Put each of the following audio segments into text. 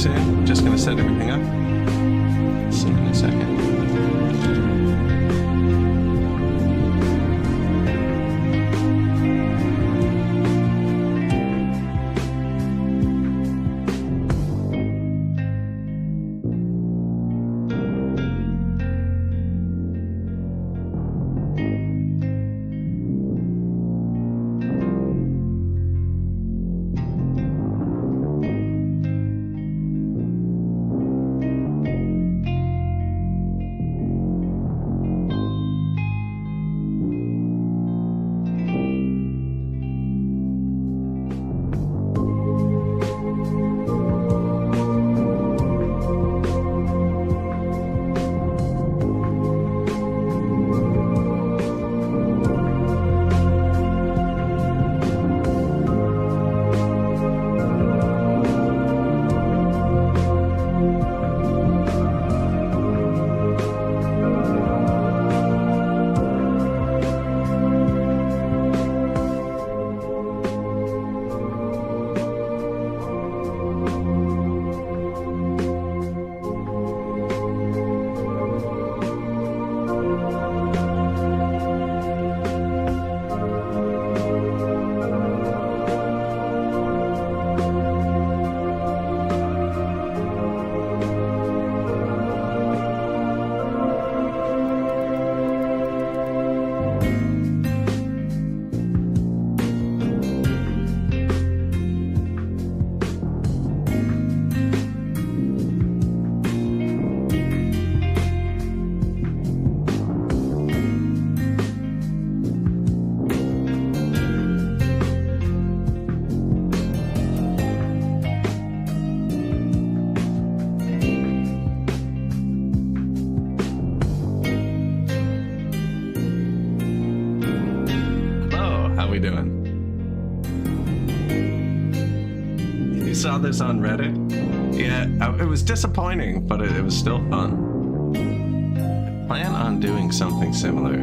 logs in. I'm just going to set everything up. See you in a second. Saw this on Reddit. Yeah, it was disappointing, but it was still fun. I plan on doing something similar.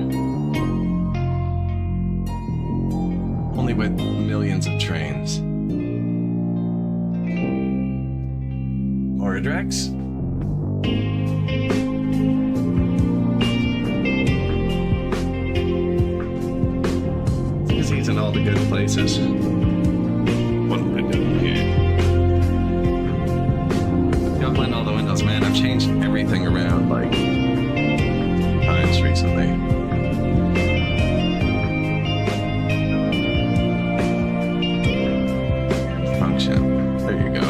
Only with millions of trains. Moradrex? Because he's in all the good places. What am I doing here? Juggling all the windows, man. I've changed everything around like times recently. Function. There you go.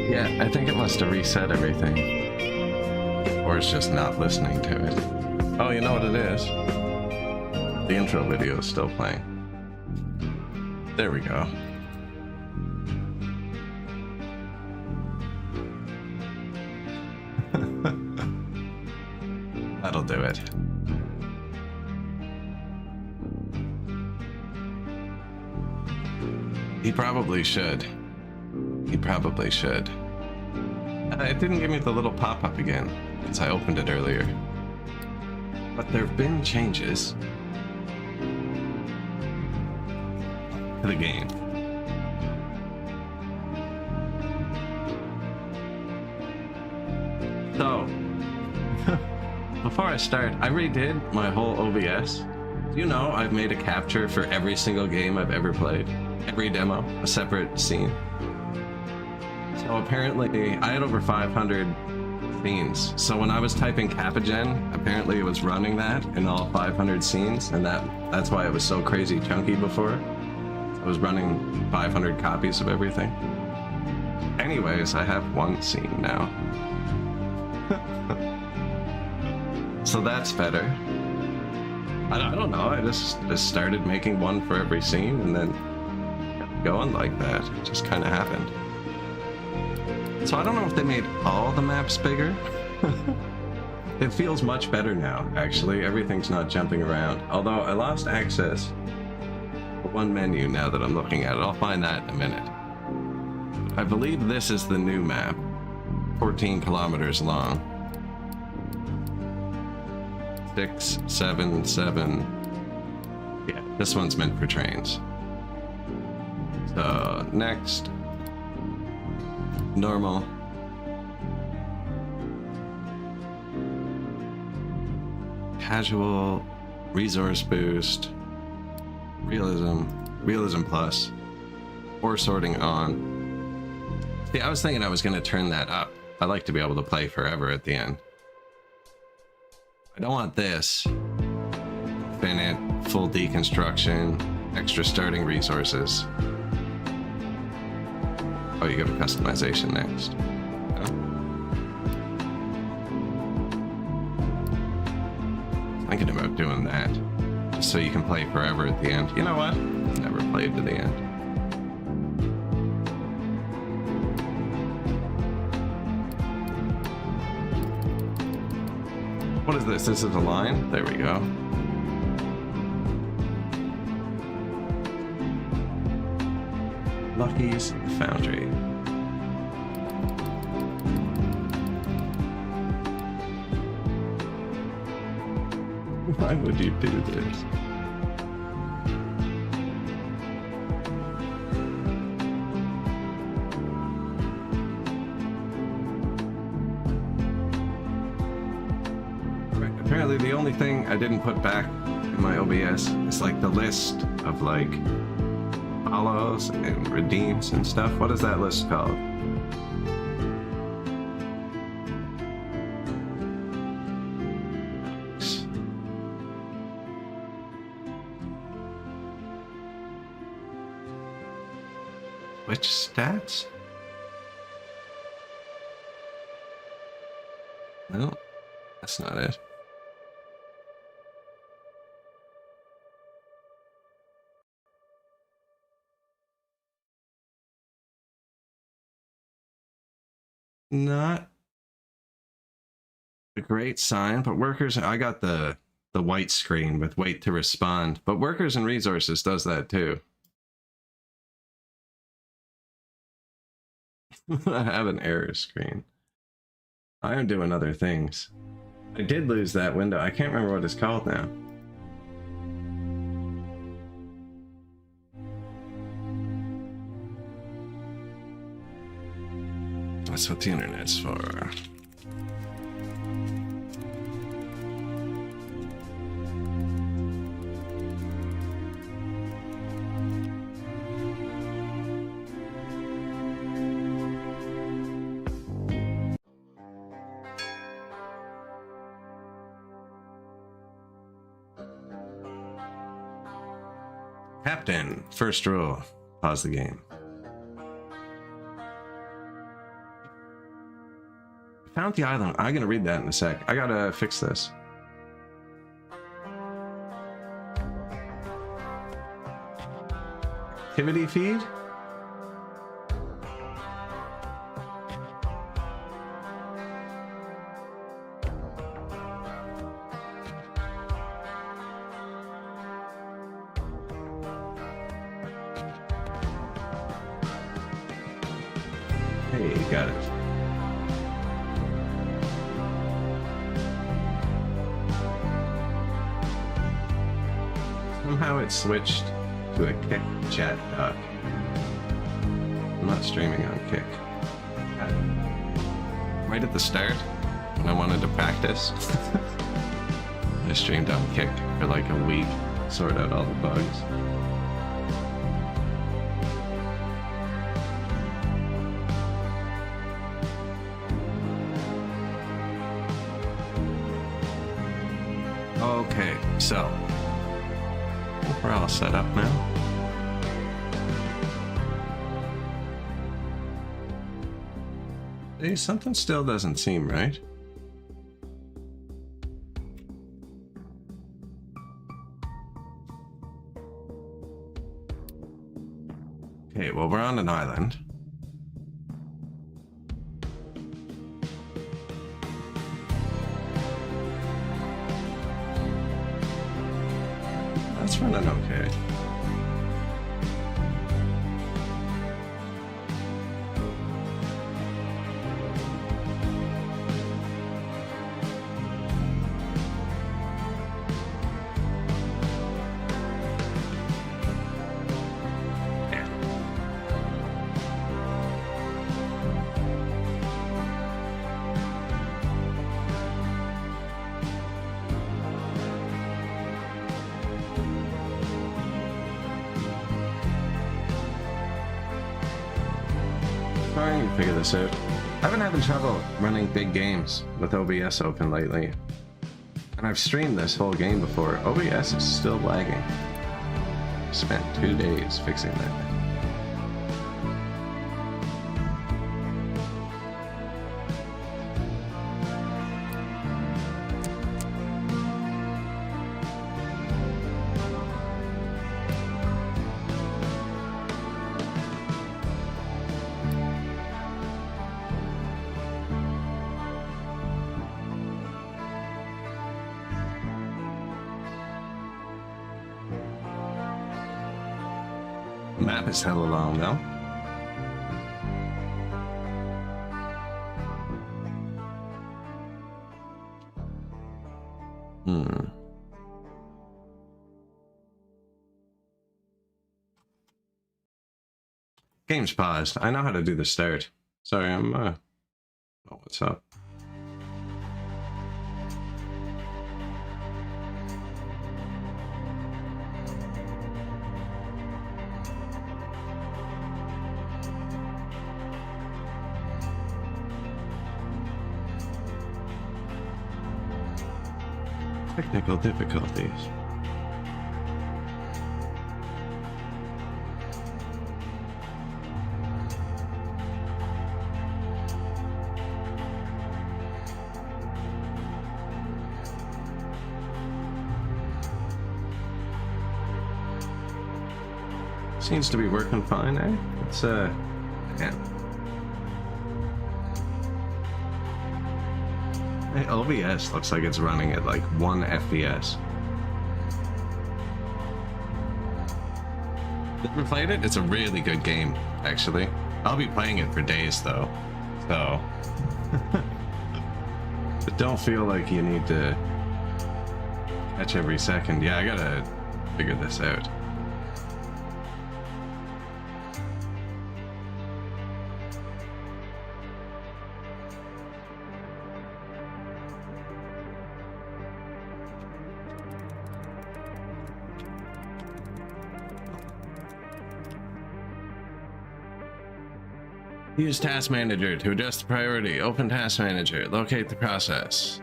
Yeah, I think it must have reset everything. Or it's just not listening to it. Oh, you know what it is? The intro video is still playing. There we go. That'll do it. He probably should. He probably should. It didn't give me the little pop-up again, because I opened it earlier. But there have been changes to the game. So, before I start, I redid my whole OBS. Do you know I've made a capture for every single game I've ever played? Every demo, a separate scene. So apparently, I had over 500 scenes. So when I was typing Capagen, apparently it was running that in all 500 scenes, and that's why it was so crazy chunky before. I was running 500 copies of everything. Anyways, I have one scene now. So that's better. I don't know, I just started making one for every scene and then kept going like that. It just kind of happened. So I don't know if they made all the maps bigger. It feels much better now, actually. Everything's not jumping around. Although I lost access to one menu now that I'm looking at it. I'll find that in a minute. I believe this is the new map. 14 kilometers long. 6, 7, 7, Yeah, this one's meant for trains. So next, normal. Casual, resource boost, realism plus, or sorting on. See, I was thinking I was going to turn that up. I like to be able to play forever at the end. I don't want this. Infinite, full deconstruction, extra starting resources. Oh, you go to customization next. Thinking about doing that, just so you can play forever at the end. You know what? Never played to the end. What is this? This is a line? There we go. Lucky's Foundry. Why would you do this? Apparently the only thing I didn't put back in my OBS is like the list of like follows and redeems and stuff. What is that list called? Which stats? No, that's not it. Not a great sign, but workers, I got the white screen with wait to respond, but workers and resources does that too. I have an error screen. I am doing other things. I did lose that window. I can't remember what it's called now. That's what the internet's for. Captain, first rule, pause the game. Found the island. I'm gonna read that in a sec. I gotta fix this. Activity feed? Hey, got it. Somehow it switched to a Kick chat doc. I'm not streaming on Kick. Right at the start, when I wanted to practice, I streamed on Kick for like a week, sort out all the bugs. Okay, so we're all set up now. Hey, something still doesn't seem right. Okay, well, we're on an island. That's running okay. Trying to figure this out. I've been having trouble running big games with OBS open lately. And I've streamed this whole game before. OBS is still lagging. Spent 2 days fixing that. Map is hella long though. Game's paused. I know how to do the start. Sorry, I'm oh, what's up? Technical difficulties. Seems to be working fine, eh? It's yeah. Hey, OBS looks like it's running at like 1 FPS. Never played it? It's a really good game, actually. I'll be playing it for days though, so. But don't feel like you need to catch every second. Yeah, I gotta figure this out. Use Task Manager to adjust the priority. Open Task Manager. Locate the process.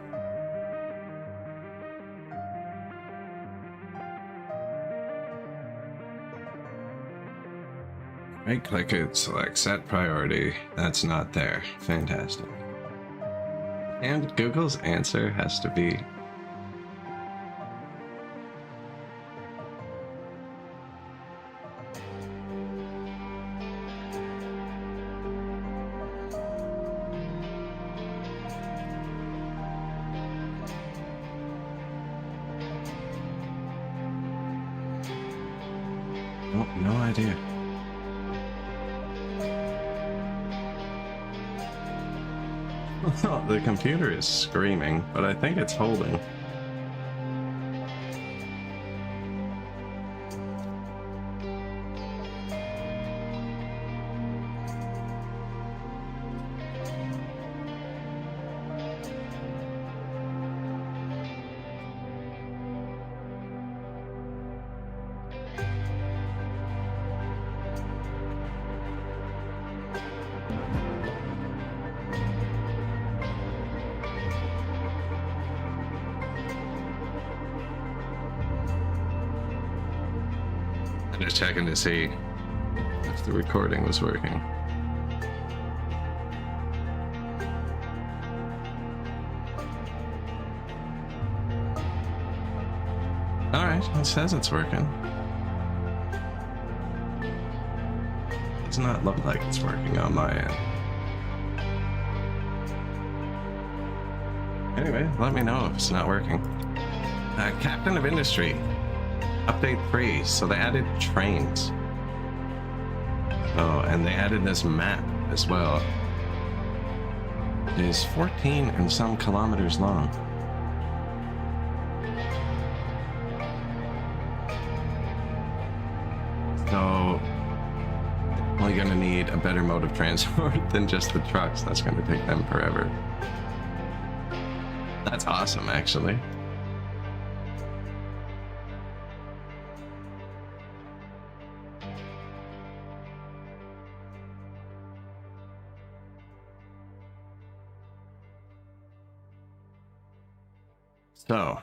Right click it, select Set Priority. That's not there. Fantastic. And Google's answer has to be... Oh, no idea. The computer is screaming, but I think it's holding. Just checking to see if the recording was working. Alright, it says it's working. Does not look like it's working on my end. Anyway, let me know if it's not working. Captain of Industry. Update 3, so they added trains. Oh, and they added this map as well. It is 14 and some kilometers long. So, only gonna need a better mode of transport than just the trucks. That's gonna take them forever. That's awesome, actually. So,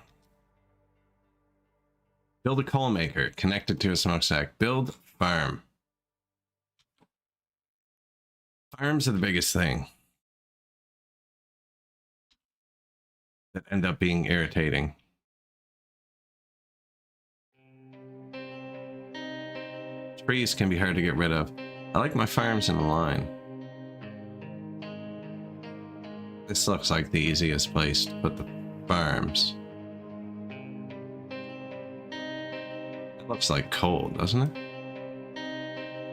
build a coal maker, connect it to a smokestack, build farm. Farms are the biggest thing that end up being irritating. Trees can be hard to get rid of. I like my farms in a line. This looks like the easiest place to put the farms. It looks like coal, doesn't it?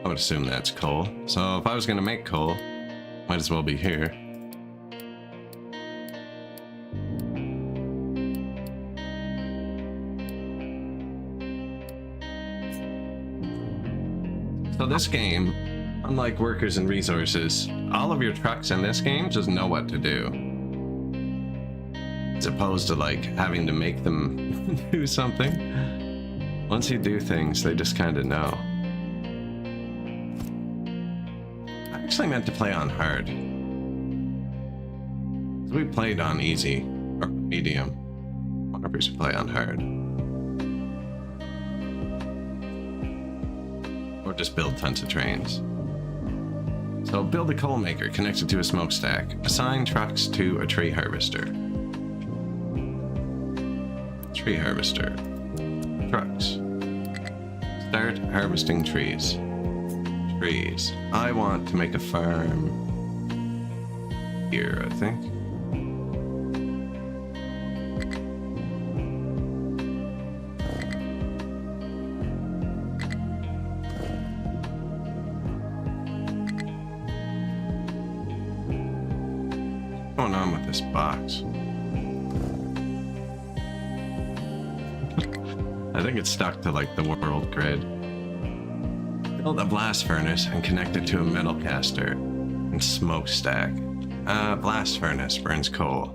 I would assume that's coal. So if I was going to make coal, might as well be here. So this game, unlike workers and resources, all of your trucks in this game just know what to do. As opposed to like having to make them do something. Once you do things, they just kind of know. I actually meant to play on hard. We played on easy, or medium. Whenever we should play on hard. Or just build tons of trains. So build a coal maker connected to a smokestack. Assign trucks to a tree harvester. Tree harvester. Trucks. Start harvesting trees. Trees. I want to make a farm here, I think. What's going on with this box? I think it's stuck to like the world grid. Build a blast furnace and connect it to a metal caster and smokestack. Blast furnace burns coal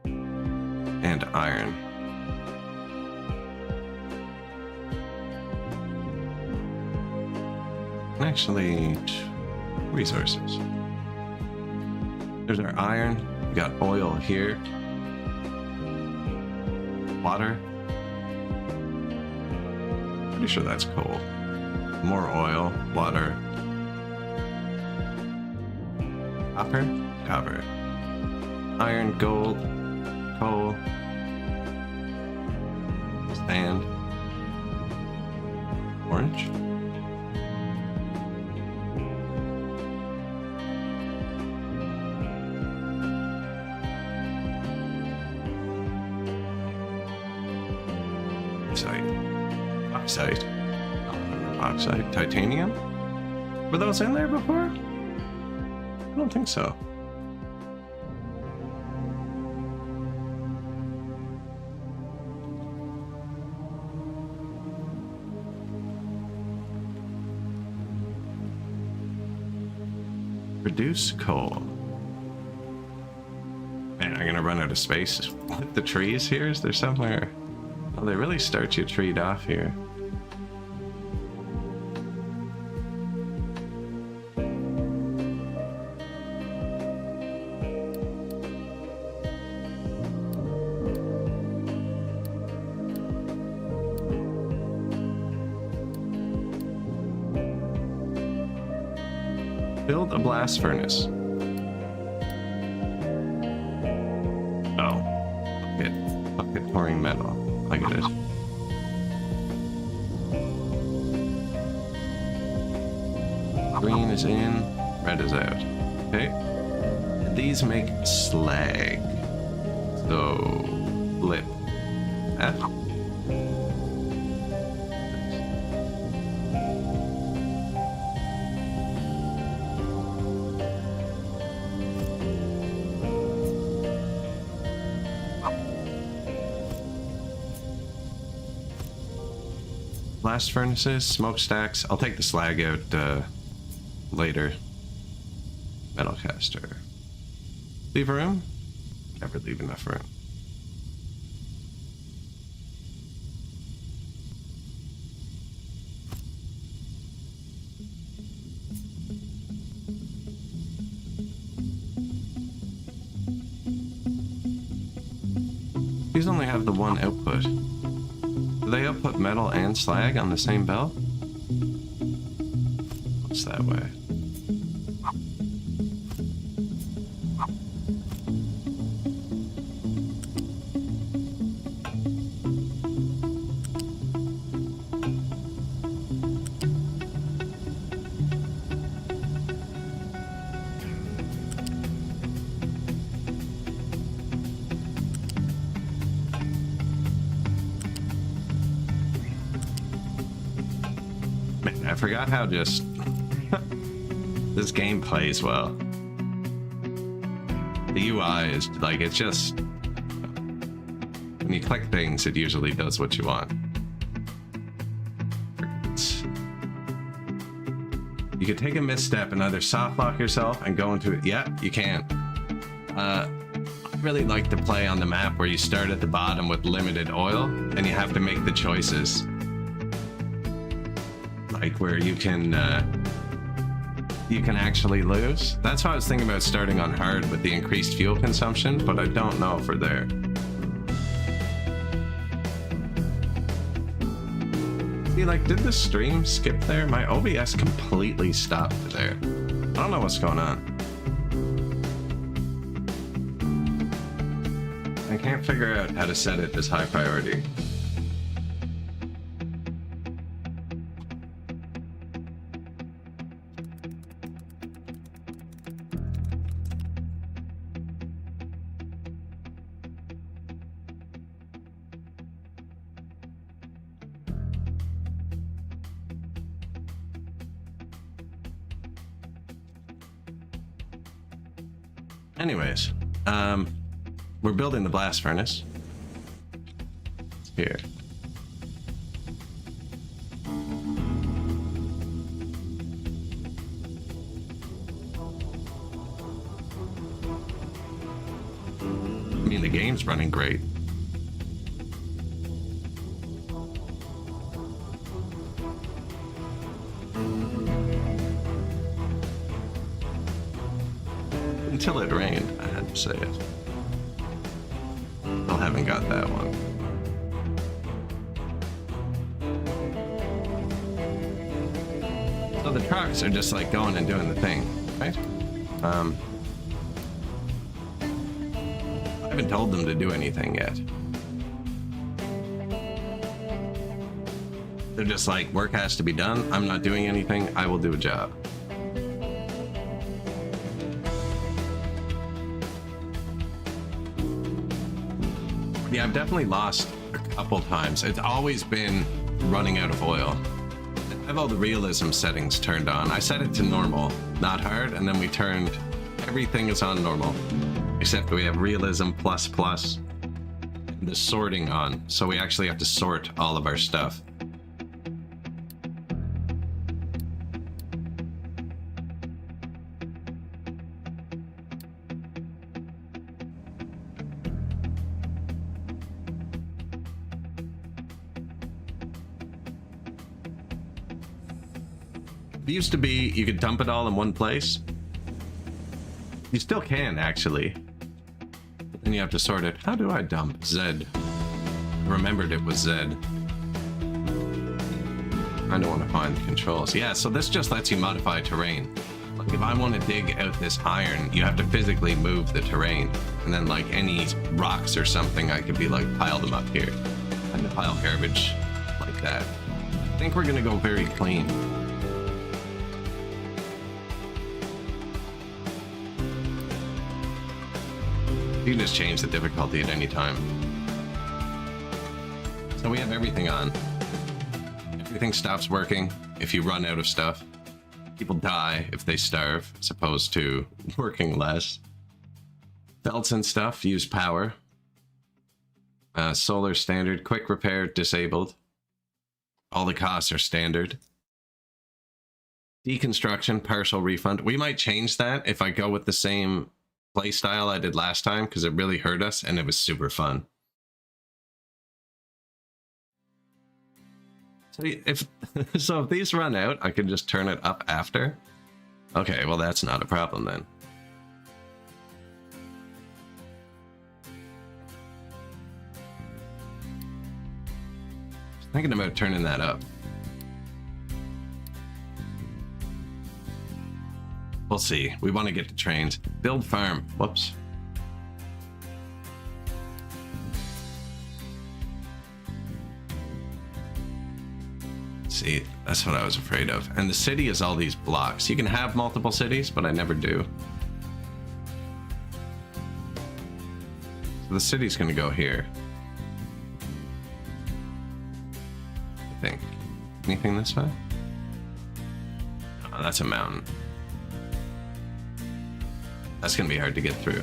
and iron. And actually, resources. There's our iron. We got oil here. Water. Pretty sure that's coal. More oil, water. Copper, copper. Iron, gold, coal. Sand. Orange. Oxide. Oxide. Titanium? Were those in there before? I don't think so. Produce coal. Man, I'm gonna run out of space with the trees here. Is there somewhere? Oh, they really start you treed off here. Build a blast furnace. Oh, bucket pouring metal. I get it. Green is in, red is out. Okay. These make slag. So, flip F. Blast furnaces, smokestacks. I'll take the slag out later. Metal caster. Leave a room? Never leave enough room. These only have the one output. Do they output metal and slag on the same belt? What's that way? Man, I forgot how just this game plays well. The UI is like, it's just, when you click things, it usually does what you want. You could take a misstep and either soft lock yourself and go into it. Yeah, you can. I really like to play on the map where you start at the bottom with limited oil and you have to make the choices. Like where you can actually lose. That's why I was thinking about starting on hard with the increased fuel consumption, but I don't know if we're there. See, like, did the stream skip there? My OBS completely stopped there. I don't know what's going on. I can't figure out how to set it as high priority. Anyways, we're building the blast furnace. It's here. I mean, the game's running great. Until it rained, I had to say it. Still haven't got that one. So the trucks are just like going and doing the thing, right? I haven't told them to do anything yet. They're just like, work has to be done. I'm not doing anything. I will do a job. Yeah, I've definitely lost a couple times. It's always been running out of oil. I have all the realism settings turned on. I set it to normal, not hard, and then we turned everything is on normal, except we have realism plus plus and the sorting on. So we actually have to sort all of our stuff. It used to be you could dump it all in one place. You still can, actually. But then you have to sort it. How do I dump? Z. I remembered it was Z. I don't want to find the controls. Yeah, so this just lets you modify terrain. Like if I want to dig out this iron, you have to physically move the terrain. And then like any rocks or something, I could be like, pile them up here. And pile garbage like that. I think we're gonna go very clean. You can just change the difficulty at any time. So we have everything on. Everything stops working if you run out of stuff. People die if they starve, as opposed to working less. Belts and stuff use power. Solar standard, quick repair disabled. All the costs are standard. Deconstruction, partial refund. We might change that if I go with the same play style I did last time, because it really hurt us and it was super fun. So if these run out, I can just turn it up after. Okay, well that's not a problem then. Thinking about turning that up. We'll see. We want to get to trains. Build farm. Whoops. See, that's what I was afraid of. And the city is all these blocks. You can have multiple cities, but I never do. So the city's going to go here. I think. Anything this way? Oh, that's a mountain. That's going to be hard to get through.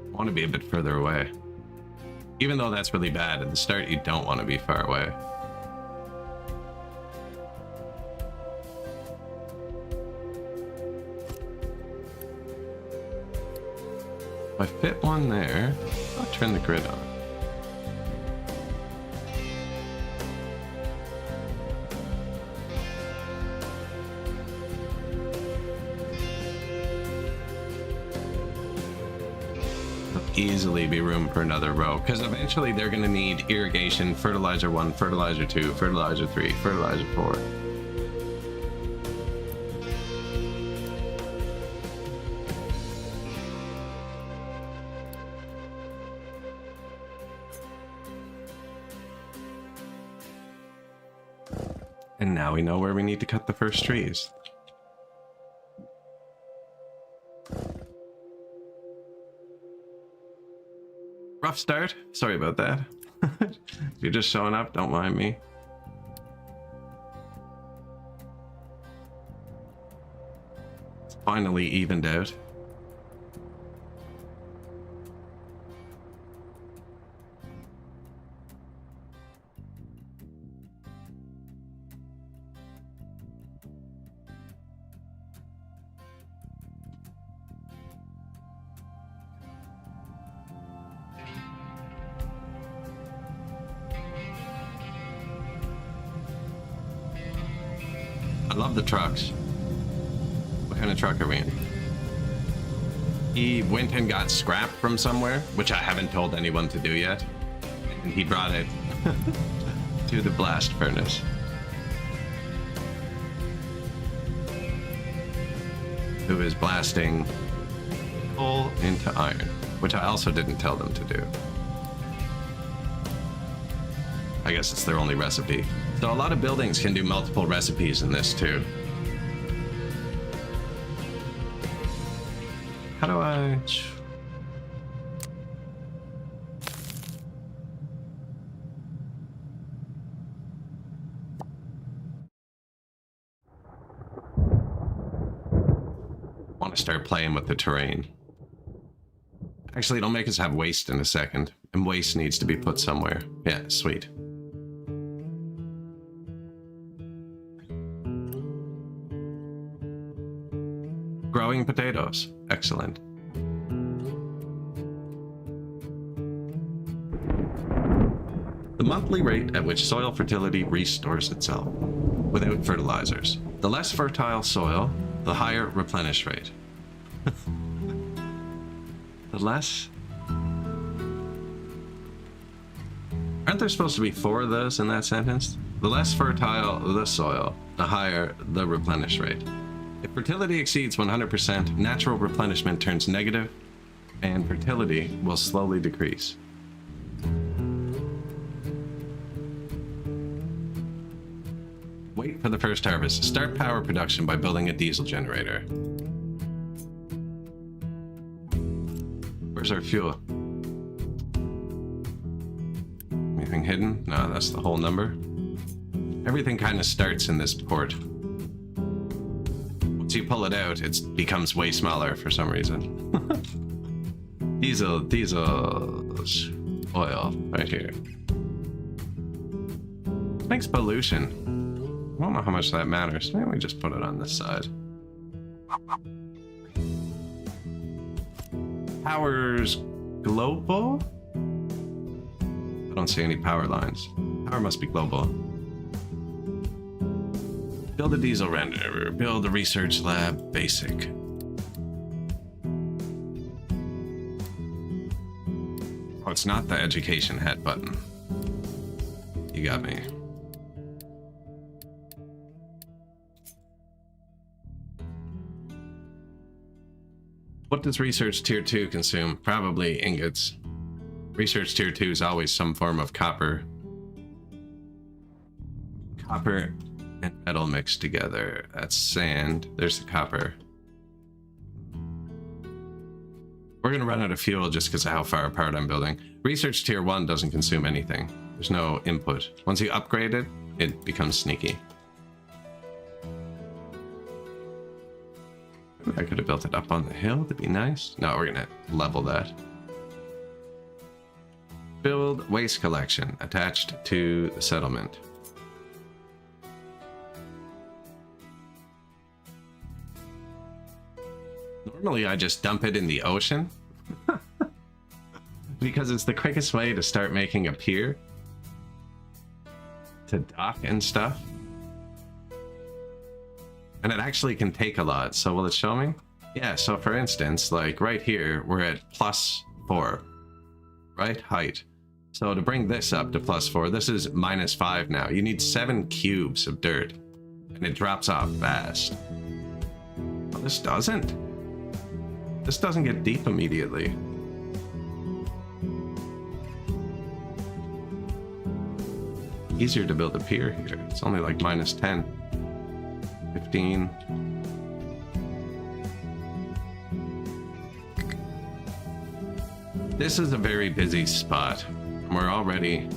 I want to be a bit further away. Even though that's really bad, at the start you don't want to be far away. If I fit one there, I'll turn the grid on. Easily be room for another row, because eventually they're going to need irrigation, fertilizer 1, fertilizer 2, fertilizer 3, fertilizer 4. And now we know where we need to cut the first trees. Rough start. Sorry about that. If you're just showing up, don't mind me. It's finally evened out. I love the trucks. What kind of truck are we in? He went and got scrap from somewhere, which I haven't told anyone to do yet. And he brought it to the blast furnace. Who is blasting coal into iron, which I also didn't tell them to do. I guess it's their only recipe. So a lot of buildings can do multiple recipes in this too. How do I... want to start playing with the terrain. Actually, it'll make us have waste in a second. And waste needs to be put somewhere. Yeah, sweet. Growing potatoes. Excellent. The monthly rate at which soil fertility restores itself without fertilizers. The less fertile soil, the higher replenish rate. The less... Aren't there supposed to be 4 of those in that sentence? The less fertile the soil, the higher the replenish rate. If fertility exceeds 100%, natural replenishment turns negative, and fertility will slowly decrease. Wait for the first harvest. Start power production by building a diesel generator. Where's our fuel? Anything hidden? No, that's the whole number. Everything kind of starts in this port. Once you pull it out, it becomes way smaller for some reason. diesel oil right here. Makes pollution. I don't know how much that matters. Maybe we just put it on this side. Powers global? Don't see any power lines. Power must be global. Build a diesel renderer. Build a research lab. Basic. Oh, it's not the education hat button. You got me. What does research tier 2 consume? Probably ingots. Research tier 2 is always some form of copper. Copper and metal mixed together. That's sand. There's the copper. We're gonna run out of fuel just because of how far apart I'm building. Research tier 1 doesn't consume anything. There's no input. Once you upgrade it, it becomes sneaky. I could have built it up on the hill to be nice. No, we're gonna level that. Build waste collection attached to the settlement. Normally I just dump it in the ocean because it's the quickest way to start making a pier to dock and stuff. And it actually can take a lot. So will it show me? Yeah, so for instance, like right here, we're at +4, right? Height. So to bring this up to +4, this is -5 now. You need 7 cubes of dirt and it drops off fast. Well, this doesn't. This doesn't get deep immediately. Easier to build a pier here. It's only like -10. 15. This is a very busy spot. We're already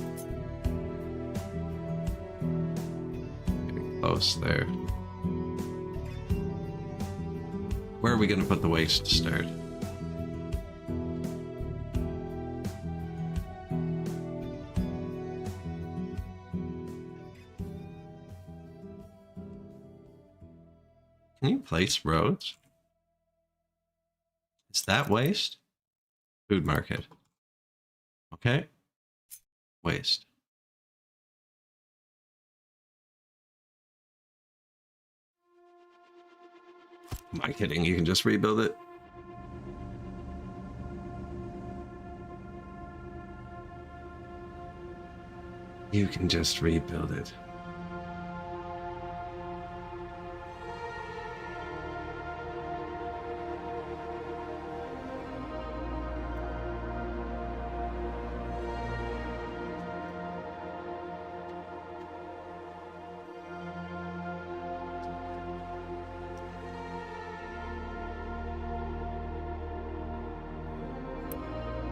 getting close there. Where are we going to put the waste to start? Can you place roads? Is that waste? Food market. Okay. Waste. Am I kidding? You can just rebuild it? You can just rebuild it.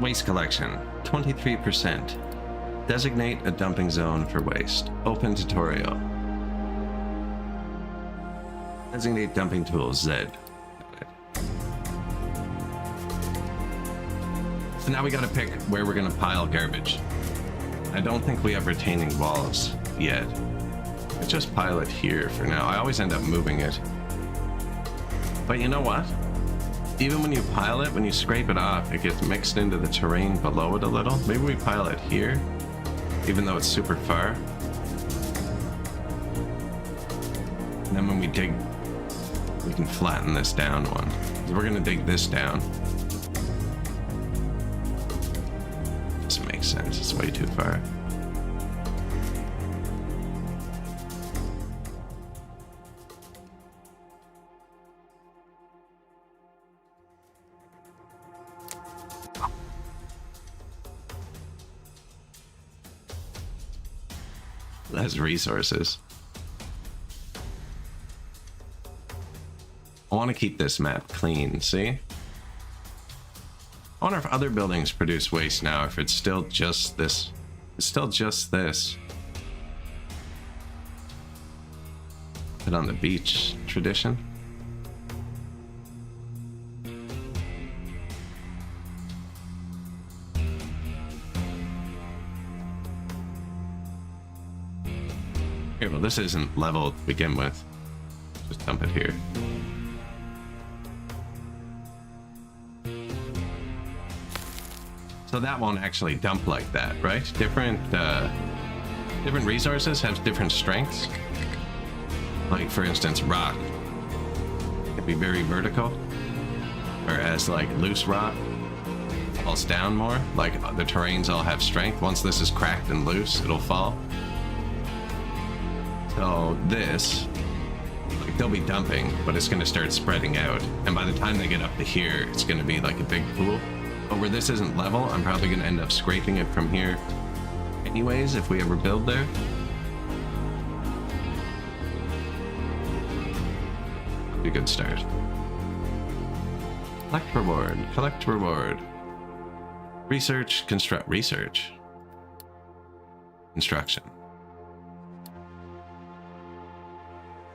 Waste collection, 23%. Designate a dumping zone for waste. Open tutorial. Designate dumping tools, Z. Got it. So now we gotta pick where we're gonna pile garbage. I don't think we have retaining walls yet. Let's just pile it here for now. I always end up moving it. But you know what? Even when you pile it, when you scrape it off, it gets mixed into the terrain below it a little. Maybe we pile it here, even though it's super far. And then when we dig, we can flatten this down one. So we're gonna dig this down. Doesn't make sense, it's way too far. Has resources. I want to keep this map clean, see? I wonder if other buildings produce waste now, if it's still just this. It's still just this. Put on the beach tradition. Here, well, this isn't level to begin with. Just dump it here. So that won't actually dump like that, right? Different resources have different strengths. Like, for instance, rock can be very vertical, whereas like loose rock falls down more. Like the terrains all have strength. Once this is cracked and loose, it'll fall. So this, like, they'll be dumping, but it's going to start spreading out. And by the time they get up to here, it's going to be like a big pool. But where this isn't level, I'm probably going to end up scraping it from here anyways, if we ever build there. Be a good start. Collect reward. Collect reward. Research. Construct. Research. Construction.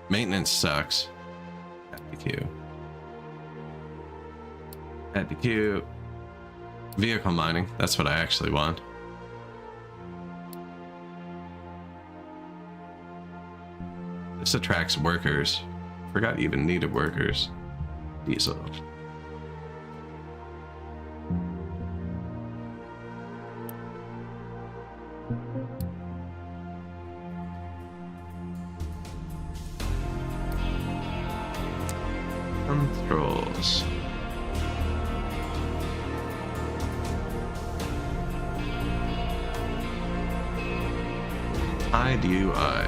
Maintenance sucks. Add to queue. Add to queue. Vehicle mining. That's what I actually want. This attracts workers. Forgot even needed workers. Diesel. Controls. Hide UI.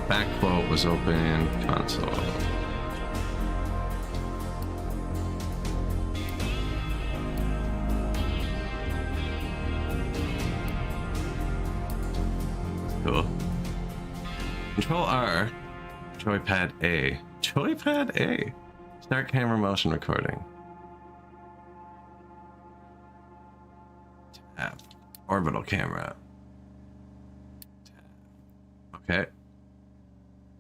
Backquote was open. Console. Cool. Control R. Joypad A. Joypad A. Start camera motion recording. Tab. Orbital camera. Tab. Okay.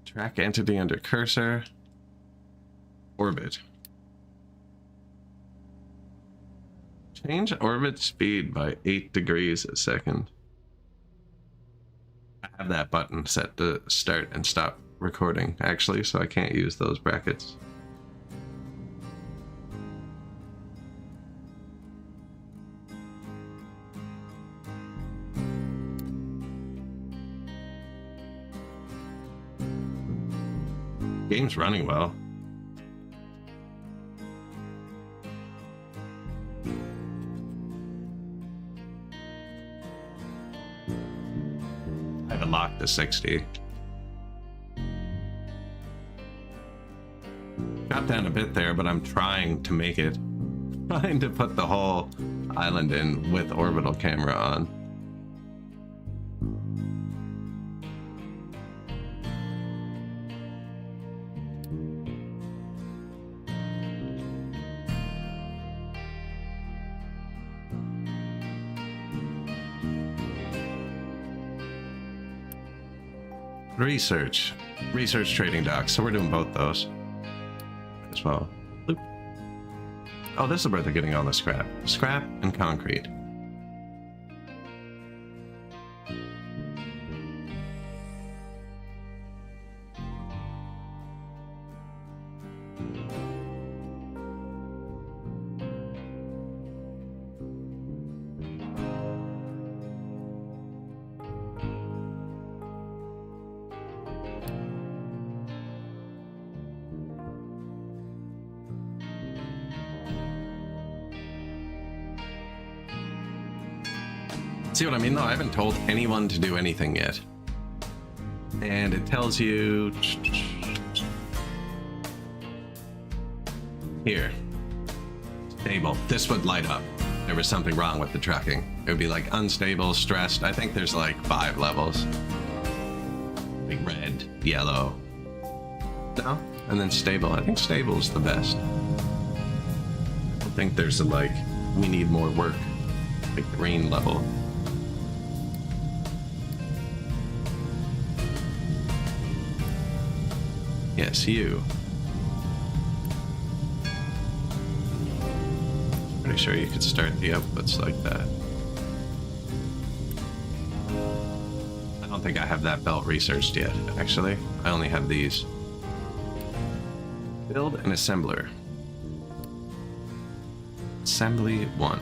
Track entity under cursor. Orbit. Change orbit speed by 8 degrees a second. I have that button set to start and stop recording, actually, so I can't use those brackets. Game's running well. I have it locked to 60. Got down a bit there, but I'm trying to make it. Trying to put the whole island in with orbital camera on. Research trading docks. So we're doing both those as well. Loop. Oh, this is where they're getting all the scrap. Scrap and concrete. See what I mean, though? I haven't told anyone to do anything yet. And it tells you... Here. Stable. This would light up. There was something wrong with the tracking. It would be like unstable, stressed. I think there's like 5 levels. Like red, yellow. No? And then stable. I think stable is the best. I don't think there's a like, we need more work. Like green level. Yes, you. Pretty sure you could start the outputs like that. don't think I have that belt researched yet, actually. I only have these. Build an assembler. Assembly 1.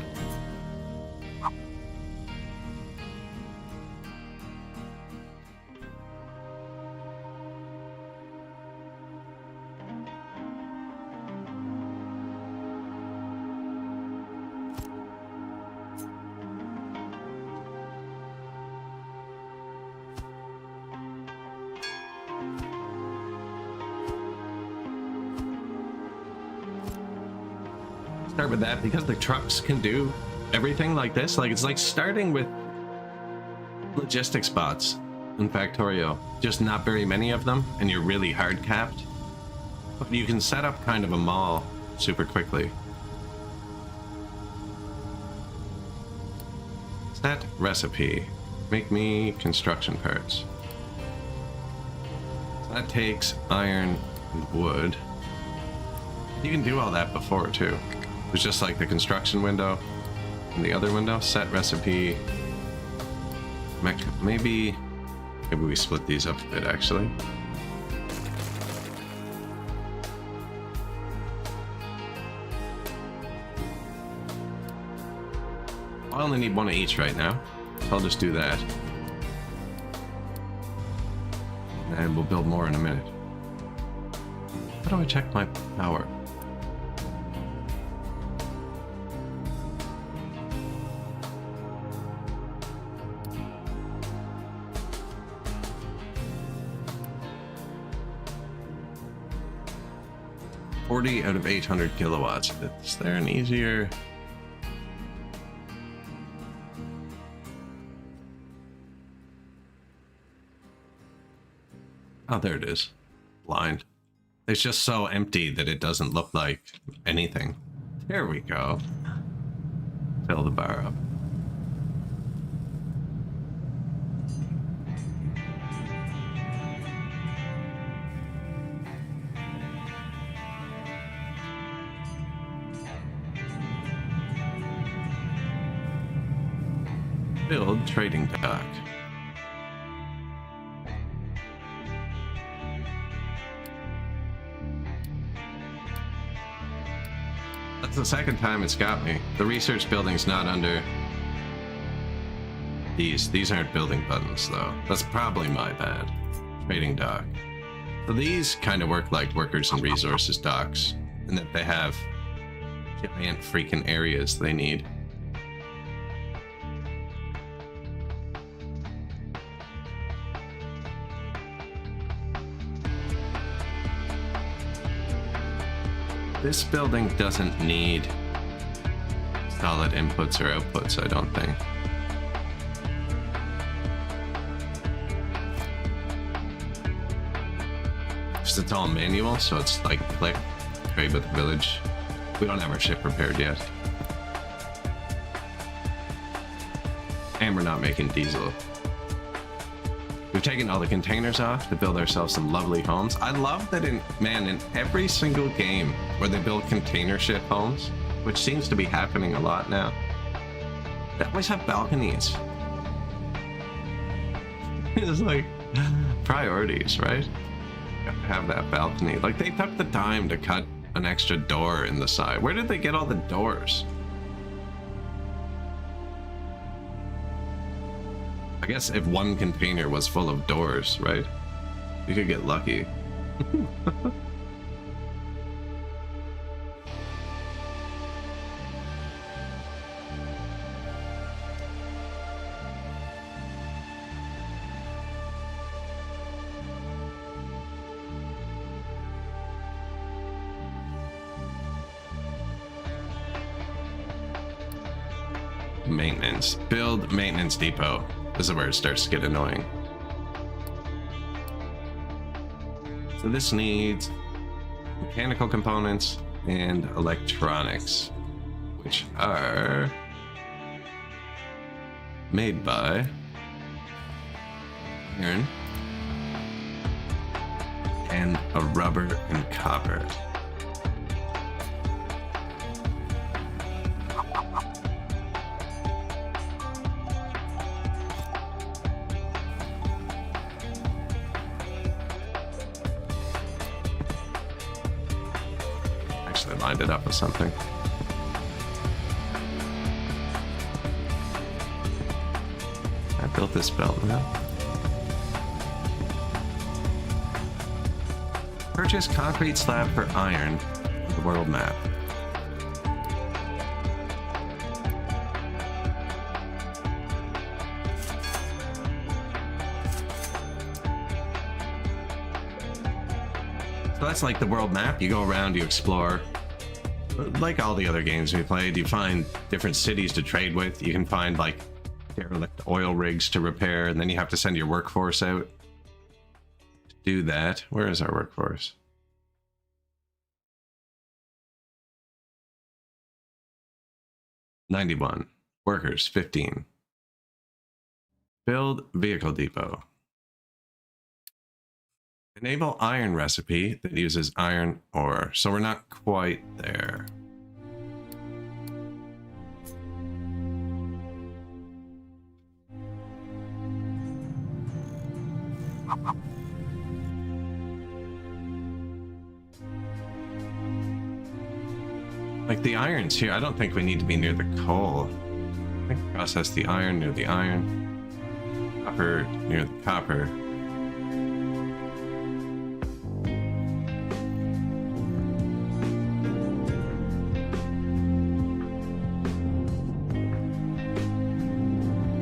Start with that because the trucks can do everything like this. Like, it's like starting with logistics bots in Factorio, just not very many of them, and you're really hard capped. But you can set up kind of a mall super quickly. Set recipe. Make me construction parts. So that takes iron and wood. You can do all that before too. It's just like the construction window and the other window. Set recipe. Maybe we split these up a bit actually. I only need one of each right now, so I'll just do that. And we'll build more in a minute. How do I check my power? Out of 800 kilowatts. Is there an easier? Oh, there it is. Blind. It's just so empty that it doesn't look like anything. There we go. Fill the bar up. Build trading dock. That's the second time it's got me. The research building's not under these. These aren't building buttons though. That's probably my bad. Trading dock. So these kind of work like workers and resources docks, in that they have giant freaking areas they need. This building doesn't need solid inputs or outputs, I don't think. Just it's all manual, so it's like click, trade with the village. We don't have our ship repaired yet. And we're not making diesel. We've taken all the containers off to build ourselves some lovely homes. I love that in every single game where they build container ship homes, which seems to be happening a lot now, they always have balconies. It's like priorities, right? You have to have that balcony. Like, they took the time to cut an extra door in the side. Where did they get all the doors? I guess if one container was full of doors, right? You could get lucky. Maintenance. Build maintenance depot. This is where it starts to get annoying. So this needs mechanical components and electronics, which are made by iron and a rubber and copper. actually lined it up with something. I built this belt now. Purchase concrete slab for iron. The world map. So that's like the world map. You go around, you explore. Like all the other games we played, you find different cities to trade with. You can find like derelict oil rigs to repair, and then you have to send your workforce out to do that. Where is our workforce? $91. Workers, 15. Build vehicle depot. Enable iron recipe that uses iron ore. So we're not quite there. Like the iron's here. I don't think we need to be near the coal. I think process the iron near the iron. Copper near the copper.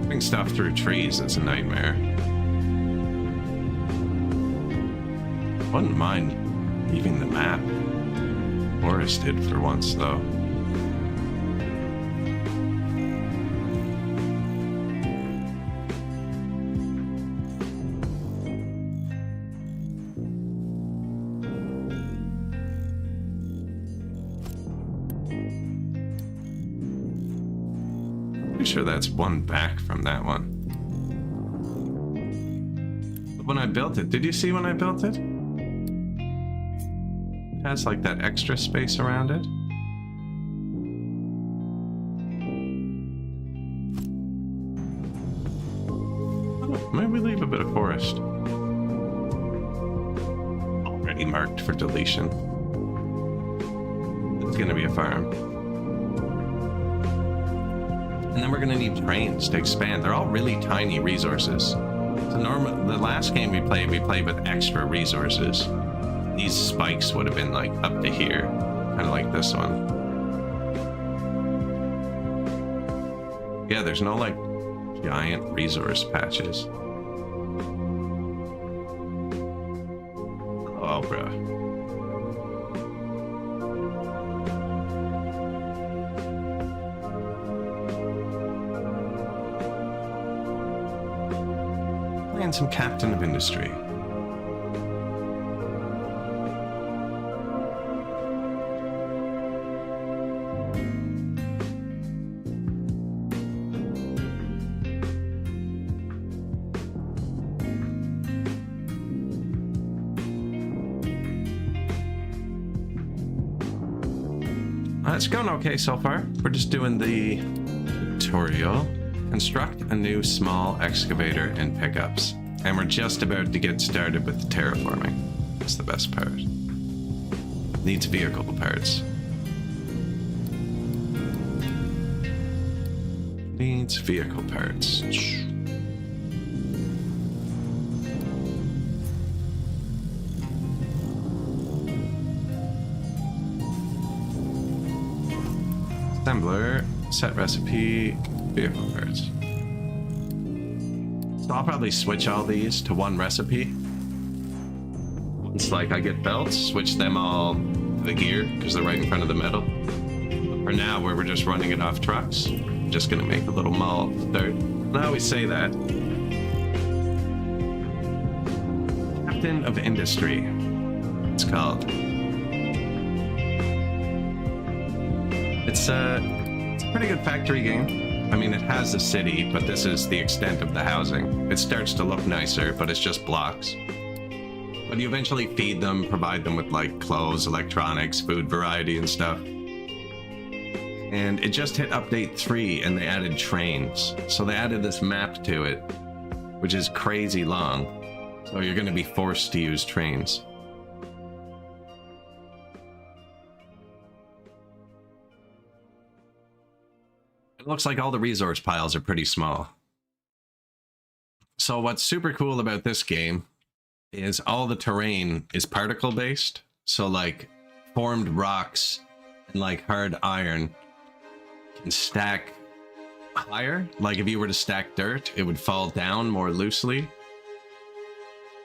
Moving stuff through trees is a nightmare. Wouldn't mind leaving the map forested for once, though. Pretty sure that's one back from that one. But when I built it, did you see when I built it? Has like that extra space around it. Oh, maybe we leave a bit of forest. Already marked for deletion. It's gonna be a farm. And then we're gonna need trains to expand. They're all really tiny resources. So the last game we played with extra resources. These spikes would have been like up to here, kind of like this one. Yeah, there's no like giant resource patches. Oh, bruh. Playing some Captain of Industry. It's going okay so far. We're just doing the tutorial. Construct a new small excavator and pickups. And we're just about to get started with the terraforming. That's the best part. Needs vehicle parts. Needs vehicle parts. Assembler, set recipe, vehicle parts. So I'll probably switch all these to one recipe. Once like I get belts, switch them all to the gear because they're right in front of the metal. But for now, where we're just running it off trucks, I'm just gonna make a little mall start. I always say that. Captain of Industry, it's called. It's a pretty good factory game. I mean, it has a city, but this is the extent of the housing. It starts to look nicer, but it's just blocks. But you eventually feed them, provide them with like clothes, electronics, food variety and stuff. And it just hit update 3 and they added trains. So they added this map to it, which is crazy long. So you're going to be forced to use trains. It looks like all the resource piles are pretty small. So what's super cool about this game is all the terrain is particle based. So like formed rocks and like hard iron can stack higher. Like if you were to stack dirt, it would fall down more loosely.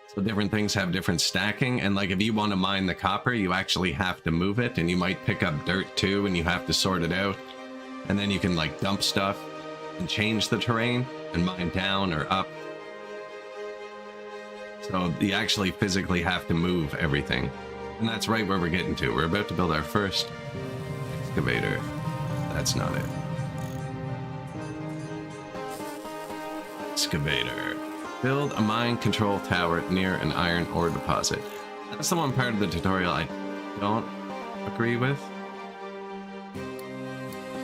So different things have different stacking, and like if you want to mine the copper, you actually have to move it, and you might pick up dirt too, and you have to sort it out. And then you can like dump stuff and change the terrain and mine down or up. So you actually physically have to move everything. And that's right where we're getting to. We're about to build our first excavator. That's not it. Excavator. Build a mine control tower near an iron ore deposit. That's the one part of the tutorial I don't agree with.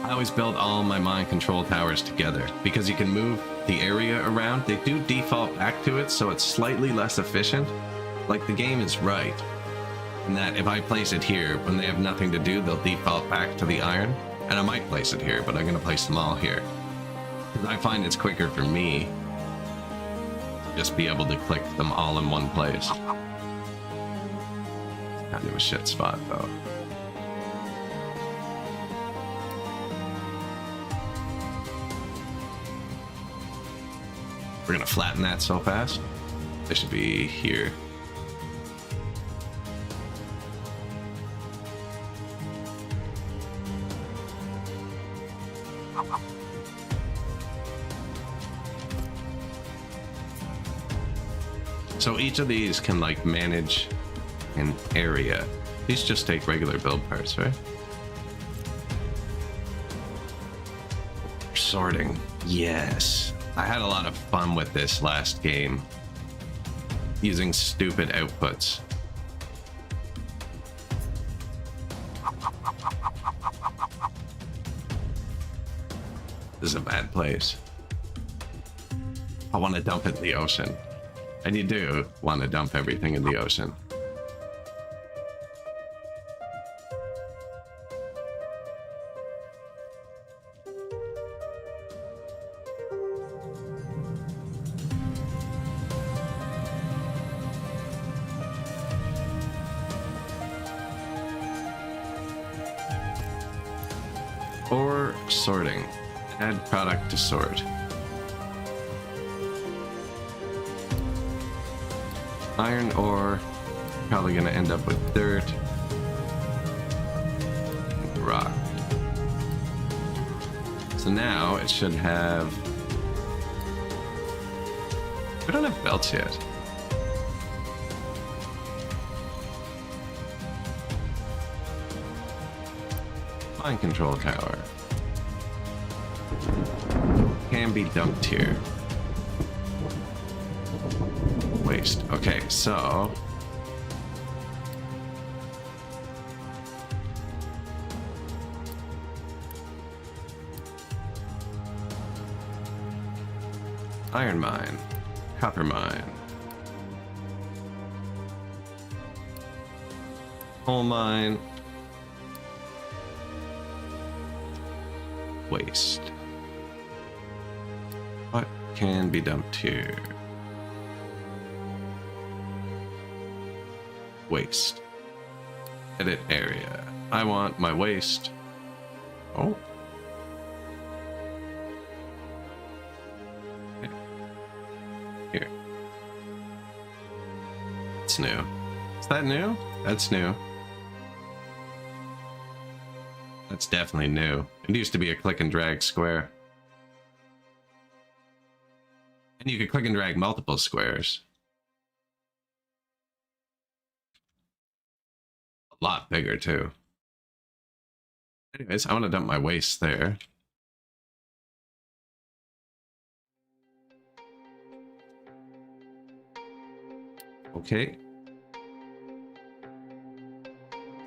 I always build all my mine control towers together because you can move the area around. They do default back to it, so it's slightly less efficient. Like the game is right in that if I place it here, when they have nothing to do, they'll default back to the iron. And I might place it here, but I'm going to place them all here. Because I find it's quicker for me to just be able to click them all in one place. Kind of a shit spot, though. We're going to flatten that so fast. They should be here. So each of these can like manage an area. These just take regular build parts, right? Sorting. Yes. I had a lot of fun with this last game. Using stupid outputs. This is a bad place. I want to dump it in the ocean. And you do want to dump everything in the ocean. Or sorting. Add product to sort. Iron ore, probably going to end up with dirt and rock. So now it should have... We don't have belts yet. Mine control tower. Can be dumped here. Waste. Okay, so iron mine, copper mine, coal mine, waste. What can be dumped here? Waste. Edit area. I want my waste. Oh. Okay. Here. It's new. Is that new? That's new. That's definitely new. It used to be a click and drag square. And you could click and drag multiple squares. A lot bigger too. Anyways, I want to dump my waste there. Okay.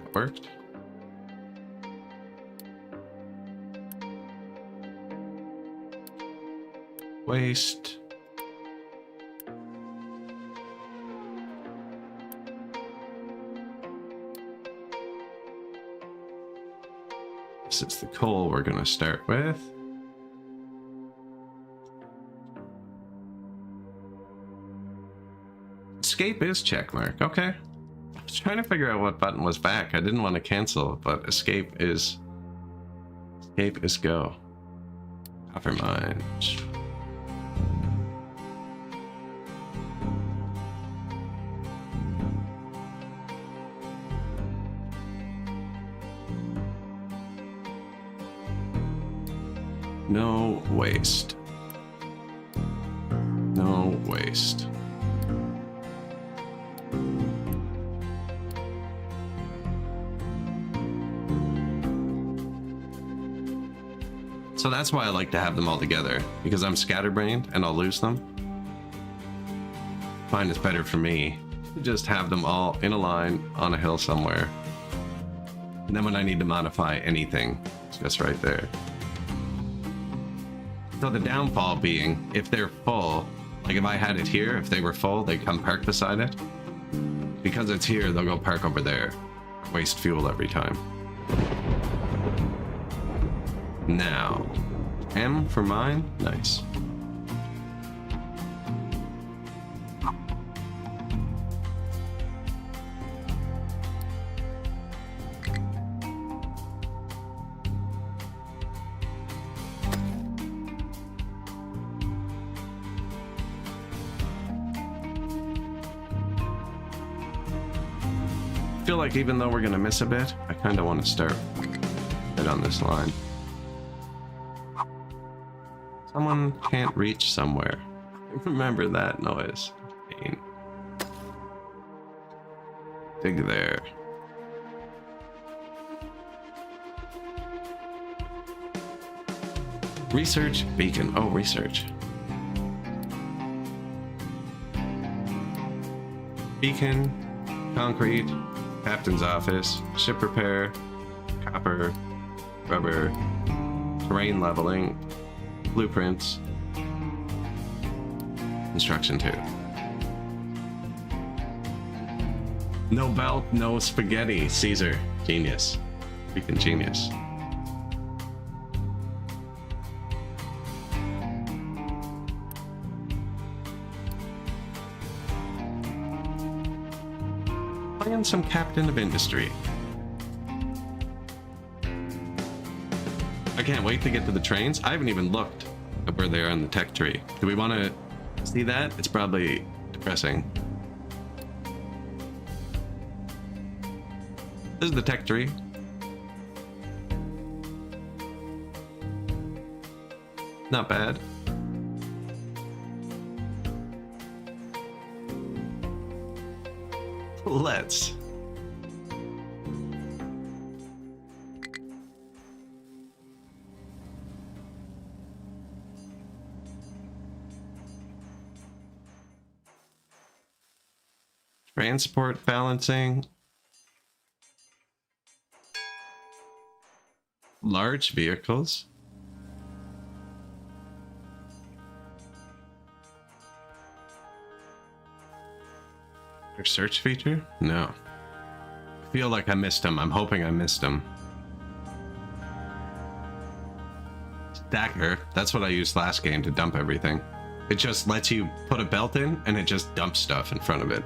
That worked. Waste. This is the coal we're going to start with. escape is checkmark. Okay. I was trying to figure out what button was back. I didn't want to cancel, but escape is go. Copper mines. No waste. No waste. So that's why I like to have them all together, because I'm scatterbrained and I'll lose them. I find it's better for me to just have them all in a line on a hill somewhere. And then when I need to modify anything, it's just right there. So the downfall being, if they're full, like if I had it here, if they were full, they'd come park beside it. Because it's here, they'll go park over there. Waste fuel every time. Now, M for mine, nice. I feel like even though we're gonna miss a bit, I kind of want to start right on this line. Someone can't reach somewhere. Remember that noise. Pain. Dig there. Research beacon. Oh, research. Beacon, concrete, captain's office, ship repair, copper, rubber, terrain leveling, blueprints, construction 2. No belt, no spaghetti. Caesar, genius. Freaking genius. Playing some captain of industry. I can't wait to get to the trains. I haven't even looked at where they are in the tech tree. Do we want to see that? It's probably depressing. This is the tech tree. Not bad. Let's. Transport balancing. Large vehicles. Your search feature? No. I feel like I missed him. I'm hoping I missed him. Stacker. That's what I used last game to dump everything. It just lets you put a belt in and it just dumps stuff in front of it.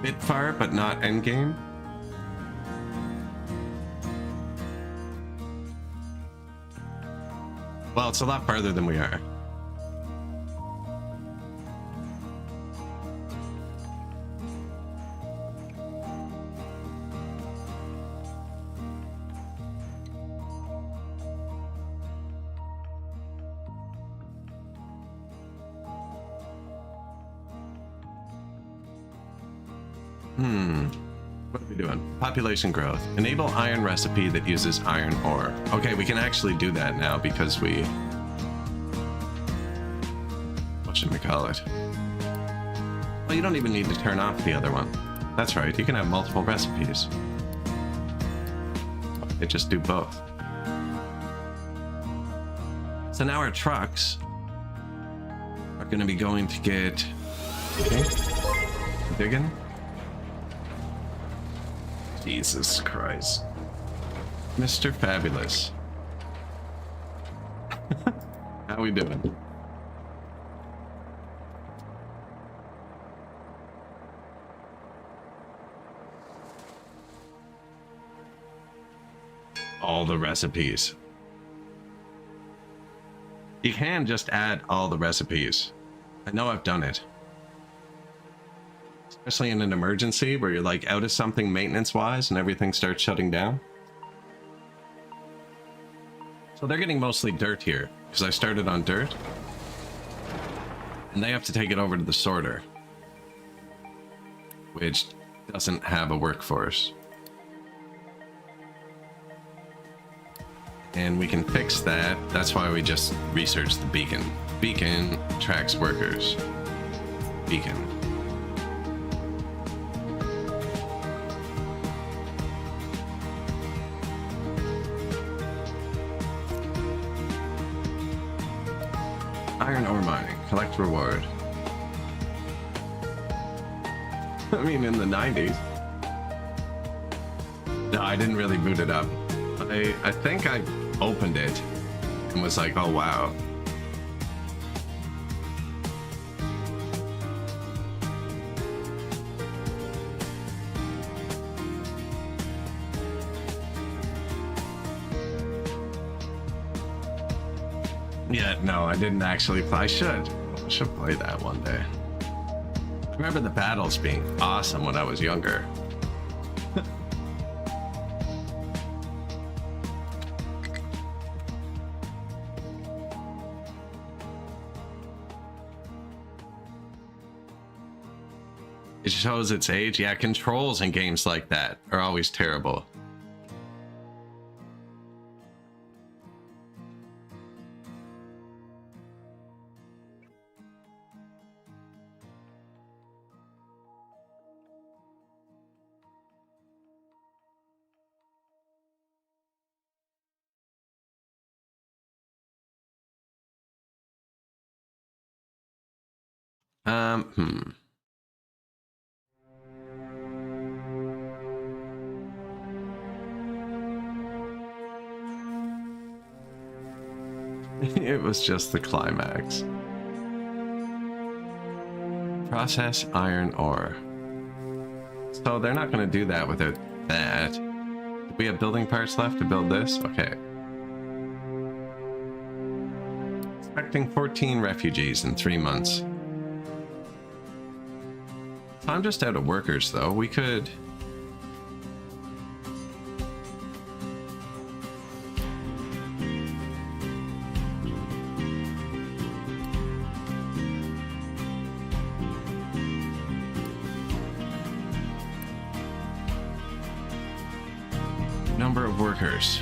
Bit far, but not endgame. Well, it's a lot farther than we are. What are we doing? Population growth. Enable iron recipe that uses iron ore. Okay, we can actually do that now because we... What should we call it? Well, you don't even need to turn off the other one. That's right, you can have multiple recipes. They just do both. So now our trucks are going to be going to get... Okay. Digging. Jesus Christ. Mr. Fabulous. How we doing? All the recipes. You can just add all the recipes. I know I've done it. Especially in an emergency where you're like out of something maintenance-wise and everything starts shutting down. So they're getting mostly dirt here, because I started on dirt. And they have to take it over to the sorter, which doesn't have a workforce. And we can fix that. That's why we just researched the beacon. Beacon tracks workers. Beacon. Iron ore mining. Collect reward. I mean, in the 90s. No, I didn't really boot it up. I think I opened it and was like, oh wow. Yeah, no, I didn't actually play. I should play that one day. I remember the battles being awesome when I was younger. It shows its age. Yeah, controls in games like that are always terrible. It was just the climax. Process iron ore. So they're not going to do that without that. Do we have building parts left to build this? Okay. Expecting 14 refugees in 3 months. I'm just out of workers though. We could... Number of workers.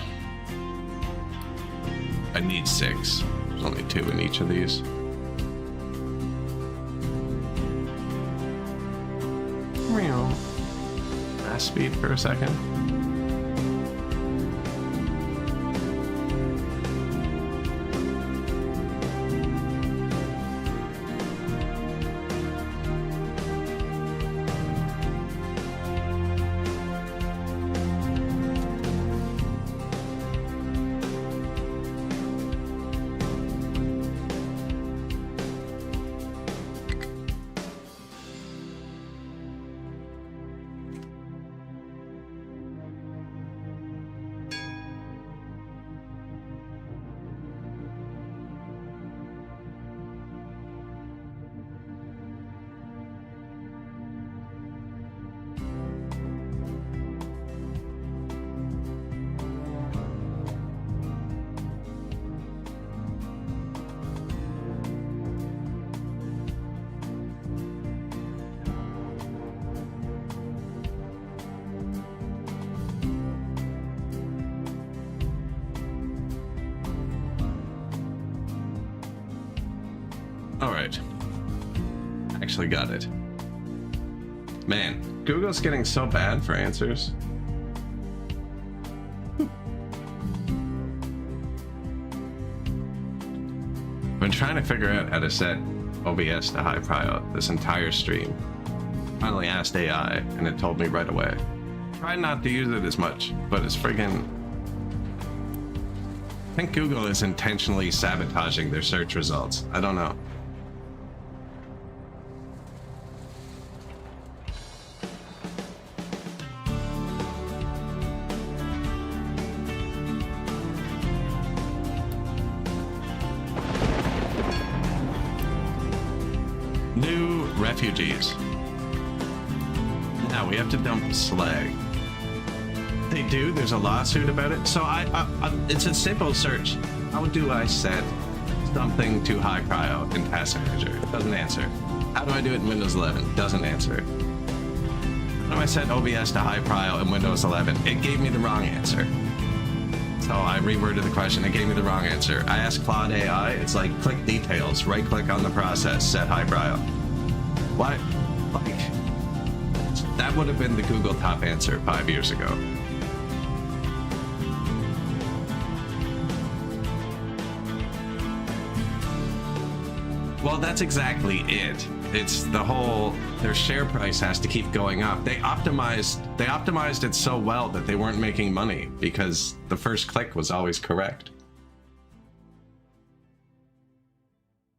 I need 6. There's only 2 in each of these. Fast speed for a second. Alright. Actually got it. Man, Google's getting so bad for answers. I've been trying to figure out how to set OBS to high prio this entire stream. Finally asked AI and it told me right away. try not to use it as much, but it's friggin'... I think Google is intentionally sabotaging their search results. I don't know. New refugees. Now we have to dump slag. They do? There's a lawsuit about it? So it's a simple search. How do I set something to high prio in Task Manager? It doesn't answer. How do I do it in Windows 11? Doesn't answer. How do I set OBS to high prio in Windows 11? It gave me the wrong answer. So I reworded the question, it gave me the wrong answer. I asked Claude AI, it's like, click details, right click on the process, set high prio. What? Like, that would have been the Google top answer 5 years ago. Well, that's exactly it. It's the whole, their share price has to keep going up. They optimized it so well that they weren't making money because the first click was always correct.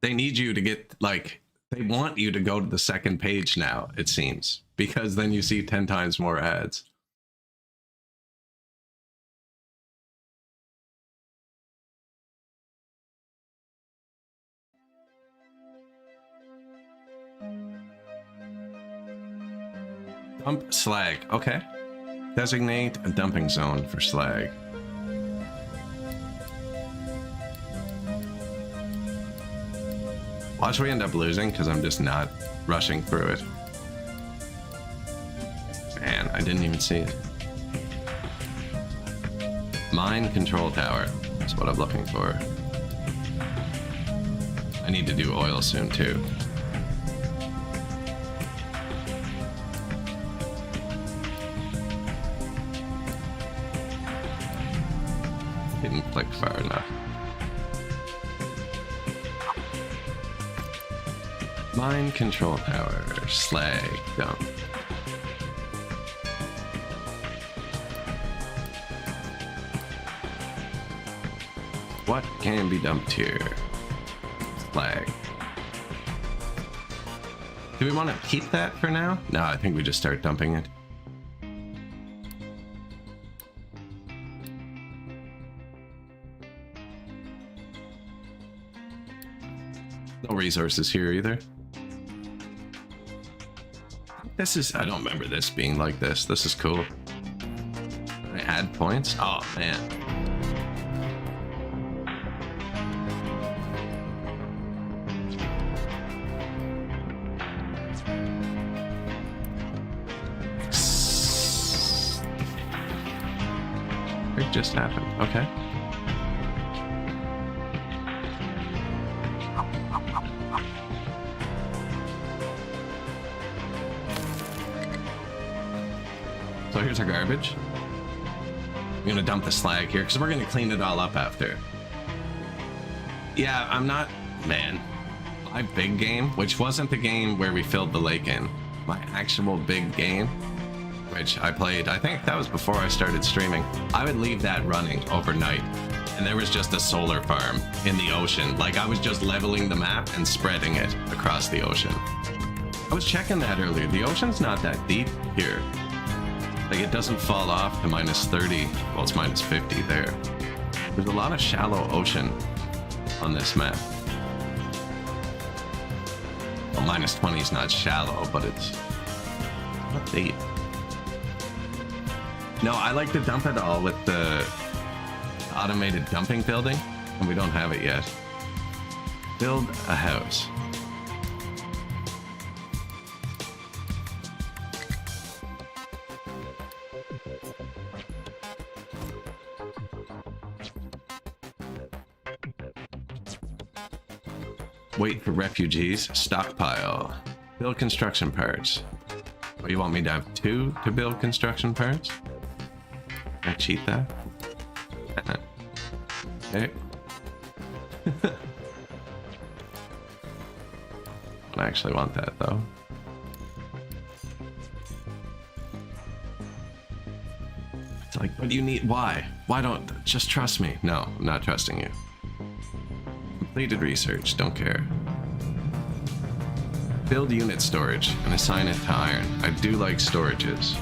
They need you to get, like, they want you to go to the second page now, it seems, because then you see 10 times more ads. Dump slag. Okay. Designate a dumping zone for slag. Watch we end up losing because I'm just not rushing through it. Man, I didn't even see it. Mine control tower. That's what I'm looking for. I need to do oil soon too. Didn't click far enough. Mine control tower, slag, dump. What can be dumped here? Slag. Do we want to keep that for now? No, I think we just start dumping it. No resources here either. This is, I don't remember this being like this. This is cool. Can I add points? Oh, man. It just happened. Okay. So here's our garbage. I'm gonna dump the slag here because we're gonna clean it all up after. Yeah, I'm not, man. My big game, which wasn't the game where we filled the lake in, my actual big game, which I played, I think that was before I started streaming. I would leave that running overnight, and there was just a solar farm in the ocean. Like I was just leveling the map and spreading it across the ocean. I was checking that earlier. The ocean's not that deep here. Like it doesn't fall off to minus 30. Well, it's minus 50 there. There's a lot of shallow ocean on this map. Well, minus 20 is not shallow, but it's not deep. No, I like to dump it all with the automated dumping building, and we don't have it yet. Build a house. Wait for refugees. Stockpile. Build construction parts. Oh, you want me to have 2 to build construction parts? Can I cheat that? Okay. I actually want that though. It's like, but you need, why? Why don't, just trust me. No, I'm not trusting you. Completed research, don't care. Build unit storage and assign it to iron. I do like storages.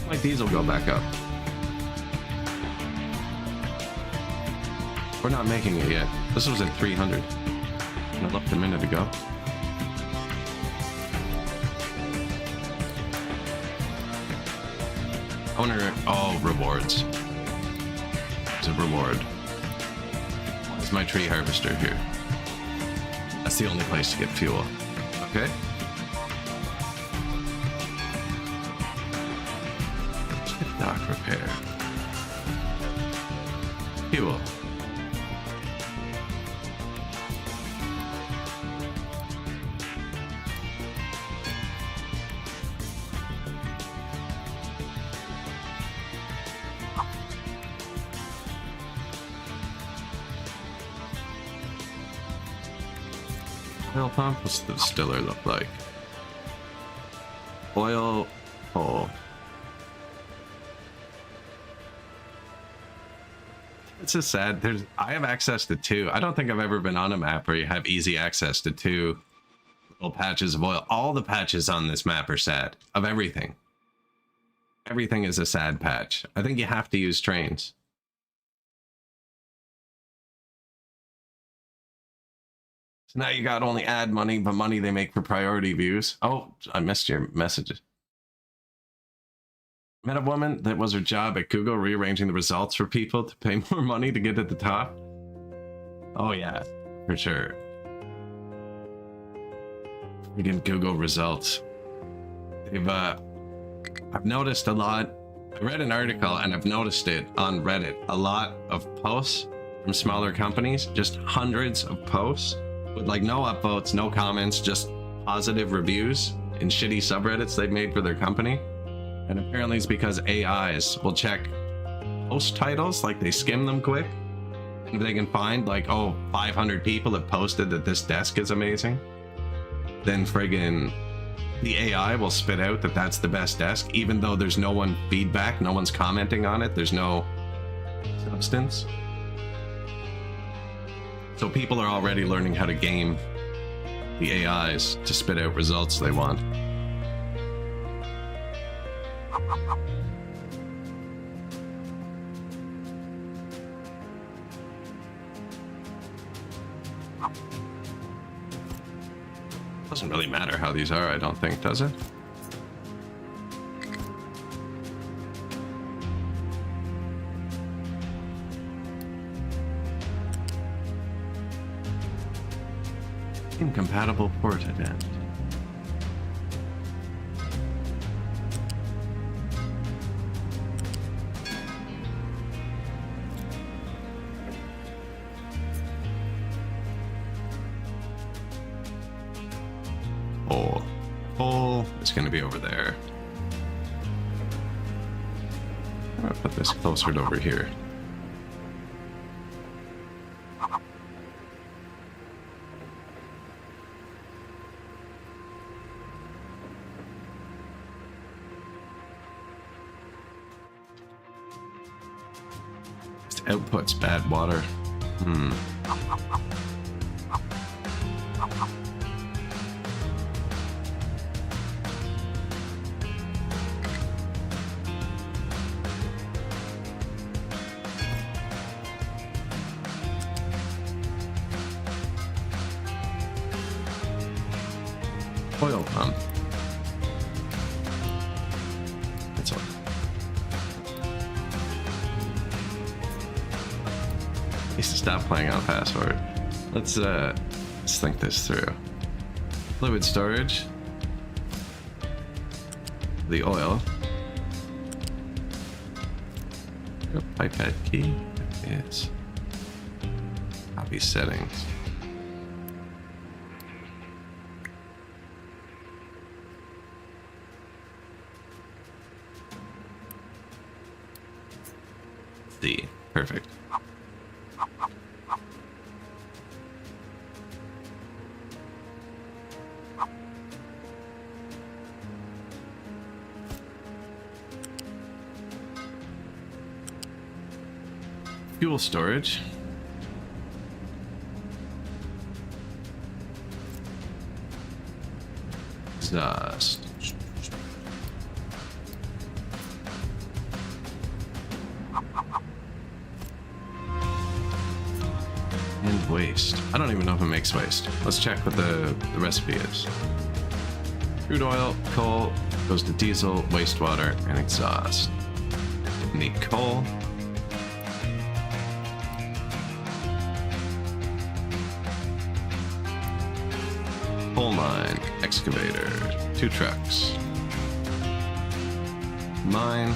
My diesel go back up. We're not making it yet. This was at 300. I left a minute ago. Owner, oh, rewards. It's a reward. It's my tree harvester here. That's the only place to get fuel. Okay. Dock repair. Fuel. Oil pump? What's the distiller look like? Oil hole. It's just sad. I have access to 2. I don't think I've ever been on a map where you have easy access to 2 little patches of oil. All the patches on this map are sad. Of everything. Everything is a sad patch. I think you have to use trains. So now you got only ad money, but money they make for priority views. Oh, I missed your messages. Met a woman that was her job at Google rearranging the results for people to pay more money to get at the top. Oh yeah, for sure. Freaking Google results. I've noticed a lot. I read an article and I've noticed it on Reddit. A lot of posts from smaller companies, just hundreds of posts with like no upvotes, no comments, just positive reviews in shitty subreddits they've made for their company. And apparently it's because AIs will check post titles, like they skim them quick. And if they can find like, oh, 500 people have posted that this desk is amazing, then friggin' the AI will spit out that that's the best desk, even though there's no one feedback, no one's commenting on it, there's no substance. So people are already learning how to game the AIs to spit out results they want. Doesn't really matter how these are, I don't think, does it? Incompatible port ident. Hole is going to be over there. I'm going to put this closer to over here. Just outputs bad water. Oil pump. That's all. Needs to stop playing on password. Let's think this through. Fluid storage. The oil. Pipette key. Yes. Copy settings. D. Perfect. Fuel storage. Exhaust. And waste. I don't even know if it makes waste. Let's check what the recipe is. Crude oil, coal, goes to diesel, wastewater, and exhaust. Need coal. Coal mine, excavator, 2 trucks. Mine.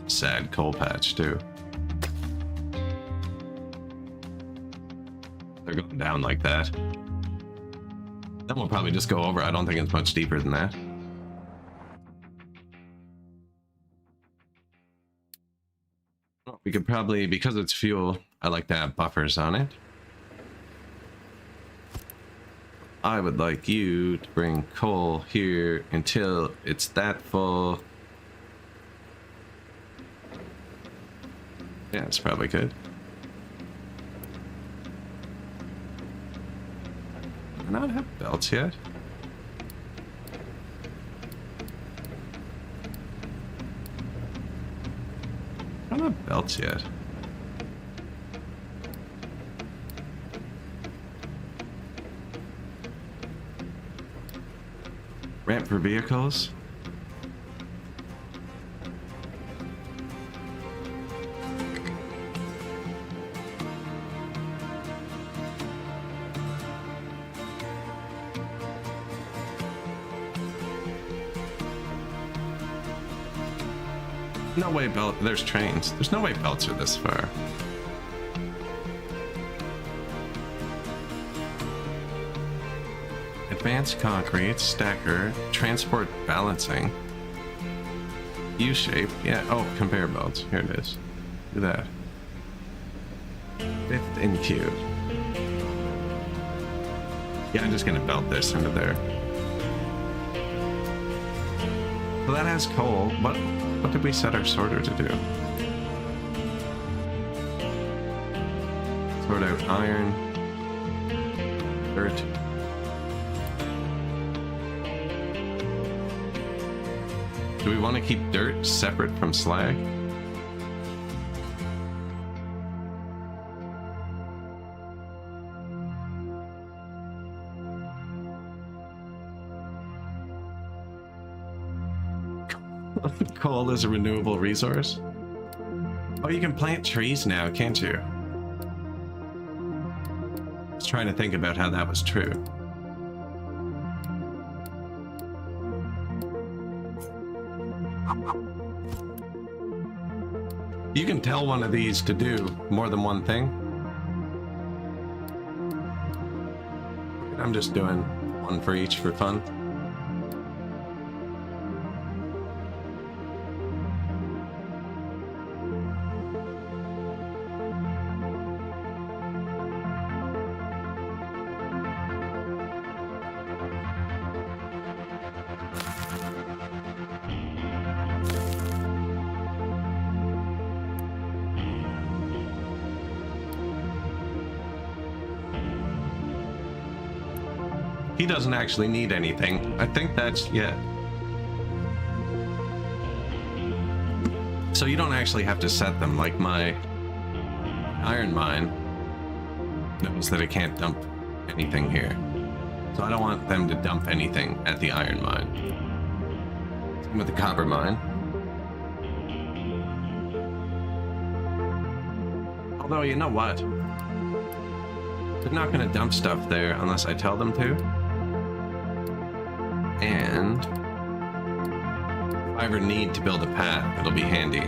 Sad coal patch too. They're going down like that. Then we'll probably just go over. I don't think it's much deeper than that. We could probably, because it's fuel, I like to have buffers on it. I would like you to bring coal here until it's that full. Yeah, it's probably good. Do I not have belts yet? I don't have belts yet. Ramp for vehicles. No way there's trains. There's no way belts are this far. Advanced concrete, stacker, transport balancing. U-shape, yeah, oh, conveyor belts. Here it is. Do that. 5th in queue. Yeah, I'm just gonna belt this into there. So that has coal. What did we set our sorter to do? Sort out iron, dirt. Do we want to keep dirt separate from slag? Coal is a renewable resource. Oh, you can plant trees now, can't you? I was trying to think about how that was true. You can tell one of these to do more than one thing. I'm just doing one for each for fun. He doesn't actually need anything. I think that's, yeah. So you don't actually have to set them, like my iron mine knows that it can't dump anything here. So I don't want them to dump anything at the iron mine. Same with the copper mine. Although, you know what? They're not going to dump stuff there unless I tell them to. And if I ever need to build a path, it'll be handy.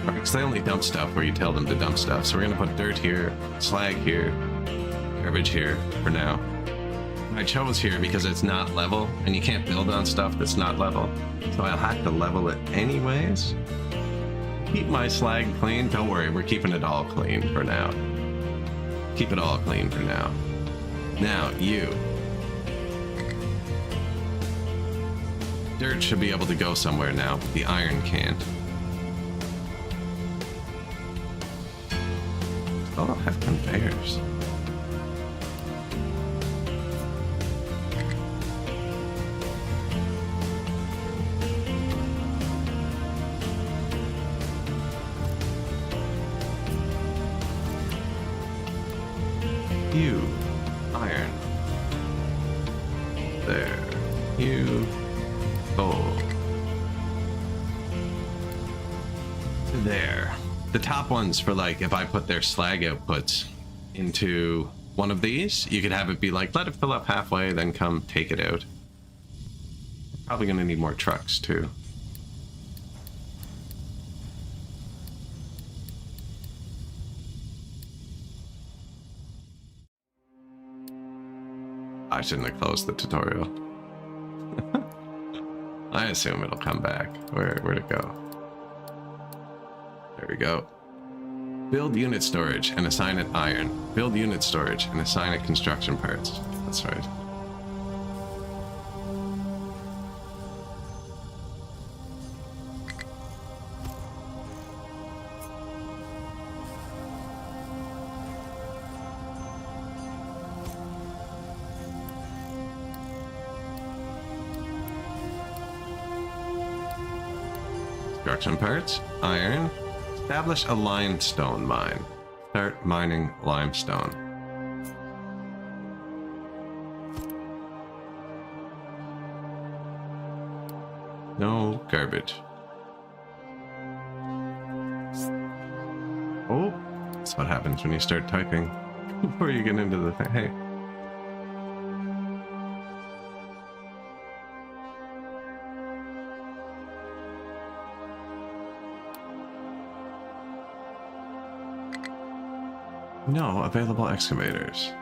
Because they only dump stuff where you tell them to dump stuff. So we're going to put dirt here, slag here, garbage here for now. I chose here because it's not level, and you can't build on stuff that's not level. So I'll have to level it anyways. Keep my slag clean. Don't worry, we're keeping it all clean for now. Keep it all clean for now. Now, you. Dirt should be able to go somewhere now, but the iron can't. Oh, I have conveyors. You. Iron. There. You. Coal. There. The top ones for like, if I put their slag outputs into one of these, you could have it be like, let it fill up halfway, then come take it out. Probably gonna need more trucks too. I shouldn't have closed the tutorial. I assume it'll come back. Where'd it go? There we go. Build unit storage and assign it iron. Build unit storage and assign it construction parts. That's right. Construction parts, iron. Establish a limestone mine. Start mining limestone. No garbage. Oh, that's what happens when you start typing before you get into the thing. Hey. No available excavators.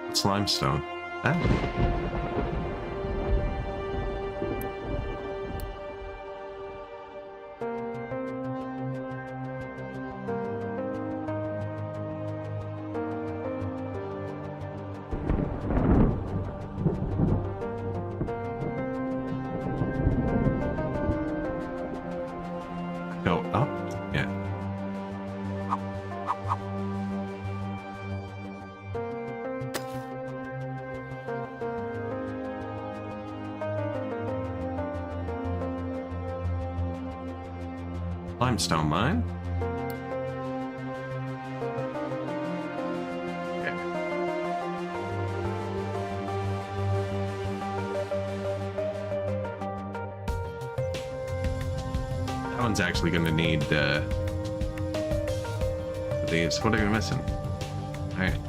It's limestone. Ah. Go up? Yeah. Limestone mine. Okay. That one's actually going to need these. What are we missing? All right.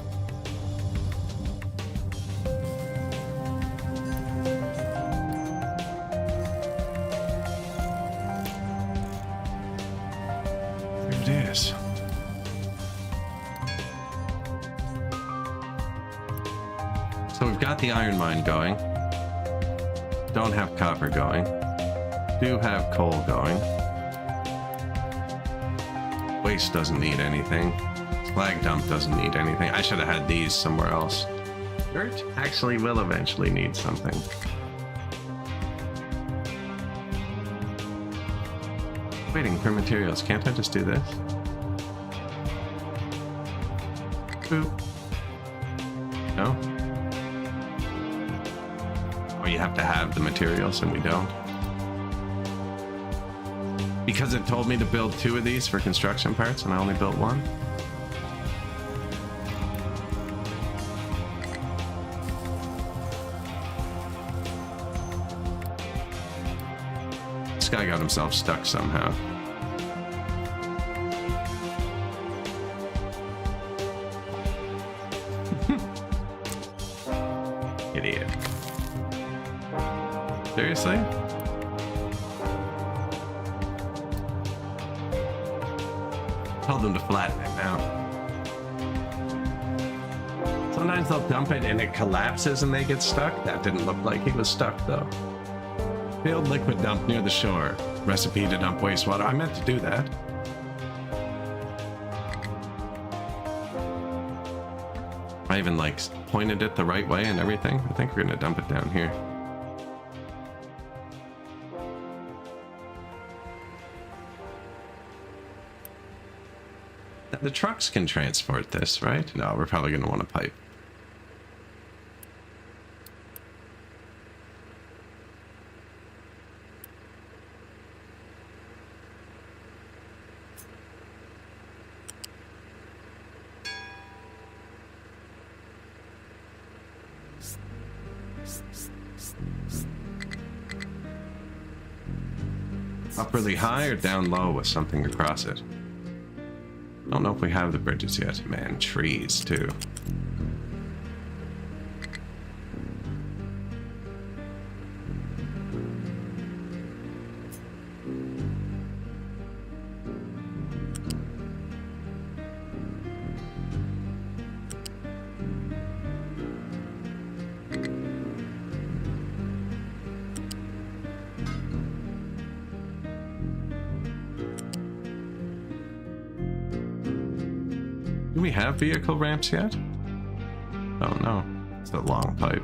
There it is. So we've got the iron mine going. Don't have copper going. Do have coal going. Waste doesn't need anything. Slag dump doesn't need anything. I should have had these somewhere else. Dirt actually will eventually need something. Waiting for materials. Can't I just do this? Boop. No? Oh, you have to have the materials and we don't. Because it told me to build 2 of these for construction parts and I only built 1. This guy got himself stuck somehow. Idiot. Seriously? Told them to flatten it now. Sometimes they'll dump it and it collapses and they get stuck. That didn't look like he was stuck though. Field liquid dump near the shore. Recipe to dump wastewater. I meant to do that. I even like pointed it the right way and everything. I think we're gonna dump it down here. The trucks can transport this, right? No, we're probably gonna want a pipe. Up really high or down low with something across it? I don't know if we have the bridges yet. Man, trees too. Do we have vehicle ramps yet? Oh no, it's a long pipe.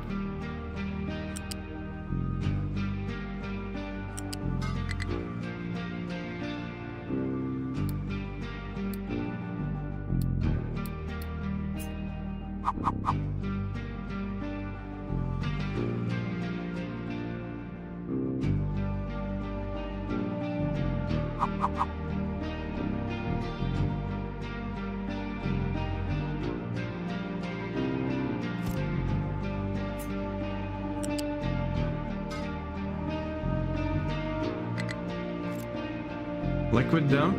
Liquid dump?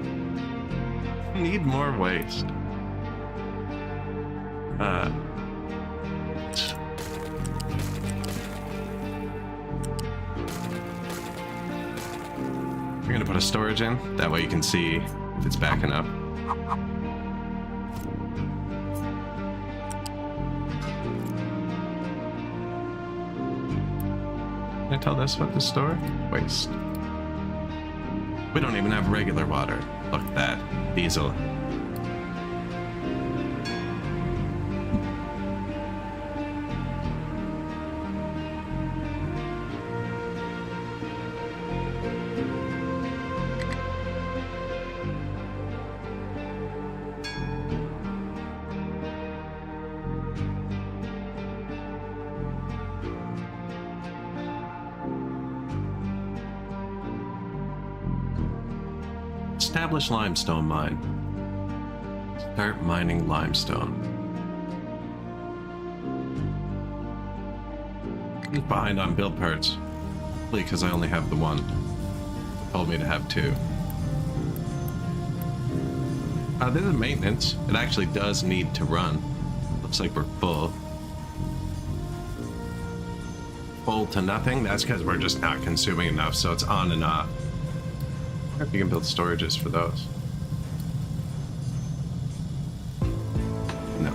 Need more waste. We're gonna put a storage in, that way you can see if it's backing up. Can I tell this what to store? Waste. We don't even have regular water. Look at that. Diesel. Establish limestone mine. Start mining limestone. I'm behind on build parts. Probably because I only have the one. It told me to have two. This is maintenance. It actually does need to run. Looks like we're full. Full to nothing? That's because we're just not consuming enough, so it's on and off. I wonder if you can build storages for those. No.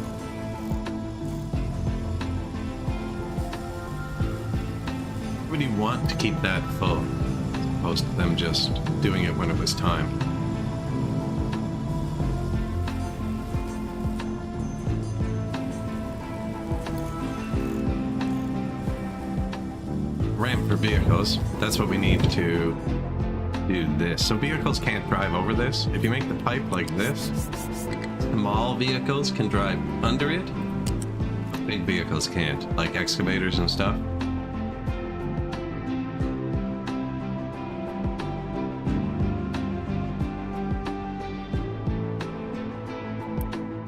Would you want to keep that full, as opposed to them just doing it when it was time? Ramp for vehicles. That's what we need to do this. So vehicles can't drive over this. If you make the pipe like this, small vehicles can drive under it. Big vehicles can't, like excavators and stuff.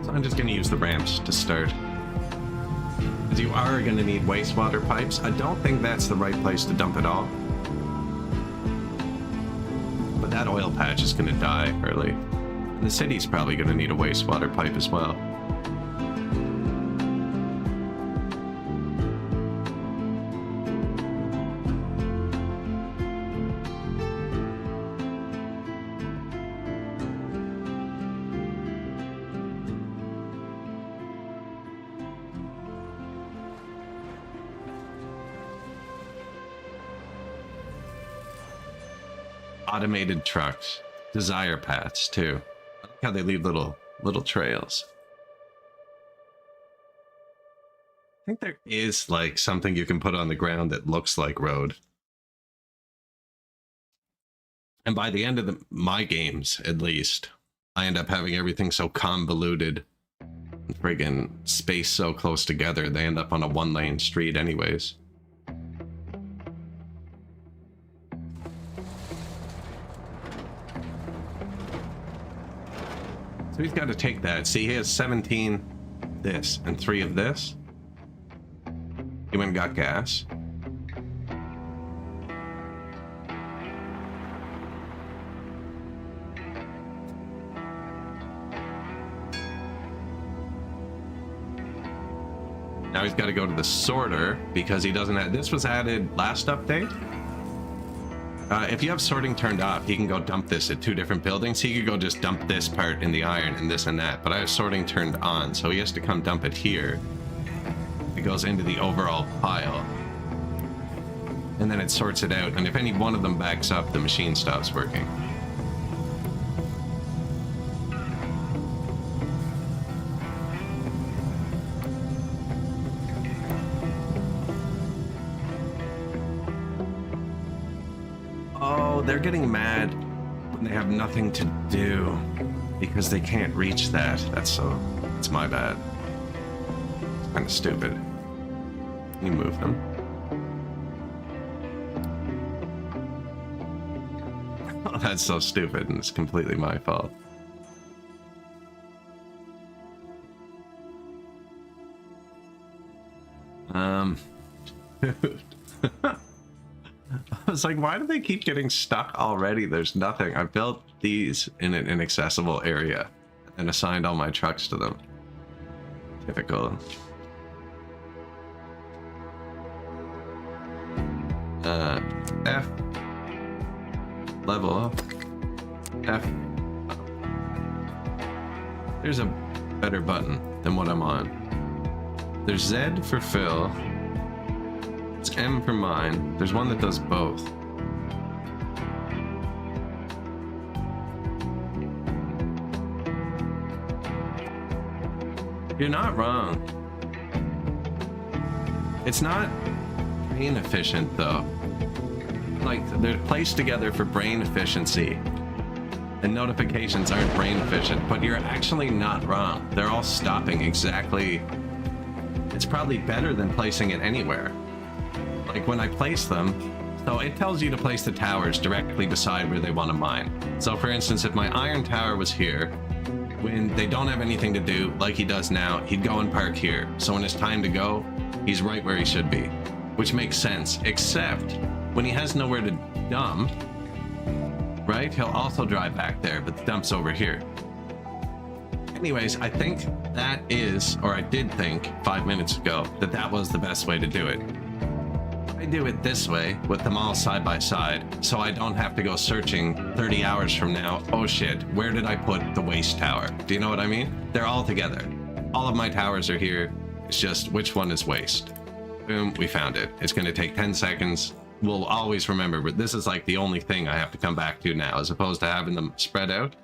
So I'm just going to use the ramps to start. Because you are going to need wastewater pipes. I don't think that's the right place to dump it all. That oil patch is going to die early. And the city's probably going to need a wastewater pipe as well. Automated trucks, desire paths too. I like how they leave little trails. think there is like something you can put on the ground that looks like road. And by the end of my games, at least, I end up having everything so convoluted, friggin' spaced so close together, they end up on a one-lane street anyways. So he's got to take that. See, he has 17 this and 3 of this. He went and got gas. Now he's got to go to the sorter because he doesn't have... This was added last update. If you have sorting turned off, he can go dump this at 2 different buildings. He could go just dump this part in the iron and this and that. But I have sorting turned on, so he has to come dump it here. It goes into the overall pile. And then it sorts it out. And if any one of them backs up, the machine stops working. They're getting mad when they have nothing to do because they can't reach that. It's my bad. It's kind of stupid. Can you move them? Oh, that's so stupid, and it's completely my fault. Dude. I was like, why do they keep getting stuck already? There's nothing. I built these in an inaccessible area and assigned all my trucks to them. Typical. F. Level up. F. There's a better button than what I'm on. There's Z for fill. It's M for mine. There's one that does both. You're not wrong. It's not brain efficient though. Like, they're placed together for brain efficiency. And notifications aren't brain efficient, but you're actually not wrong. They're all stopping exactly. It's probably better than placing it anywhere. Like when I place them, so it tells you to place the towers directly beside where they want to mine. So for instance, if my iron tower was here, when they don't have anything to do, like he does now, he'd go and park here. So when it's time to go, he's right where he should be, which makes sense, except when he has nowhere to dump, right? He'll also drive back there, but the dump's over here. Anyways, I think that is, or I did think 5 minutes ago, that that was the best way to do it. I do it this way with them all side by side, so I don't have to go searching 30 hours from now. Oh shit, where did I put the waste tower? Do you know what I mean? They're all together. All of my towers are here. It's just which one is waste. Boom, we found it. It's going to take 10 seconds. We'll always remember, but this is like the only thing I have to come back to now, as opposed to having them spread out.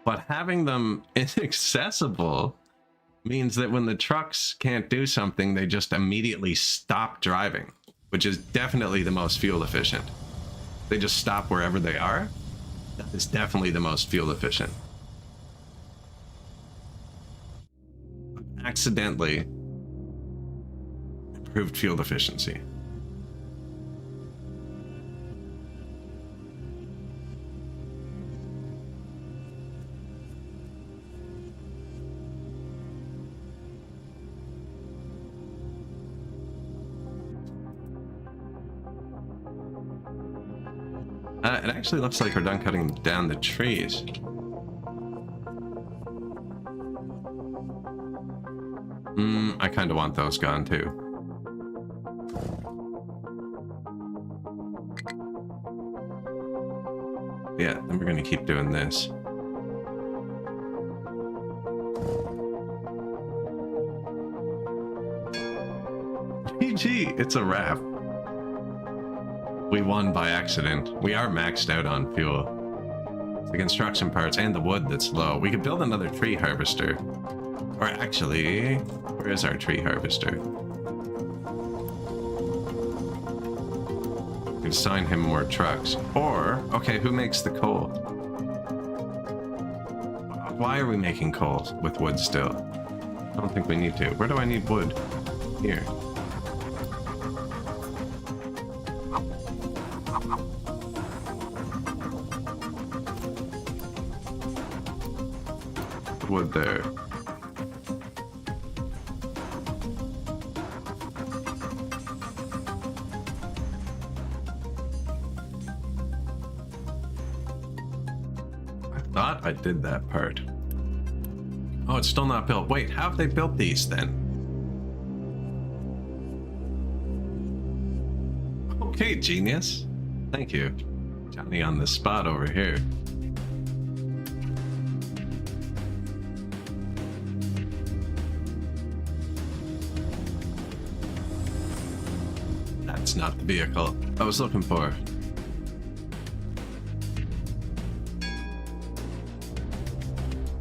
But having them inaccessible means that when the trucks can't do something, they just immediately stop driving, which is definitely the most fuel efficient. They just stop wherever they are. That is definitely the most fuel efficient. Accidentally improved fuel efficiency. It actually looks like we're done cutting down the trees. I kind of want those gone too. Yeah, then we're gonna keep doing this. GG, it's a wrap. We won by accident. We are maxed out on fuel. The construction parts and the wood that's low. We could build another tree harvester. Or actually, where is our tree harvester? We can assign him more trucks. Or, okay, who makes the coal? Why are we making coal with wood still? I don't think we need to. Where do I need wood? Here. Wood there. I thought I did that part. Oh, it's still not built. Wait, how have they built these then? Okay, genius. Thank you. Johnny on the spot over here. That's not the vehicle I was looking for.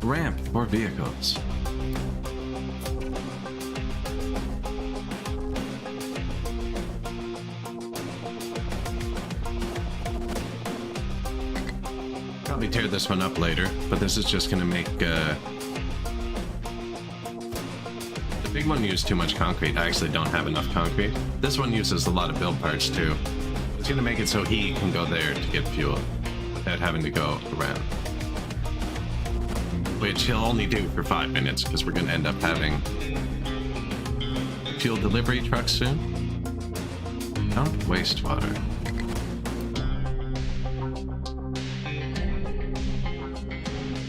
Ramp for vehicles. Probably tear this one up later, but this is just gonna make the big one used too much concrete. I actually don't have enough concrete. This one uses a lot of build parts too. It's gonna make it so he can go there to get fuel without having to go around. Which he'll only do for 5 minutes because we're gonna end up having fuel delivery trucks soon. Dump wastewater.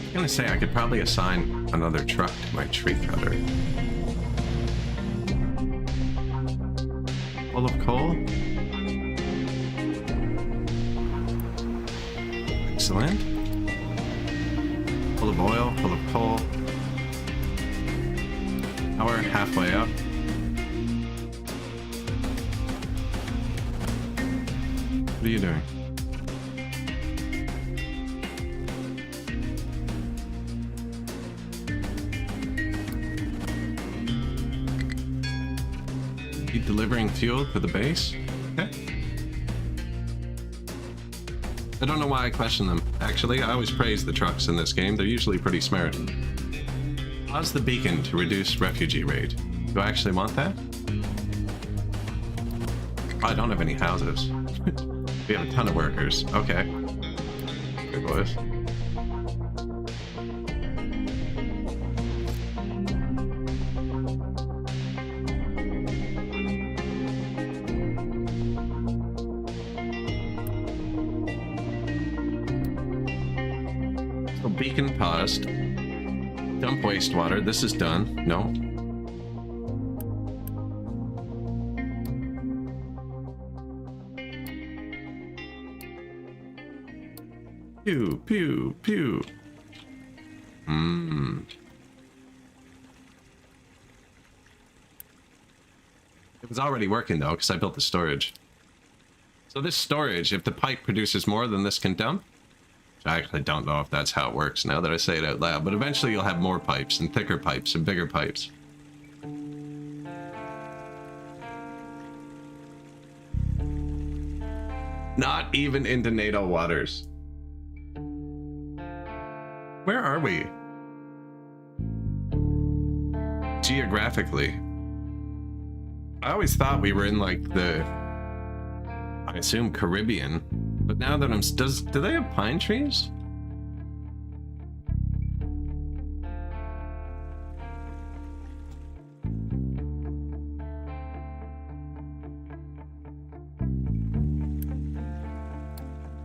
I'm gonna say I could probably assign another truck to my tree cutter. Full of coal. Excellent. Full of oil, full of coal. Now we're halfway up. What are you doing? Keep delivering fuel to the base? Okay. I don't know why I question them. Actually, I always praise the trucks in this game. They're usually pretty smart. Pause the beacon to reduce refugee rate. Do I actually want that? Oh, I don't have any houses. We have a ton of workers. Okay. Good boys. Beacon paused. Dump wastewater. This is done. No. Pew, pew, pew. It was already working though, because I built the storage. So this storage, if the pipe produces more than this can dump, I actually don't know if that's how it works now that I say it out loud, but eventually you'll have more pipes and thicker pipes and bigger pipes. Not even into NATO waters. Where are we? Geographically. I always thought we were in like the, I assume Caribbean. But now that I'm, do they have pine trees?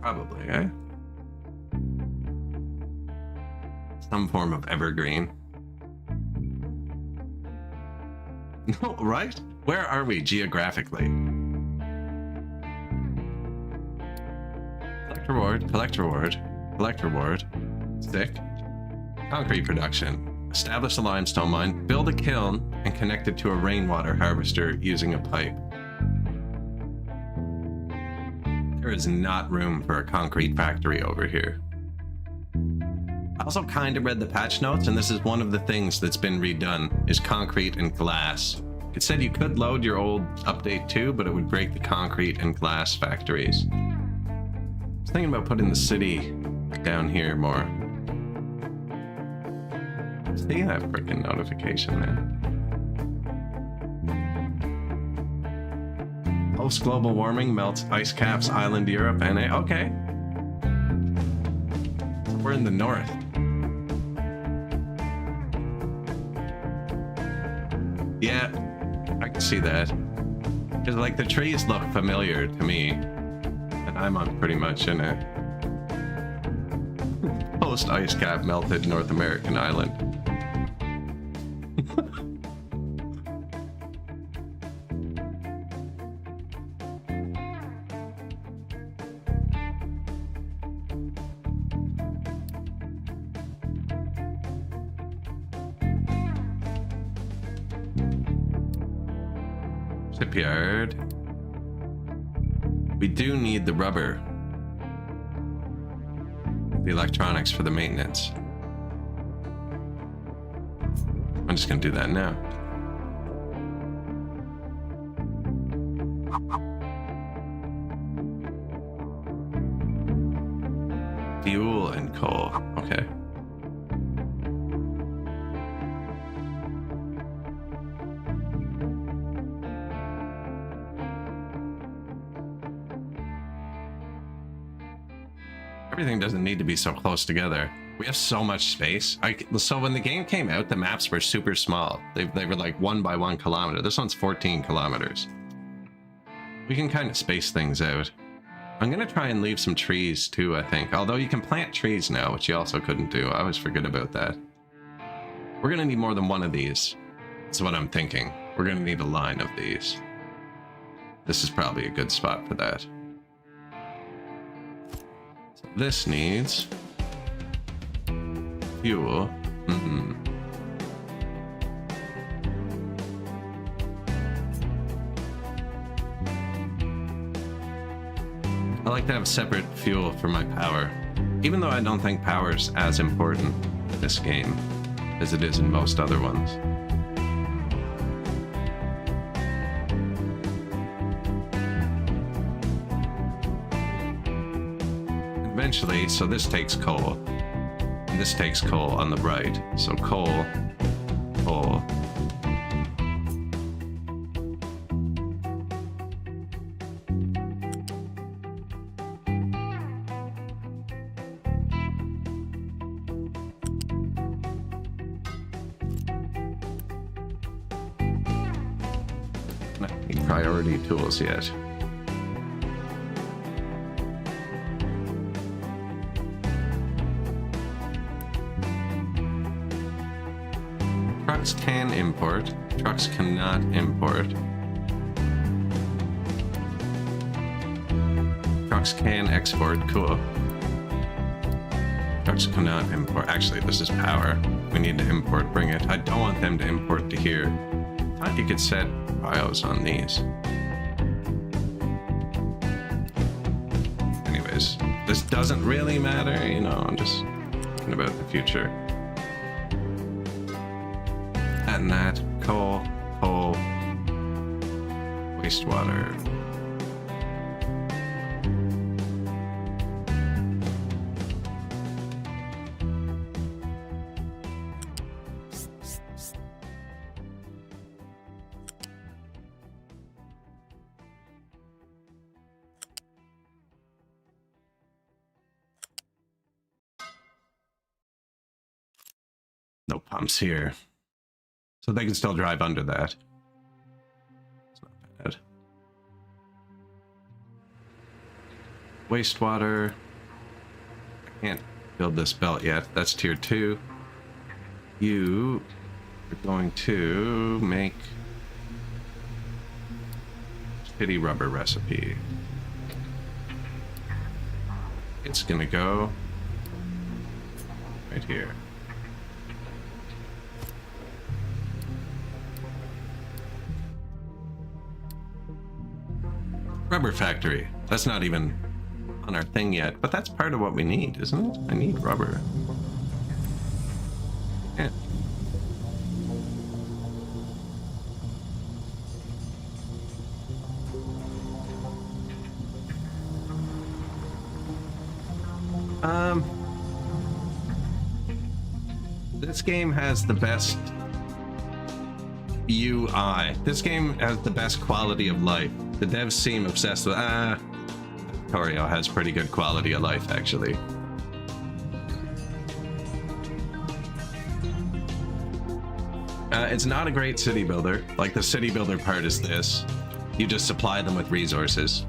Probably, eh? Some form of evergreen. No, right? Where are we geographically? Collect reward, collect reward, collect reward. Stick. Concrete production. Establish a limestone mine, build a kiln, and connect it to a rainwater harvester using a pipe. There is not room for a concrete factory over here. I also kind of read the patch notes, and this is one of the things that's been redone, is concrete and glass. It said you could load your old update too, but it would break the concrete and glass factories. I was thinking about putting the city down here more. See that freaking notification, man. Post-global warming melts ice caps island Europe and okay. We're in the north. Yeah, I can see that. Because like the trees look familiar to me. And I'm on pretty much in a post-ice cap melted North American island. Shipyard. We do need the rubber. The electronics for the maintenance. I'm just gonna do that now. Fuel and coal. Okay. Everything doesn't need to be so close together. We have so much space. So when the game came out, the maps were super small. They were like 1 by 1 kilometer. This one's 14 kilometers. We can kind of space things out. I'm gonna try and leave some trees too, I think. Although you can plant trees now, which you also couldn't do. I always forget about that. We're gonna need more than one of these. That's what I'm thinking. We're gonna need a line of these. This is probably a good spot for that. So this needs fuel. I like to have separate fuel for my power, even though I don't think power's as important in this game as it is in most other ones. Eventually, so this takes coal, and this takes coal on the right. So coal, coal. Not any priority tools yet. Trucks can import, trucks cannot import. Trucks can export, cool. Trucks cannot import. Actually, this is power. We need to import, bring it. I don't want them to import to here. I thought you could set bios on these. Anyways, this doesn't really matter, you know, I'm just thinking about the future. And that, coal, coal, wastewater. No pumps here. So they can still drive under that. It's not bad. Wastewater. I can't build this belt yet. That's tier 2. You are going to make shitty rubber recipe. It's gonna go right here. Rubber factory. That's not even on our thing yet, but that's part of what we need, isn't it? I need rubber. Um, this game has the best UI. This game has the best quality of life. The devs seem obsessed with, Torio has pretty good quality of life, actually. It's not a great city builder. Like, the city builder part is this. You just supply them with resources.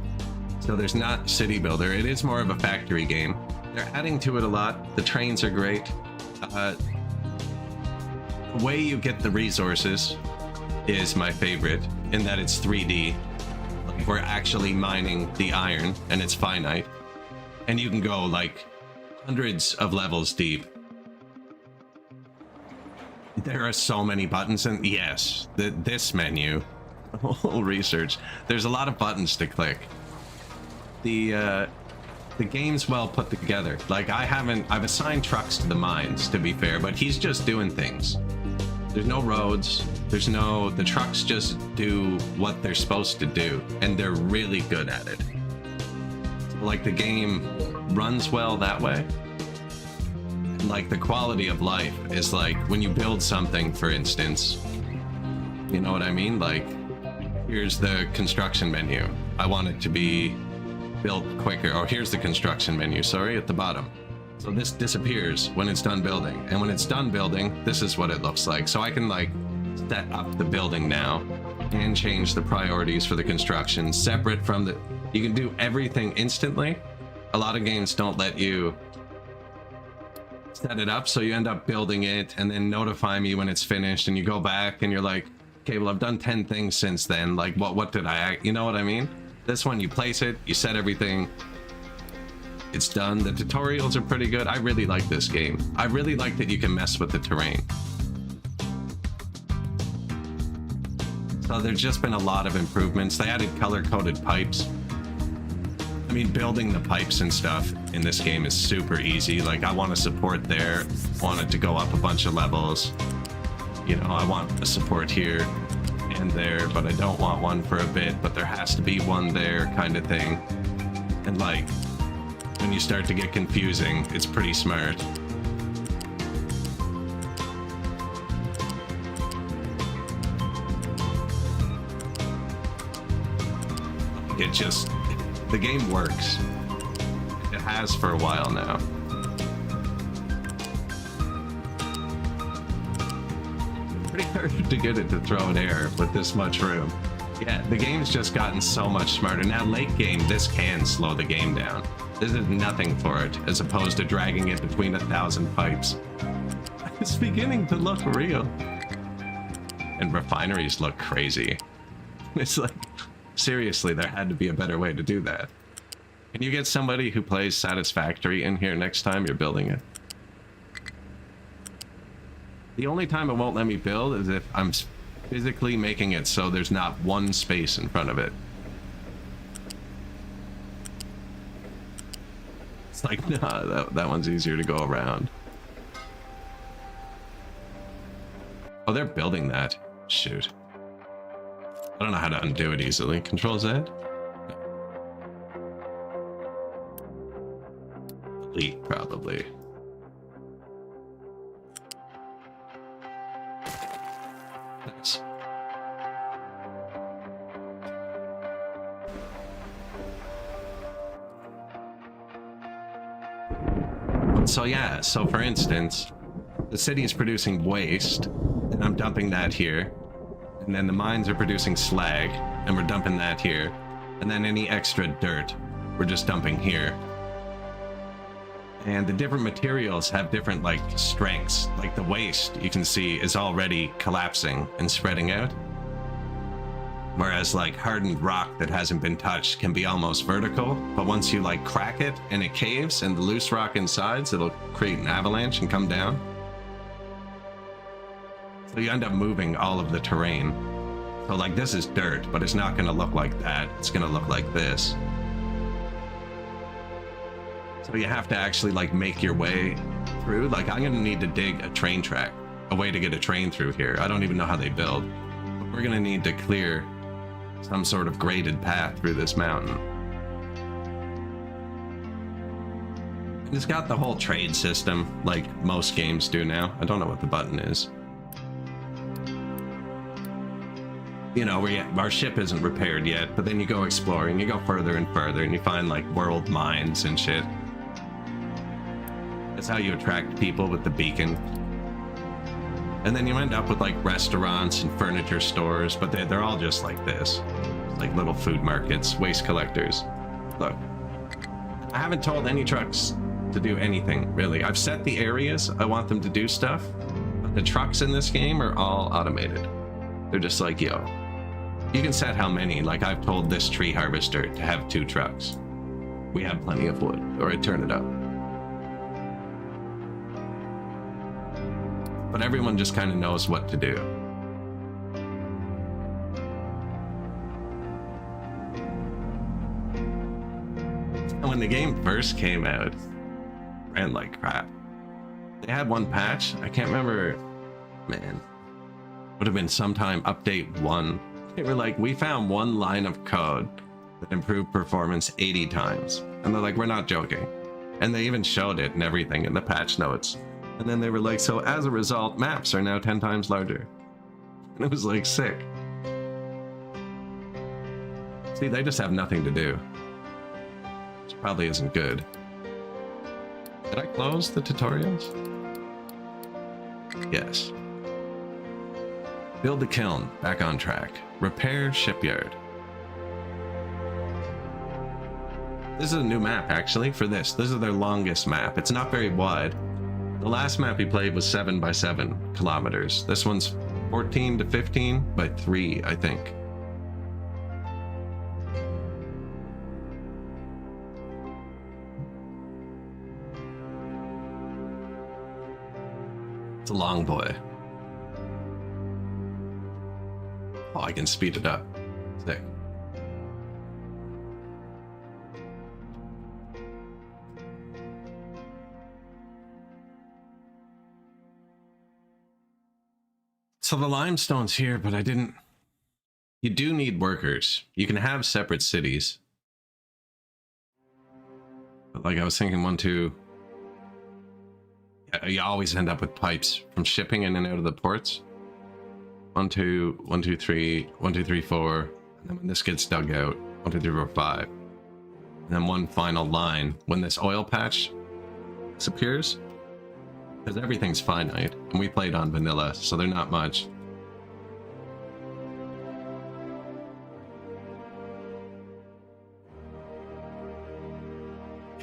So there's not city builder. It is more of a factory game. They're adding to it a lot. The trains are great. The way you get the resources is my favorite, in that it's 3D. Like, we're actually mining the iron, and it's finite. And you can go, like, hundreds of levels deep. There are so many buttons, and yes, this menu, whole research, there's a lot of buttons to click. The game's well put together. Like, I've assigned trucks to the mines, to be fair, but he's just doing things. There's no roads, the trucks just do what they're supposed to do, and they're really good at it. Like, the game runs well that way. Like, the quality of life is like when you build something, for instance, you know what I mean? Like, here's the construction menu. I want it to be built quicker. Or here's the construction menu, sorry, at the bottom. So this disappears when it's done building. And when it's done building, this is what it looks like. So I can, like, set up the building now and change the priorities for the construction separate from the... You can do everything instantly. A lot of games don't let you set it up, so you end up building it and then notify me when it's finished, and you go back and you're like, okay, well, I've done 10 things since then. Like, what did I, you know what I mean? This one, you place it, you set everything, it's done. The tutorials are pretty good. I really like this game. I really like that you can mess with the terrain. So there's just been a lot of improvements. They added color-coded pipes. I mean, building the pipes and stuff in this game is super easy. Like, I want a support there, want it to go up a bunch of levels. You know, I want a support here and there, but I don't want one for a bit, but there has to be one there, kind of thing. And, like, when you start to get confusing, it's pretty smart. It just... The game works. It has for a while now. Pretty hard to get it to throw an error with this much room. Yeah, the game's just gotten so much smarter. Now, late game, this can slow the game down. This is nothing for it, as opposed to dragging it between 1,000 pipes. It's beginning to look real. And refineries look crazy. It's like... Seriously, there had to be a better way to do that. Can you get somebody who plays Satisfactory in here next time you're building it? The only time it won't let me build is if I'm physically making it so there's not one space in front of it. It's like, nah, that one's easier to go around. Oh, they're building that. Shoot. I don't know how to undo it easily. Control Z? Delete, probably. Nice. So yeah, so for instance, the city is producing waste, and I'm dumping that here. And then the mines are producing slag, and we're dumping that here. And then any extra dirt, we're just dumping here. And the different materials have different, like, strengths. Like, the waste, you can see, is already collapsing and spreading out. Whereas, like, hardened rock that hasn't been touched can be almost vertical. But once you, like, crack it and it caves, and the loose rock insides, it'll create an avalanche and come down. So you end up moving all of the terrain. So, like, this is dirt, but it's not going to look like that. It's going to look like this. So you have to actually, like, make your way through. Like, I'm going to need to dig a train track, a way to get a train through here. I don't even know how they build. But we're going to need to clear some sort of graded path through this mountain. It's got the whole trade system like most games do now. I don't know what the button is. You know, our ship isn't repaired yet, but then you go exploring, you go further and further, and you find like world mines and shit. That's how you attract people with the beacon. And then you end up with like restaurants and furniture stores, but they're all just like this. Like little food markets, waste collectors. Look, I haven't told any trucks to do anything, really. I've set the areas I want them to do stuff, but the trucks in this game are all automated. They're just like, yo, you can set how many. Like I've told this tree harvester to have 2 trucks. We have plenty of wood, or I turn it up. But everyone just kind of knows what to do. And when the game first came out, it ran like crap. They had one patch, I can't remember, man, would have been sometime update 1. They were like, we found one line of code that improved performance 80 times. And they're like, we're not joking. And they even showed it and everything in the patch notes. And then they were like, so as a result, maps are now 10 times larger. And it was like sick. See, they just have nothing to do. Which probably isn't good. Did I close the tutorials? Yes. Build the kiln, back on track. Repair shipyard. This is a new map, actually, for this. This is their longest map. It's not very wide. The last map we played was 7 by 7 kilometers. This one's 14 to 15 by 3, I think. It's a long boy. Oh, I can speed it up. Sick. So the limestone's here, but I didn't... You do need workers. You can have separate cities. But like I was thinking 1, 2... You always end up with pipes from shipping in and out of the ports. 1, 2, 1, 2, 3, 1, 2, 3, 4. And then when this gets dug out, 1, 2, 3, 4, 5. And then one final line when this oil patch disappears. Because everything's finite, and we played on vanilla, so they're not much.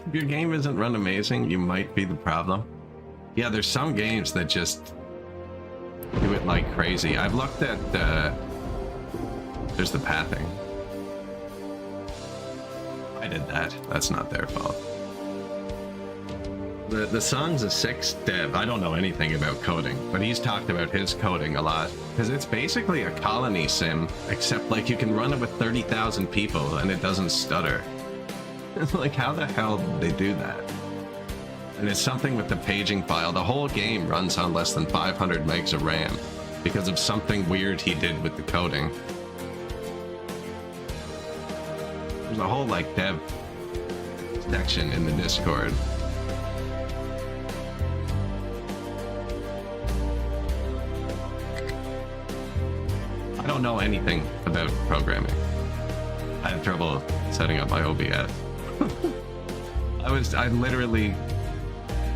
If your game isn't run amazing, you might be the problem. Yeah, there's some games that just do it like crazy. I've looked at, there's the pathing. I did that. That's not their fault. The song's a 6 dev. I don't know anything about coding, but he's talked about his coding a lot. Because it's basically a colony sim, except like you can run it with 30,000 people and it doesn't stutter. It's like, how the hell did they do that? And it's something with the paging file. The whole game runs on less than 500 megs of RAM because of something weird he did with the coding. There's a whole like dev section in the Discord. I don't know anything about programming. I had trouble setting up my OBS. I literally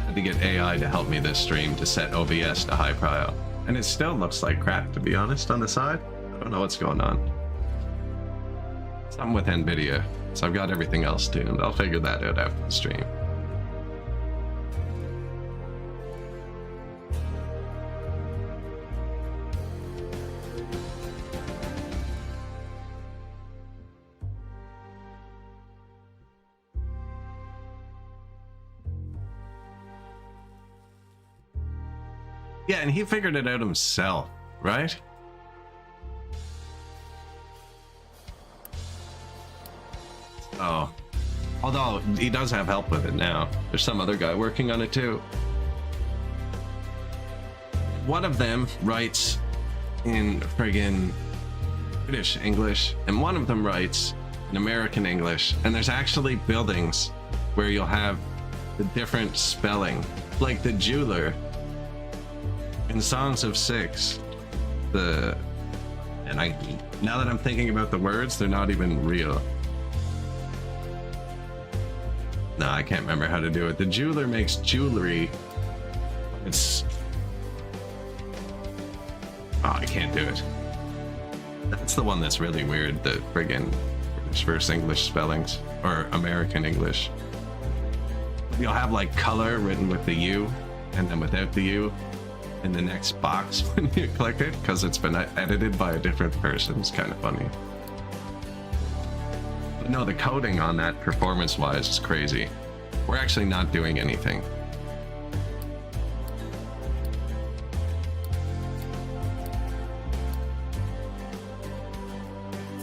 had to get AI to help me this stream to set OBS to high prio. And it still looks like crap, to be honest, on the side. I don't know what's going on. Something with NVIDIA. So I've got everything else tuned. I'll figure that out after the stream. Yeah, and he figured it out himself, right? Oh. Although, he does have help with it now. There's some other guy working on it too. One of them writes in friggin' British English, and one of them writes in American English. And there's actually buildings where you'll have the different spelling. Like the jeweler in Songs of Six. And now that I'm thinking about the words, they're not even real. No, I can't remember how to do it. The jeweler makes jewelry. Oh, I can't do it. That's the one that's really weird, the friggin' British versus English spellings, or American English. You'll have like color written with the U, and then without the U in the next box when you click it, because it's been edited by a different person. It's kind of funny. But no, the coding on that performance-wise is crazy. We're actually not doing anything.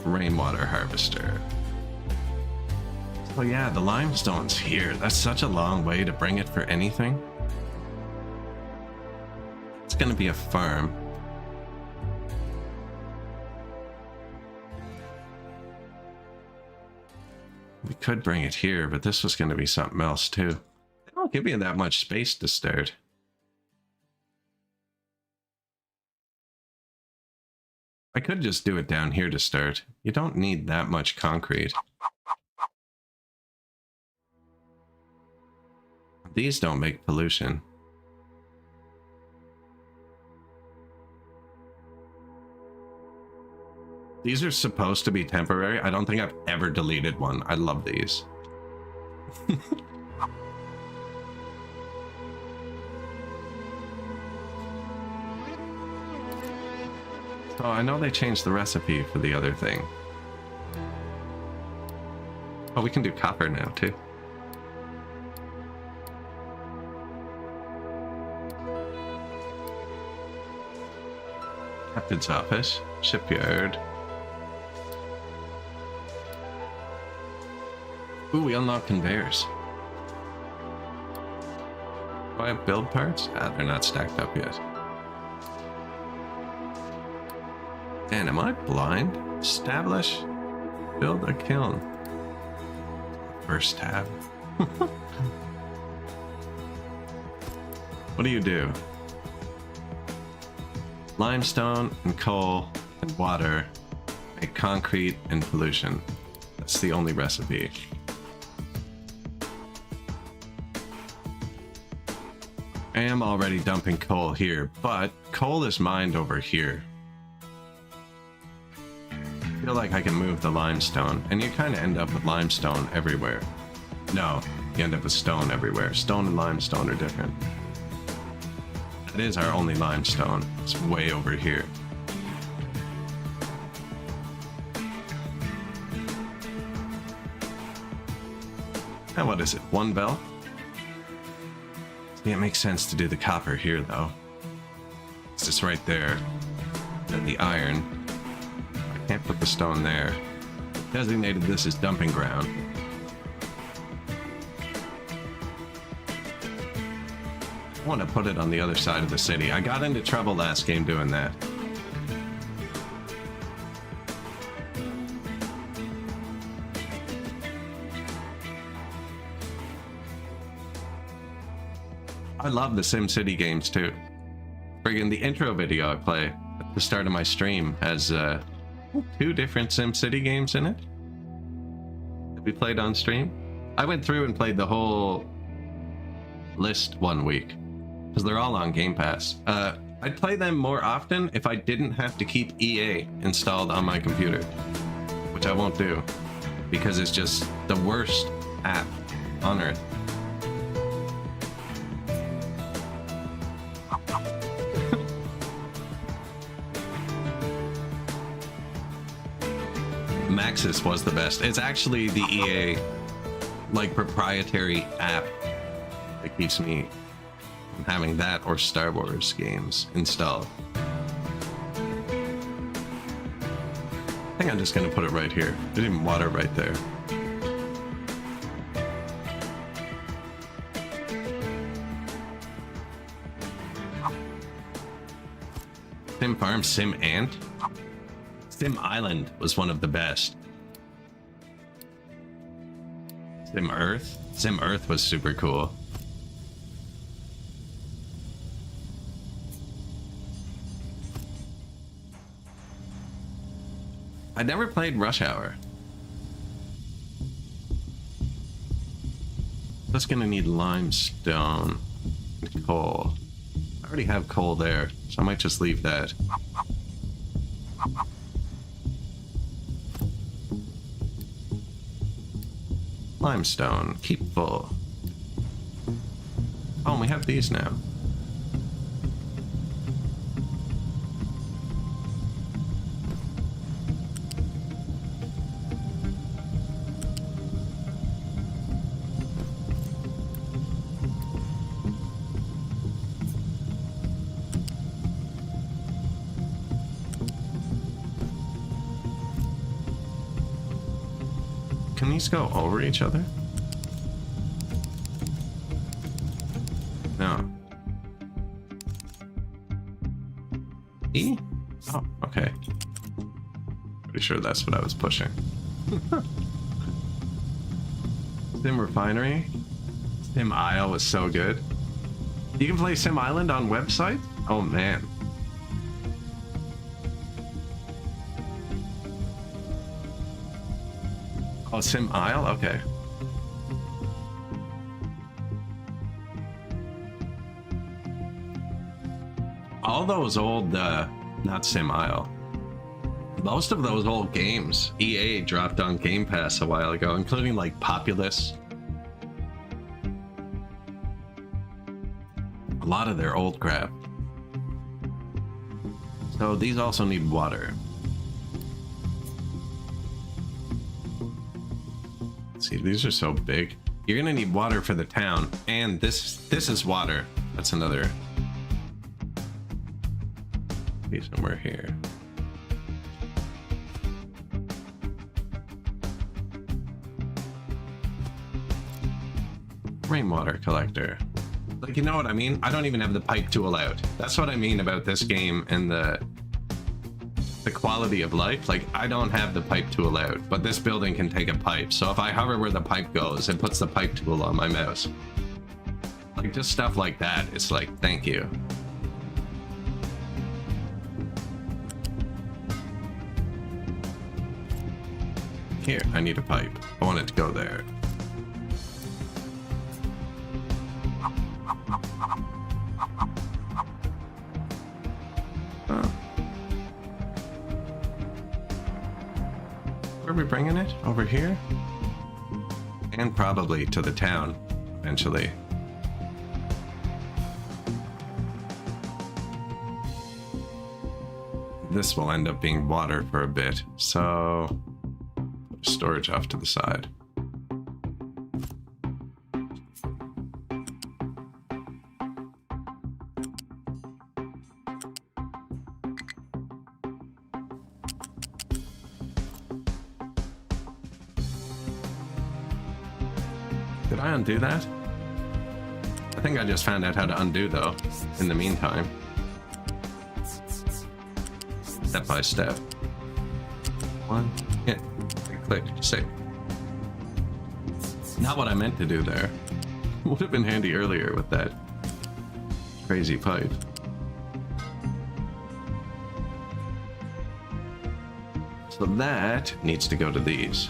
Rainwater harvester. Oh yeah, the limestone's here. That's such a long way to bring it for anything. It's gonna be a farm. We could bring it here, but this was gonna be something else too. They don't give you that much space to start. I could just do it down here to start. You don't need that much concrete. These don't make pollution. These are supposed to be temporary. I don't think I've ever deleted one. I love these. Oh, I know they changed the recipe for the other thing. Oh, we can do copper now, too. Captain's office, shipyard. Ooh, we unlock conveyors. Do I have build parts? Ah, they're not stacked up yet. And am I blind? Establish, build a kiln. First tab. What do you do? Limestone and coal and water make concrete and pollution. That's the only recipe. I am already dumping coal here, but coal is mined over here. I feel like I can move the limestone, and you kind of end up with limestone everywhere. No, you end up with stone everywhere. Stone and limestone are different. That is our only limestone. It's way over here. And what is it? One bell? Yeah, it makes sense to do the copper here, though. It's just right there. And the iron. I can't put the stone there. Designated this as dumping ground. I want to put it on the other side of the city. I got into trouble last game doing that. I love the SimCity games too. Friggin' the intro video I play at the start of my stream has 2 different SimCity games in it that we played on stream. I went through and played the whole list one week because they're all on Game Pass. I'd play them more often if I didn't have to keep EA installed on my computer, which I won't do because it's just the worst app on earth. Maxis was the best. It's actually the EA like proprietary app that keeps me from having that or Star Wars games installed. I think I'm just gonna put it right here. There's even water right there. Sim Farm, Sim Ant. Sim Island was one of the best. Sim Earth? Sim Earth was super cool. I never played Rush Hour. Just gonna need limestone and coal. I already have coal there, so I might just leave that. Limestone, keep full. Oh, we have these now. Can these go over each other? No. E? Oh, okay. Pretty sure that's what I was pushing. Sim Refinery. Sim Isle was so good. You can play Sim Island on website? Oh man. Oh, Sim Isle? Okay. All those old, not Sim Isle. Most of those old games, EA dropped on Game Pass a while ago, including like Populous. A lot of their old crap. So these also need water. See, these are so big. You're gonna need water for the town, and this is water. That's another. Be somewhere here. Rainwater collector. Like, you know what I mean? I don't even have the pipe tool out. That's what I mean about this game and the quality of life. Like, I don't have the pipe tool out, but this building can take a pipe. So if I hover where the pipe goes, it puts the pipe tool on my mouse. Like, just stuff like that. It's like, thank you. Here, I need a pipe. I want it to go there. Where are we bringing it? Over here? And probably to the town, eventually. This will end up being water for a bit, so storage off to the side. Did I undo that? I think I just found out how to undo though, in the meantime. Step by step. One, hit, click, save. Not what I meant to do there. Would have been handy earlier with that crazy pipe. So that needs to go to these.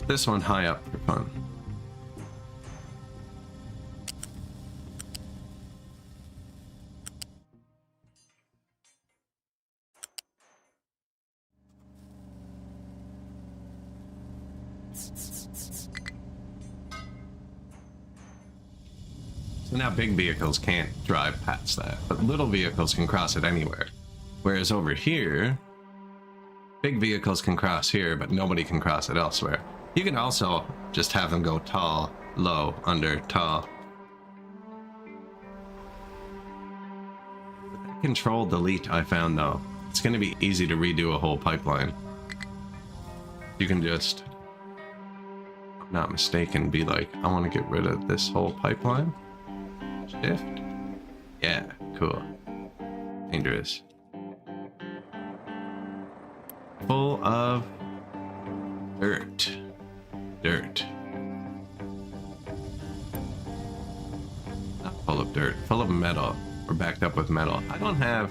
This one high up for fun. So now big vehicles can't drive past that, but little vehicles can cross it anywhere. Whereas over here, big vehicles can cross here, but nobody can cross it elsewhere. You can also just have them go tall, low, under, tall. Control delete I found though. It's going to be easy to redo a whole pipeline. You can just... not mistaken, be like, I want to get rid of this whole pipeline. Shift. Yeah, cool. Dangerous. Full of dirt. Dirt. Not full of dirt, full of metal. We're backed up with metal. I don't have...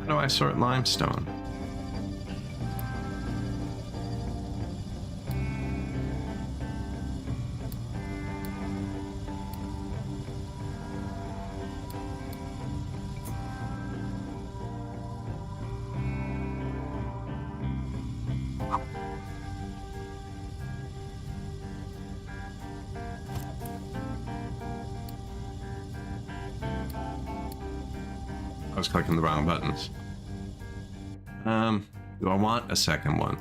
How do I sort limestone? I was clicking the wrong buttons. Do I want a second one?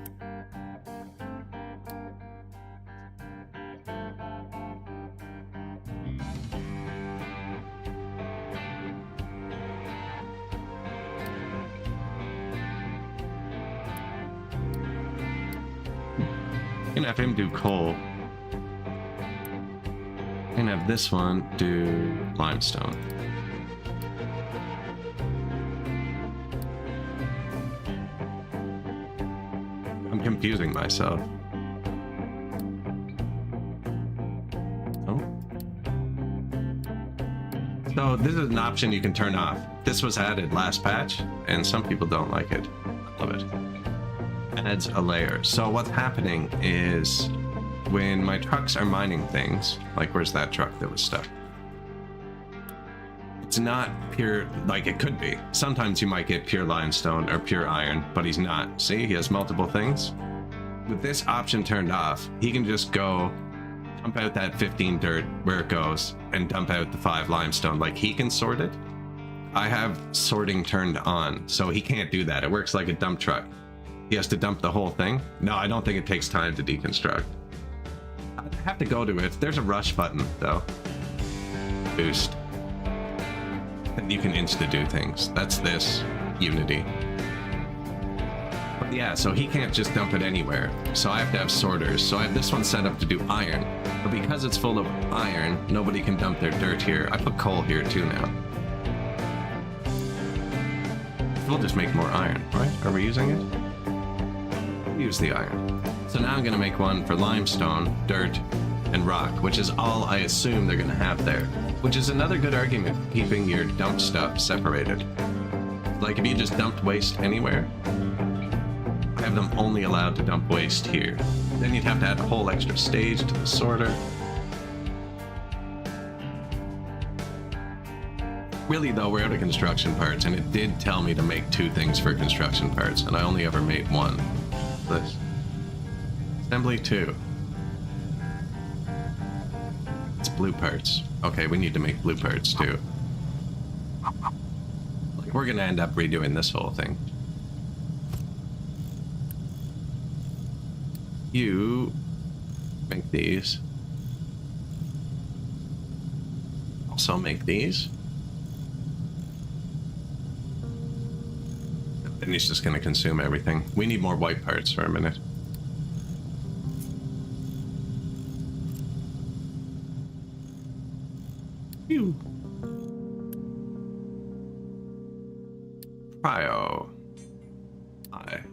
You can have him do coal. You can have this one do limestone. Confusing myself. Oh. So this is an option you can turn off. This was added last patch, and some people don't like it. I love it. Adds a layer. So what's happening is when my trucks are mining things, like where's that truck that was stuck? It's not pure, like it could be. Sometimes you might get pure limestone or pure iron, but he's not. See, he has multiple things. With this option turned off, he can just go dump out that 15 dirt where it goes and dump out the 5 limestone. Like he can sort it. I have sorting turned on, so he can't do that. It works like a dump truck. He has to dump the whole thing. No, I don't think it takes time to deconstruct. I have to go to it. There's a rush button though. Boost. And you can insta-do things. That's this Unity. But yeah, so he can't just dump it anywhere. So I have to have sorters. So I have this one set up to do iron. But because it's full of iron, nobody can dump their dirt here. I put coal here too now. We'll just make more iron, right? Are we using it? We'll use the iron. So now I'm gonna make one for limestone, dirt, and rock, which is all I assume they're gonna have there. Which is another good argument for keeping your dump stuff separated. Like if you just dumped waste anywhere, have them only allowed to dump waste here. Then you'd have to add a whole extra stage to the sorter. Really though, we're out of construction parts, and it did tell me to make 2 things for construction parts, and I only ever made 1. This. Assembly 2. It's blue parts. Okay, we need to make blue parts too. Like, we're gonna end up redoing this whole thing. You make these. Also make these. And he's just gonna consume everything. We need more white parts for a minute. Phew. Prio. Hi.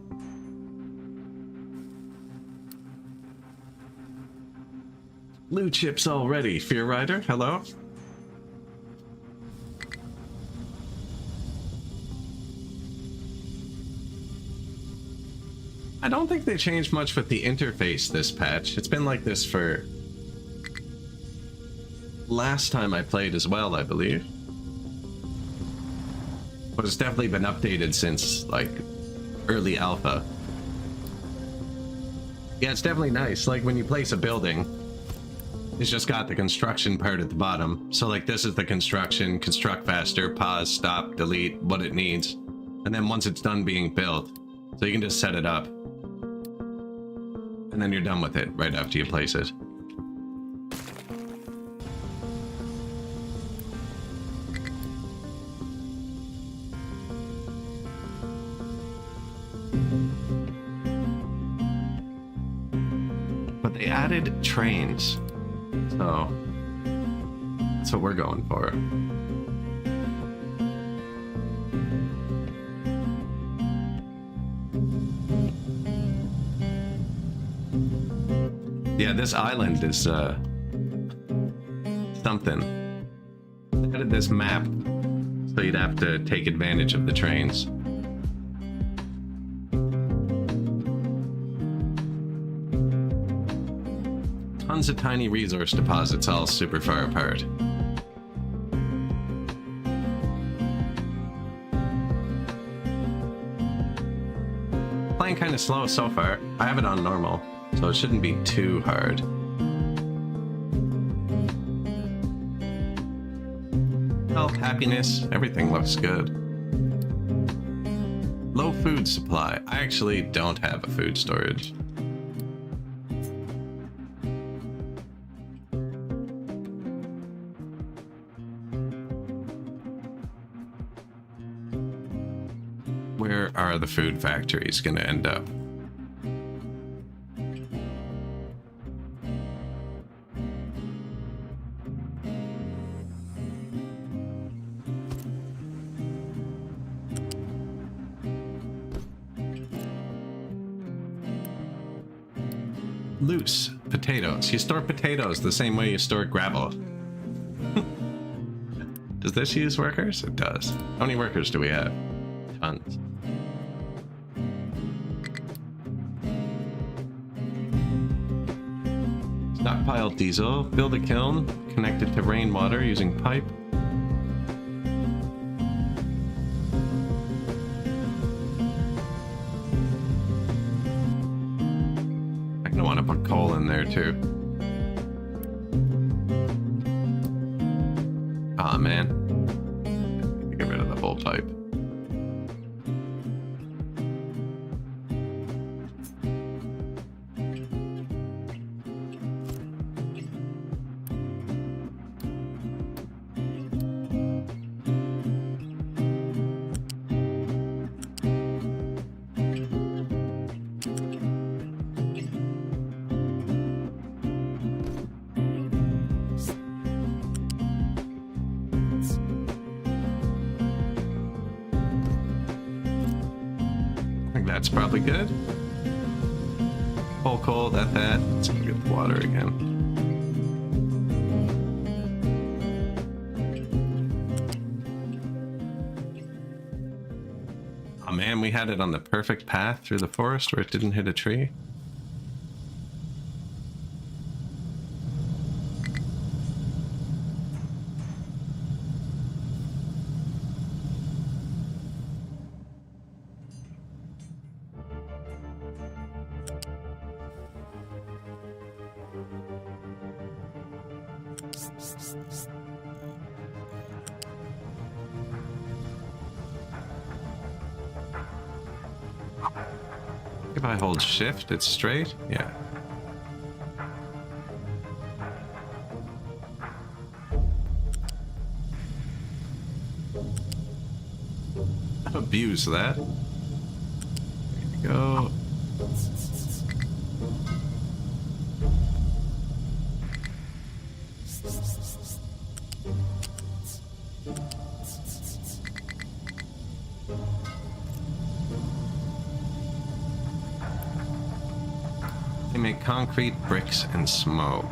Blue chips already. Fear Rider, hello? I don't think they changed much with the interface this patch. It's been like this for last time I played as well, I believe. But it's definitely been updated since, like, early alpha. Yeah, it's definitely nice. Like, when you place a building, it's just got the construction part at the bottom. So, like, this is the construction, construct faster, pause, stop, delete, what it needs. And then once it's done being built, so you can just set it up. And then you're done with it right after you place it. But they added trains. So that's what we're going for. Yeah, this island is something. They added this map so you'd have to take advantage of the trains. Tons of tiny resource deposits all super far apart. Playing kind of slow so far. I have it on normal, so it shouldn't be too hard. Health, happiness, everything looks good. Low food supply. I actually don't have a food storage. Where are the food factories going to end up? Loose potatoes. You store potatoes the same way you store gravel. Does this use workers? It does. How many workers do we have? Tons. Stockpile diesel. Build a kiln. Connect it to rainwater using pipe. I'm gonna want to put coal in there too. Aw, man. Get rid of the whole pipe. That's probably good. Coal, that. Let's get the water again. Oh man, we had it on the perfect path through the forest where it didn't hit a tree. If I hold shift, it's straight? Yeah. Abuse that. There you go. They make concrete, bricks, and smoke.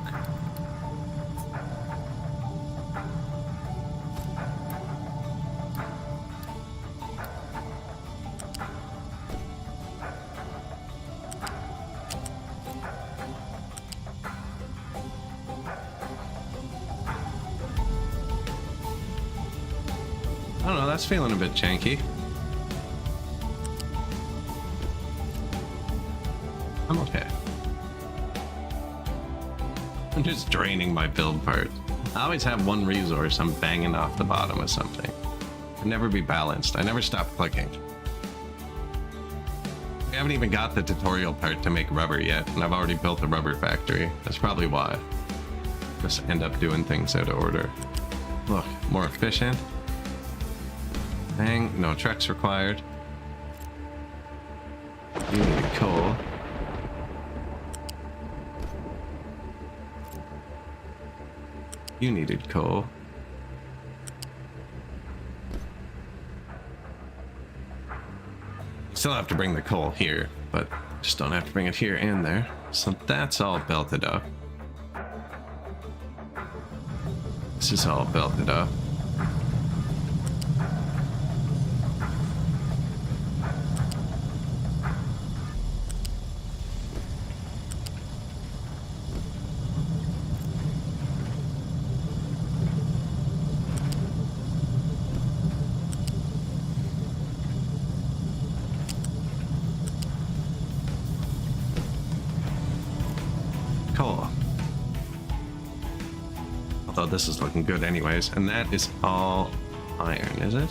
I don't know, that's feeling a bit janky. I'm okay. I'm just draining my build part. I always have one resource I'm banging off the bottom of something. Can never be balanced. I never stop clicking. We haven't even got the tutorial part to make rubber yet, and I've already built a rubber factory. That's probably why. Just end up doing things out of order. Look, more efficient. Bang, no trucks required. You need coal. You needed coal. Still have to bring the coal here, but just don't have to bring it here and there. So that's all belted up. This is all belted up. Cool. Although this is looking good anyways, and that is all iron, is it?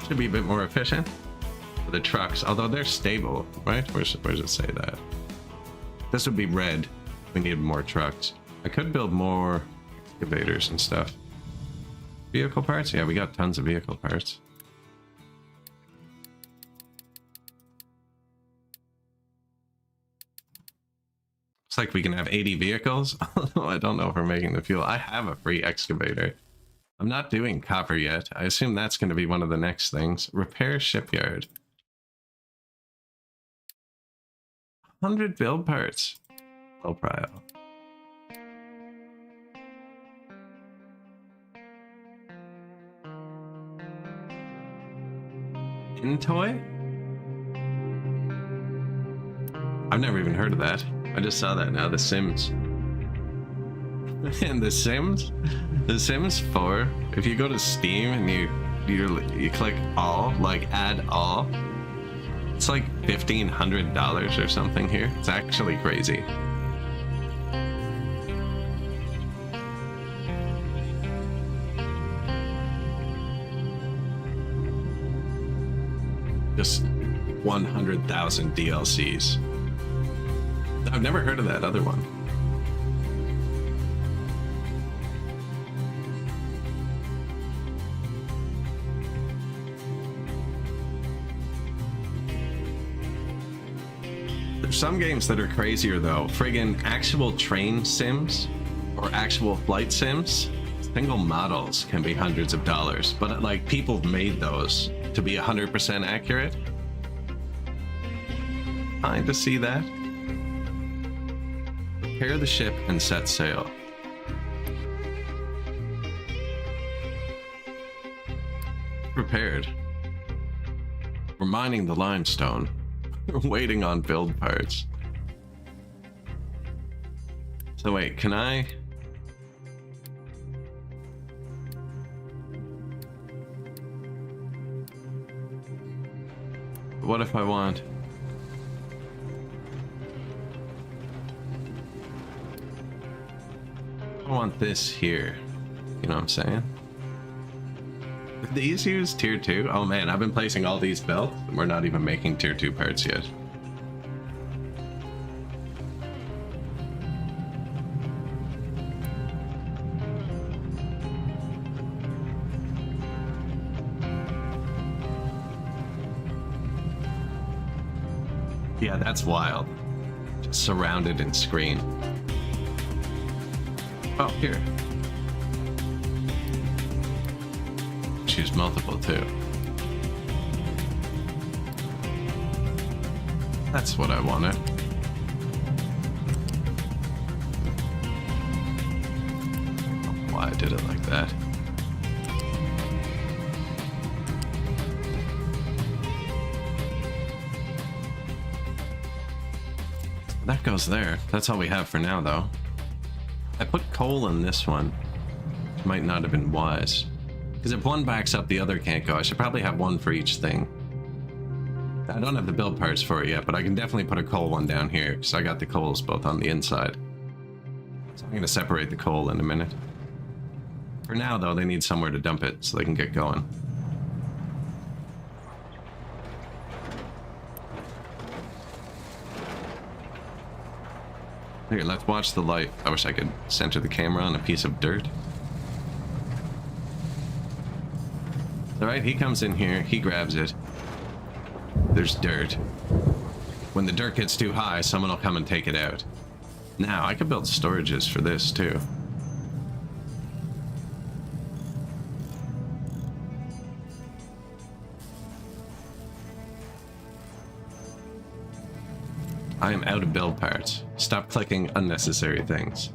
Should be a bit more efficient for the trucks, although they're stable, right? Where does it say that? This would be red. We need more trucks. I could build more excavators and stuff. Vehicle parts? Yeah, we got tons of vehicle parts. Looks like we can have 80 vehicles, although I don't know if we're making the fuel. I have a free excavator. I'm not doing copper yet. I assume that's going to be one of the next things. Repair shipyard. 100 build parts. Low prio. Intoy? I've never even heard of that. I just saw that now. The Sims. And The Sims 4, if you go to Steam and you click all, like add all, it's like $1,500 or something here. It's actually crazy. Just 100,000 DLCs. I've never heard of that other one. There's some games that are crazier though. Friggin' actual train sims or actual flight sims, single models can be hundreds of dollars, but like people made those to be 100% accurate. Fine to see that. Prepare the ship and set sail. Prepared. We're mining the limestone. We're waiting on build parts. So wait, can I? What if I want? I want this here. You know what I'm saying? Did these use tier 2? Oh man, I've been placing all these belts and we're not even making tier 2 parts yet. Yeah, that's wild. Just surrounded in screen. Oh, here. Choose multiple too. That's what I wanted. I don't know why I did it like that. That goes there. That's all we have for now, though. I put coal in this one. Which might not have been wise. Because if one backs up, the other can't go. I should probably have one for each thing. I don't have the build parts for it yet, but I can definitely put a coal one down here, because I got the coals both on the inside. So I'm going to separate the coal in a minute. For now, though, they need somewhere to dump it so they can get going. Here, let's watch the light. I wish I could center the camera on a piece of dirt. Alright, he comes in here, he grabs it. There's dirt. When the dirt gets too high, someone will come and take it out. Now, I could build storages for this too. I am out of build parts. Stop clicking unnecessary things.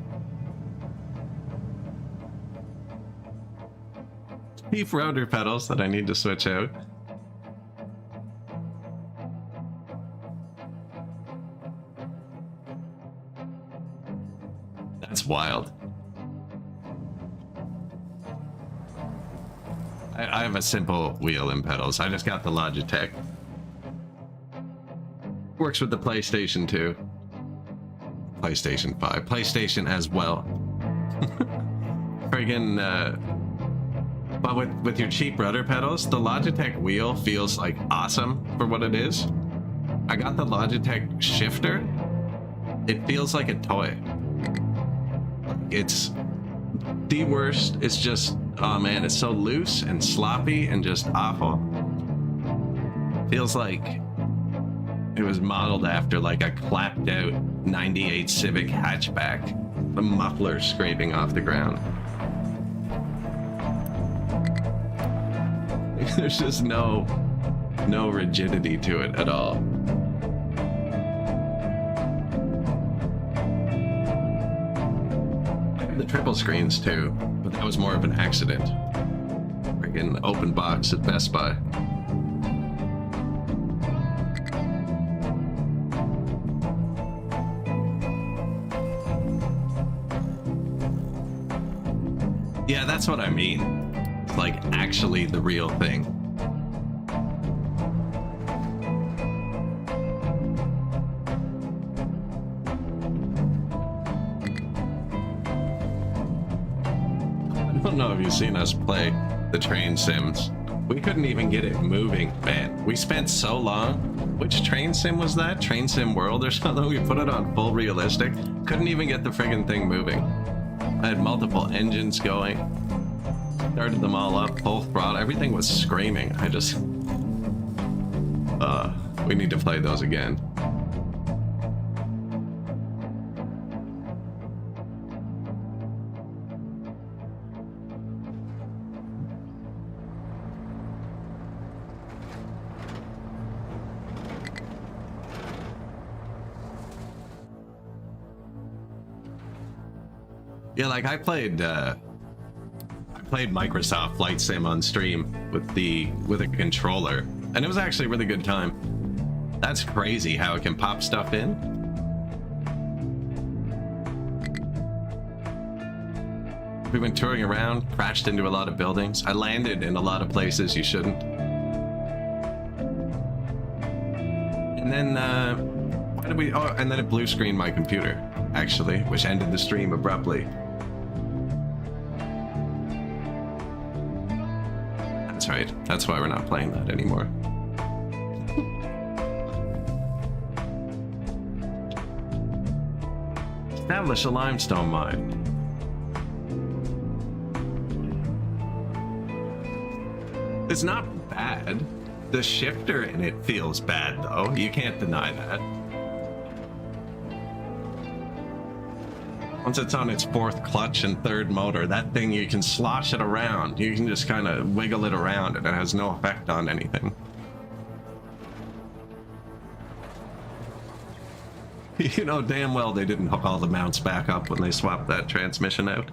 Beef rotor pedals that I need to switch out. That's wild. I have a simple wheel and pedals. I just got the Logitech. Works with the PlayStation 2. PlayStation 5. PlayStation as well. Friggin', but with your cheap rudder pedals, the Logitech wheel feels like awesome for what it is. I got the Logitech shifter. It feels like a toy. It's the worst. It's just, oh man, it's so loose and sloppy and just awful. Feels like it was modeled after like a clapped out 98 Civic hatchback. The muffler scraping off the ground. There's just no rigidity to it at all. I have the triple screens too, but that was more of an accident. Friggin' open box at Best Buy. Yeah, that's what I mean. It's like actually the real thing. I don't know if you've seen us play the train sims. We couldn't even get it moving, man. We spent so long. Which train sim was that? Train Sim World or something? We put it on full realistic. Couldn't even get the friggin' thing moving. I had multiple engines going. Started them all up, full throttle. Everything was screaming. I just... we need to play those again. Yeah, like I played Microsoft Flight Sim on stream with a controller, and it was actually a really good time. That's crazy how it can pop stuff in. We went touring around, crashed into a lot of buildings. I landed in a lot of places you shouldn't. And then why did we? Oh, and then it blue screened my computer, actually, which ended the stream abruptly. That's right. That's why we're not playing that anymore. Establish a limestone mine. It's not bad. The shifter in it feels bad, though. You can't deny that. Once it's on its fourth clutch and third motor, that thing, you can slosh it around. You can just kind of wiggle it around and it has no effect on anything. You know damn well they didn't hook all the mounts back up when they swapped that transmission out.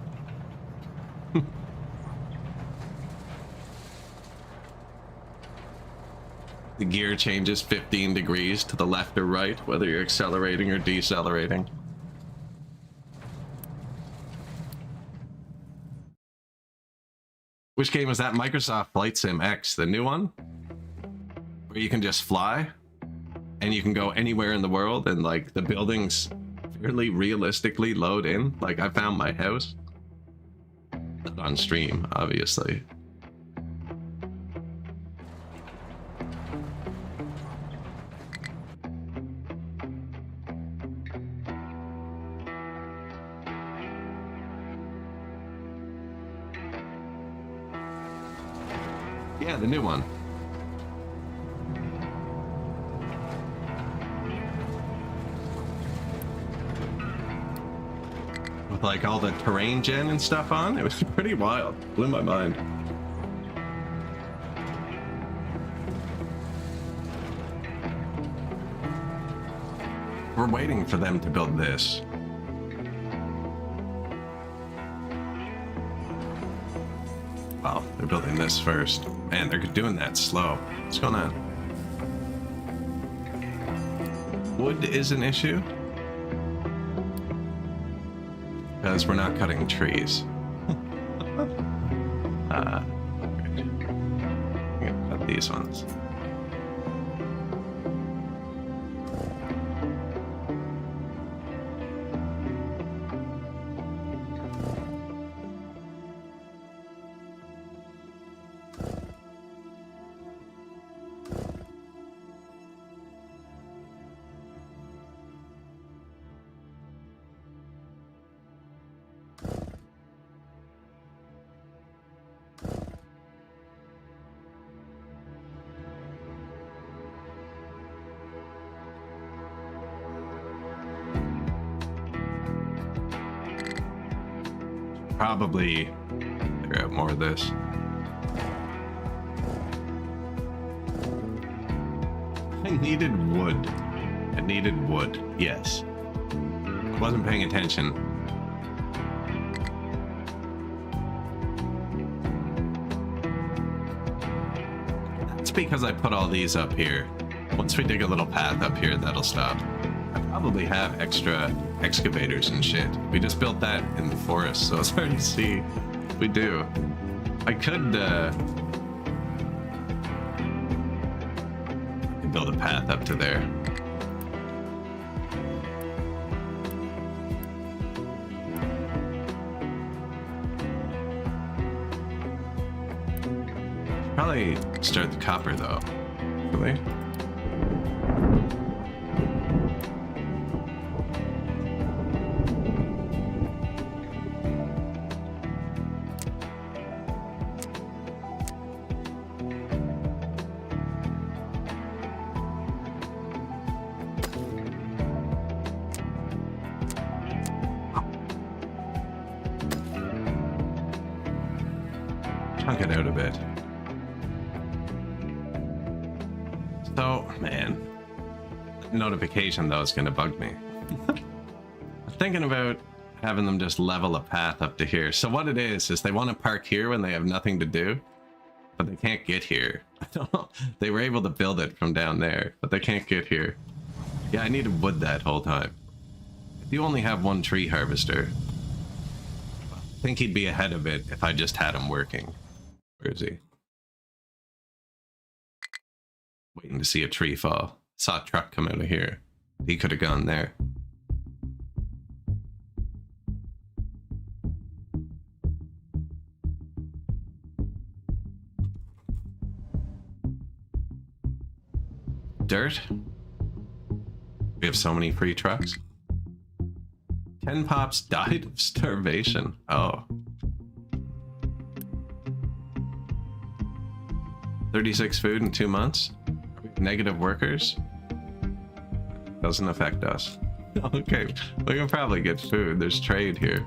The gear changes 15 degrees to the left or right, whether you're accelerating or decelerating. Which game was that? Microsoft Flight Sim X, the new one? Where you can just fly, and you can go anywhere in the world, and like the buildings fairly realistically load in. Like I found my house. Not on stream, obviously. Yeah, the new one. With like all the terrain gen and stuff on, it was pretty wild. Blew my mind. We're waiting for them to build this. Well, they're building this first. Man, they're doing that slow. What's going on? Wood is an issue. Because we're not cutting trees. I'm gonna cut these ones. Probably figure out more of this. I needed wood. I needed wood, yes. Wasn't paying attention. That's because I put all these up here. Once we dig a little path up here, that'll stop. I probably have extra excavators and shit. We just built that in the forest, so it's hard to see. We do. I could build a path up to there. Probably start the copper though. Really? Chunk it out a bit. So, man, notification though is gonna bug me. I'm thinking about having them just level a path up to here. So what it is they want to park here when they have nothing to do, but they can't get here. I don't know. They were able to build it from down there, but they can't get here. Yeah, I needed wood that whole time. I do only have one tree harvester. I think he'd be ahead of it if I just had him working. Where is he? Waiting to see a tree fall. Saw a truck come out of here. He could have gone there. Dirt? We have so many free trucks. 10 pops died of starvation. Oh. 36 food in 2 months. Negative workers. Doesn't affect us. Okay, we can probably get food. There's trade here.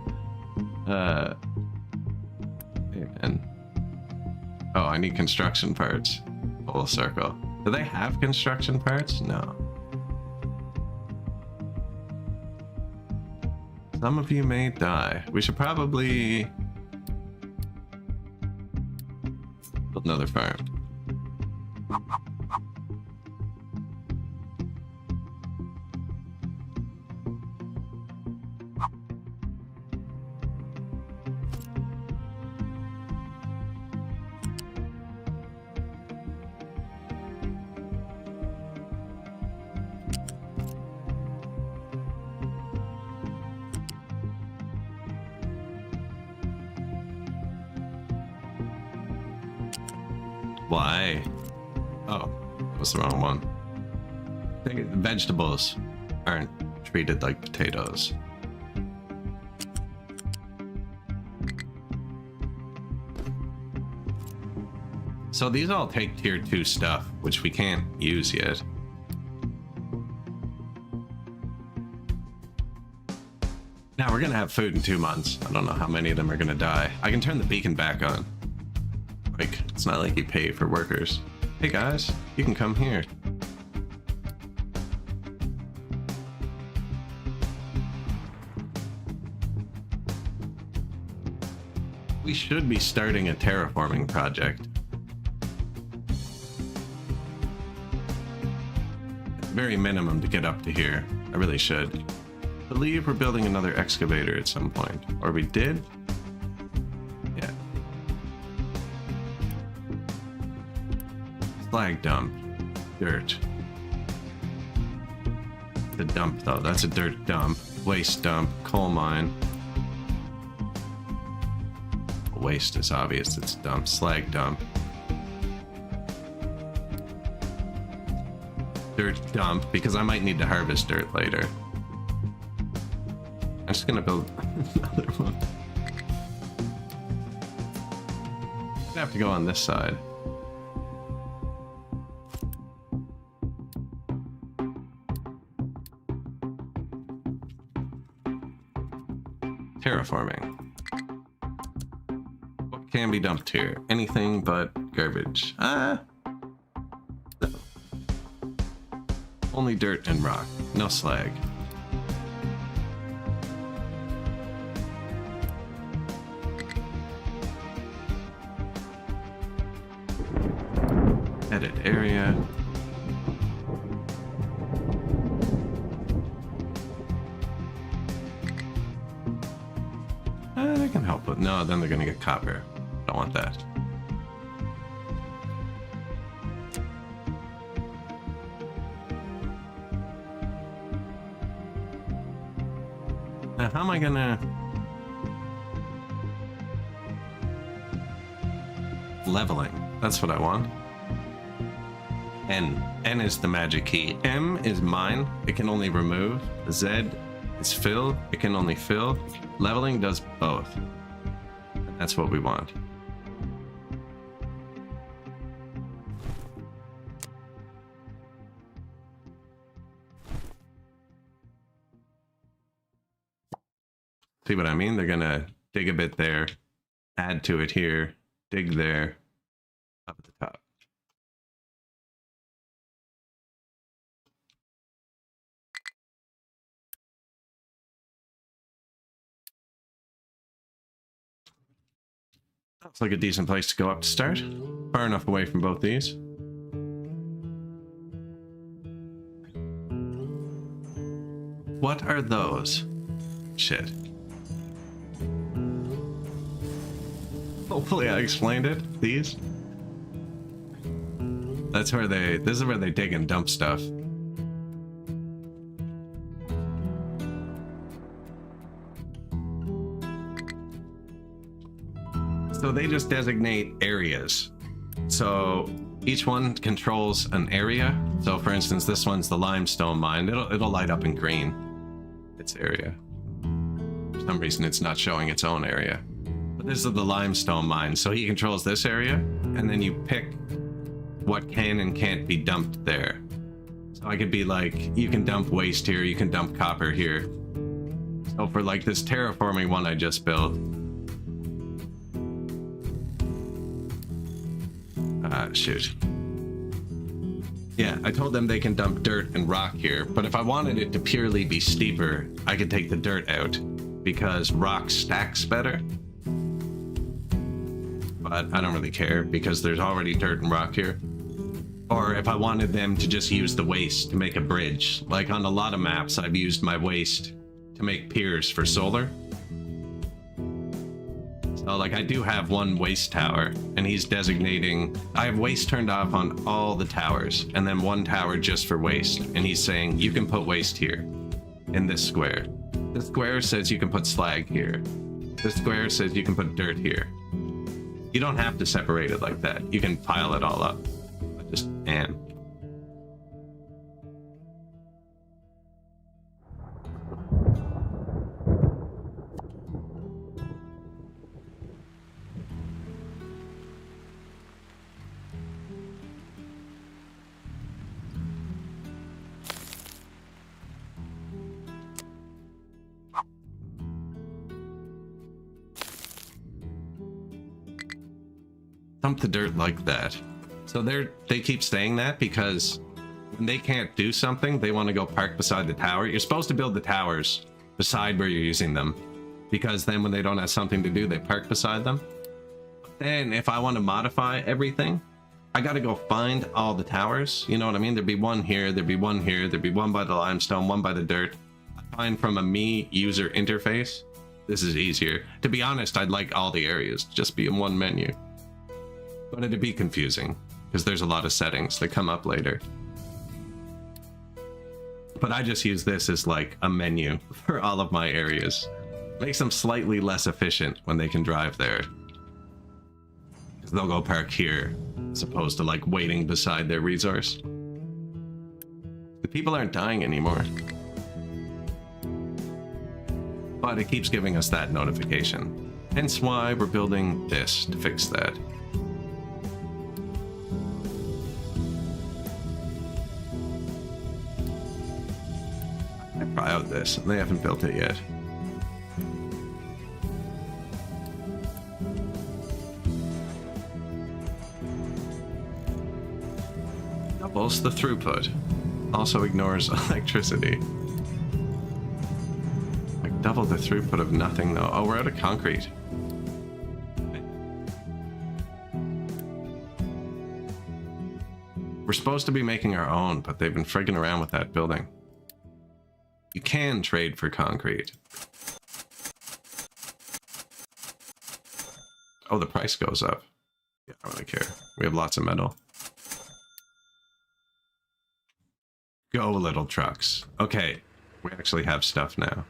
And oh, I need construction parts. Full circle. Do they have construction parts? No. Some of you may die. We should probably build another farm. Why? Oh, that was the wrong one. Vegetables aren't treated like potatoes. So these all take tier 2 stuff, which we can't use yet. Now we're gonna have food in 2 months. I don't know how many of them are gonna die. I can turn the beacon back on. Like, it's not like you pay for workers. Hey guys, you can come here. We should be starting a terraforming project. Very minimum to get up to here. I really should. I believe we're building another excavator at some point. Or we did? Yeah. Slag dump. Dirt. The dump though, that's a dirt dump. Waste dump. Coal mine. Waste is obvious, it's dump. Slag dump. Dirt dump, because I might need to harvest dirt later. I'm just gonna build another one. I have to go on this side. Terraforming. What can be dumped here? Anything but garbage. No. Only dirt and rock, no slag. Edit area. They can help with. No, then they're gonna get copper. Don't want that. Now, how am I gonna... Leveling. That's what I want. N. N is the magic key. M is mine. It can only remove. Z is fill. It can only fill. Leveling does both. And that's what we want. See what I mean? They're gonna dig a bit there, add to it here, dig there, up at the top. That's like a decent place to go up to start. Far enough away from both these. What are those? Shit. Hopefully I explained it. These. That's where they, this is where they dig and dump stuff. So they just designate areas. So each one controls an area. So for instance, this one's the limestone mine. It'll light up in green. Its area. For some reason it's not showing its own area. But this is the limestone mine. So he controls this area, and then you pick what can and can't be dumped there. So I could be like, you can dump waste here, you can dump copper here. So for like this terraforming one I just built, shoot. Yeah, I told them they can dump dirt and rock here, but if I wanted it to purely be steeper, I could take the dirt out because rock stacks better. But I don't really care because there's already dirt and rock here. Or if I wanted them to just use the waste to make a bridge, like on a lot of maps I've used my waste to make piers for solar. So like I do have one waste tower, and he's designating, I have waste turned off on all the towers, and then one tower just for waste, and he's saying you can put waste here in this square. This square says you can put slag here. This square says you can put dirt here. You don't have to separate it like that. You can pile it all up. I just am. dump the dirt like that. So they keep saying that because when they can't do something, they want to go park beside the tower. You're supposed to build the towers beside where you're using them, because then when they don't have something to do, they park beside them. Then if I want to modify everything, I got to go find all the towers. You know what I mean? There'd be one here, there'd be one here, there'd be one by the limestone, one by the dirt. I find from a me user interface, this is easier. To be honest, I'd like all the areas to just be in one menu. But it'd be confusing because there's a lot of settings that come up later. But I just use this as like a menu for all of my areas. Makes them slightly less efficient when they can drive there. Because they'll go park here as opposed to like waiting beside their resource. The people aren't dying anymore. But it keeps giving us that notification. Hence why we're building this to fix that. I try out this, and they haven't built it yet. Doubles the throughput. Also ignores electricity. Like double the throughput of nothing though. Oh, we're out of concrete. We're supposed to be making our own, but they've been frigging around with that building. You can trade for concrete. Oh, the price goes up. Yeah, I don't really care. We have lots of metal. Go, little trucks. Okay, we actually have stuff now.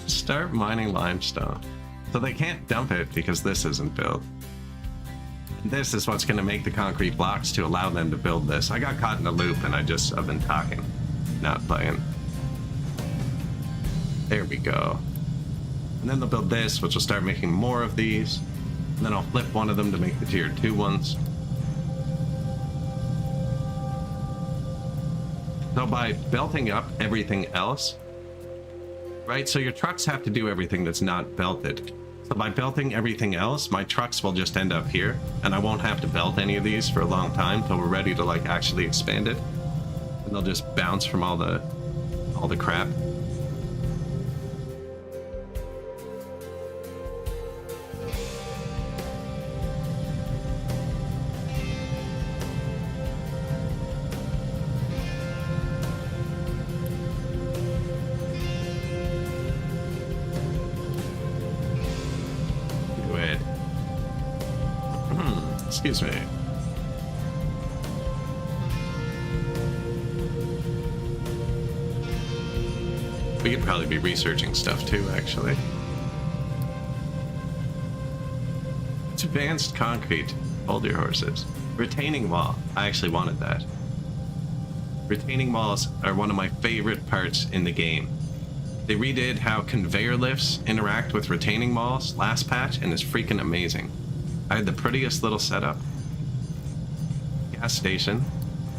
Start mining limestone. So they can't dump it because this isn't built. This is what's going to make the concrete blocks to allow them to build this. I got caught in a loop and I've been talking, not playing. There we go. And then they'll build this, which will start making more of these. And then I'll flip one of them to make the tier 2 ones. So by belting up everything else, right? So your trucks have to do everything that's not belted. So by belting everything else, my trucks will just end up here, and I won't have to belt any of these for a long time till we're ready to like actually expand it. And they'll just bounce from all the crap. Excuse me. We could probably be researching stuff too, actually. It's advanced concrete. Hold your horses. Retaining wall. I actually wanted that. Retaining walls are one of my favorite parts in the game. They redid how conveyor lifts interact with retaining walls last patch, and it's freaking amazing. I had the prettiest little setup. Gas station,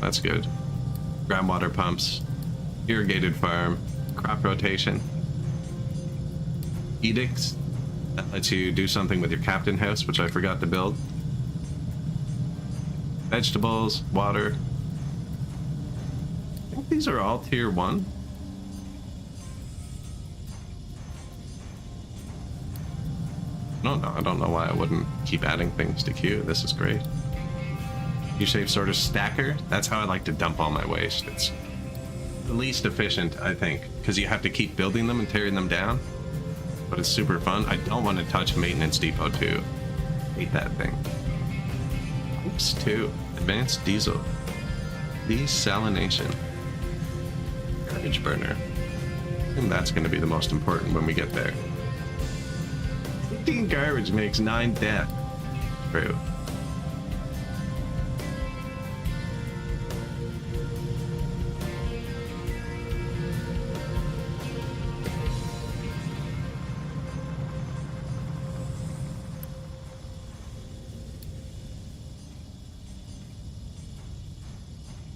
that's good. Groundwater pumps, irrigated farm, crop rotation. Edicts, that lets you do something with your captain house, which I forgot to build. Vegetables, water. I think these are all tier 1. I don't know why I wouldn't keep adding things to queue. This is great. U-shaped sort of stacker. That's how I like to dump all my waste. It's the least efficient, I think, because you have to keep building them and tearing them down. But it's super fun. I don't want to touch maintenance depot 2. Hate that thing. X2, advanced diesel, desalination, garbage burner. And that's going to be the most important when we get there. 15 garbage makes 9 death. True.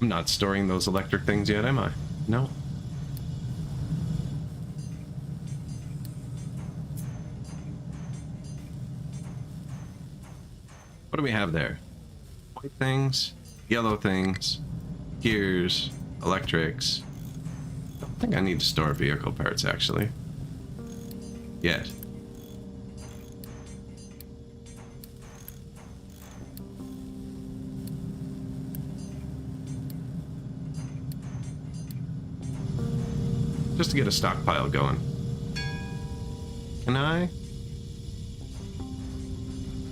I'm not storing those electric things yet, am I? No. What do we have there? White things, yellow things, gears, electrics. I don't think I need to store vehicle parts, actually. Yet. Just to get a stockpile going. Can I?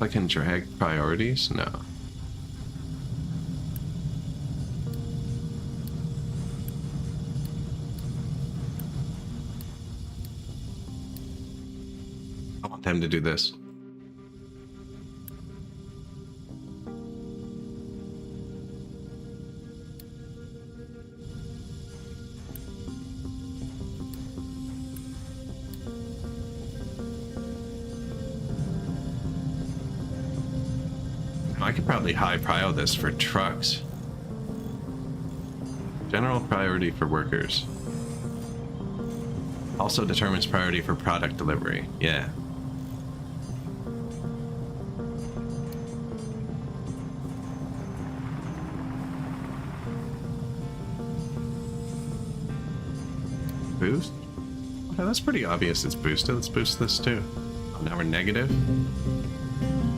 I can drag priorities? No. I want them to do this. I could probably high prio this for trucks. General priority for workers. Also determines priority for product delivery. Yeah. Boost? Okay, that's pretty obvious it's boosted. Let's boost this too. Oh, now we're negative.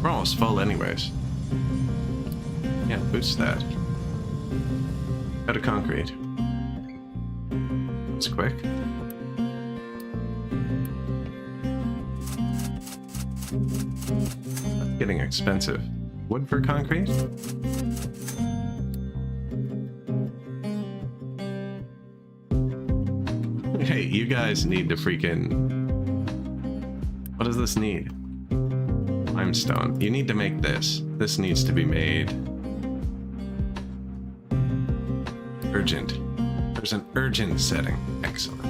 We're almost full anyways. Yeah, boost that. Out of concrete. It's quick. That's getting expensive. Wood for concrete? Hey, you guys need to freaking... What does this need? Limestone. You need to make this. This needs to be made... urgent. There's an urgent setting. Excellent.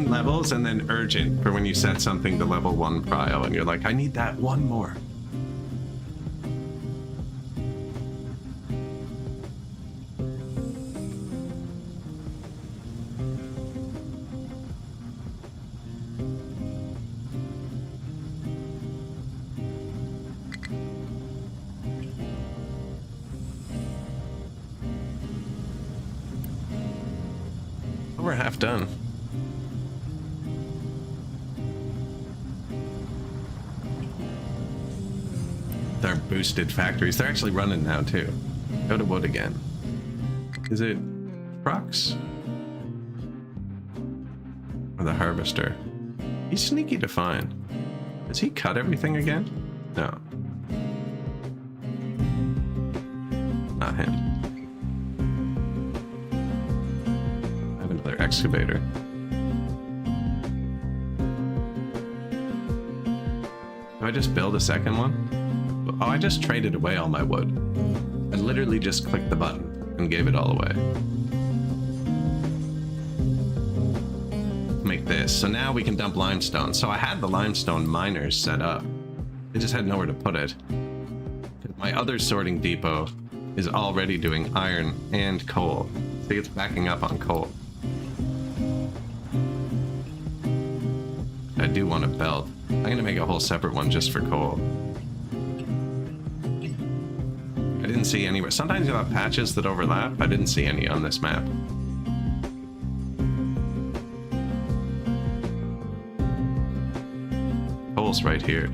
Levels and then urgent for when you set something to level 1 prio and you're like, I need that one more. We're half done. Our boosted factories, they're actually running now too. Go to wood again. Is it trucks? Or the harvester? He's sneaky to find. Does he cut everything again? No. Not him. I have another excavator. Do I just build a second one? Oh, I just traded away all my wood. I literally just clicked the button and gave it all away. Make this. So now we can dump limestone. So I had the limestone miners set up. They just had nowhere to put it. My other sorting depot is already doing iron and coal. See, it's backing up on coal. I do want a belt. I'm gonna make a whole separate one just for coal. I didn't see anywhere. Sometimes you'll have patches that overlap. I didn't see any on this map. Coal's right here.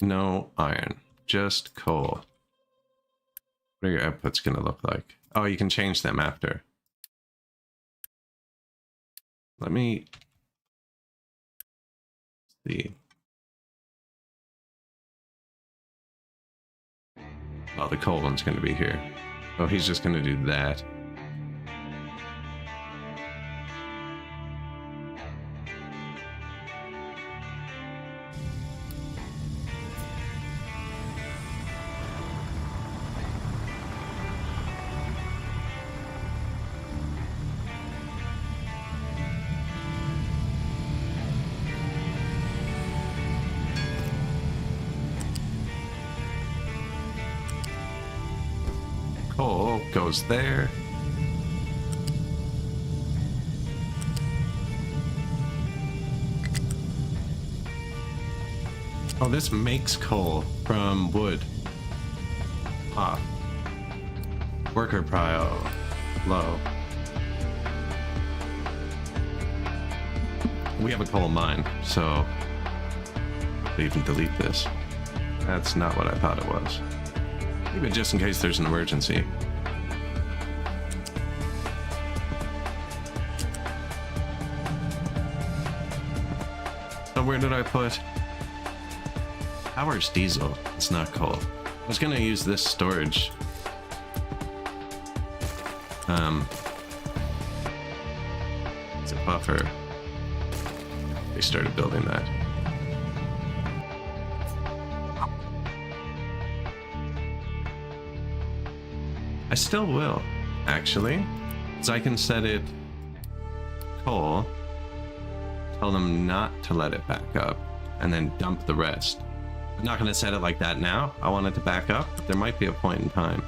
No iron, just coal. What are your outputs going to look like? Oh, you can change them after. Let me see. Oh, the coal one's going to be here. Oh, he's just going to do that. Coal goes there. Oh, this makes coal from wood. Ah. Worker prio low. We have a coal mine, so we can delete this. That's not what I thought it was. Even just in case there's an emergency. So where did I put? Power's diesel. It's not coal. I was gonna use this storage. It's a buffer. They started building that. I still will, actually. So I can set it coal, tell them not to let it back up, and then dump the rest. I'm not going to set it like that now. I want it to back up, but there might be a point in time.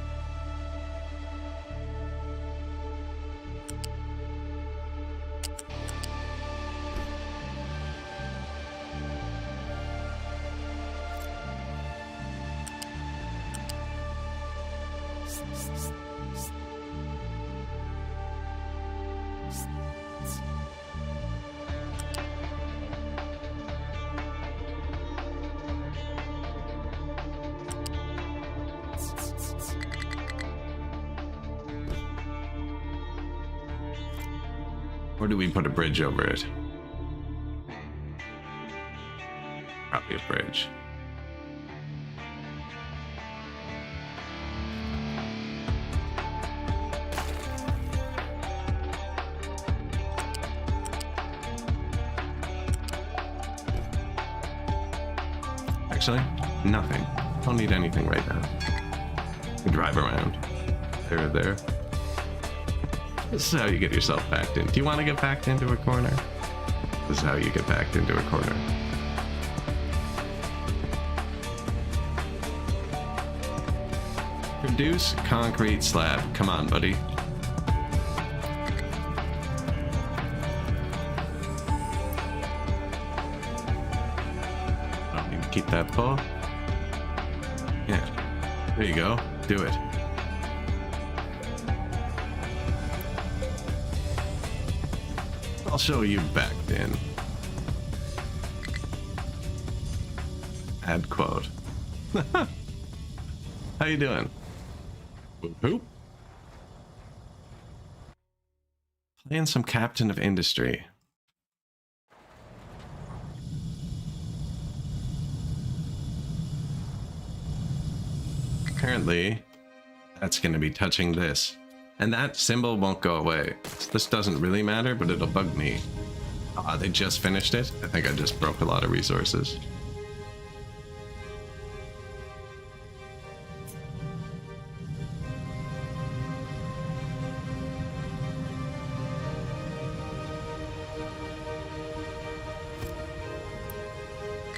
Or do we put a bridge over it? Probably a bridge. Actually, nothing. Don't need anything right now. We drive around. There. This is how you get yourself backed in. Do you want to get backed into a corner? This is how you get backed into a corner. Produce concrete slab. Come on, buddy. I don't need to keep that full. Yeah. There you go. Do it. I'll show you backed in. Add quote. How you doing? Whoop. Playing some Captain of Industry. Apparently, that's going to be touching this. And that symbol won't go away. This doesn't really matter, but it'll bug me. They just finished it. I think I just broke a lot of resources.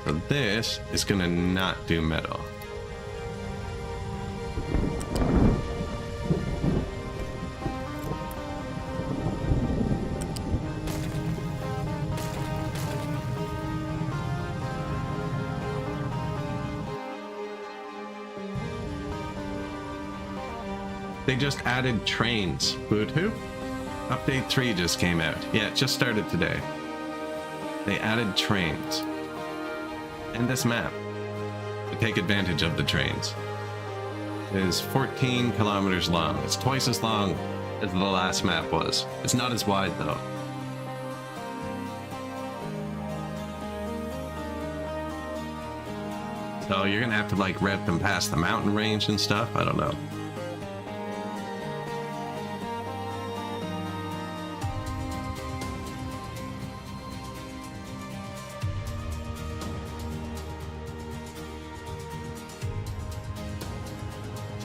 So this is gonna not do metal. They just added trains. Bluetooth? Update 3 just came out. Yeah, it just started today. They added trains. And this map to take advantage of the trains. It is 14 kilometers long. It's twice as long as the last map was. It's not as wide though. So you're gonna have to like rev them past the mountain range and stuff. I don't know.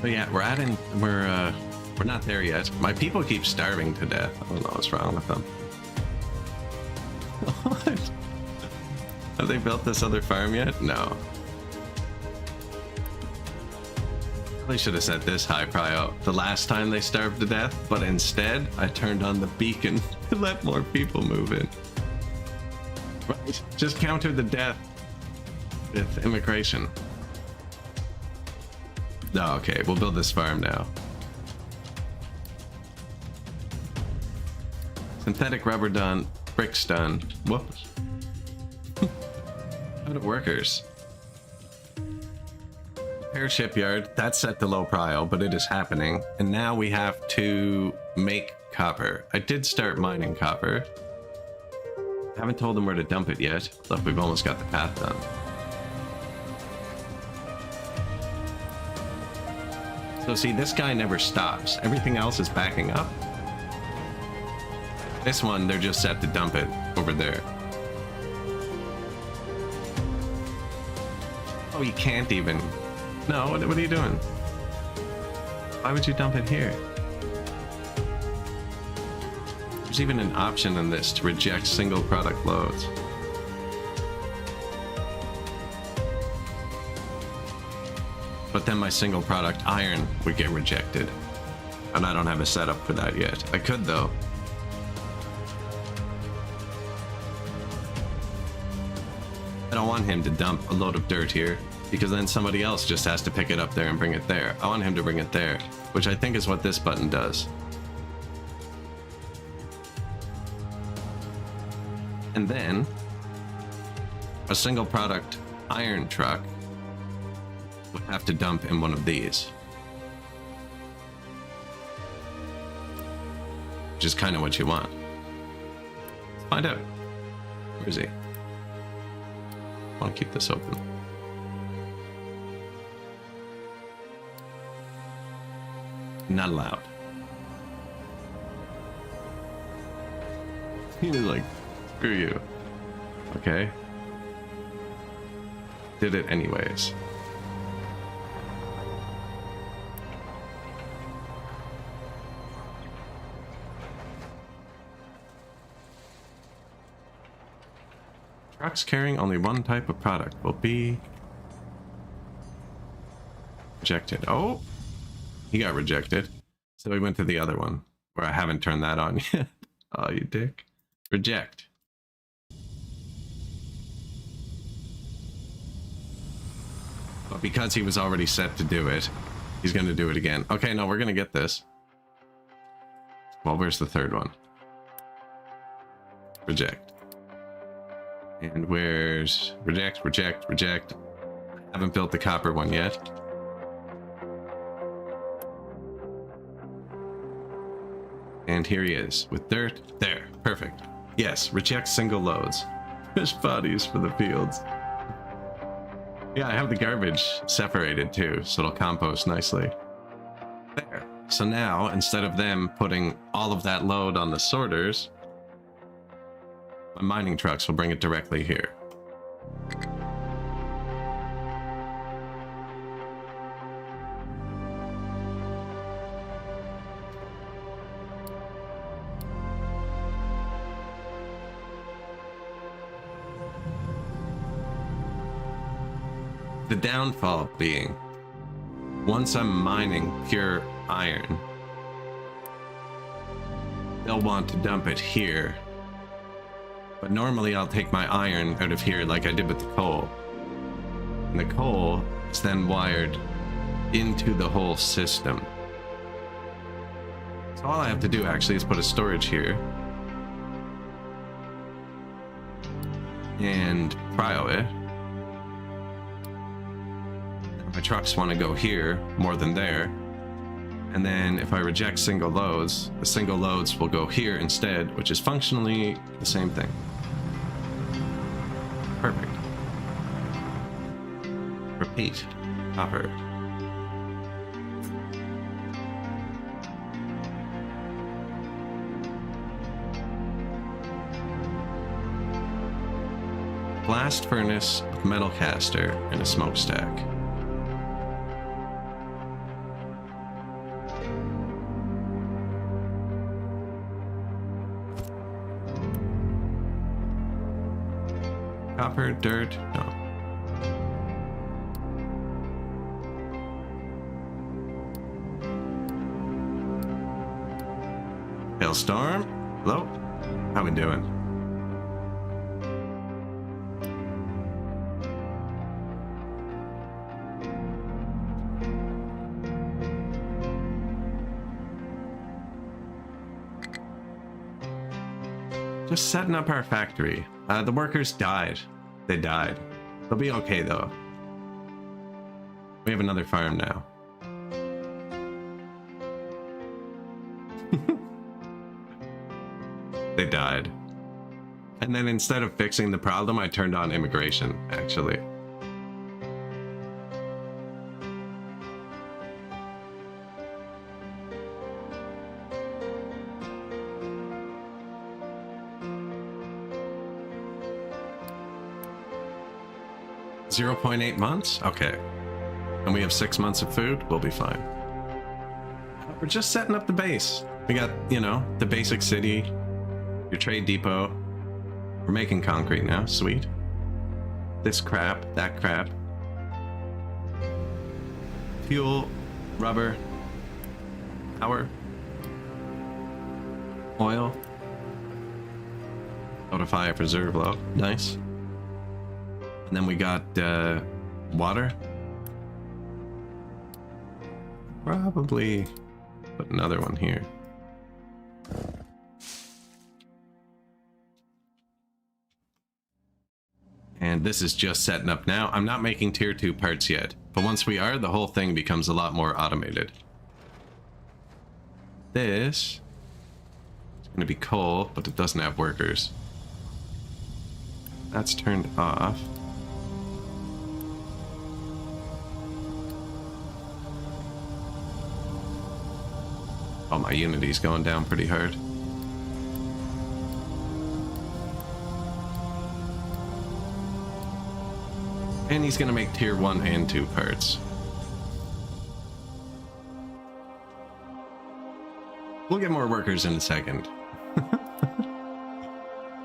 So yeah, we're not there yet. My people keep starving to death. I don't know what's wrong with them. What? Have they built this other farm yet? No. Probably should have set this high prio the last time they starved to death, but instead I turned on the beacon to let more people move in. Right. Just counter the death with immigration. Oh, okay, we'll build this farm now. Synthetic rubber done, bricks done. Whoops. Out of workers. Repair shipyard, that's set to low prio, but it is happening. And now we have to make copper. I did start mining copper. Haven't told them where to dump it yet. Look, we've almost got the path done. So see, this guy never stops. Everything else is backing up. This one, they're just set to dump it over there. Oh, you can't even. No, what are you doing? Why would you dump it here? There's even an option in this to reject single product loads. But then my single product iron would get rejected. And I don't have a setup for that yet. I could though. I don't want him to dump a load of dirt here, because then somebody else just has to pick it up there and bring it there. I want him to bring it there, which I think is what this button does. And then a single product iron truck would have to dump in one of these, which is kind of what you want. Let's find out. Where is he? I want to keep this open. Not allowed. He's like, screw you. Okay. Did it anyways. Trucks carrying only one type of product will be rejected. Oh, he got rejected. So we went to the other one where I haven't turned that on yet. Oh, you dick. Reject. But because he was already set to do it, he's going to do it again. Okay, no, we're going to get this. Well, where's the third one? Reject. And where's reject, reject, reject? Haven't built the copper one yet. And here he is with dirt. There, perfect. Yes, reject single loads. Fish bodies for the fields. Yeah, I have the garbage separated too, so it'll compost nicely. There. So now, instead of them putting all of that load on the sorters, my mining trucks will bring it directly here. The downfall being, once I'm mining pure iron, they'll want to dump it here. But normally I'll take my iron out of here like I did with the coal. And the coal is then wired into the whole system. So all I have to do actually is put a storage here. And prio it. My trucks want to go here more than there. And then if I reject single loads, the single loads will go here instead, which is functionally the same thing. Perfect. Repeat. Copper. Blast furnace, metal caster, and a smokestack. Copper, dirt, no. Hailstorm, hello? How we doing? Just setting up our factory. The workers died. They died. They'll be okay though. We have another farm now. They died. And then instead of fixing the problem, I turned on immigration, actually. .8 months? Okay. And we have 6 months of food? We'll be fine. We're just setting up the base. We got, you know, the basic city, your trade depot. We're making concrete now. Sweet. This crap, that crap. Fuel, rubber, power, oil. Notify a preserve low. Nice. And then we got water. Probably put another one here. And this is just setting up now. I'm not making tier 2 parts yet, but once we are, the whole thing becomes a lot more automated. This is going to be coal, but it doesn't have workers. That's turned off. Oh, my Unity's going down pretty hard. And he's gonna make tier 1 and 2 parts. We'll get more workers in a second.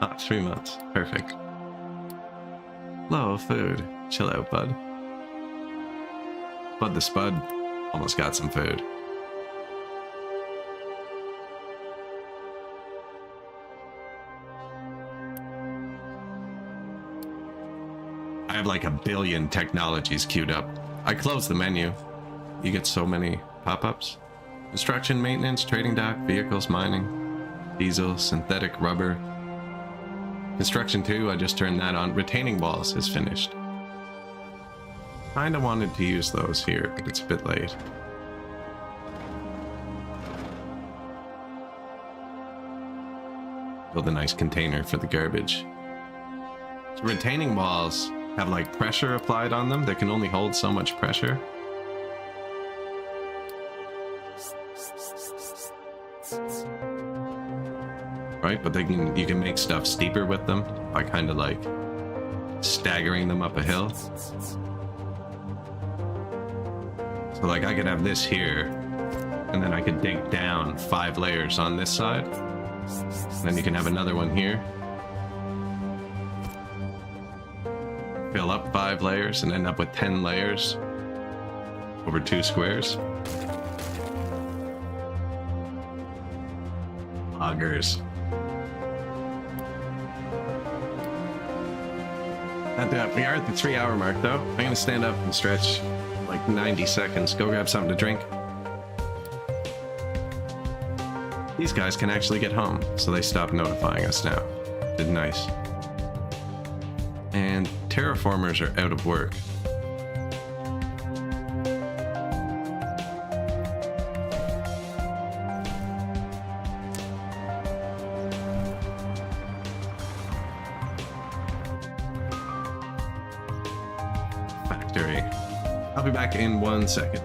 Ah, 3 months. Perfect. Low food. Chill out, bud. Bud the Spud almost got some food. I have like 1 billion technologies queued up. I close the menu. You get so many pop-ups. Construction, maintenance, trading dock, vehicles, mining, diesel, synthetic rubber. Construction 2, I just turned that on. Retaining walls is finished. Kinda wanted to use those here, but it's a bit late. Build a nice container for the garbage. So retaining walls have like pressure applied on them. They can only hold so much pressure. Right, but you can make stuff steeper with them by kind of like staggering them up a hill. So like I could have this here, and then I could dig down 5 layers on this side. And then you can have another one here. Fill up 5 layers and end up with 10 layers over 2 squares. Loggers. We are at the 3-hour mark though. I'm gonna stand up and stretch like 90 seconds. Go grab something to drink. These guys can actually get home, so they stop notifying us now. Did nice. And terraformers are out of work. Factory. I'll be back in 1 second.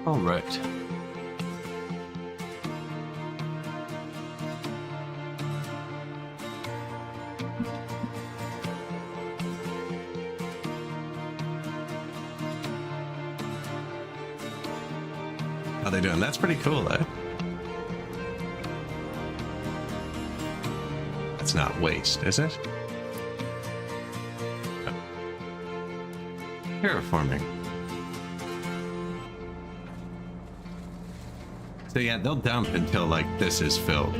All right. How they doing? That's pretty cool, eh? That's not waste, is it? Terraforming. So yeah, they'll dump until like this is filled.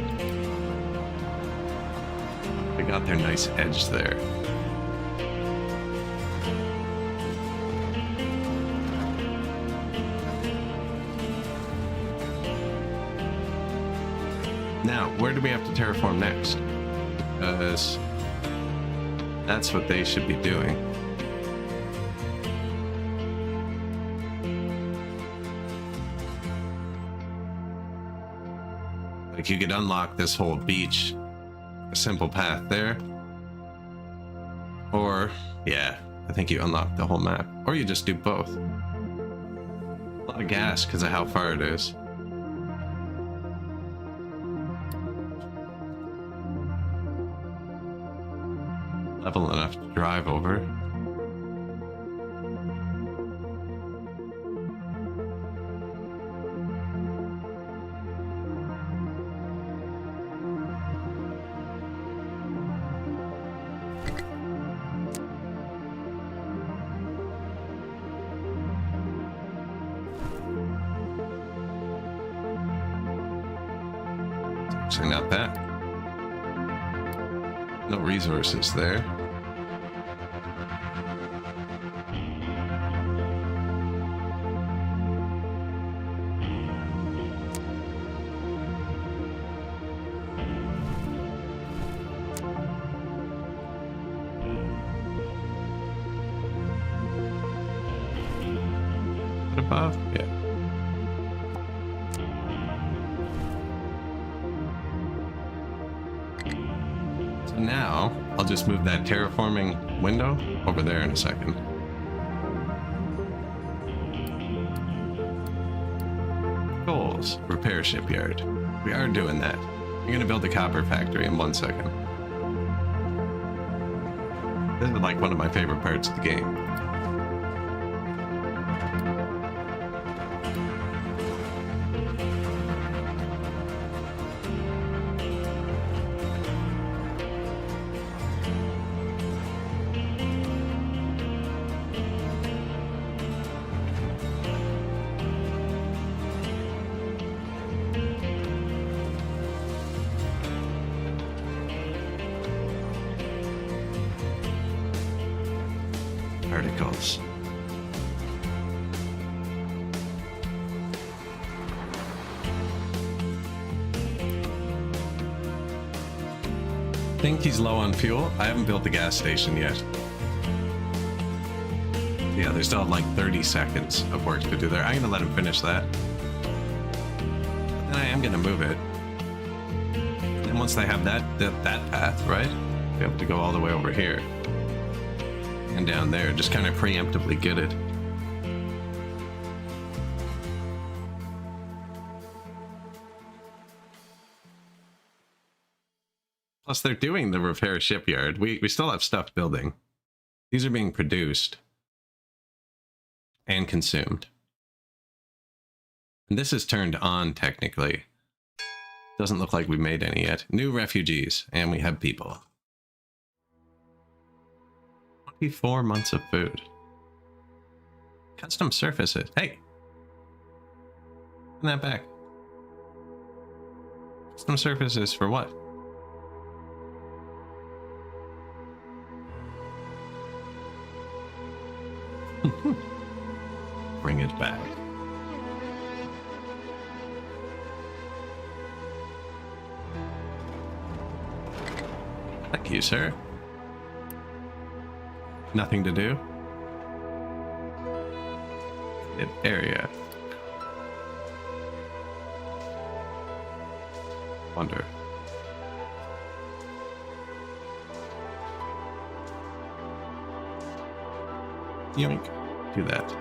They got their nice edge there. Now, where do we have to terraform next? Because that's what they should be doing. Like you could unlock this whole beach, a simple path there. Or, yeah, I think you unlock the whole map. Or you just do both. A lot of gas because of how far it is. Level enough to drive over. Actually, not that. No resources there. above? Yeah. So now I'll just move that terraforming window over there in a second. Goals, repair shipyard. We are doing that. I'm gonna build a copper factory in 1 second. This is like one of my favorite parts of the game. Articles. Think he's low on fuel? I haven't built the gas station yet. Yeah, they still have like 30 seconds of work to do there. I'm gonna let him finish that. Then I am gonna move it. And once they have that path, right? They have to go all the way over here. And down there, just kind of preemptively get it. Plus, they're doing the repair shipyard. We still have stuff building. These are being produced and consumed. And this is turned on, technically. Doesn't look like we made any yet. New refugees, and we have people. 24 months of food. Custom surfaces. Hey! Send that back. Custom surfaces for what? Bring it back. Thank you, sir. Nothing to do. Area. Wonder. Yoink. Do that.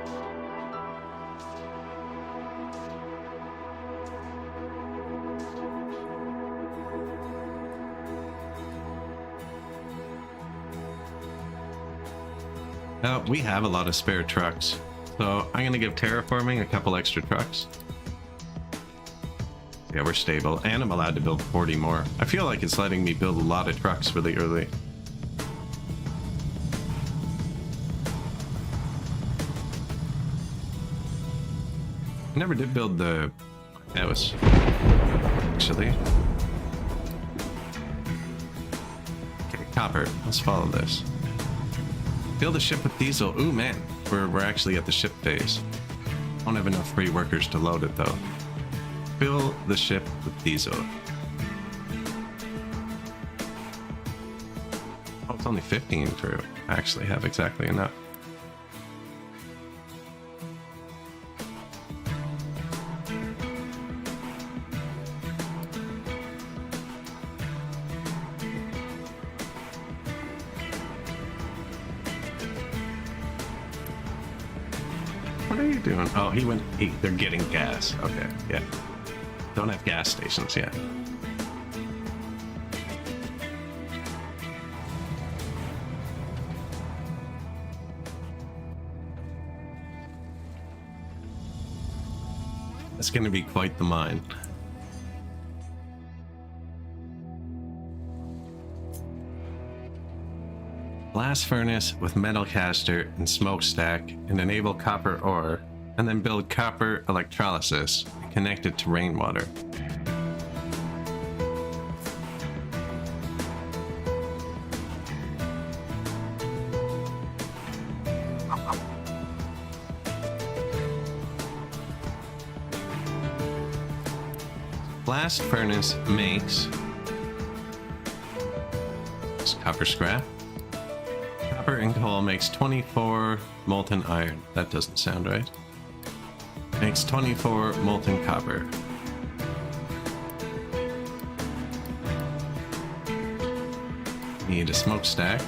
We have a lot of spare trucks, so I'm gonna give Terraforming a couple extra trucks. Yeah, we're stable, and I'm allowed to build 40 more. I feel like it's letting me build a lot of trucks really early. I never did build the house, actually. Okay, copper, let's follow this. Build a ship with diesel. Ooh, man. We're actually at the ship phase. Don't have enough free workers to load it, though. Fill the ship with diesel. Oh, it's only 15 to actually have exactly enough. What are you doing? Oh, he went. They're getting gas. Okay, yeah. Don't have gas stations yet. It's going to be quite the mine. Blast furnace with metal caster and smokestack and enable copper ore, and then build copper electrolysis and connect it to rainwater. Blast furnace makes copper scrap. Copper and coal makes 24 molten iron. That doesn't sound right. Makes 24 molten copper. Need a smokestack.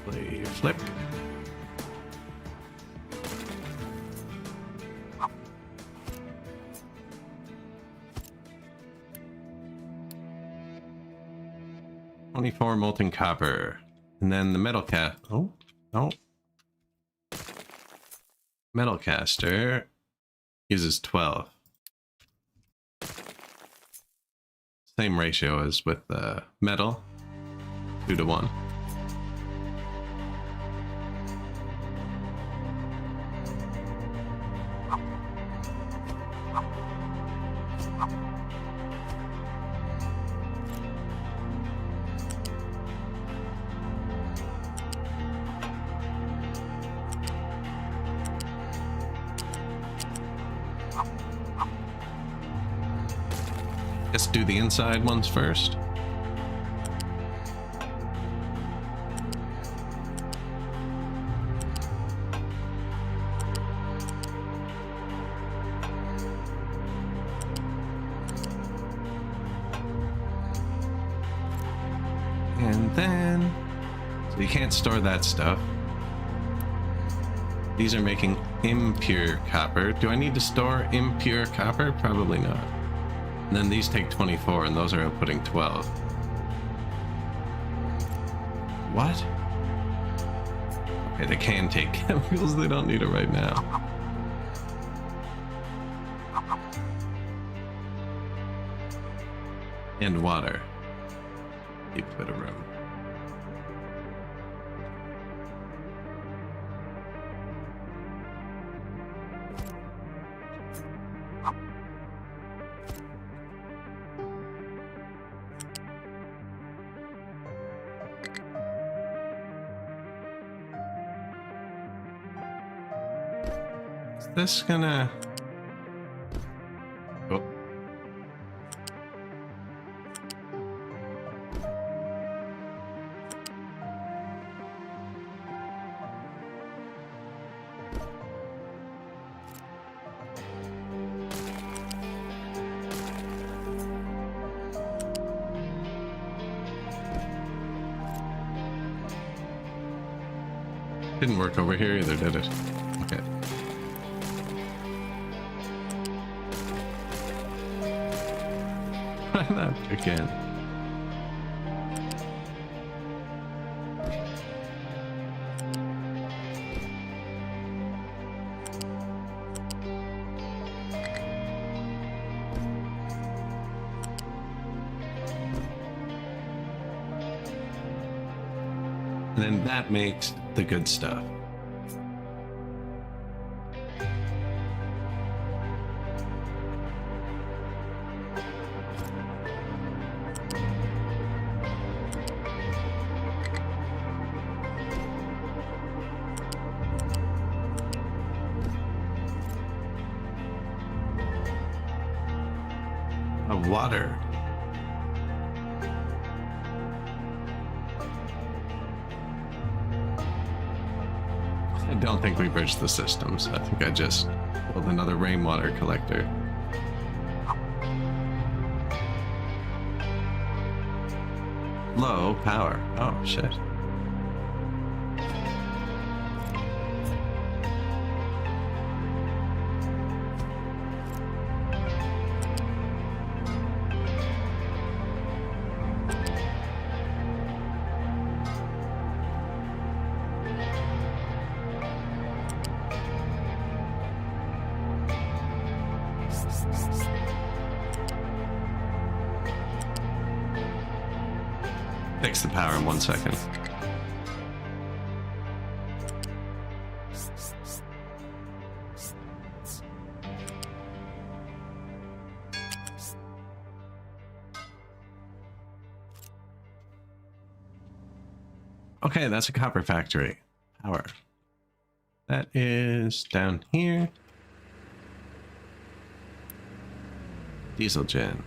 Play flip. $24 molten copper. And then the metal cat. Oh, no. Metal caster uses 12. Same ratio as with the metal, 2 to 1. Let's do the inside ones first. And then, so you can't store that stuff. These are making impure copper. Do I need to store impure copper? Probably not. And then these take 24, and those are outputting 12. What? Okay, they can take chemicals. They don't need it right now. And water. Keep a bit of room. This gonna oh. Didn't work over here either, did it? Okay. Try that again. And then that makes the good stuff. Water. I don't think we bridged the systems. I think I just built another rainwater collector. Low power. Oh, shit. Fix the power in 1 second. Okay, that's a copper factory. Power. That is down here. Diesel gen.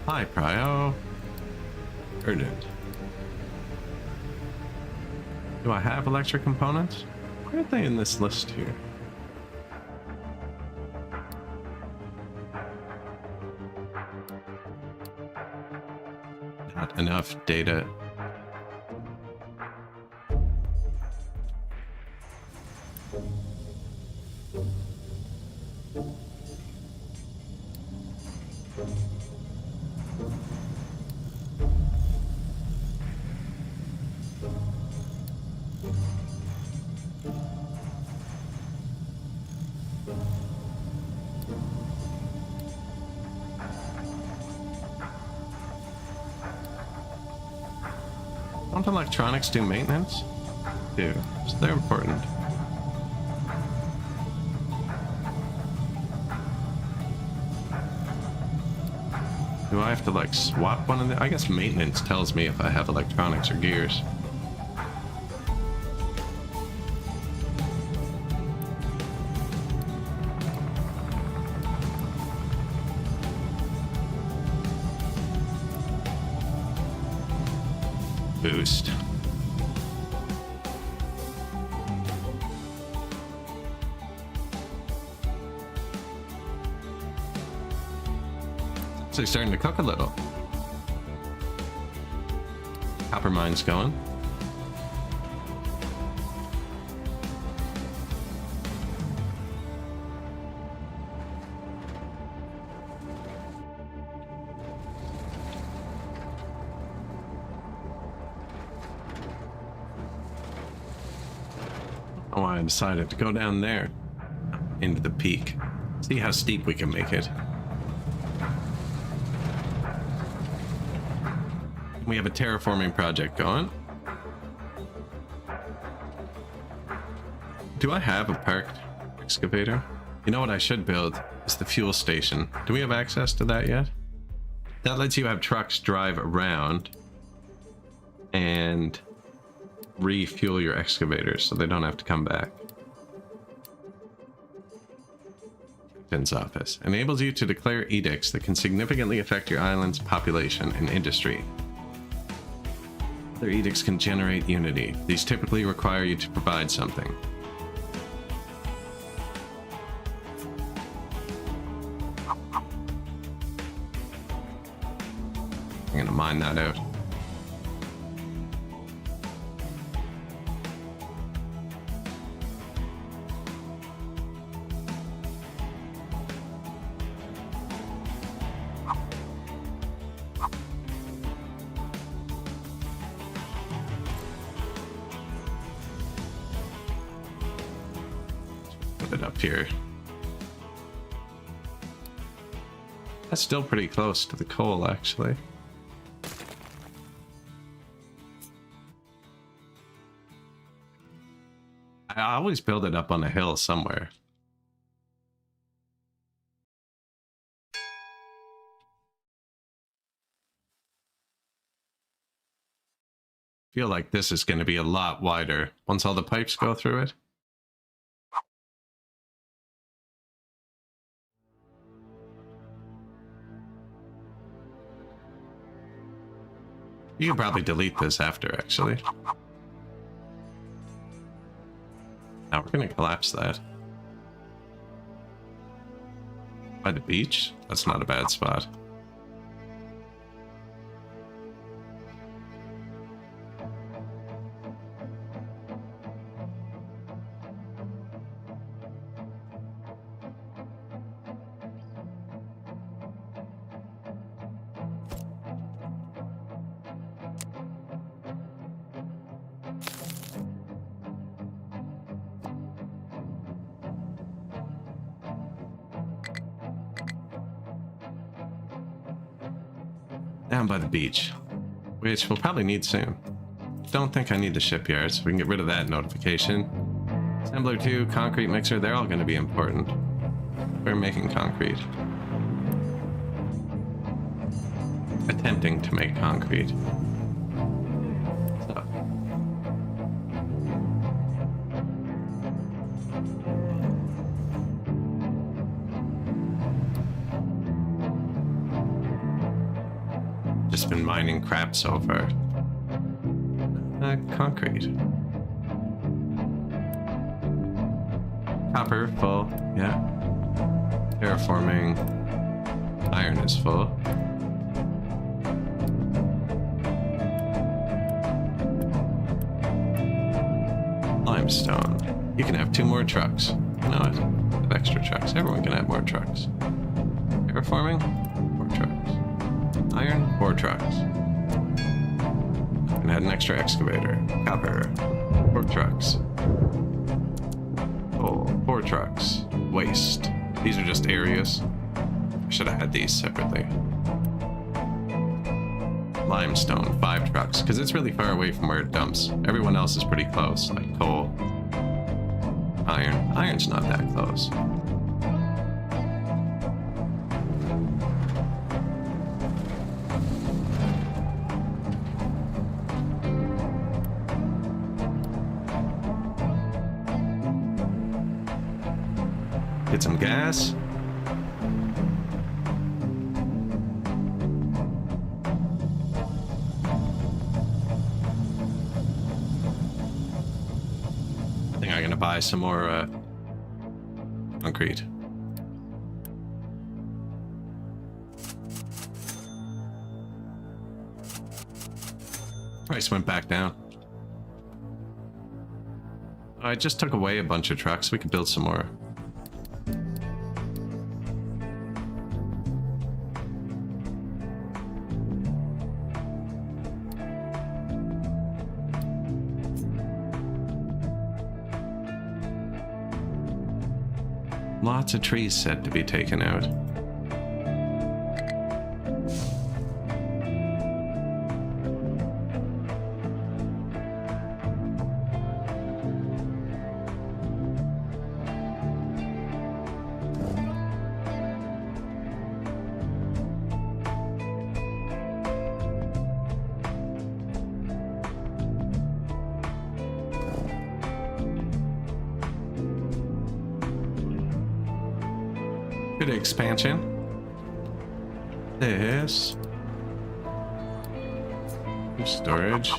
Hi, Prio. Urgent. Do I have electric components? Where are they in this list here? Not enough data. Don't electronics do maintenance? Do. So they're important. Do I have to like swap one of the? I guess maintenance tells me if I have electronics or gears. Boost. So he's starting to cook a little. Copper mine's going. Oh, I decided to go down there into the peak. See how steep we can make it. We have a terraforming project going. Do I have a parked excavator? You know what I should build is the fuel station. Do we have access to that yet? That lets you have trucks drive around and refuel your excavators so they don't have to come back. Captain's office enables you to declare edicts that can significantly affect your island's population and industry. Other edicts can generate unity. These typically require you to provide something. I'm gonna mine that out. Put it up here. That's still pretty close to the coal, actually. I always build it up on a hill somewhere. Feel like this is going to be a lot wider once all the pipes go through it. You can probably delete this after, actually. Now we're going to collapse that. By the beach? That's not a bad spot. Down by the beach, which we'll probably need soon. Don't think I need the shipyard, so we can get rid of that notification. Assembler 2, concrete mixer, they're all going to be important. We're making concrete. Attempting to make concrete. So. been mining crap so far. Concrete. Copper, full. Yeah. Terraforming. Iron is full. Limestone. You can have 2 more trucks. You know it. Have extra trucks. Everyone can have more trucks. Terraforming? 4 trucks. Iron? 4 trucks. And add an extra excavator. Copper. 4 trucks. Coal. 4 trucks. Waste. These are just areas. I should have had these separately. Limestone. 5 trucks. Because it's really far away from where it dumps. Everyone else is pretty close. Like coal. Iron. Iron's not that close. Get some gas. I think I'm gonna buy some more concrete. Price went back down. I just took away a bunch of trucks. We could build some more. Lots of trees said to be taken out. Good expansion. This. Storage.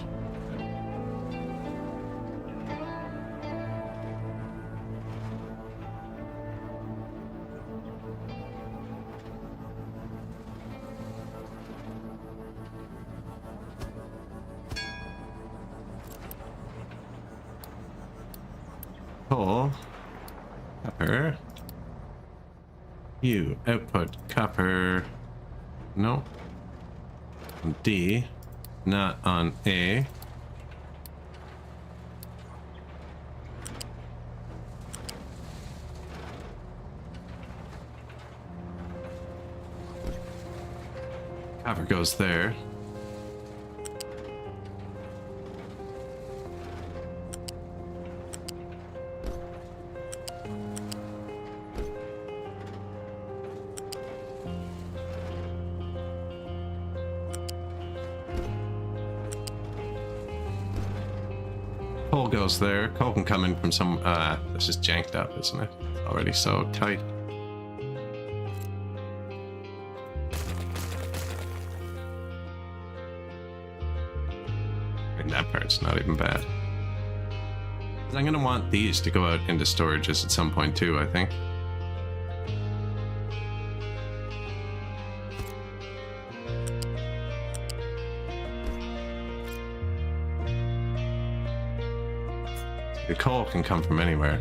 Coal. Copper. U output copper. No. D. Not on A. Copper goes there. Coal goes there. Coal can come in from some, this is janked up, isn't it? Already so tight. And that part's not even bad. I'm gonna want these to go out into storages at some point too, I think. The coal can come from anywhere.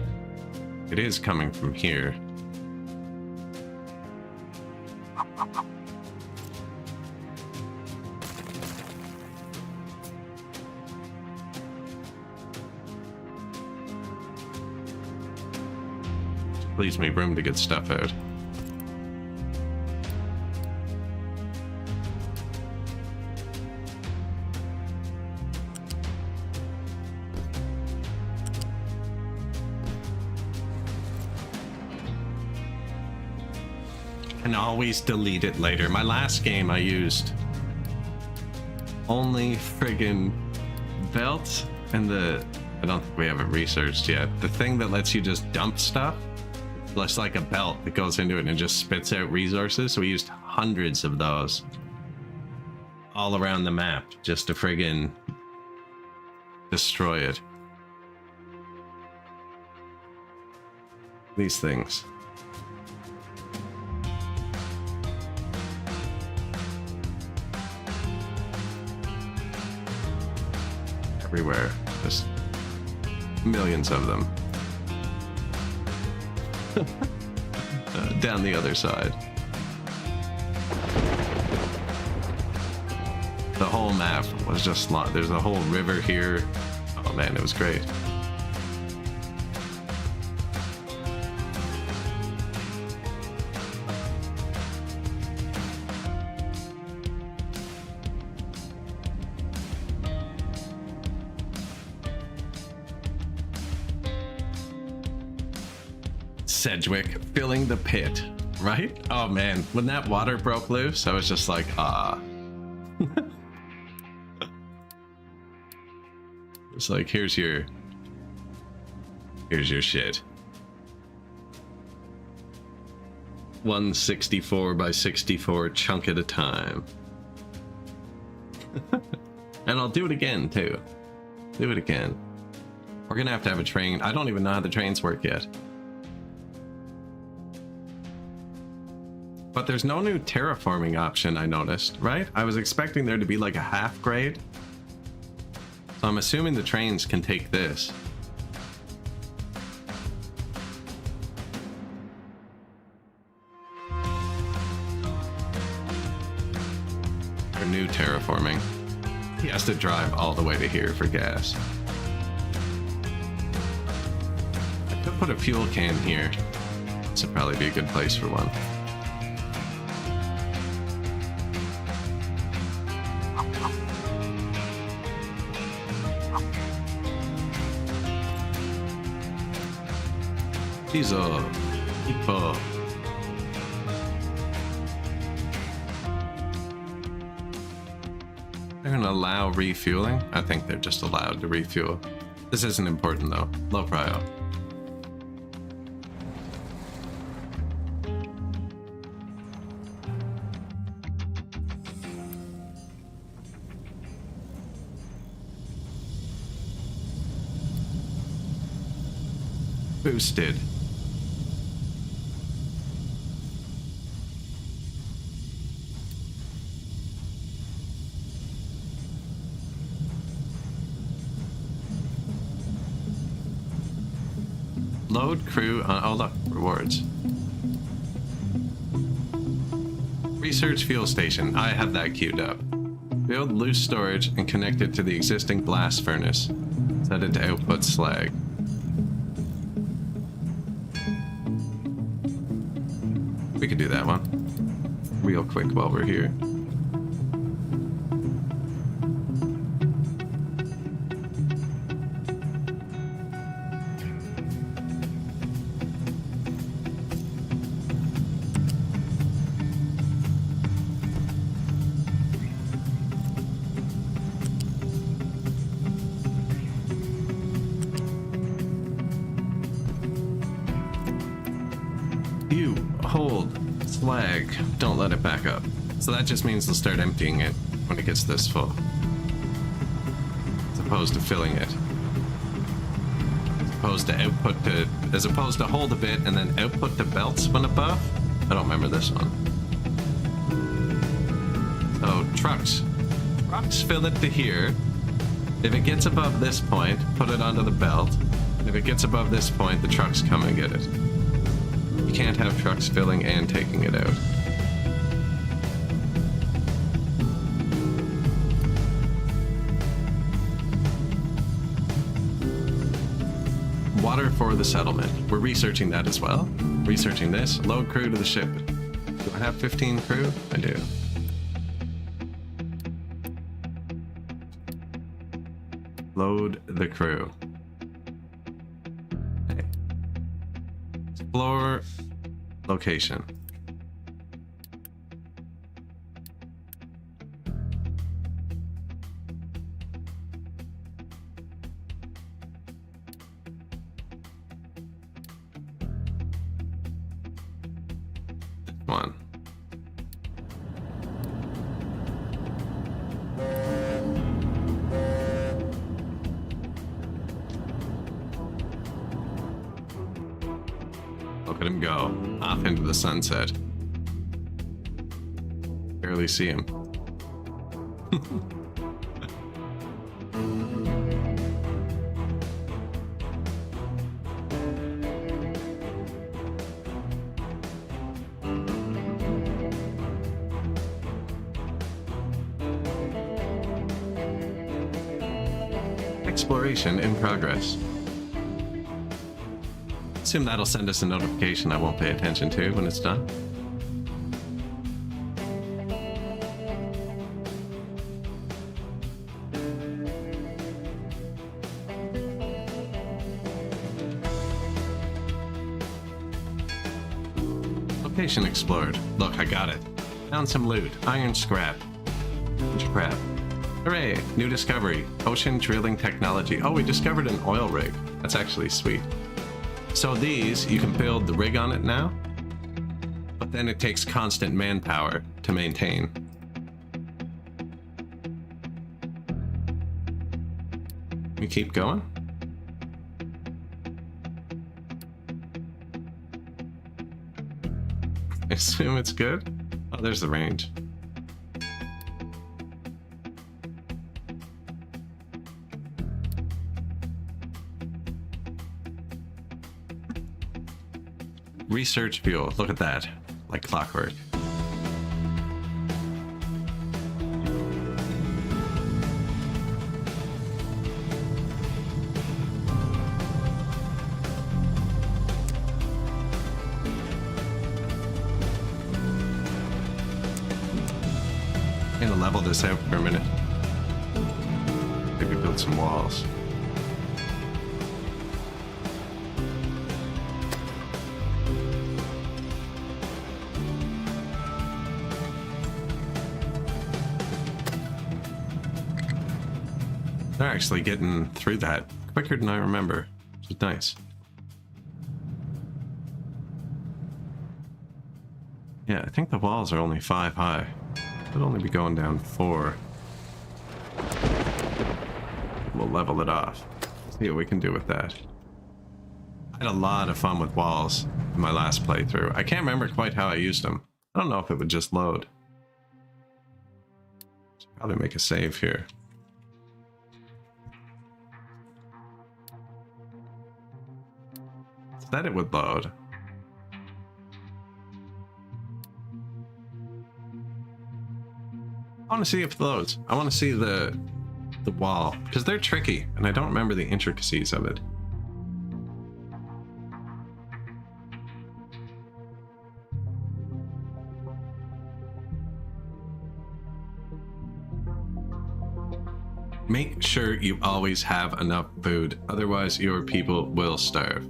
It is coming from here. Leaves me room to get stuff out. Can always delete it later. My last game I used only friggin' belt and the, I don't think we have it researched yet, the thing that lets you just dump stuff. Less like a belt that goes into it and just spits out resources. So we used hundreds of those all around the map just to friggin' destroy it. These things. Everywhere. Just millions of them. Down the other side. The whole map was just there's a whole river here. Oh man, it was great. Sedgwick filling the pit, right? Oh man, when that water broke loose, I was just like, ah. It's like, here's your shit. 164 by 64 chunk at a time. And I'll do it again too. Do it again. We're gonna have a train. I don't even know how the trains work yet. But there's no new terraforming option, I noticed, right? I was expecting there to be like a half grade. So I'm assuming the trains can take this. For new terraforming. He has to drive all the way to here for gas. I could put a fuel can here. This would probably be a good place for one. Diesel. People. They're gonna allow refueling? I think they're just allowed to refuel. This isn't important though. Low prio. Boosted. Load crew on, oh look, rewards. Research fuel station. I have that queued up. Build loose storage and connect it to the existing blast furnace. Set it to output slag. We could do that one real quick while we're here. You hold slag, don't let it back up. So that just means they'll start emptying it when it gets this full, as opposed to filling it. As opposed to hold a bit and then output the belts when above. I don't remember this one. So trucks fill it to here. If it gets above this point, put it onto the belt. And if it gets above this point, the trucks come and get it. You can't have trucks filling and taking it out. Water for the settlement. We're researching that as well. Researching this. Load crew to the ship. Do I have 15 crew? I do. Load the crew. Okay. Explore location. One. off into the sunset. Barely see him. Exploration in progress. Assume that'll send us a notification I won't pay attention to when it's done. Location explored. Look, I got it. Found some loot. Iron scrap. Bunch of crap. Hooray! New discovery. Ocean drilling technology. Oh, we discovered an oil rig. That's actually sweet. So these, you can build the rig on it now, but then it takes constant manpower to maintain. We keep going? I assume it's good? Oh, there's the range. Research fuel. Look at that. Like clockwork. I'm gonna level this out for a minute. Maybe build some walls. They're actually getting through that quicker than I remember, which is nice. Yeah, I think the walls are only 5 high. They'll only be going down 4. We'll level it off. See what we can do with that. I had a lot of fun with walls in my last playthrough. I can't remember quite how I used them. I don't know if it would just load. Should probably make a save here. That it would load. I want to see if it loads. I want to see the wall, because they're tricky and I don't remember the intricacies of it. Make sure you always have enough food, otherwise your people will starve.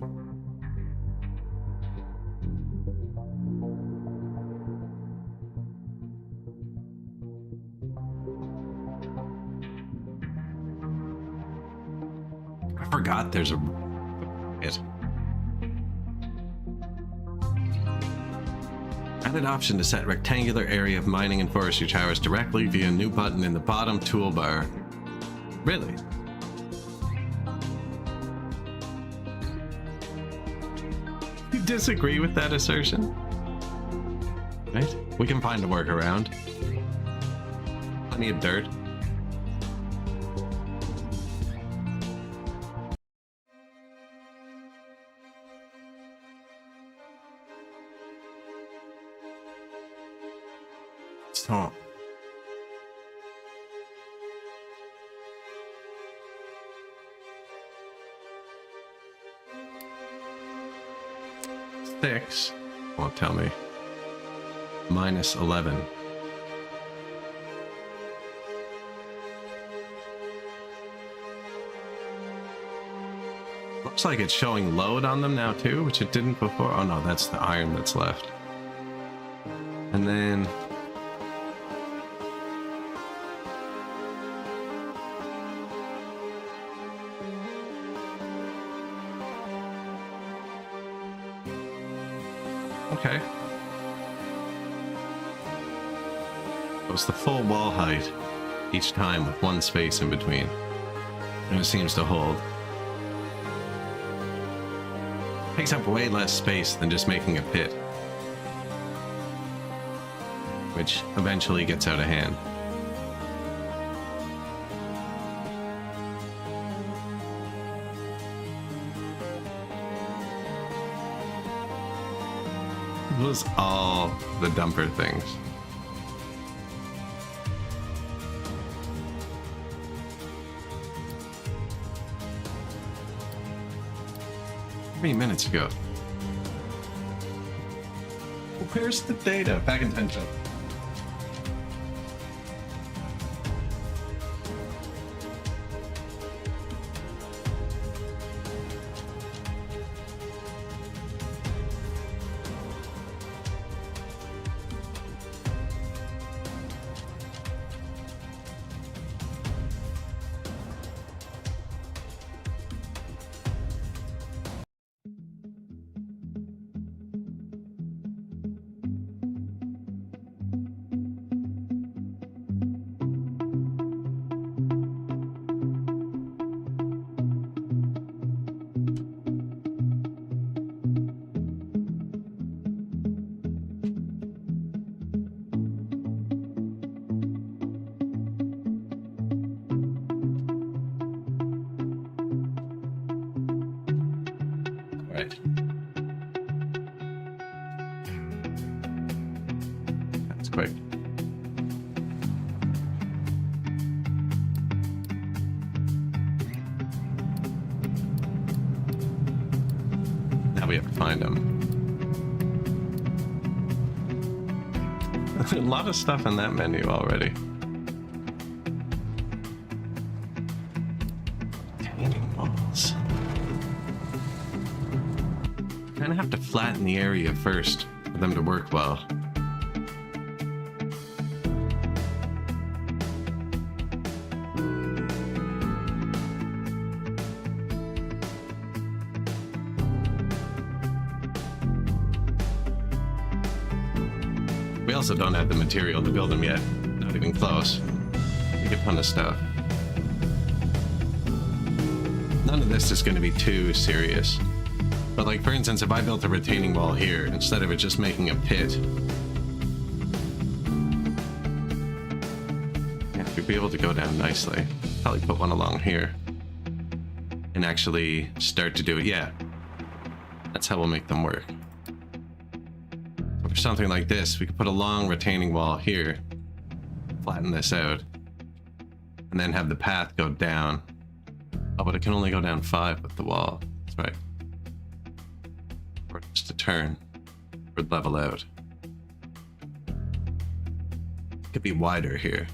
I forgot there's a added option to set rectangular area of mining and forestry towers directly via new button in the bottom toolbar. Really? You disagree with that assertion? Right? We can find a workaround. Plenty of dirt. Stop. Six won't tell me. Minus 11. Looks like it's showing load on them now too, which it didn't before. Oh no, that's the iron that's left. And then okay. So it's the full wall height each time with one space in between. And it seems to hold. Takes up way less space than just making a pit. which eventually gets out of hand. It was all the dumper things. Minutes ago. Where's the data? Back in tension. Right. That's quick. Now we have to find them. A lot of stuff in that menu already. Retaining walls. Kind of have to flatten the area first for them to work well. We also don't have the material to build them yet. Not even close. We get a ton of stuff. None of this is going to be too serious. But like, for instance, if I built a retaining wall here, instead of it just making a pit, yeah, we'd be able to go down nicely. Probably put one along here. And actually start to do it. Yeah. That's how we'll make them work. So for something like this, we could put a long retaining wall here, flatten this out, and then have the path go down. Oh, but it can only go down 5 with the wall. That's right. Or just a turn, or level out. Could be wider here.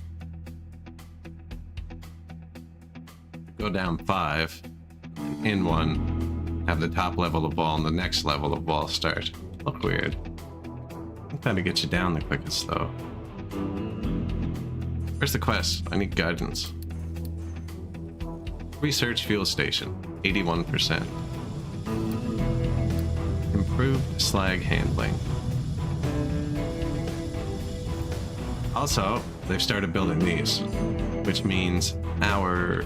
Go down 5, in 1, have the top level of wall and the next level of wall start. Look weird. I'm trying to get you down the quickest though. Where's the quest? I need guidance. Research fuel station, 81%. Improved slag handling. Also, they've started building these, which means our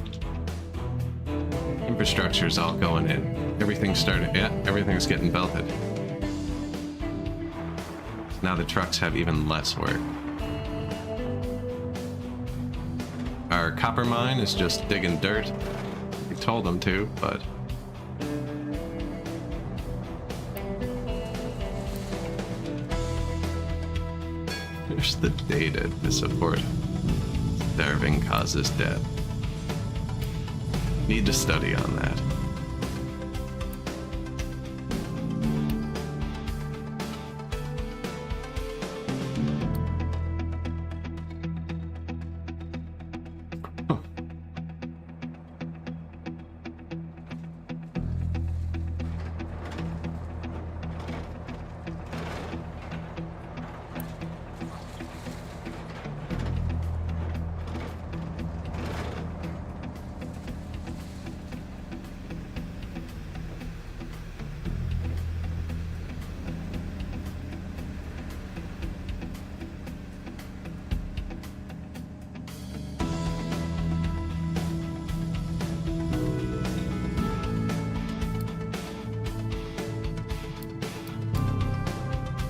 infrastructure's all going in. Everything's started, yeah, everything's getting belted. Now the trucks have even less work. Our copper mine is just digging dirt. We told them to, but there's the data to support. Starving causes death. Need to study on that.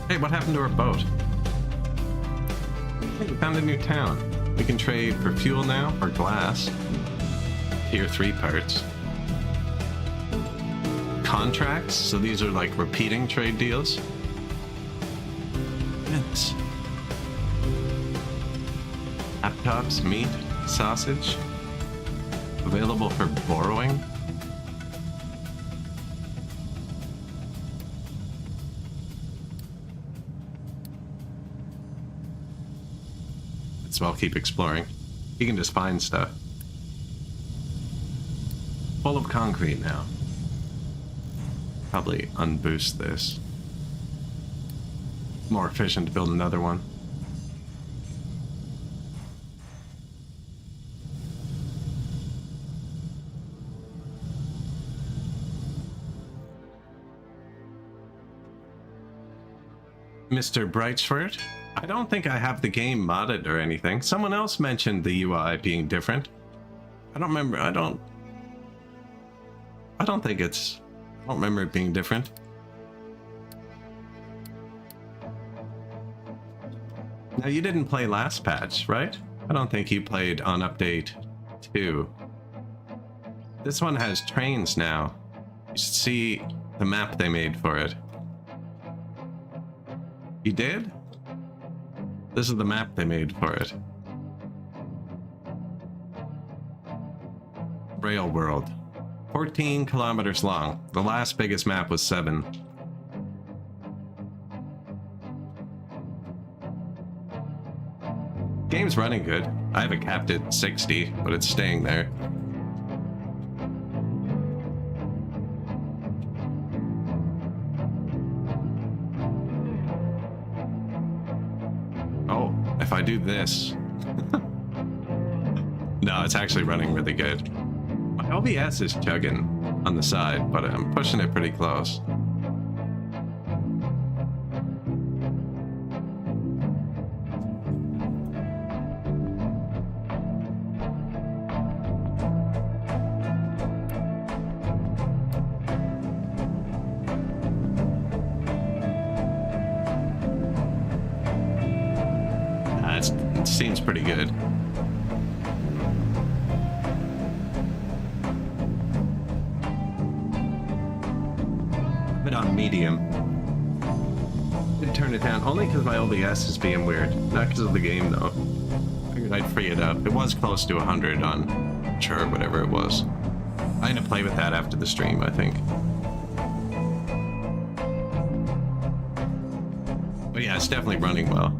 Hey, what happened to our boat? Hey, we found a new town. We can trade for fuel now, or glass. Tier 3 parts. Contracts, so these are like repeating trade deals. Yes. Laptops, meat, sausage. Available for borrowing. So I'll keep exploring. You can just find stuff. Full of concrete now. Probably unboost this. More efficient to build another one. Mr. Brightsford? I don't think I have the game modded or anything. Someone else mentioned the UI being different. I don't remember. I don't think it's... I don't remember it being different. Now, you didn't play last patch, right? I don't think you played on update 2. This one has trains now. You should see the map they made for it. You did? This is the map they made for it. Rail World. 14 kilometers long. The last biggest map was 7. Game's running good. I have it capped at 60, but it's staying there. Oh, if I do this... No, it's actually running really good. My OBS is chugging on the side, but I'm pushing it pretty close. It seems pretty good. But on medium. Did turn it down only because my OBS is being weird, not because of the game though. Figured I'd free it up. It was close to 100 on sure whatever it was. I'm gonna play with that after the stream, I think. But yeah, it's definitely running well.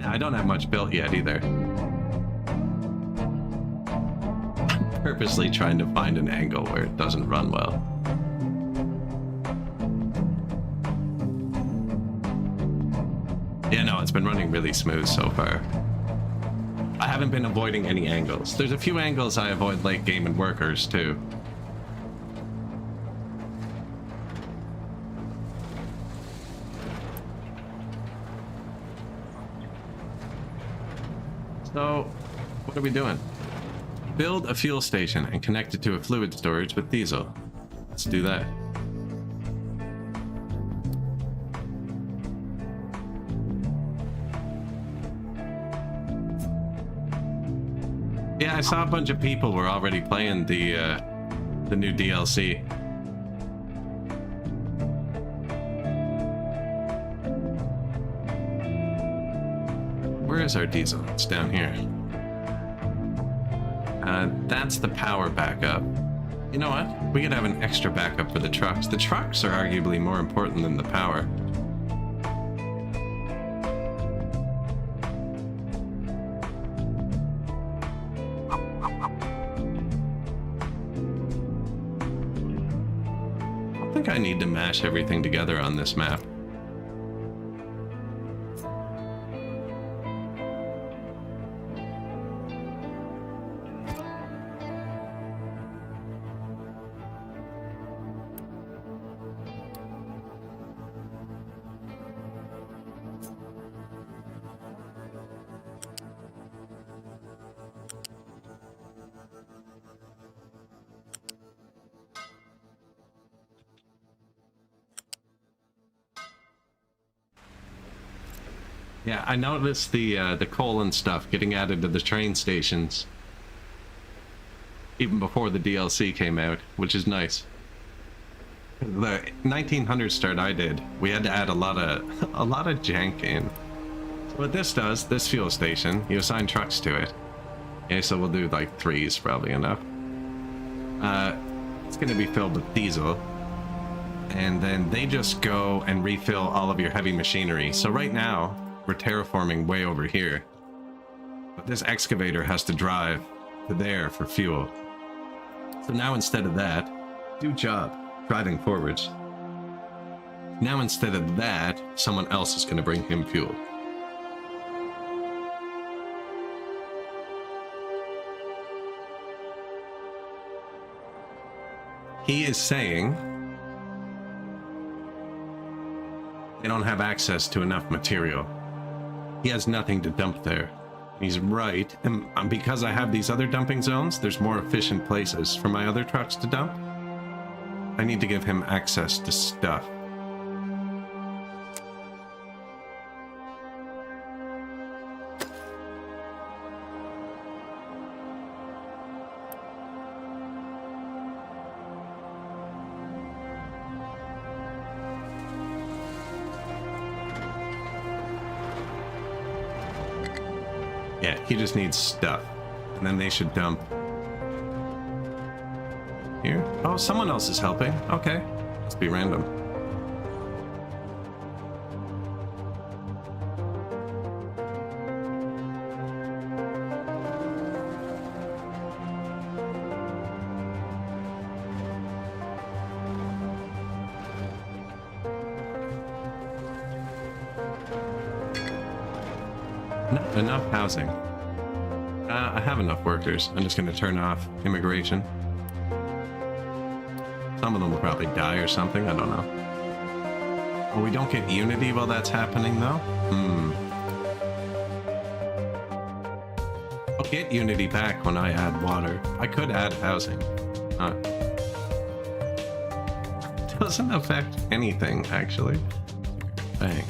I don't have much built yet either. I'm purposely trying to find an angle where it doesn't run well. Yeah, no, it's been running really smooth so far. I haven't been avoiding any angles. There's a few angles I avoid late game and workers too. So, what are we doing? Build a fuel station and connect it to a fluid storage with diesel. Let's do that. Yeah, I saw a bunch of people were already playing the new DLC. Where is our diesel? It's down here. That's the power backup. You know what? We could have an extra backup for the trucks. The trucks are arguably more important than the power. I think I need to mash everything together on this map. Yeah, I noticed the coal and stuff getting added to the train stations even before the DLC came out, which is nice. The 1900 start I did, we had to add a lot of jank in. So what this does, this fuel station, you assign trucks to it. Okay, so we'll do like 3 is probably enough. It's gonna be filled with diesel. And then they just go and refill all of your heavy machinery. So right now, we're terraforming way over here. But this excavator has to drive to there for fuel. So now instead of that, do job, driving forwards. Now instead of that, someone else is gonna bring him fuel. He is saying they don't have access to enough material. He has nothing to dump there. He's right, and because I have these other dumping zones, there's more efficient places for my other trucks to dump. I need to give him access to stuff. Yeah, he just needs stuff. And then they should dump here. Oh, someone else is helping. Okay. Must be random. Not enough housing. I have enough workers. I'm just going to turn off immigration. Some of them will probably die or something. I don't know. Oh, we don't get unity while that's happening, though? I'll get unity back when I add water. I could add housing. Doesn't affect anything, actually. Dang.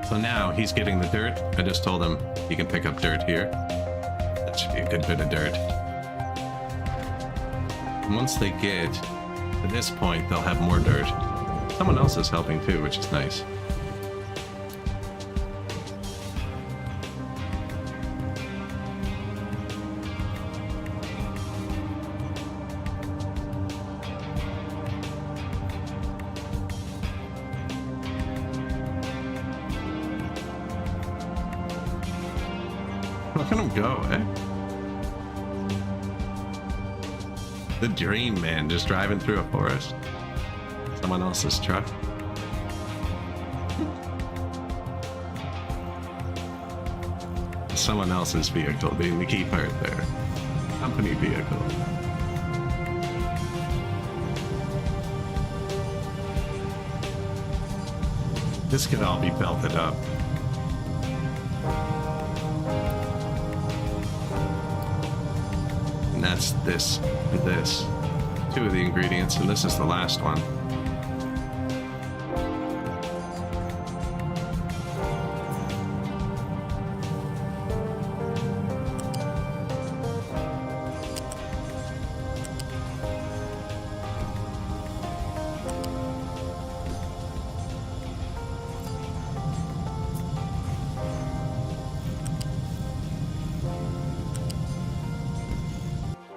So now he's getting the dirt. I just told him he can pick up dirt here. That should be a good bit of dirt. And once they get to this point, they'll have more dirt. Someone else is helping too, which is nice. Look at him go, eh? The dream, man, just driving through a forest. Someone else's truck. Someone else's vehicle being the key part there. Company vehicle. This could all be belted up. And that's this and this. 2 of the ingredients, and this is the last one.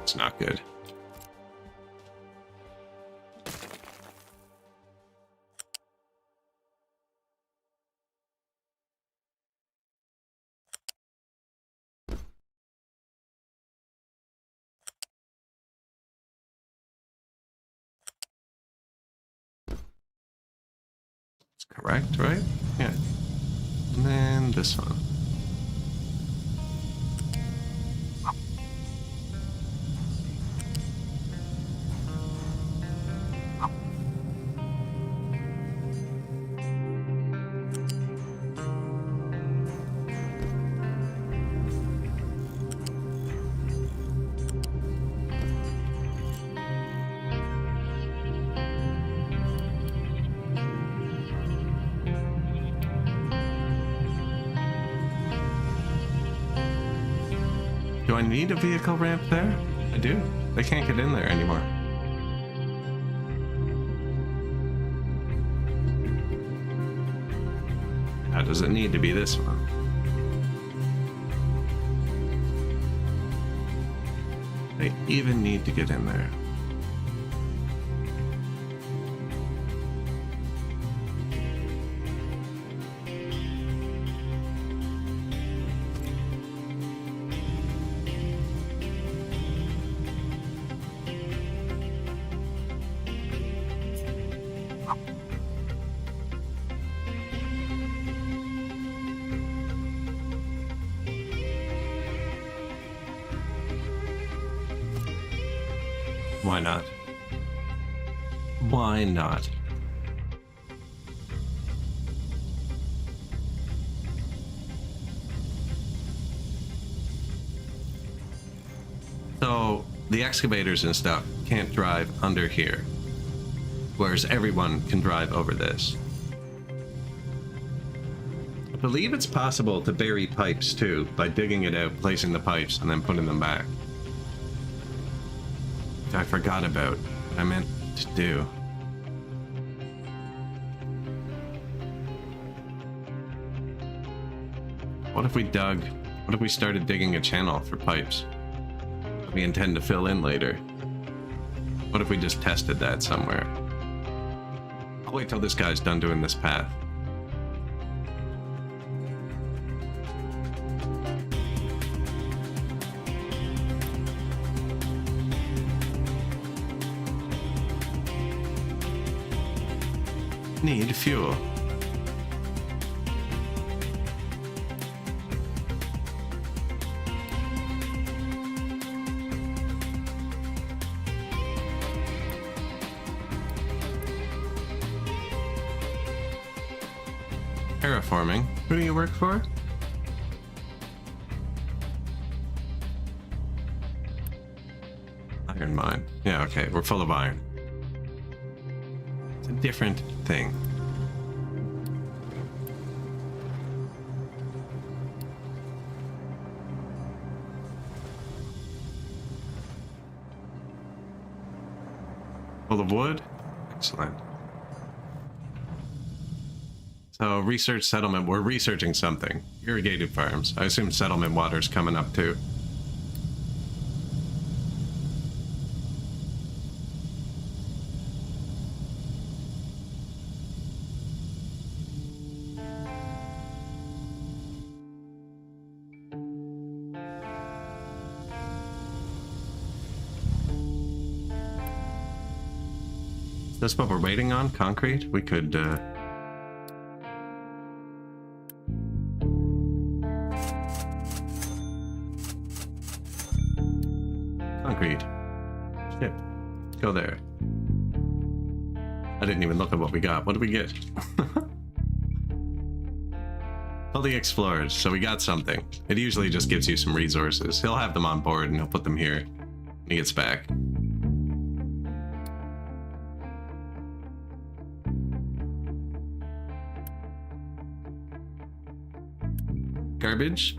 It's not good. It's correct, right? Yeah. And then this one. Do I need a vehicle ramp there? I do. They can't get in there anymore. How does it need to be this one? They even need to get in there. Why not? Why not? So the excavators and stuff can't drive under here, whereas everyone can drive over this. I believe it's possible to bury pipes too, by digging it out, placing the pipes, and then putting them back. I forgot about what I meant to do. What if we started digging a channel for pipes we intend to fill in later? What if we just tested that somewhere? I'll wait till this guy's done doing this path. Need fuel. Terraforming. Who do you work for? Iron mine. Yeah, okay, we're full of iron. It's a different thing. Full of wood? Excellent. So, research settlement. We're researching something. Irrigated farms. I assume settlement water's coming up too. Is this what we're waiting on? Concrete? We could, concrete. Ship. Go there. I didn't even look at what we got. What did we get? Fully explored. So we got something. It usually just gives you some resources. He'll have them on board and he'll put them here when he gets back. Garbage.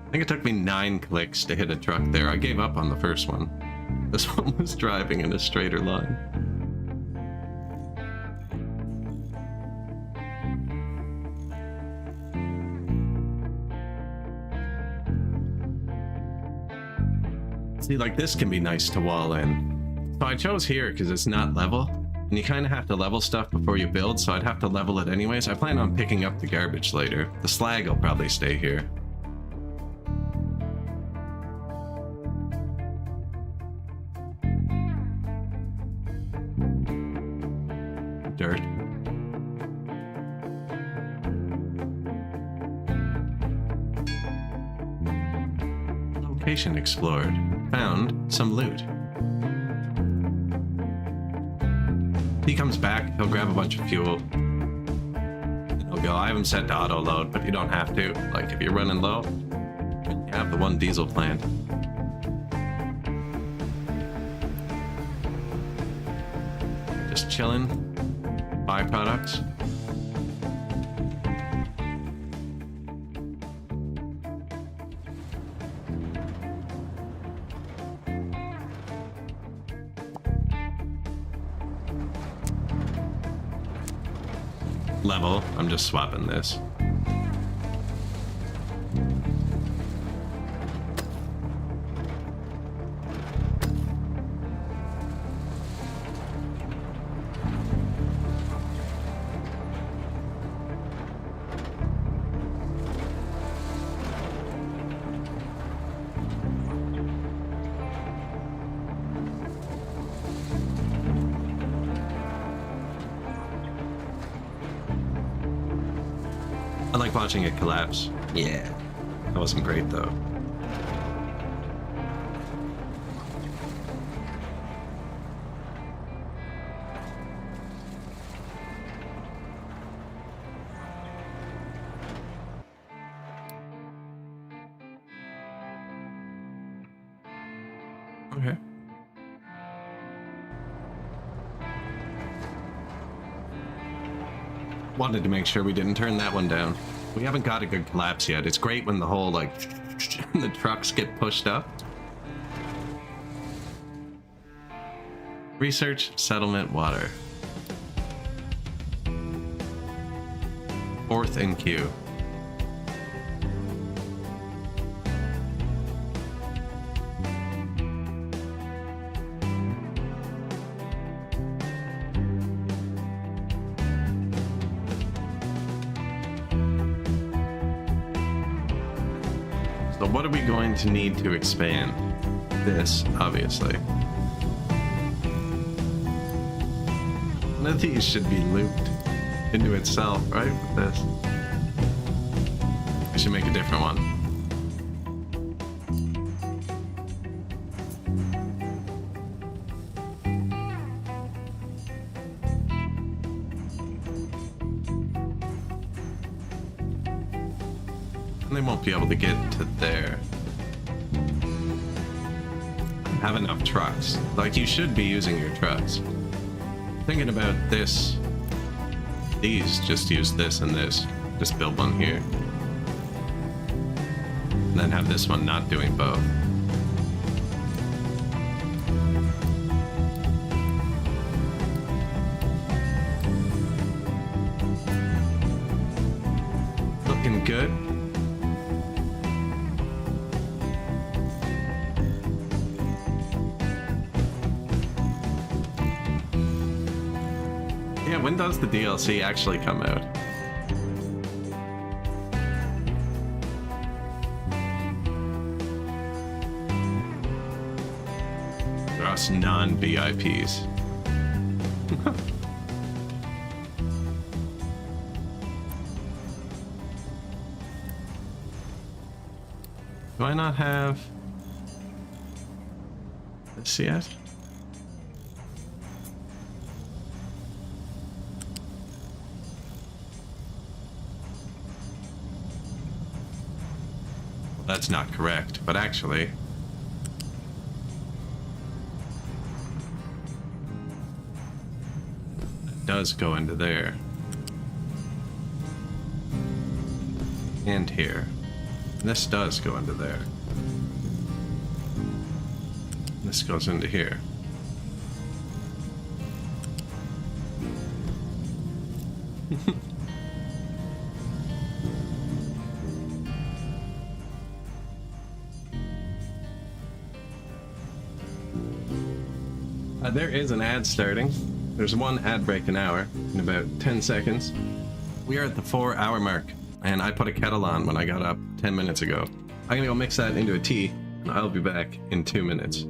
I think it took me 9 clicks to hit a truck there. I gave up on the first one. This one was driving in a straighter line. See, like this can be nice to wall in. So I chose here because it's not level. And you kind of have to level stuff before you build, so I'd have to level it anyways. I plan on picking up the garbage later. The slag will probably stay here. Dirt. Location explored. Found some loot. He comes back, he'll grab a bunch of fuel. And he'll go, I have him set to auto load, but you don't have to. Like, if you're running low, you have the one diesel plant. Just chilling. Byproducts. level. I'm just swapping this. I like watching it collapse. Yeah. That wasn't great though. Okay. Wanted to make sure we didn't turn that one down. We haven't got a good collapse yet. It's great when the whole, like, the trucks get pushed up. Research, settlement, water. 4th in queue. So what are we going to need to expand? This, obviously. One of these should be looped into itself, right? With this. I should make a different one. And they won't be able to get to there. Have enough trucks. Like, you should be using your trucks. Thinking about this. These just use this and this. Just build one here. And then have this one not doing both. Looking good. Yeah, when does the DLC actually come out? For us non-VIPs. Do I not have this yet? That's not correct, but actually it does go into there and here. This does go into there. This goes into here. There is an ad starting. There's one ad break an hour in about 10 seconds. We are at the 4-hour mark, and I put a kettle on when I got up 10 minutes ago. I'm gonna go mix that into a tea, and I'll be back in 2 minutes.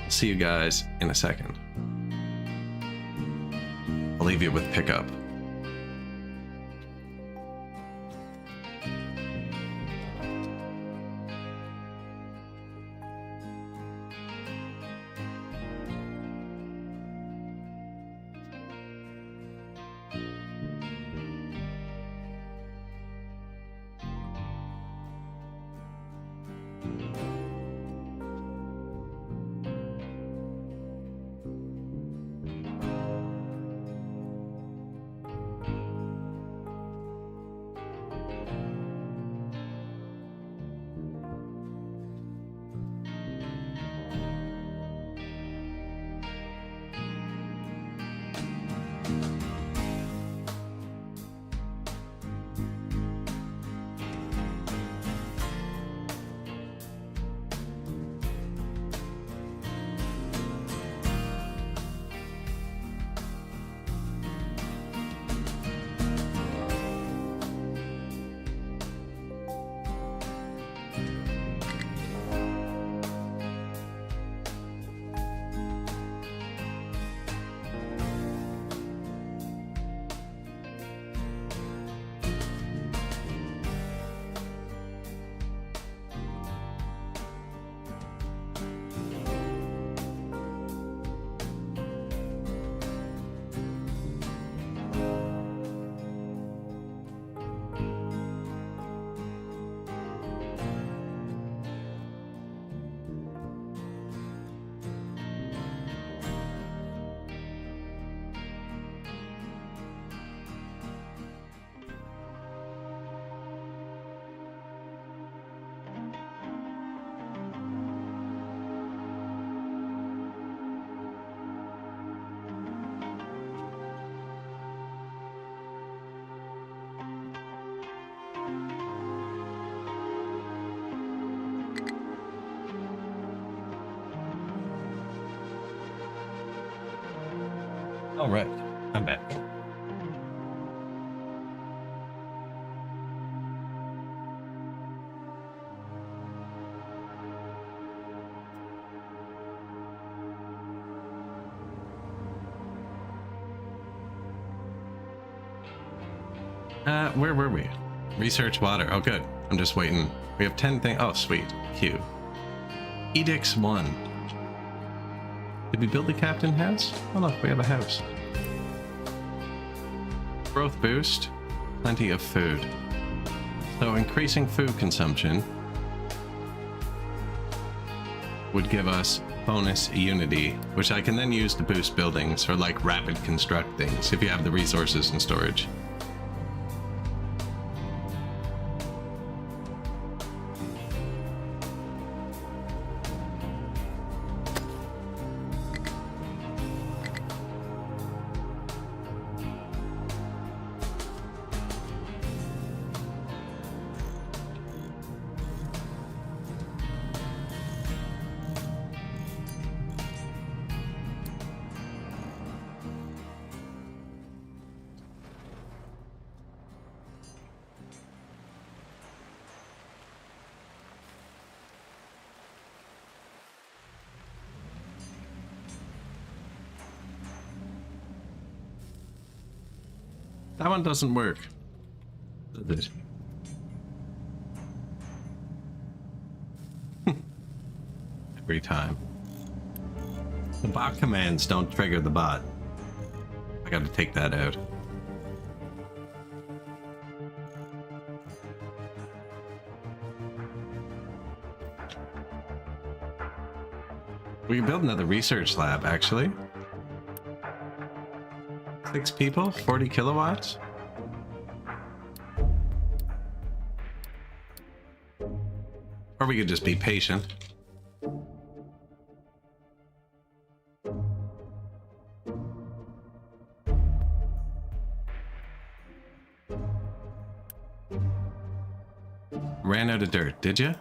I'll see you guys in a second. I'll leave you with pickup. All right, I'm back. Where were we? Research water. Oh, good. I'm just waiting. We have 10 things. Oh, sweet. Q. Edicts 1. Did we build the captain house? Oh, look, we have a house. Growth boost. Plenty of food. So increasing food consumption would give us bonus unity, which I can then use to boost buildings or like rapid construct things if you have the resources and storage. That one doesn't work, does it? Every time. The bot commands don't trigger the bot. I gotta take that out. We can build another research lab, actually. 6 people, 40 kilowatts. Or we could just be patient. Ran out of dirt, did you?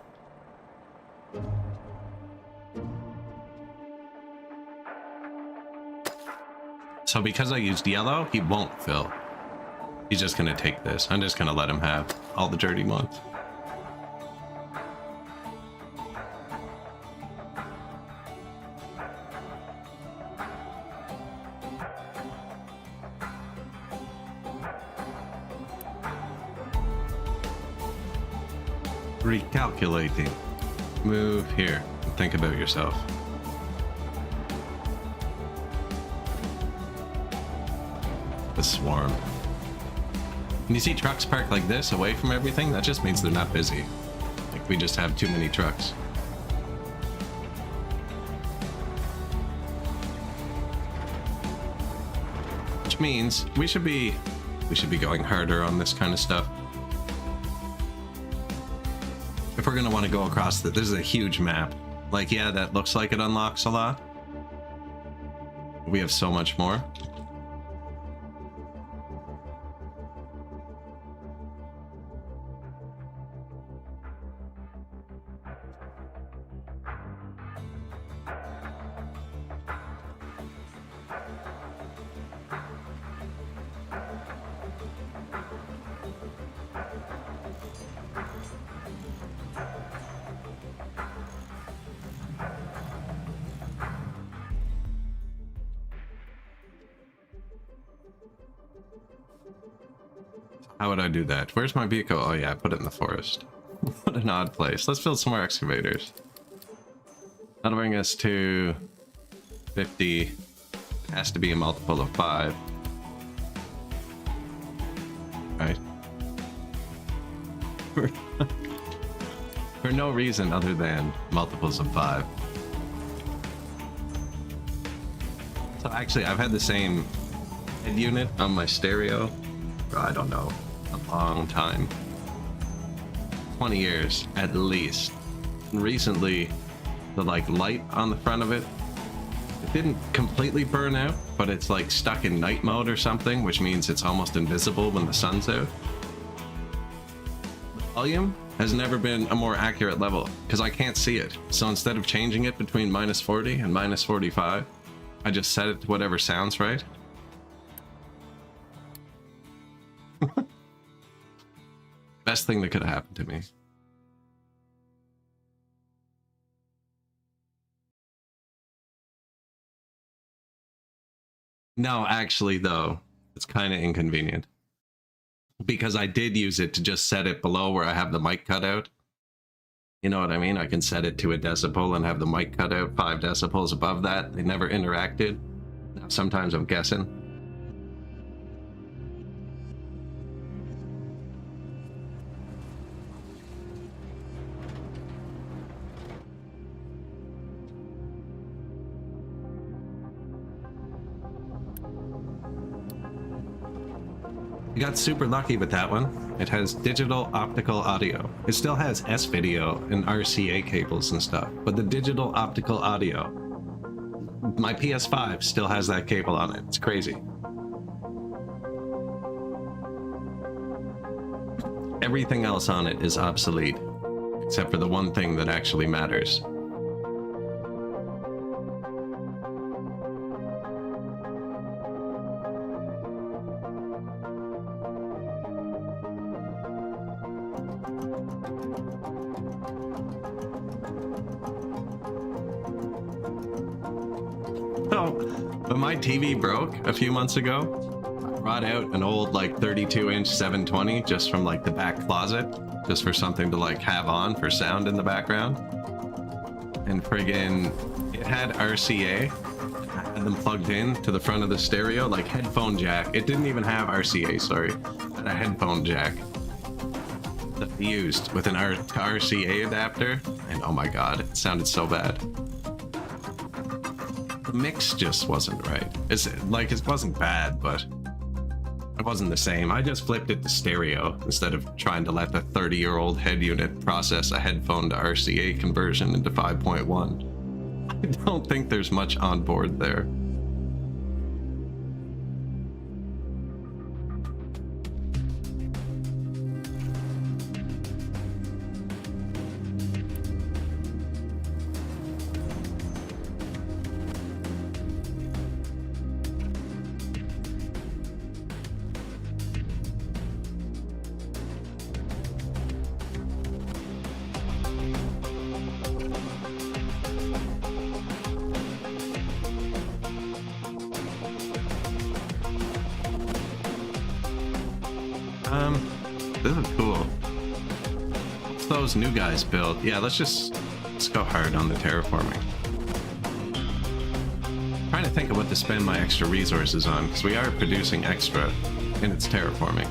So because I used yellow, he won't fill. He's just gonna take this. I'm just gonna let him have all the dirt he wants. Recalculating. Move here and think about yourself. The swarm. When you see trucks parked like this away from everything, that just means they're not busy. Like we just have too many trucks. Which means we should be going harder on this kind of stuff. If we're gonna want to go across this is a huge map. Like, yeah, that looks like it unlocks a lot. We have so much more. How would I do that? Where's my vehicle? Oh yeah, I put it in the forest. What an odd place. Let's build some more excavators. That'll bring us to 50. Has to be a multiple of 5. Right. For no reason other than multiples of 5. So actually, I've had the same head unit on my stereo for, I don't know, a long time. 20 years at least. And recently, the like light on the front of it, it didn't completely burn out, but it's like stuck in night mode or something, which means it's almost invisible when the sun's out. The volume has never been a more accurate level because I can't see it. So instead of changing it between -40 and -45, I just set it to whatever sounds right. best thing that could have happened to me. No, actually, though, it's kind of inconvenient. Because I did use it to just set it below where I have the mic cut out. You know what I mean? I can set it to a decibel and have the mic cut out 5 decibels above that. They never interacted. Now, sometimes I'm guessing. You got super lucky with that one. It has digital optical audio. It still has S-video and RCA cables and stuff, but the digital optical audio, my PS5 still has that cable on it. It's crazy. Everything else on it is obsolete, except for the one thing that actually matters. When my TV broke a few months ago, I brought out an old like 32-inch 720 just from like the back closet, just for something to like have on for sound in the background. And friggin', it had RCA. I had them plugged in to the front of the stereo, like headphone jack. It didn't even have RCA, sorry. It had a headphone jack that I used with an RCA adapter, and oh my god, it sounded so bad. The mix just wasn't right. It wasn't bad, but it wasn't the same. I just flipped it to stereo instead of trying to let the 30-year-old head unit process a headphone to RCA conversion into 5.1. I don't think there's much on board there. This is cool. What's those new guys build? Yeah, let's go hard on the terraforming. I'm trying to think of what to spend my extra resources on, because we are producing extra, and it's terraforming.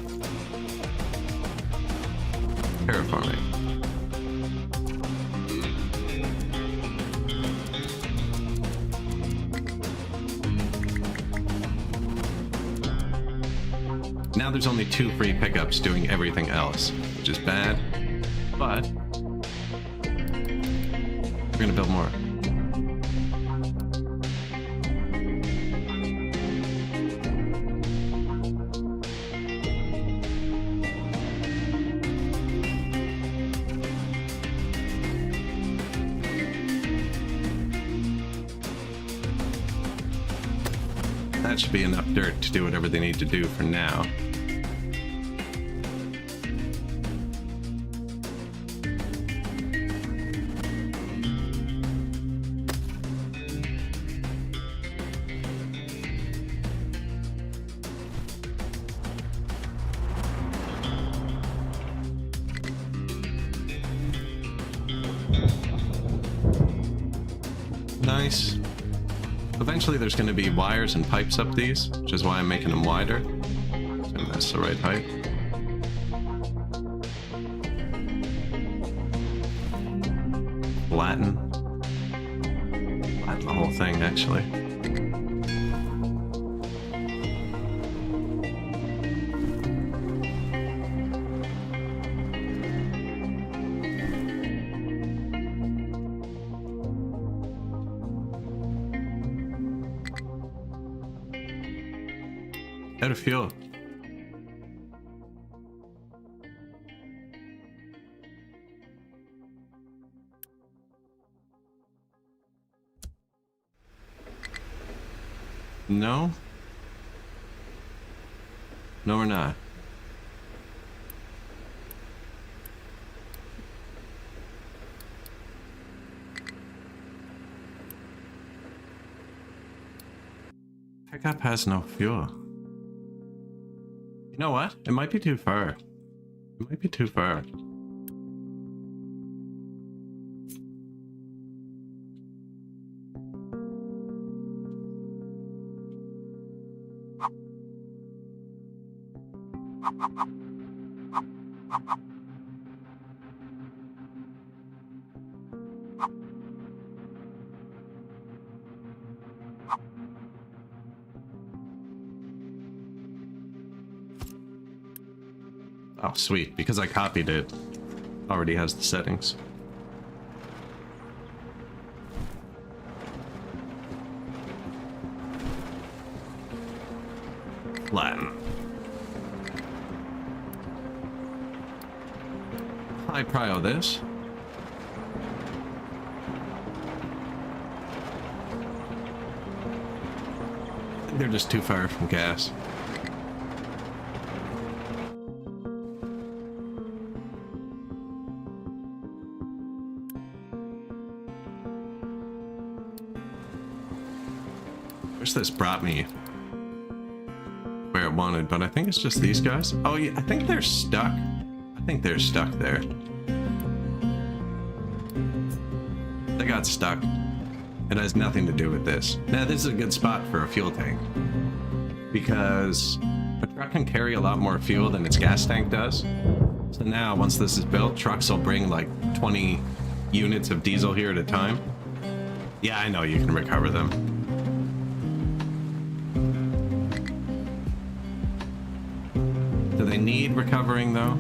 Terraforming. Now there's only 2 free pickups doing everything else, which is bad, but we're gonna build more. That should be enough dirt to do whatever they need to do for now. Nice. Eventually there's going to be wires and pipes up these, which is why I'm making them wider. And that's the right height. Flatten the whole thing, actually. Out of fuel. No? No, we're not. Pickup has no fuel. You know what? It might be too far. It might be too far. Oh, sweet. Because I copied it. Already has the settings. Flatten. High prio this. I think they're just too far from gas. Wish this brought me where it wanted, but I think it's just these guys. Oh yeah, I think they're stuck. I think they're stuck there. They got stuck. It has nothing to do with this. Now this is a good spot for a fuel tank, because a truck can carry a lot more fuel than its gas tank does. So now once this is built, trucks will bring like 20 units of diesel here at a time. Yeah, I know you can recover them. Do they need recovering though?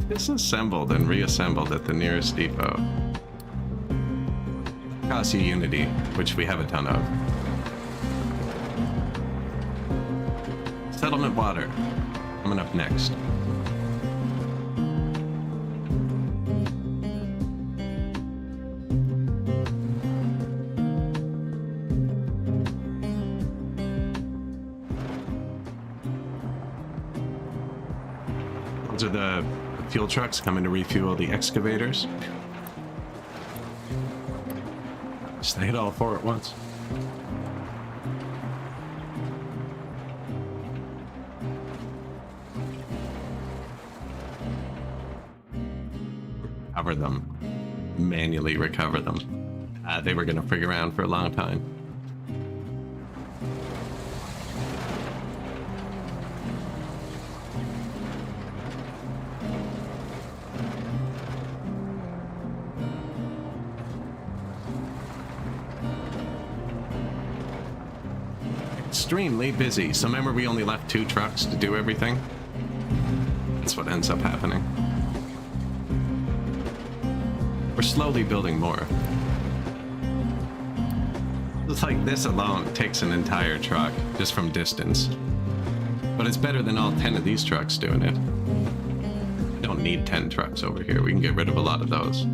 Disassembled and reassembled at the nearest depot. Costs you Unity, which we have a ton of. Settlement water. Coming up next. Those are the fuel trucks coming to refuel the excavators. Just they hit all four at once. Recover them. Manually recover them. They were gonna frig around for a long time. Extremely busy. So remember we only left 2 trucks to do everything? That's what ends up happening. We're slowly building more. It's like this alone takes an entire truck just from distance. But it's better than all 10 of these trucks doing it. We don't need 10 trucks over here. We can get rid of a lot of those.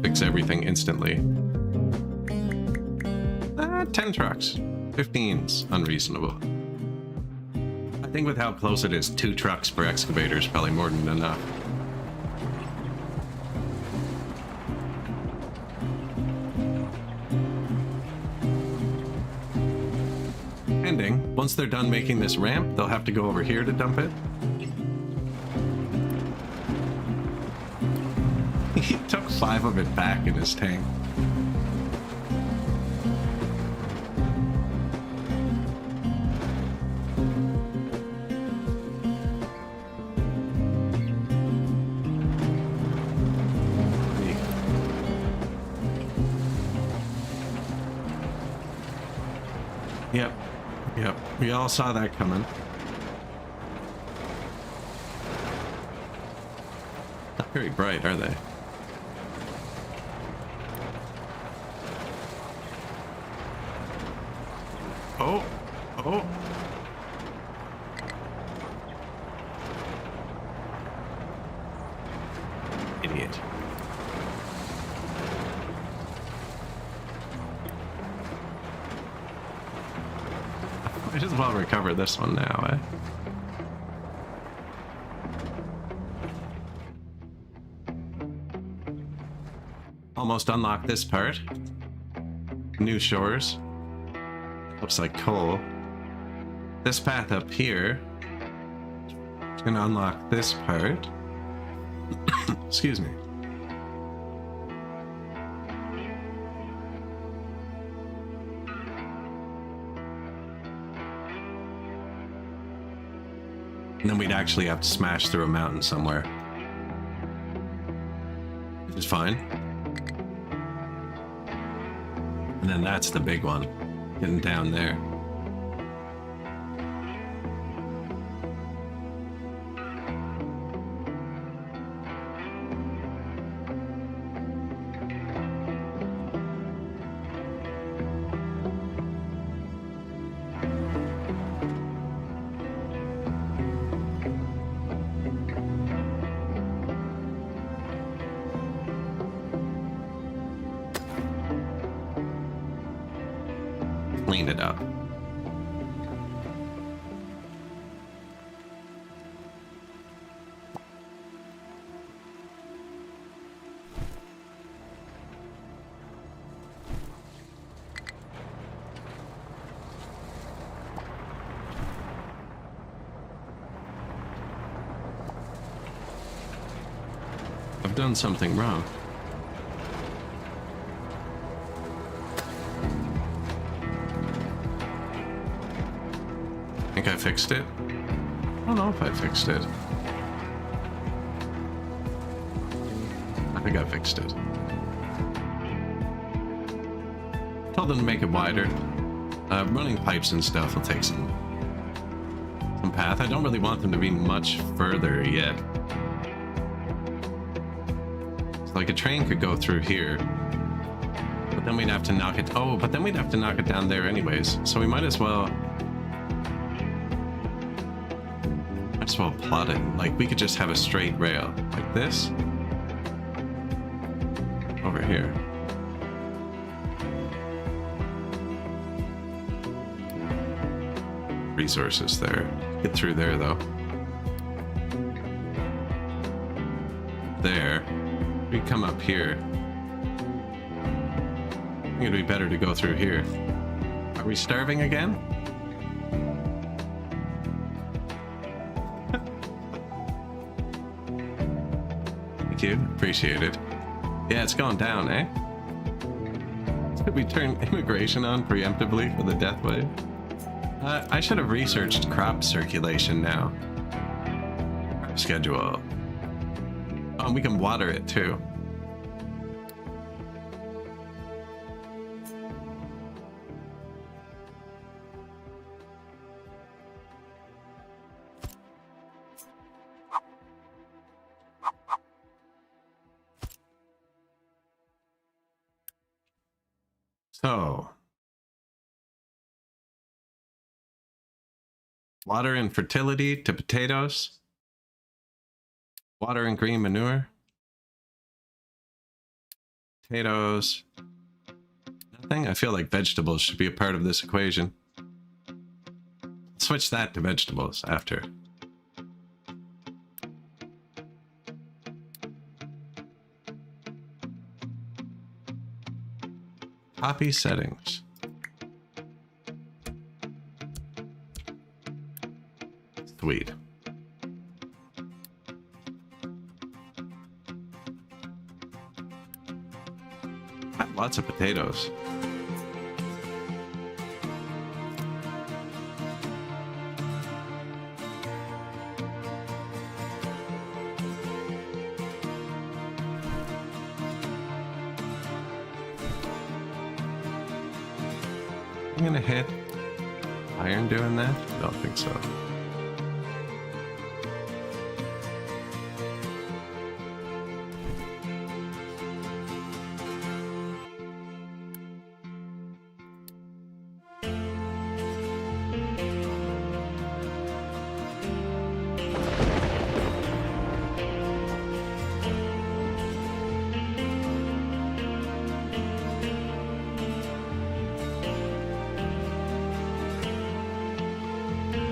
Fix everything instantly. 10 trucks. 15's unreasonable. I think with how close it is, 2 trucks per excavator is probably more than enough. Ending. Once they're done making this ramp, they'll have to go over here to dump it. He took 5 of it back in his tank. Yep, we all saw that coming. Not very bright, are they? Oh, oh. Idiot. Might as well recover this one now, eh? Almost unlocked this part. New shores. Looks like coal. This path up here is going to unlock this part. Excuse me. And then we'd actually have to smash through a mountain somewhere. Which is fine. And then that's the big one. Getting down there. Clean it up. I've done something wrong. I think I fixed it. I don't know if I fixed it. I think I fixed it. Told them to make it wider. Running pipes and stuff will take some path. I don't really want them to be much further yet. So like a train could go through here, but then we'd have to knock it. Oh, but then we'd have to knock it down there anyways. So we might as well. Well, plot it. Like, we could just have a straight rail like this over here. Resources there. Get through there though. There. We come up here. I think it'd be better to go through here. Are we starving again? You appreciate it. Yeah, it's going down, eh? Should we turn immigration on preemptively for the death wave? I should have researched crop circulation now. Schedule. Oh, we can water it too. So, water and fertility to potatoes, water and green manure, potatoes, nothing. I feel like vegetables should be a part of this equation. Switch that to vegetables after. Copy settings. Sweet. I have lots of potatoes. I'm gonna hit iron doing that? I don't think so.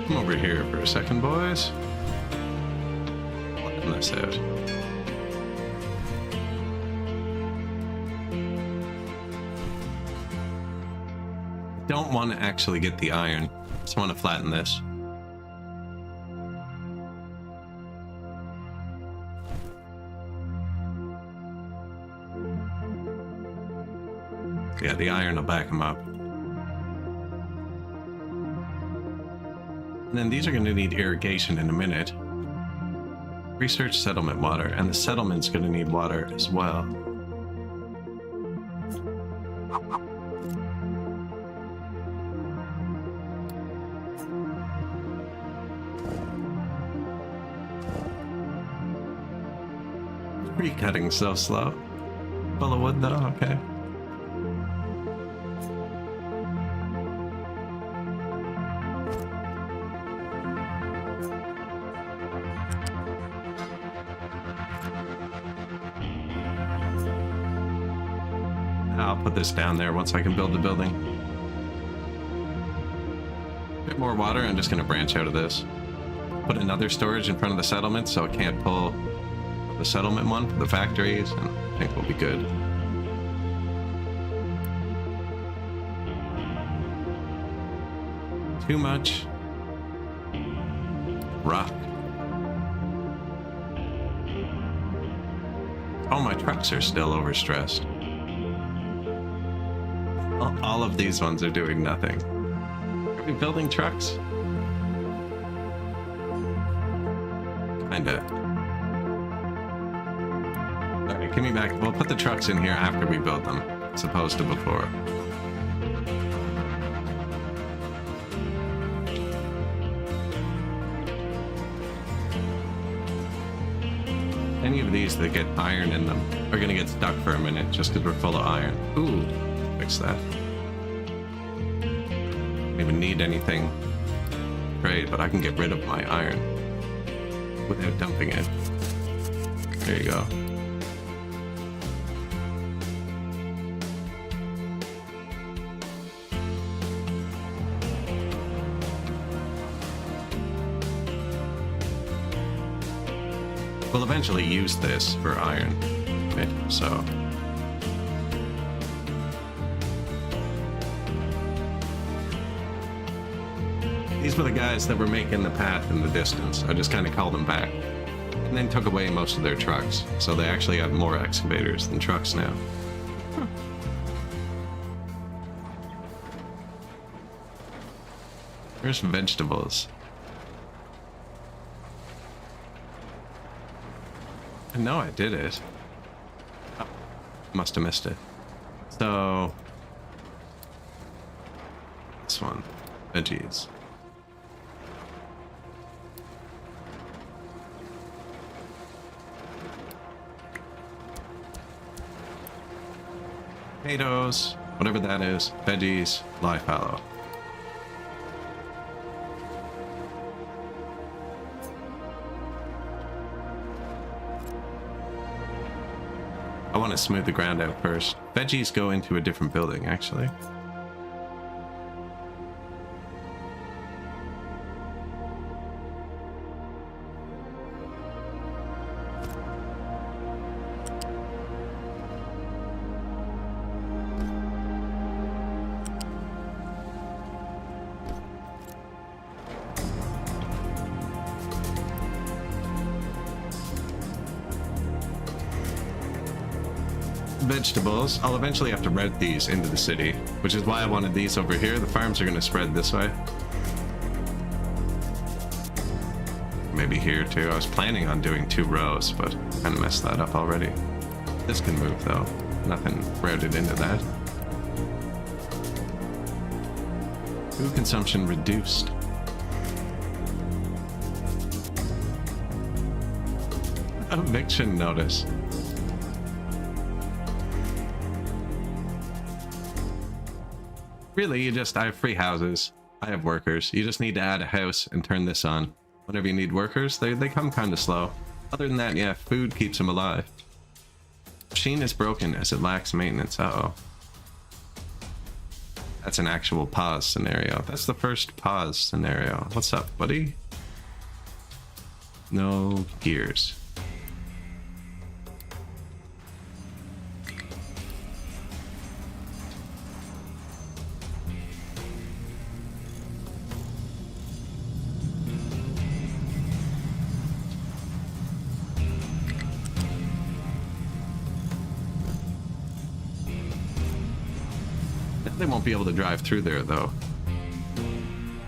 Come over here for a second, boys. Flatten this out. don't want to actually get the iron. Just want to flatten this. Yeah, the iron will back them up. And then these are going to need irrigation in a minute. Research settlement water, and the settlement's going to need water as well. Tree cutting so slow. Full of wood though, okay. I'll put this down there once I can build the building. A bit more water, I'm just going to branch out of this. Put another storage in front of the settlement so it can't pull the settlement one for the factories, and I think we'll be good. Too much rock. Oh, my trucks are still overstressed. All of these ones are doing nothing. Are we building trucks? Kinda. Alright, give me back. We'll put the trucks in here after we build them, as opposed to before. Any of these that get iron in them are gonna get stuck for a minute just because we're full of iron. Ooh, fix that. Don't even need anything great, but I can get rid of my iron without dumping it. There you go. We'll eventually use this for iron, right? So these were the guys that were making the path in the distance. I just kind of called them back and then took away most of their trucks. So they actually have more excavators than trucks now. There's vegetables. No, I did it. Oh, must have missed it. So this one, veggies. Potatoes, whatever that is, veggies, lie fallow. I want to smooth the ground out first. Veggies go into a different building, actually. Vegetables. I'll eventually have to route these into the city, which is why I wanted these over here. The farms are going to spread this way. Maybe here too. I was planning on doing 2 rows, but kind of messed that up already. This can move though. Nothing routed into that. Food consumption reduced. Eviction notice. Really, I have free houses. I have workers. You just need to add a house and turn this on. Whenever you need workers, they come kind of slow. Other than that, yeah, food keeps them alive. Machine is broken as it lacks maintenance. Uh-oh. That's an actual pause scenario. That's the first pause scenario. What's up, buddy? No gears. They won't be able to drive through there, though.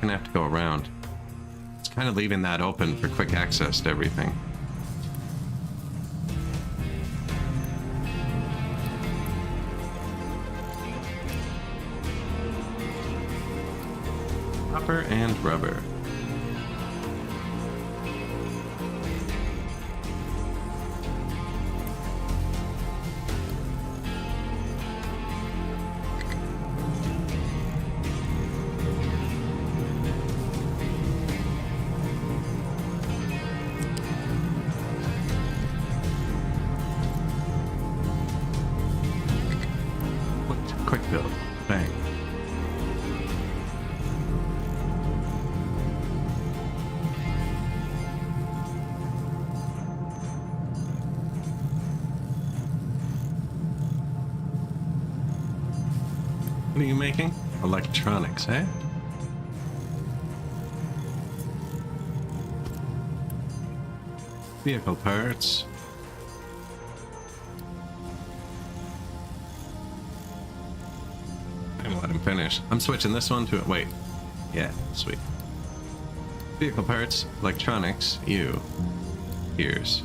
Gonna have to go around. It's kind of leaving that open for quick access to everything. Copper and rubber. Quick build. Bang. What are you making? Electronics, eh? Vehicle parts. Let him finish. I'm switching this one to... Wait. Yeah, sweet. Vehicle parts, electronics, you. Gears.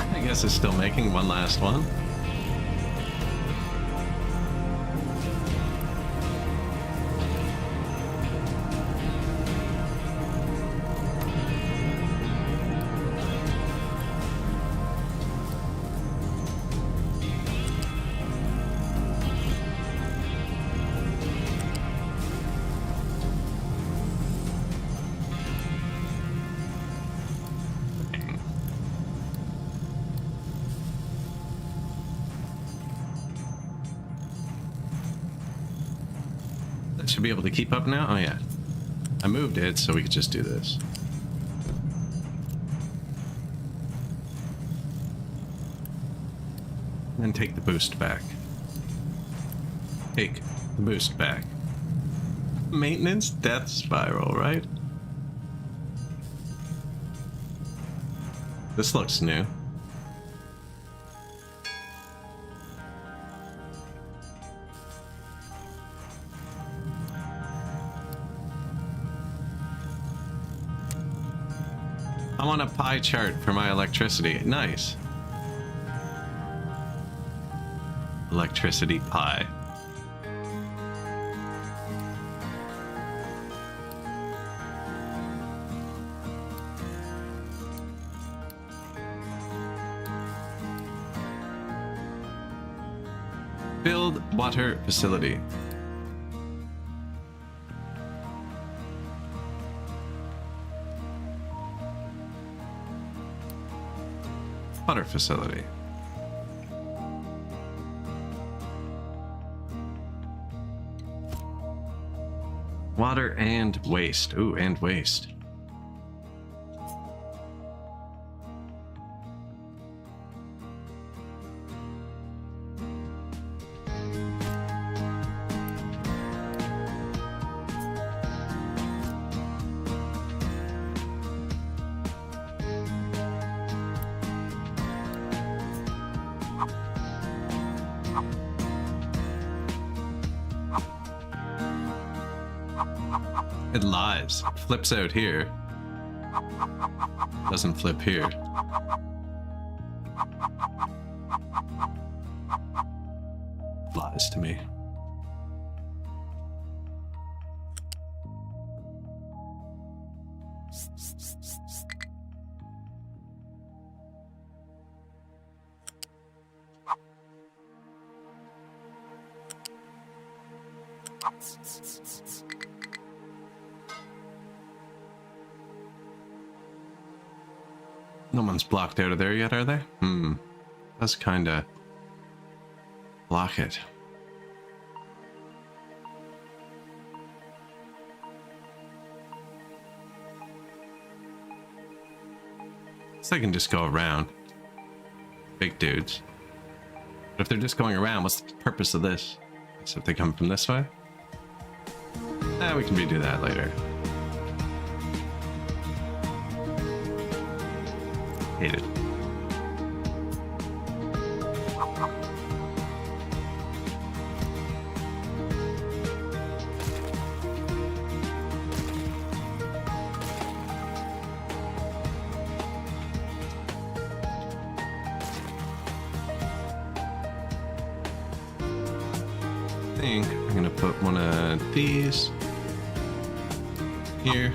I guess it's still making one last one. Should be able to keep up now? Oh yeah. I moved it so we could just do this. And then take the boost back. Take the boost back. Maintenance death spiral, right? This looks new. I want a pie chart for my electricity. Nice. Electricity pie. Build water facility. Water facility. Water and waste. Ooh, and waste. It lies. It flips out here. Doesn't flip here. Lies to me. No one's blocked out of there yet, are they? That's kinda block it. So I can just go around. big dudes. But if they're just going around, what's the purpose of this? So if they come from this way? We can redo that later. Hate it. I think I'm gonna put one of these here.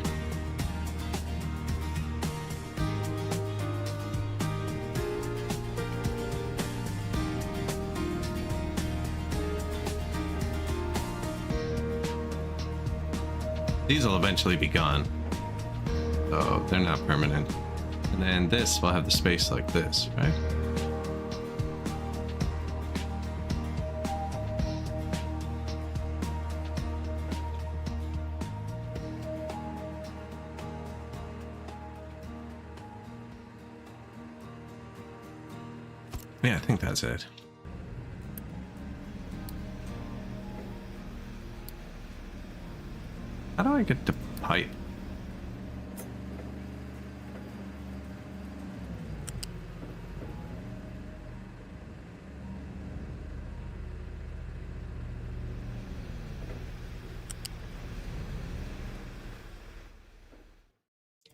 These will eventually be gone, so they're not permanent. And then this will have the space like this, right? Yeah, I think that's it. How do I get to pipe?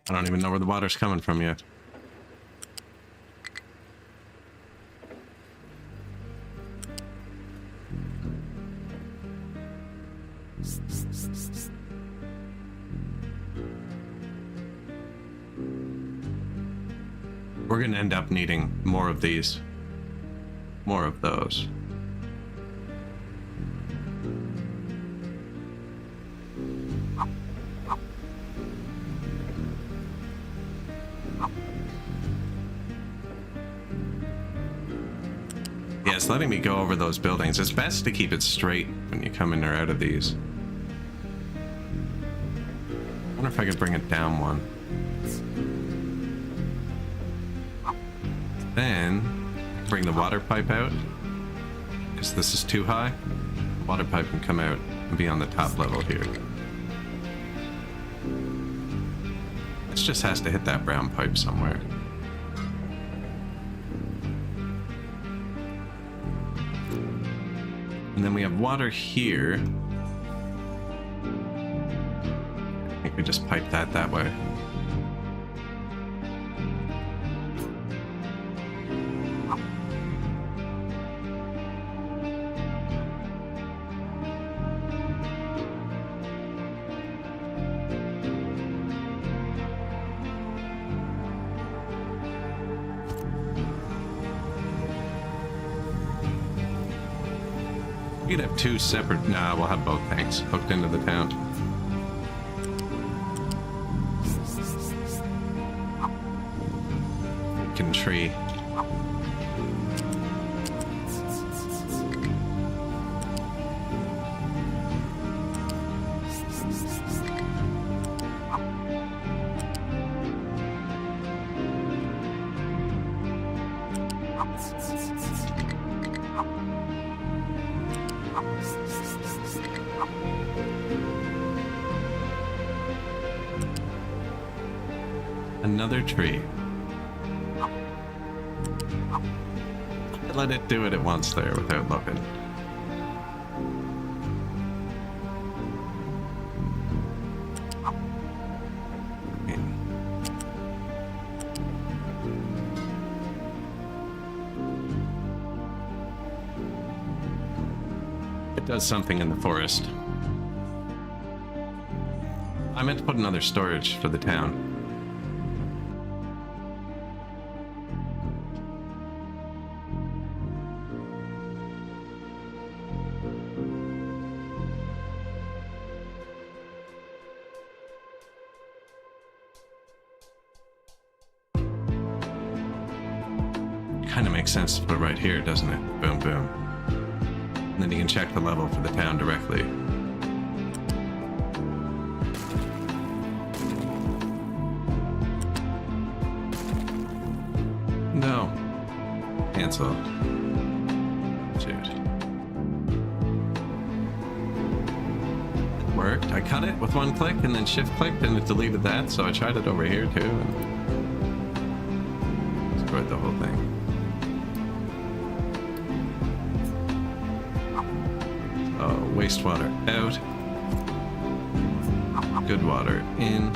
I don't even know where the water's coming from yet. We're gonna end up needing more of these. More of those. Yeah, it's letting me go over those buildings. It's best to keep it straight when you come in or out of these. I wonder if I could bring it down one. Then bring the water pipe out, because this is too high. The water pipe can come out and be on the top level here. This just has to hit that brown pipe somewhere. And then we have water here. I think we just pipe that way. We could have two separate. Nah, we'll have both tanks hooked into the town. We can tree. Another tree. Let it do it at once there without looking. It does something in the forest. I meant to put another storage for the town. Kind of makes sense to put it right here, doesn't it? Boom, boom. And then you can check the level for the town directly. No. cancel. Shoot. It worked. I cut it with one click and then shift clicked and it deleted that, so I tried it over here too and destroyed the whole thing. Oh, wastewater out. Good water in.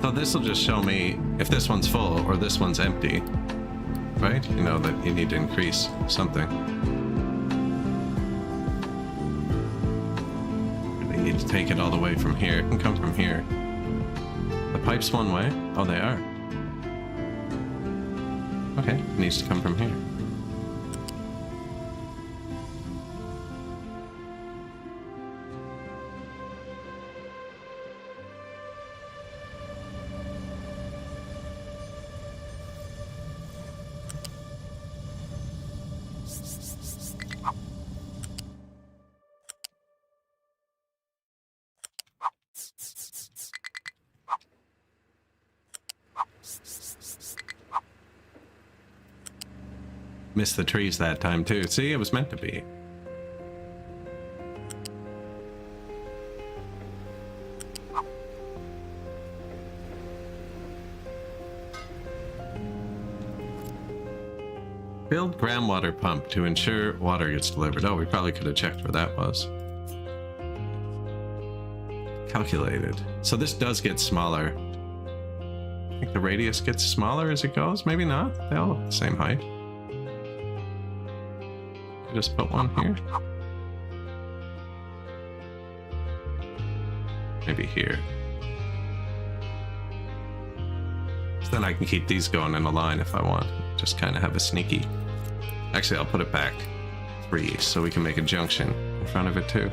So this will just show me if this one's full or this one's empty, right? You know that you need to increase something. They need to take it all the way from here. It can come from here. The pipe's one way. Oh, they are. Okay, it needs to come from here. Missed the trees that time too. See, it was meant to be. Build groundwater pump to ensure water gets delivered. Oh, we probably could have checked where that was. Calculated. So this does get smaller. I think the radius gets smaller as it goes. Maybe not. They all look the same height. Just put one here. Maybe here. So then I can keep these going in a line if I want. Just kind of have a sneaky. Actually, I'll put it back 3 so we can make a junction in front of it too.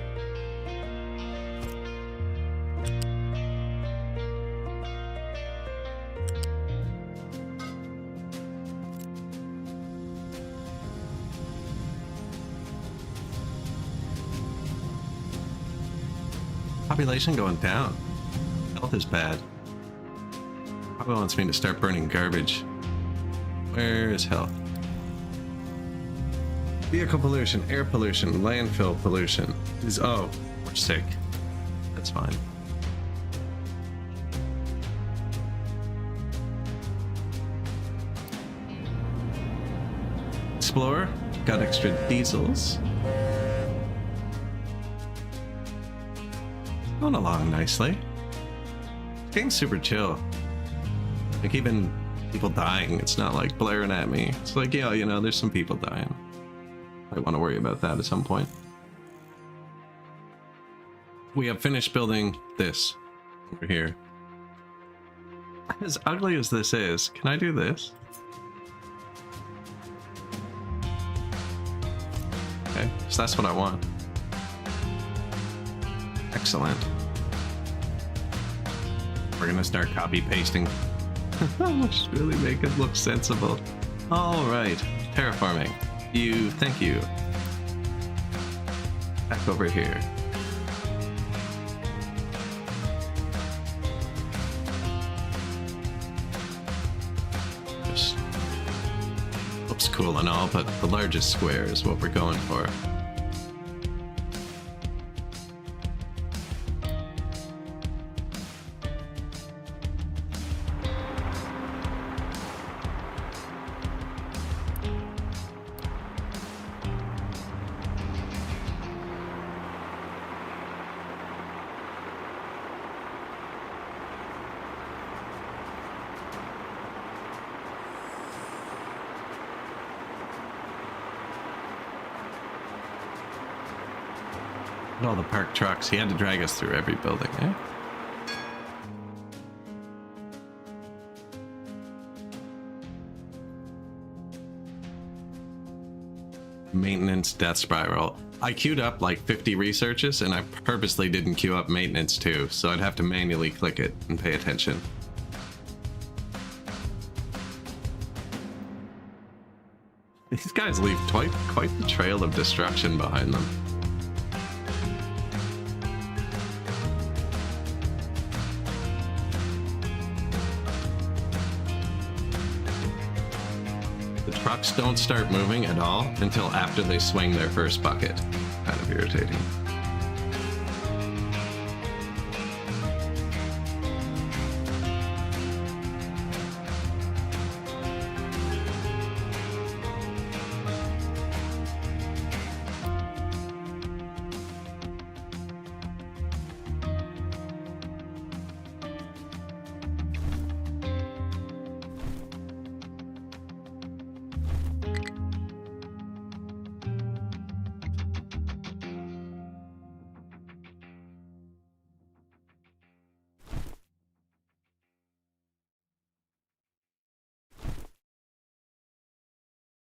Population going down. Health is bad. Probably wants me to start burning garbage. Where is health? Vehicle pollution, air pollution, landfill pollution. Oh, we're sick. That's fine. Explorer, got extra diesels. Going along nicely. Game's super chill. Like even people dying, it's not like blaring at me. It's like, yeah, you know, there's some people dying. I want to worry about that at some point. We have finished building this over here. As ugly as this is, can I do this? Okay, so that's what I want. Excellent. We're gonna start copy pasting. Let's really make it look sensible. All right, terraforming. Thank you. Back over here. Just looks cool and all, but the largest square is what we're going for. All the park trucks. He had to drag us through every building, eh? Maintenance death spiral. I queued up like 50 researches and I purposely didn't queue up maintenance too, so I'd have to manually click it and pay attention. These guys leave quite the trail of destruction behind them. The trucks don't start moving at all until after they swing their first bucket. Kind of irritating.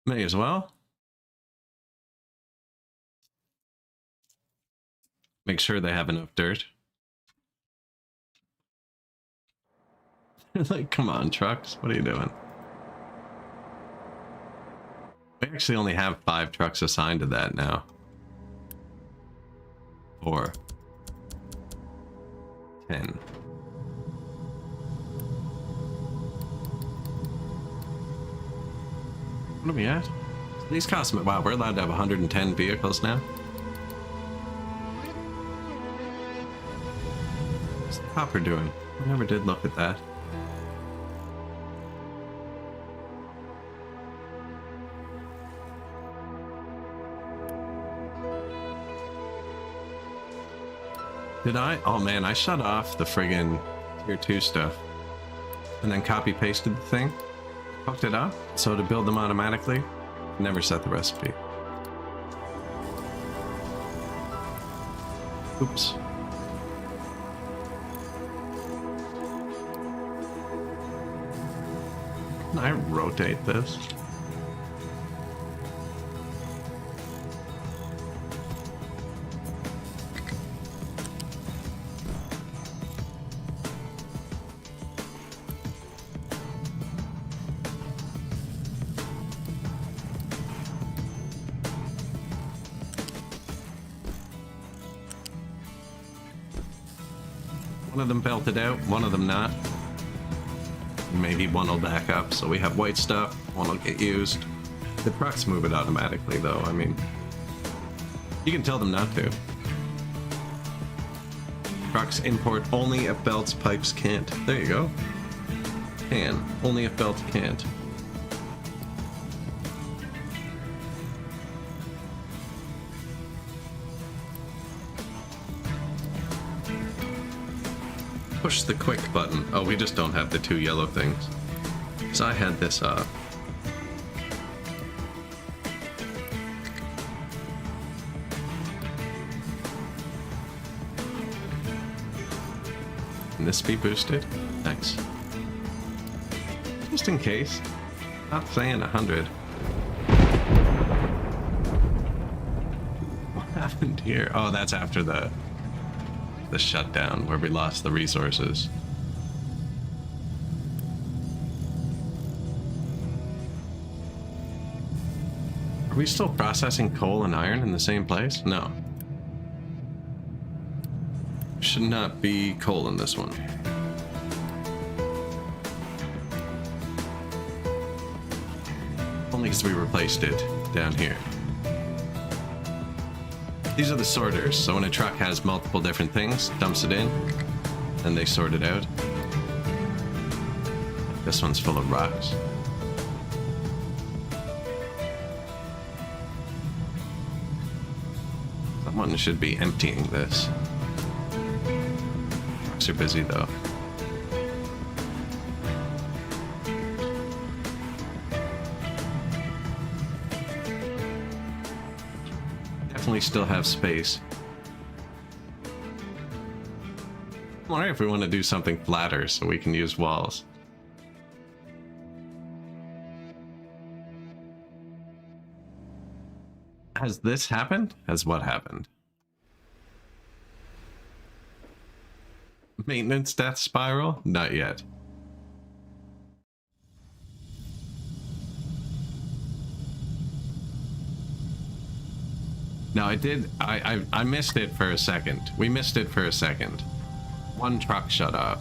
May as well. Make sure they have enough dirt. Like, come on, trucks. What are you doing? We actually only have 5 trucks assigned to that now. 4. 10. What are we at? These cost me. Wow, we're allowed to have 110 vehicles now. What's the copper doing? I never did look at that. Did I? Oh man, I shut off the friggin' tier 2 stuff. And then copy pasted the thing. Hooked it up so to build them automatically. Never set the recipe. Oops. Can I rotate this? One of them belted out, one of them not. Maybe one will back up, so we have white stuff, one will get used. The trucks move it automatically though, I mean, you can tell them not to. Trucks import only if belts, pipes can't. There you go. Can, only if belts can't. Push the quick button. Oh, we just don't have the 2 yellow things. So I had this up. Can this be boosted? Thanks. Just in case. Not saying 100. What happened here? Oh, that's after the shutdown where we lost the resources. Are we still processing coal and iron in the same place? No. Should not be coal in this one. Only because we replaced it down here. These are the sorters, so when a truck has multiple different things, dumps it in, and they sort it out. This one's full of rocks. Someone should be emptying this. Trucks are busy though. Definitely still have space. I'm wondering if we want to do something flatter so we can use walls. Has this happened? Has what happened? Maintenance death spiral? Not yet. No, I did. I missed it for a second. We missed it for a second. One truck shut off.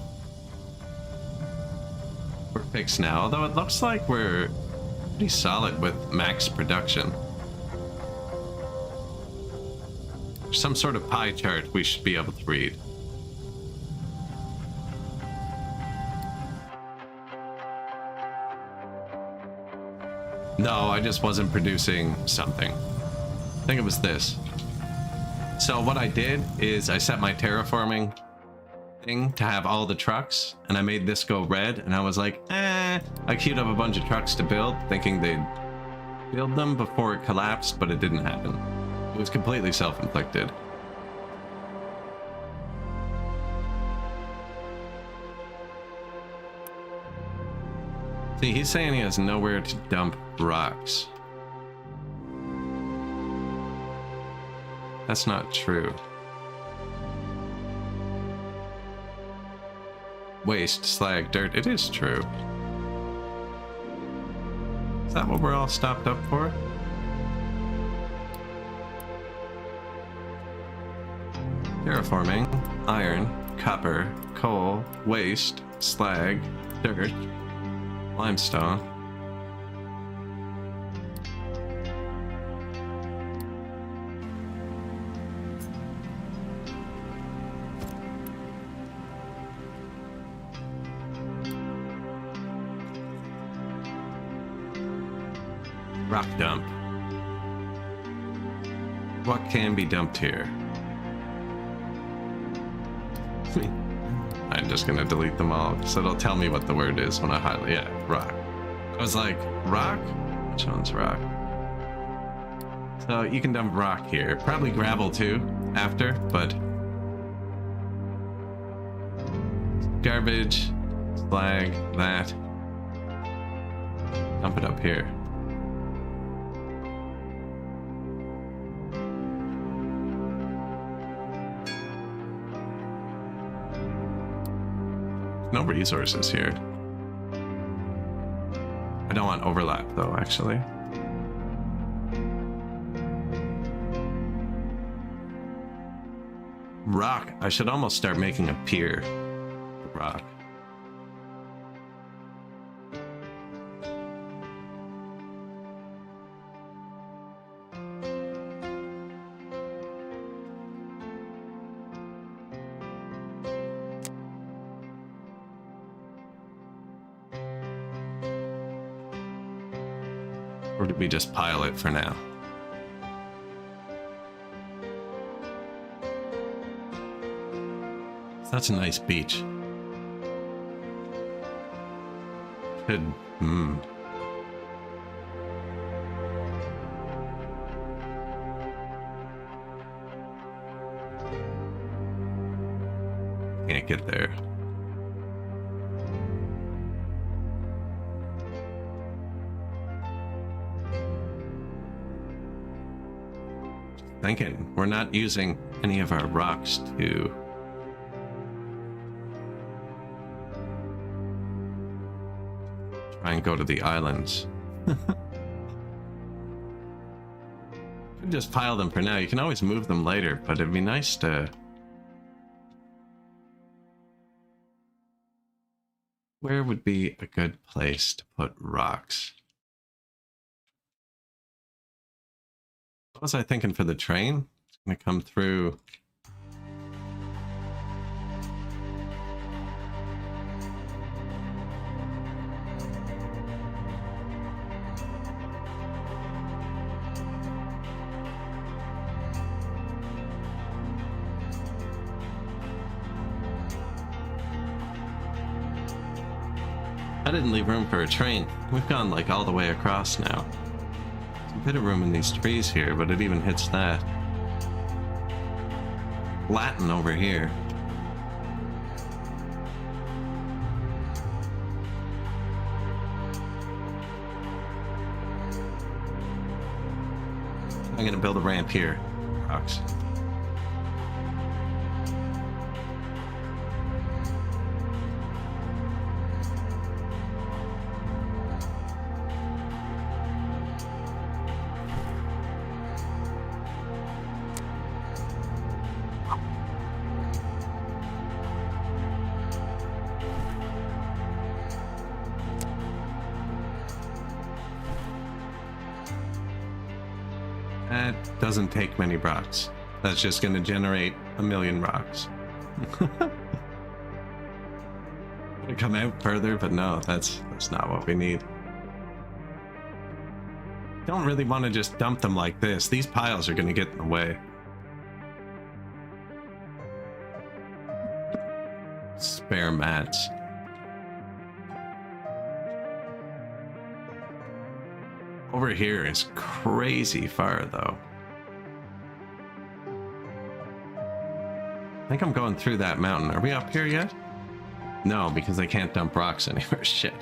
We're fixed now, although it looks like we're pretty solid with max production. Some sort of pie chart we should be able to read. No, I just wasn't producing something. I think it was this. So what I did is I set my terraforming thing to have all the trucks, and I made this go red, and I was like, I queued up a bunch of trucks to build, thinking they'd build them before it collapsed, but it didn't happen. It was completely self-inflicted. See, he's saying he has nowhere to dump rocks. That's not true. Waste, slag, dirt, it is true. Is that what we're all stopped up for? Terraforming, iron, copper, coal, waste, slag, dirt, limestone. Rock dump. What can be dumped here? I'm just gonna delete them all because it'll tell me what the word is when I highlight. Yeah, rock. I was like, rock? Which one's rock? So you can dump rock here. Probably gravel too after, but garbage, slag, that. Dump it up here. No resources here. I don't want overlap though, actually. Rock. I should almost start making a pier. Rock. Or did we just pile it for now? That's a nice beach. Should, Can't get there. Thinking we're not using any of our rocks to try and go to the islands. Could just pile them for now. You can always move them later, but it'd be nice to... Where would be a good place to put rocks? What was I thinking for the train? It's gonna come through. I didn't leave room for a train. We've gone like all the way across now. There's a bit of room in these trees here, but it even hits that. Latin over here. I'm gonna build a ramp here. Rocks. That doesn't take many rocks. That's just going to generate 1,000,000 rocks. Gonna come out further, but no, that's not what we need. Don't really want to just dump them like this. These piles are going to get in the way. Spare mats. Over here is crazy far, though. I think I'm going through that mountain. Are we up here yet? No, because I can't dump rocks anywhere. Shit.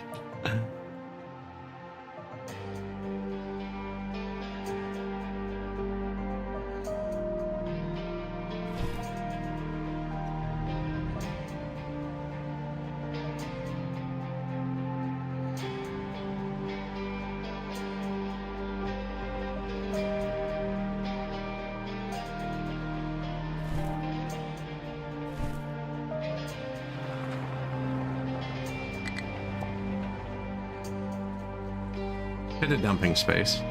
Bit of dumping space.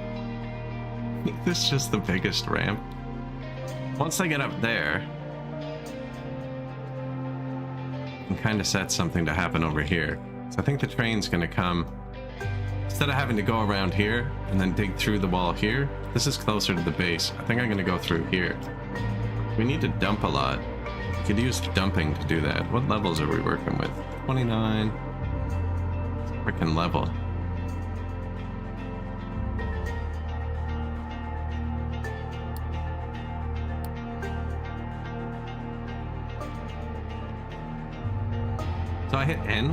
This is just the biggest ramp. Once I get up there, I can kind of set something to happen over here. So I think the train's gonna come, instead of having to go around here and then dig through the wall here, this is closer to the base. I think I'm gonna go through here. We need to dump a lot. We could use dumping to do that. What levels are we working with? 29. Freaking level. So I hit N,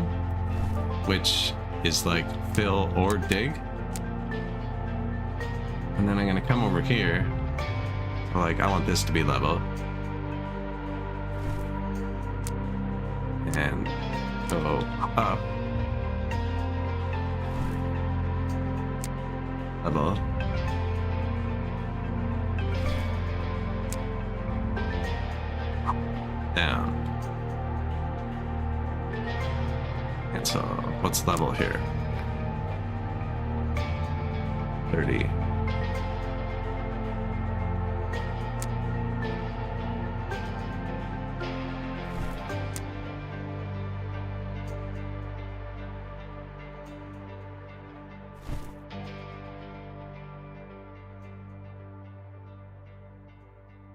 which is like fill or dig. And then I'm gonna come over here. So like I want this to be level. And go up. Level. Down. And so, what's level here? 30.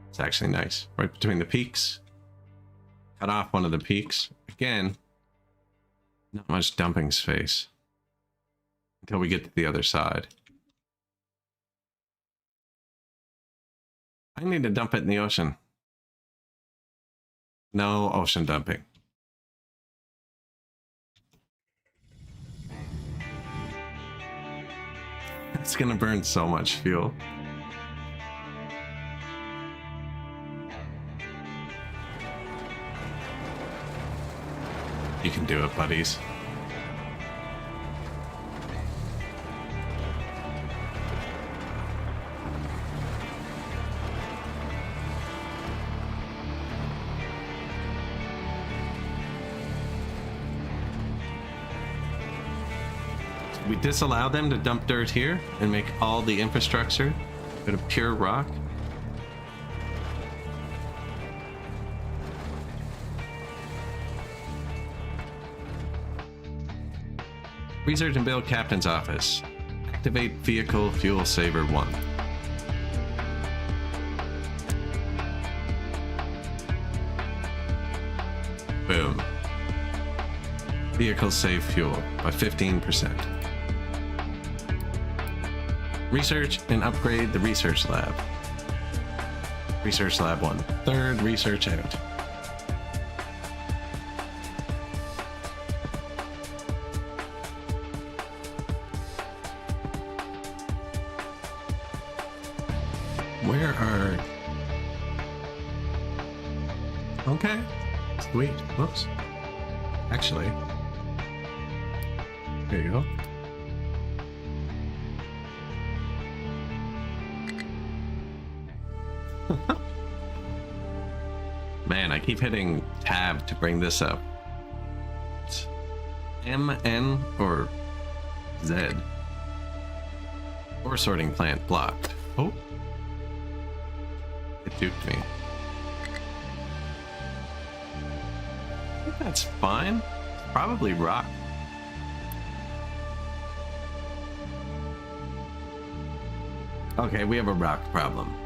It's actually nice. Right between the peaks. Cut off one of the peaks. Again, not much dumping space until we get to the other side. I need to dump it in the ocean. No ocean dumping. It's gonna burn so much fuel. You can do it, buddies. We disallow them to dump dirt here and make all the infrastructure out of pure rock. Research and build captain's office. Activate vehicle fuel saver 1. Boom. Vehicles save fuel by 15%. Research and upgrade the research lab. Research lab 1. Third research out. Where are... Okay. Sweet. Whoops. Actually. There you go. Man, I keep hitting tab to bring this up. It's M, N, or Z. Ore sorting plant blocked. Oh. It duped me. I think that's fine. Probably rock. Okay, we have a rock problem.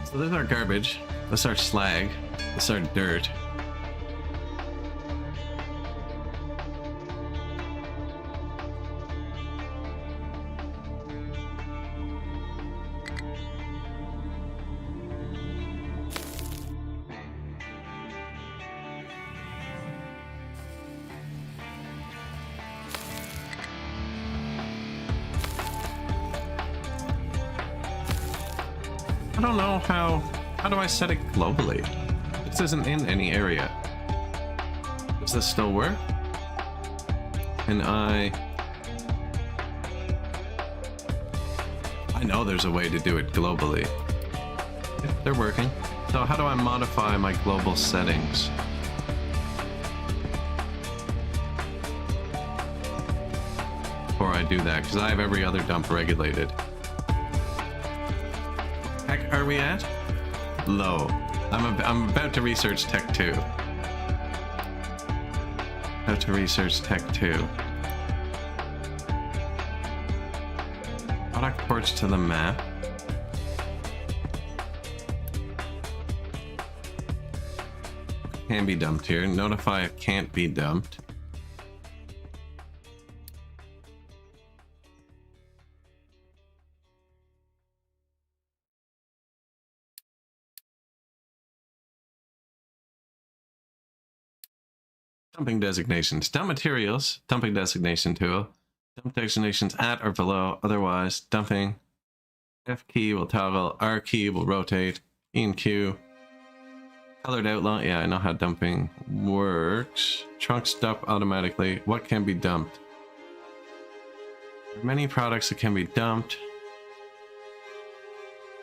So this is our garbage. This is our slag. This is our dirt. I don't know how do I set it globally? This isn't in any area. Does this still work? Can I know there's a way to do it globally. Yeah, they're working. So how do I modify my global settings? Before I do that, because I have every other dump regulated. Heck are we at? Low. I'm about to research Tech 2. About to research Tech 2. Product ports to the map. Can be dumped here. Notify it can't be dumped. Dumping designations. Dump materials. Dumping designation tool. Dump designations at or below. Otherwise, dumping. F key will toggle. R key will rotate. E and Q. Colored outline. Yeah, I know how dumping works. Trunks dump automatically. What can be dumped? There are many products that can be dumped.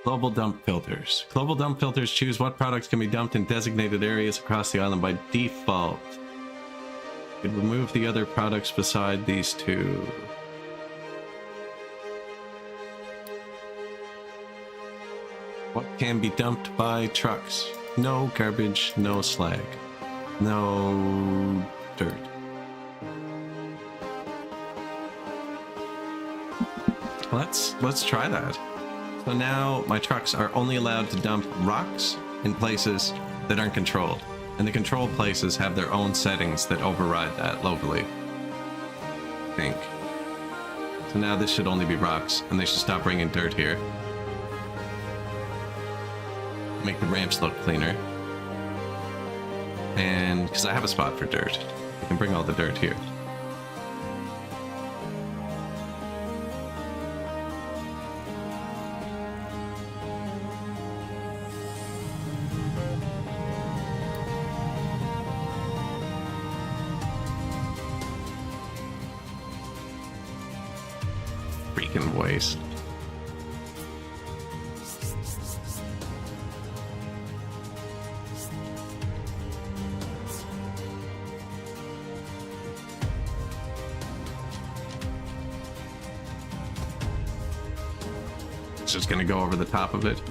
Global dump filters. Global dump filters choose what products can be dumped in designated areas across the island by default. It will remove the other products beside these two. What can be dumped by trucks? No garbage, no slag, no dirt. Let's try that. So now my trucks are only allowed to dump rocks in places that aren't controlled. And the control places have their own settings that override that locally. I think. So now this should only be rocks, and they should stop bringing dirt here. Make the ramps look cleaner. And because I have a spot for dirt, I can bring all the dirt here. Freaking waste. It's just gonna go over the top of it.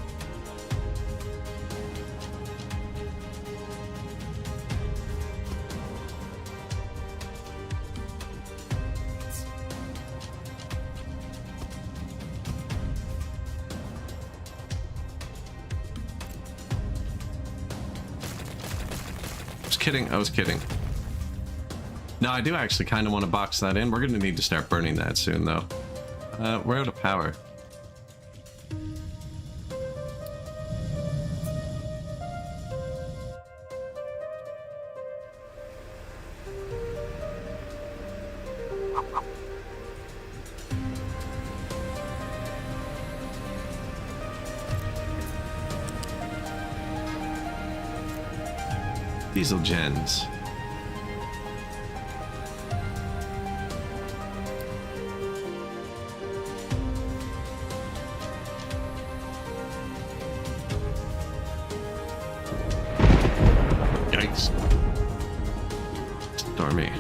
I was kidding. No, I do actually kind of want to box that in. We're going to need to start burning that soon, though. We're out of power. Diesel gens. Yikes. Stormy.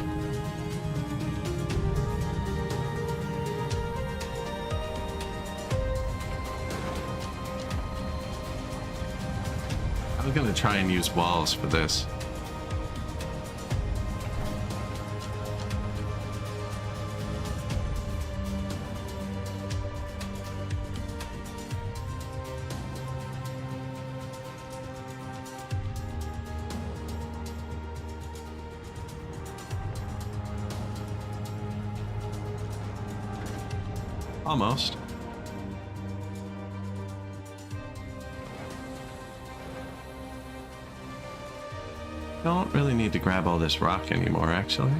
I was gonna try and use walls for this. Almost. Don't really need to grab all this rock anymore, actually.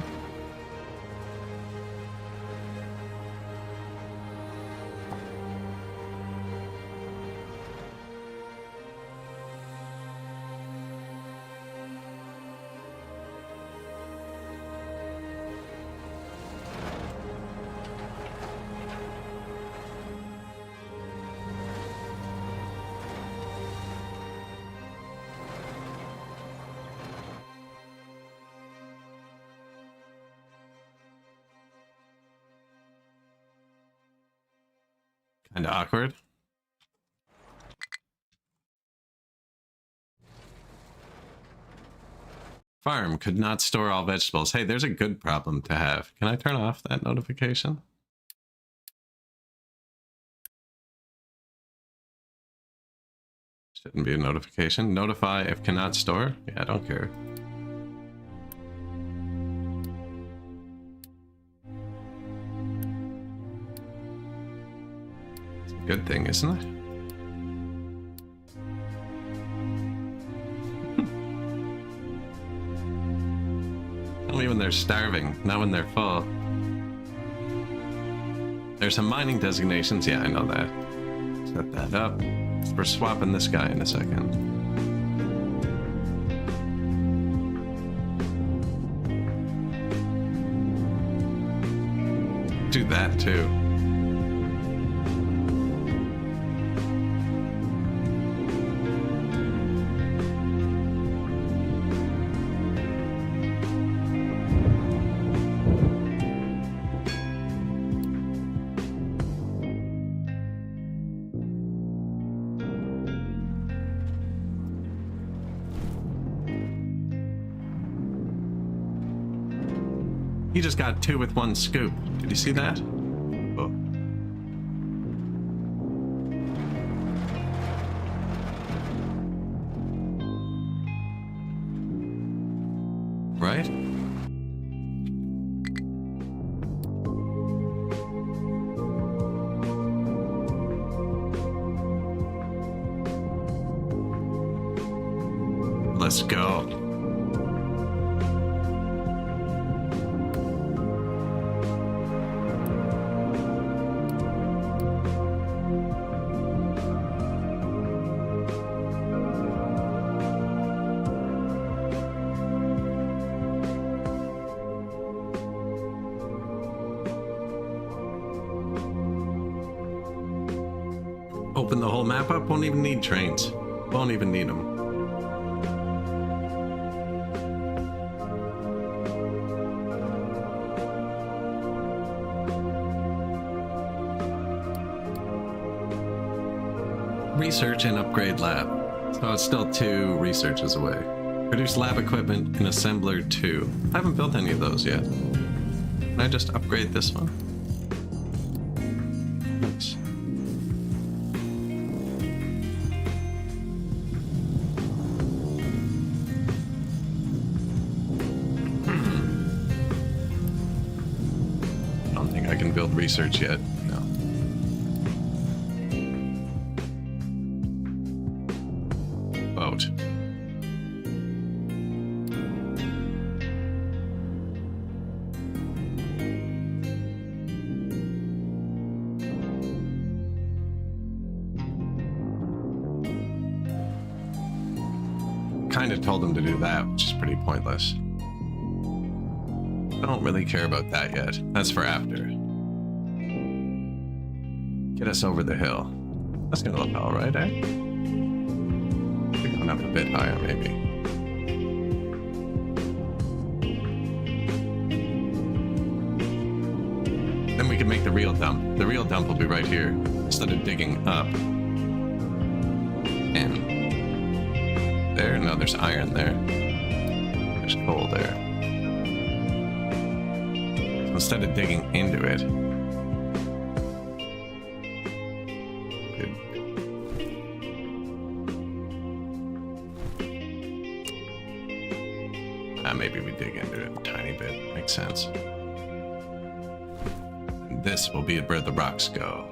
Kinda awkward. Farm could not store all vegetables. Hey, there's a good problem to have. Can I turn off that notification? Shouldn't be a notification. Notify if cannot store? Yeah, I don't care. Good thing, isn't it? Only when they're starving, not when they're full. There's some mining designations. Yeah, I know that. Set that up. We're swapping this guy in a second. Do that too. He just got 2 with 1 scoop. Did you see that? Oh. Right? Let's go. Open the whole map up, won't even need trains. Won't even need them. Research and upgrade lab. So it's still 2 researches away. Produce lab equipment in assembler 2. I haven't built any of those yet. Can I just upgrade this one? Nice. I don't think I can build research yet. No. Boat. Kind of told him to do that, which is pretty pointless. I don't really care about that yet. That's for after. Get us over the hill. That's gonna look alright, eh? We're going up a bit higher, maybe. Then we can make the real dump. The real dump will be right here, instead of digging up. And there? No, there's iron there. There's coal there. So instead of digging into it, maybe we dig into it a tiny bit. Makes sense. And this will be where the rocks go.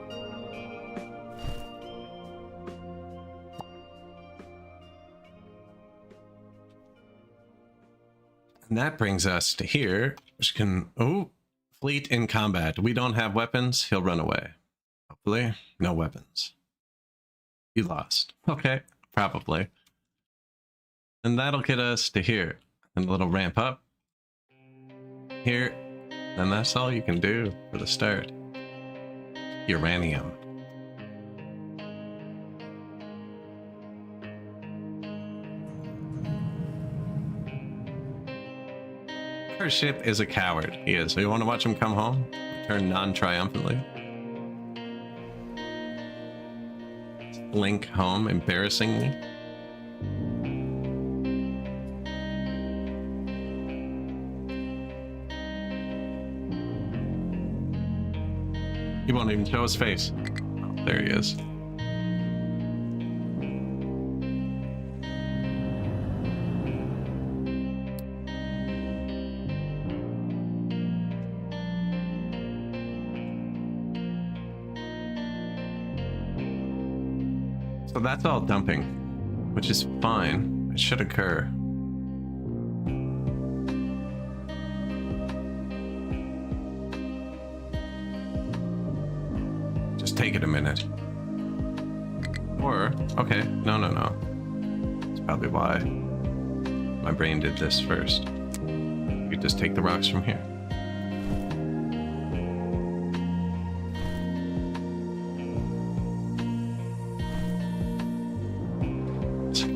And that brings us to here, which can... Oh, fleet in combat. We don't have weapons. He'll run away. Hopefully, no weapons. You lost. Okay, probably. And that'll get us to here. And a little ramp up. Here. And that's all you can do for the start. Uranium. Our ship is a coward. He is. So you want to watch him come home? Return non-triumphantly. Link home embarrassingly. He won't even show his face. Oh, there he is. So that's all dumping, which is fine. It should occur. Take it a minute. Or, okay, no. That's probably why my brain did this first. You could just take the rocks from here.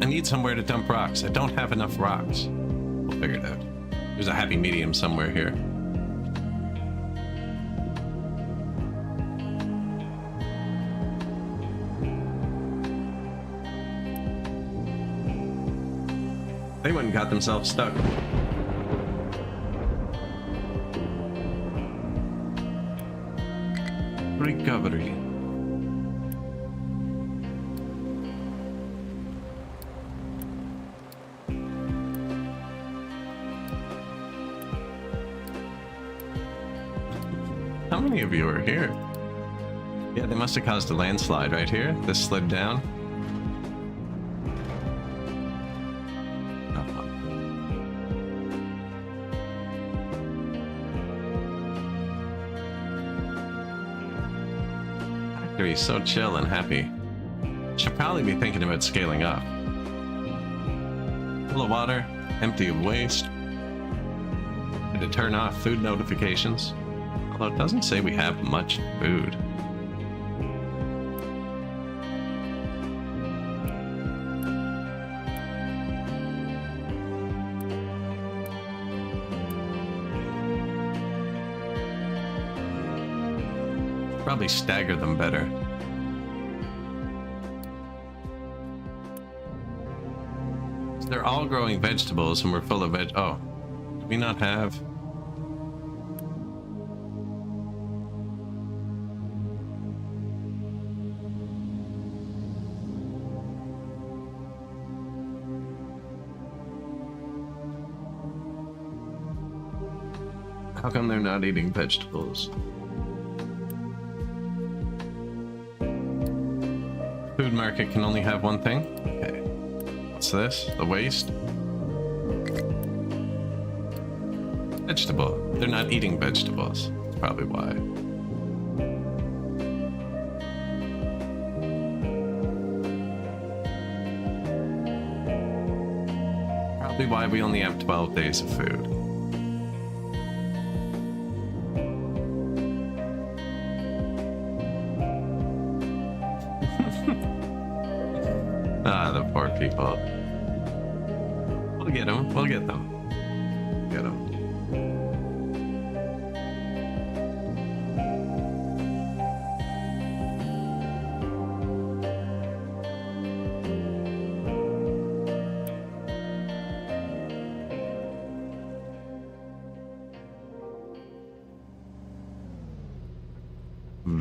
I need somewhere to dump rocks. I don't have enough rocks. We'll figure it out. There's a happy medium somewhere here. They went and got themselves stuck. Recovery. How many of you are here? Yeah, they must have caused a landslide right here. This slid down. He's so chill and happy. Should probably be thinking about scaling up. Full of water, empty of waste. And to turn off food notifications. Although it doesn't say we have much food. Probably stagger them better. They're all growing vegetables and we're full of veg. Oh, do we not have? How come they're not eating vegetables? Food market can only have one thing? Okay. What's this? The waste? Vegetable. They're not eating vegetables. That's probably why. Probably why we only have 12 days of food. Ah, the poor people. We'll get them. We'll get them. Get them.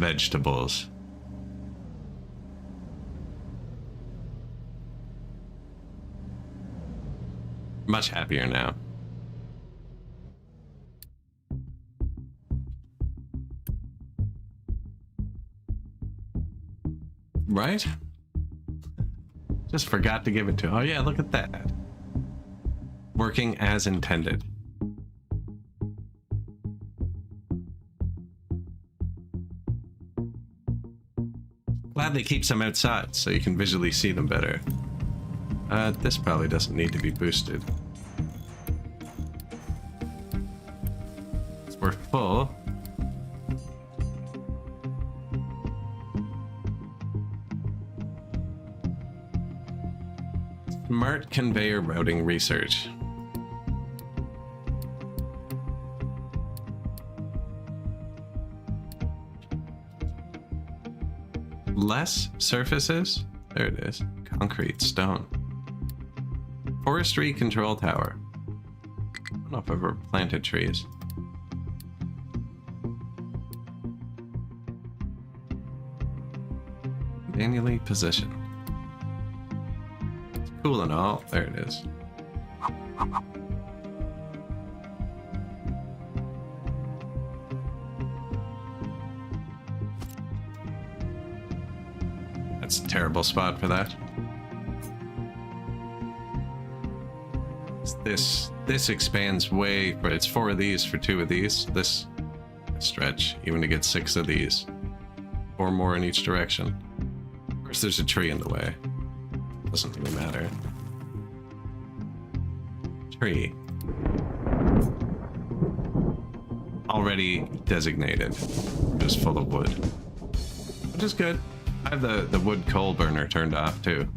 vegetables. Much happier now. Right? Just forgot to give it to. Oh yeah, look at that. Working as intended. Glad they keep some outside so you can visually see them better. This probably doesn't need to be boosted. We're full. Smart conveyor routing research. Less surfaces? There it is. Concrete, stone. Forestry control tower. I don't know if I've ever planted trees. Manually position. It's cool and all. There it is. That's a terrible spot for that. This expands way, but it's 4 of these for 2 of these. This stretch, even to get 6 of these. 4 more in each direction. Of course, there's a tree in the way. Doesn't really matter. Tree. Already designated. Just full of wood. Which is good. I have the wood coal burner turned off too.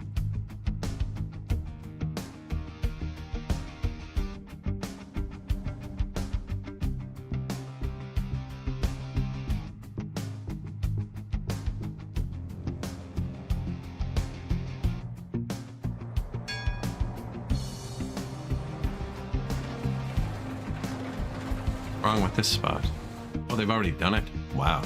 Wrong with this spot? Oh, they've already done it? Wow.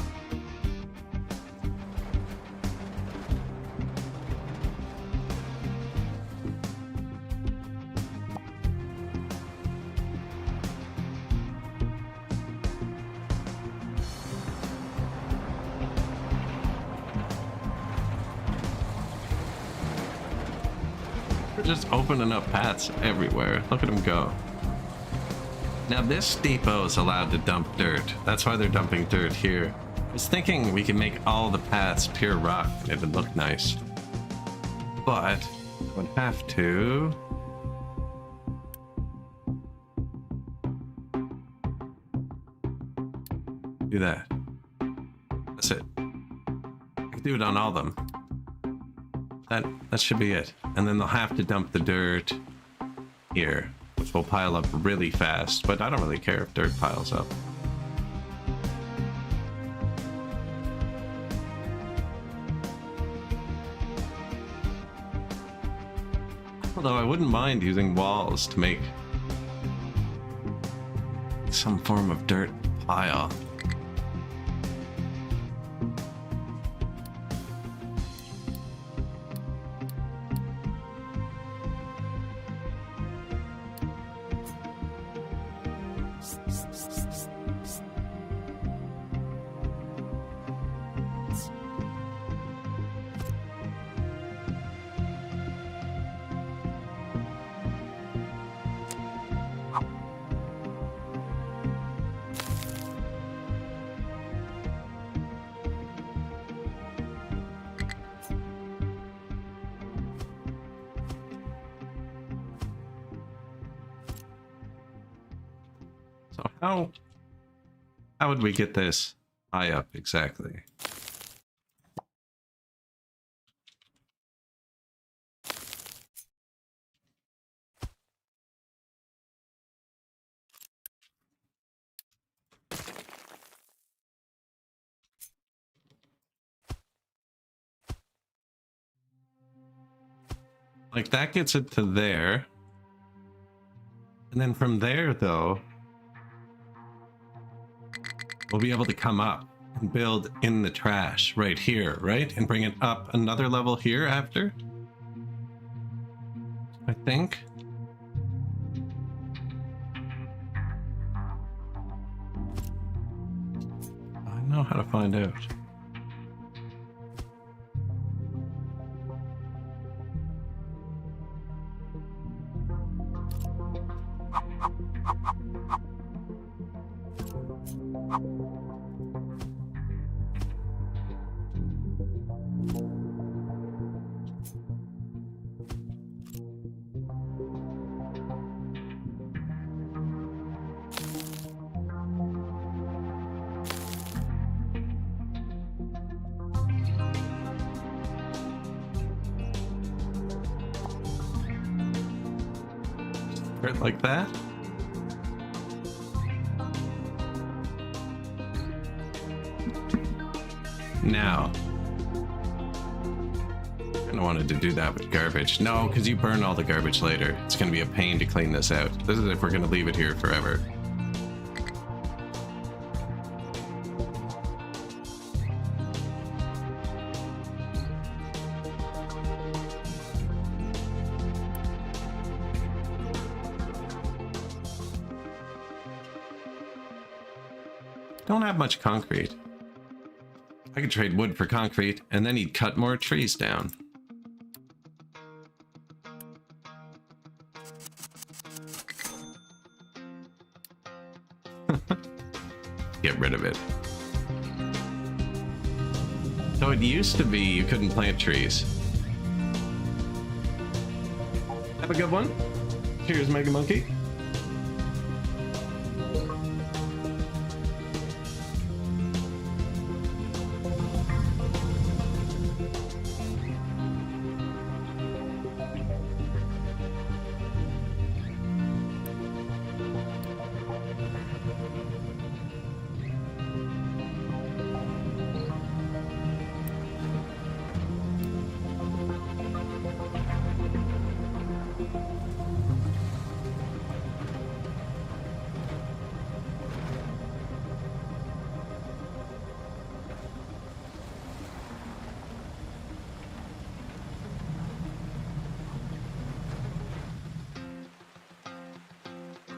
They're just opening up paths everywhere. Look at them go. Now this depot is allowed to dump dirt. That's why they're dumping dirt here. I was thinking we can make all the paths pure rock and it would look nice. But I would have to... do that. That's it. I can do it on all of them. That should be it. And then they'll have to dump the dirt here, which will pile up really fast, but I don't really care if dirt piles up. Although I wouldn't mind using walls to make some form of dirt pile. So how would we get this high up exactly? Like that gets it to there. And then from there though, we'll be able to come up and build in the trash right here, right? And bring it up another level here after? I think. I know how to find out. Like that. Now, I kind of wanted to do that with garbage. No, because you burn all the garbage later. It's going to be a pain to clean this out. This is if we're going to leave it here forever. Don't have much concrete. I could trade wood for concrete, and then he'd cut more trees down. Get rid of it. So it used to be you couldn't plant trees. Have a good one. Cheers, Mega Monkey.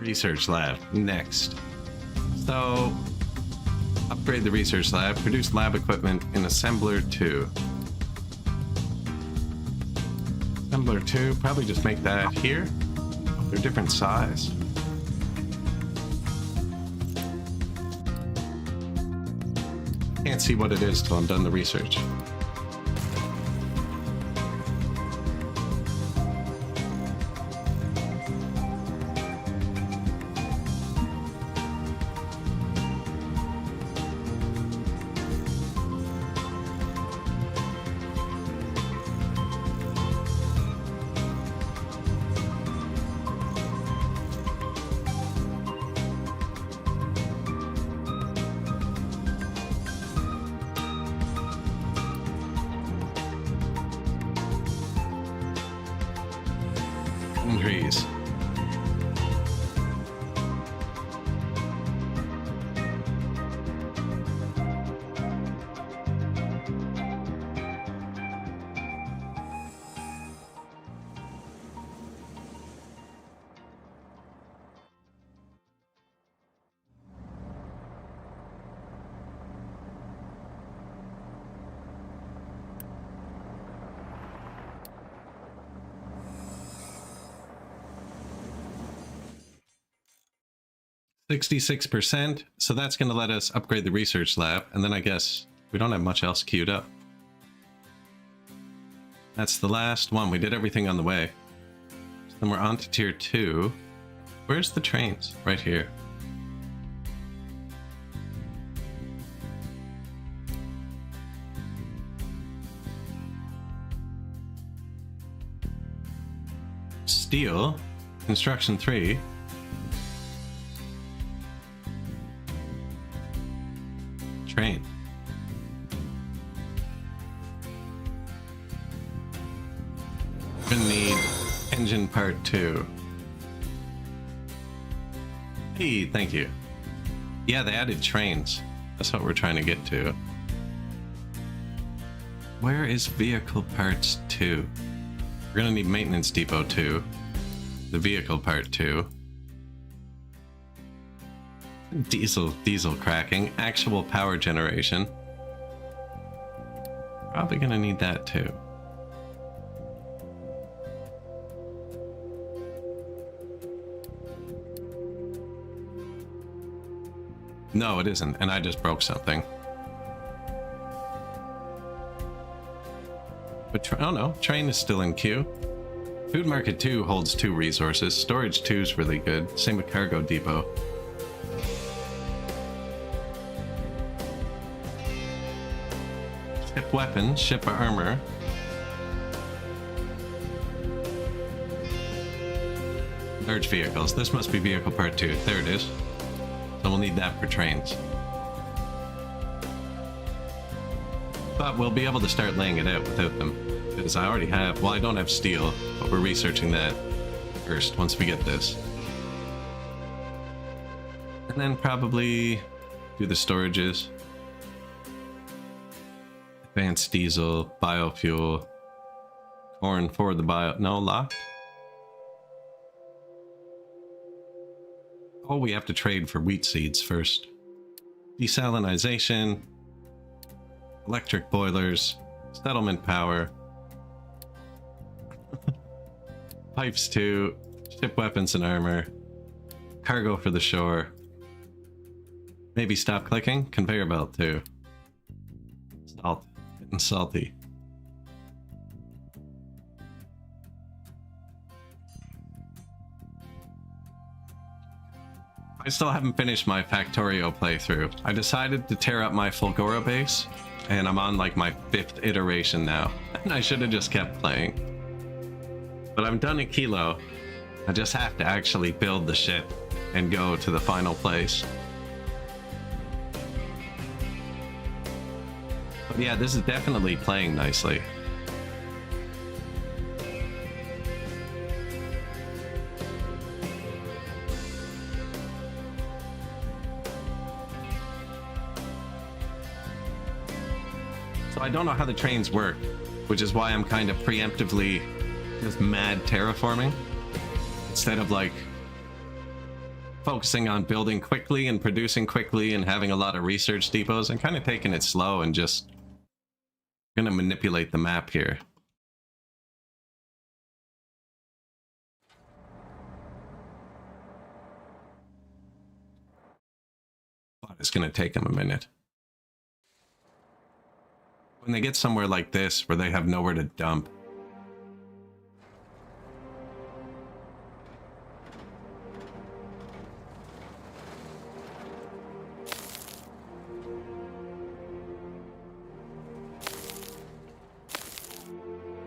Research lab next. So upgrade the research lab, produce lab equipment in assembler 2. Assembler 2, probably just make that here. They're different size. Can't see what it is till I'm done the research. Trees. %66%, so that's going to let us upgrade the research lab, and then I guess we don't have much else queued up. That's the last one. We did everything on the way. So then we're on to tier 2. Where's the trains? Right here. Steel, construction 3. Train. We're gonna need engine part 2. Hey, thank you. Yeah, they added trains. That's what we're trying to get to. Where is vehicle parts 2? We're gonna need maintenance depot 2. The vehicle part 2. Diesel cracking. Actual power generation. Probably gonna need that too. No, it isn't, and I just broke something. But oh no, train is still in queue. Food market 2 holds 2 resources. Storage 2 is really good. Same with cargo depot. Ship weapons, ship armor. Large vehicles. This must be vehicle part 2. There it is. So we'll need that for trains. But we'll be able to start laying it out without them. Because I already have, well, I don't have steel, but we're researching that first once we get this. And then probably do the storages. Advanced diesel, biofuel, corn for the no, locked. Oh, we have to trade for wheat seeds first. Desalinization, electric boilers, settlement power, pipes 2, ship weapons and armor, cargo for the shore. Maybe stop clicking, conveyor belt 2. Salt, getting salty. I still haven't finished my Factorio playthrough. I decided to tear up my Fulgora base, and I'm on like my 5th iteration now. And I should have just kept playing. But I'm done at Kilo. I just have to actually build the ship and go to the final place. But yeah, this is definitely playing nicely. So I don't know how the trains work, which is why I'm kind of preemptively just mad terraforming instead of like focusing on building quickly and producing quickly and having a lot of research depots. I'm kind of taking it slow and just gonna manipulate the map here. But it's gonna take them a minute. When they get somewhere like this where they have nowhere to dump.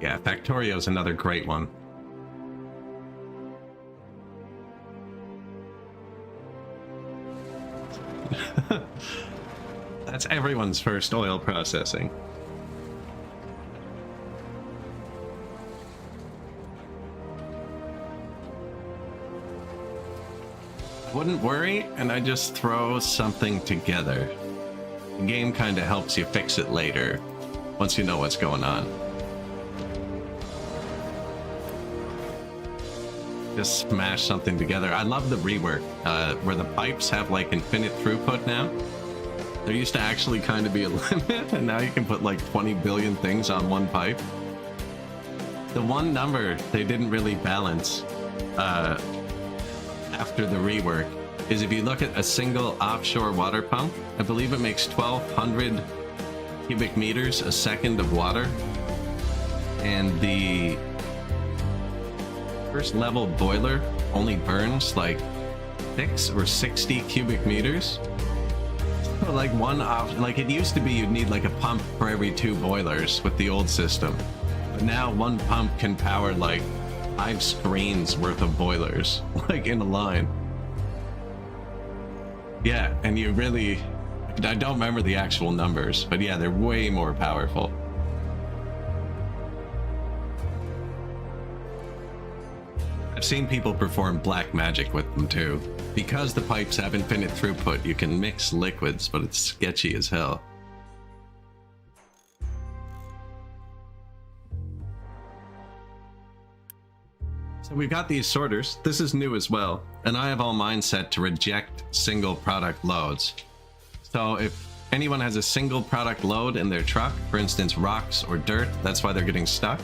Yeah, Factorio is another great one. That's everyone's first oil processing. Wouldn't worry, and I just throw something together. The game kind of helps you fix it later, once you know what's going on. Just smash something together. I love the rework, where the pipes have like infinite throughput now. There used to actually kind of be a limit, and now you can put like 20 billion things on one pipe. The one number they didn't really balance after the rework is if you look at a single offshore water pump, I believe it makes 1,200 cubic meters a second of water, and the first level boiler only burns like 6 or 60 cubic meters. So like one off, like it used to be you'd need like a pump for every 2 boilers with the old system, but now one pump can power like 5 screens worth of boilers, like in a line. Yeah, and you really, I don't remember the actual numbers, but yeah, they're way more powerful. I've seen people perform black magic with them too. Because the pipes have infinite throughput, you can mix liquids, but it's sketchy as hell. So we've got these sorters. This is new as well, and I have all mine set to reject single product loads. So if anyone has a single product load in their truck, for instance rocks or dirt, that's why they're getting stuck,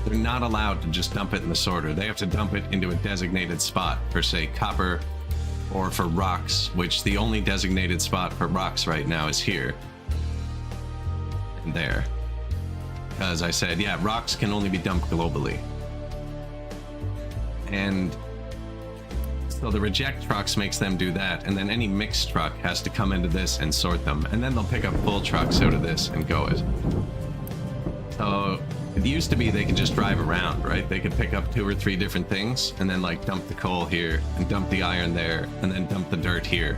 they're not allowed to just dump it in the sorter. They have to dump it into a designated spot for, say, copper, or for rocks, which the only designated spot for rocks right now is here and there. Because I said, yeah, rocks can only be dumped globally. And so the reject trucks makes them do that, and then any mixed truck has to come into this and sort them, and then they'll pick up full trucks out of this and go it. So it used to be they could just drive around, right? They could pick up 2 or 3 different things and then like dump the coal here and dump the iron there and then dump the dirt here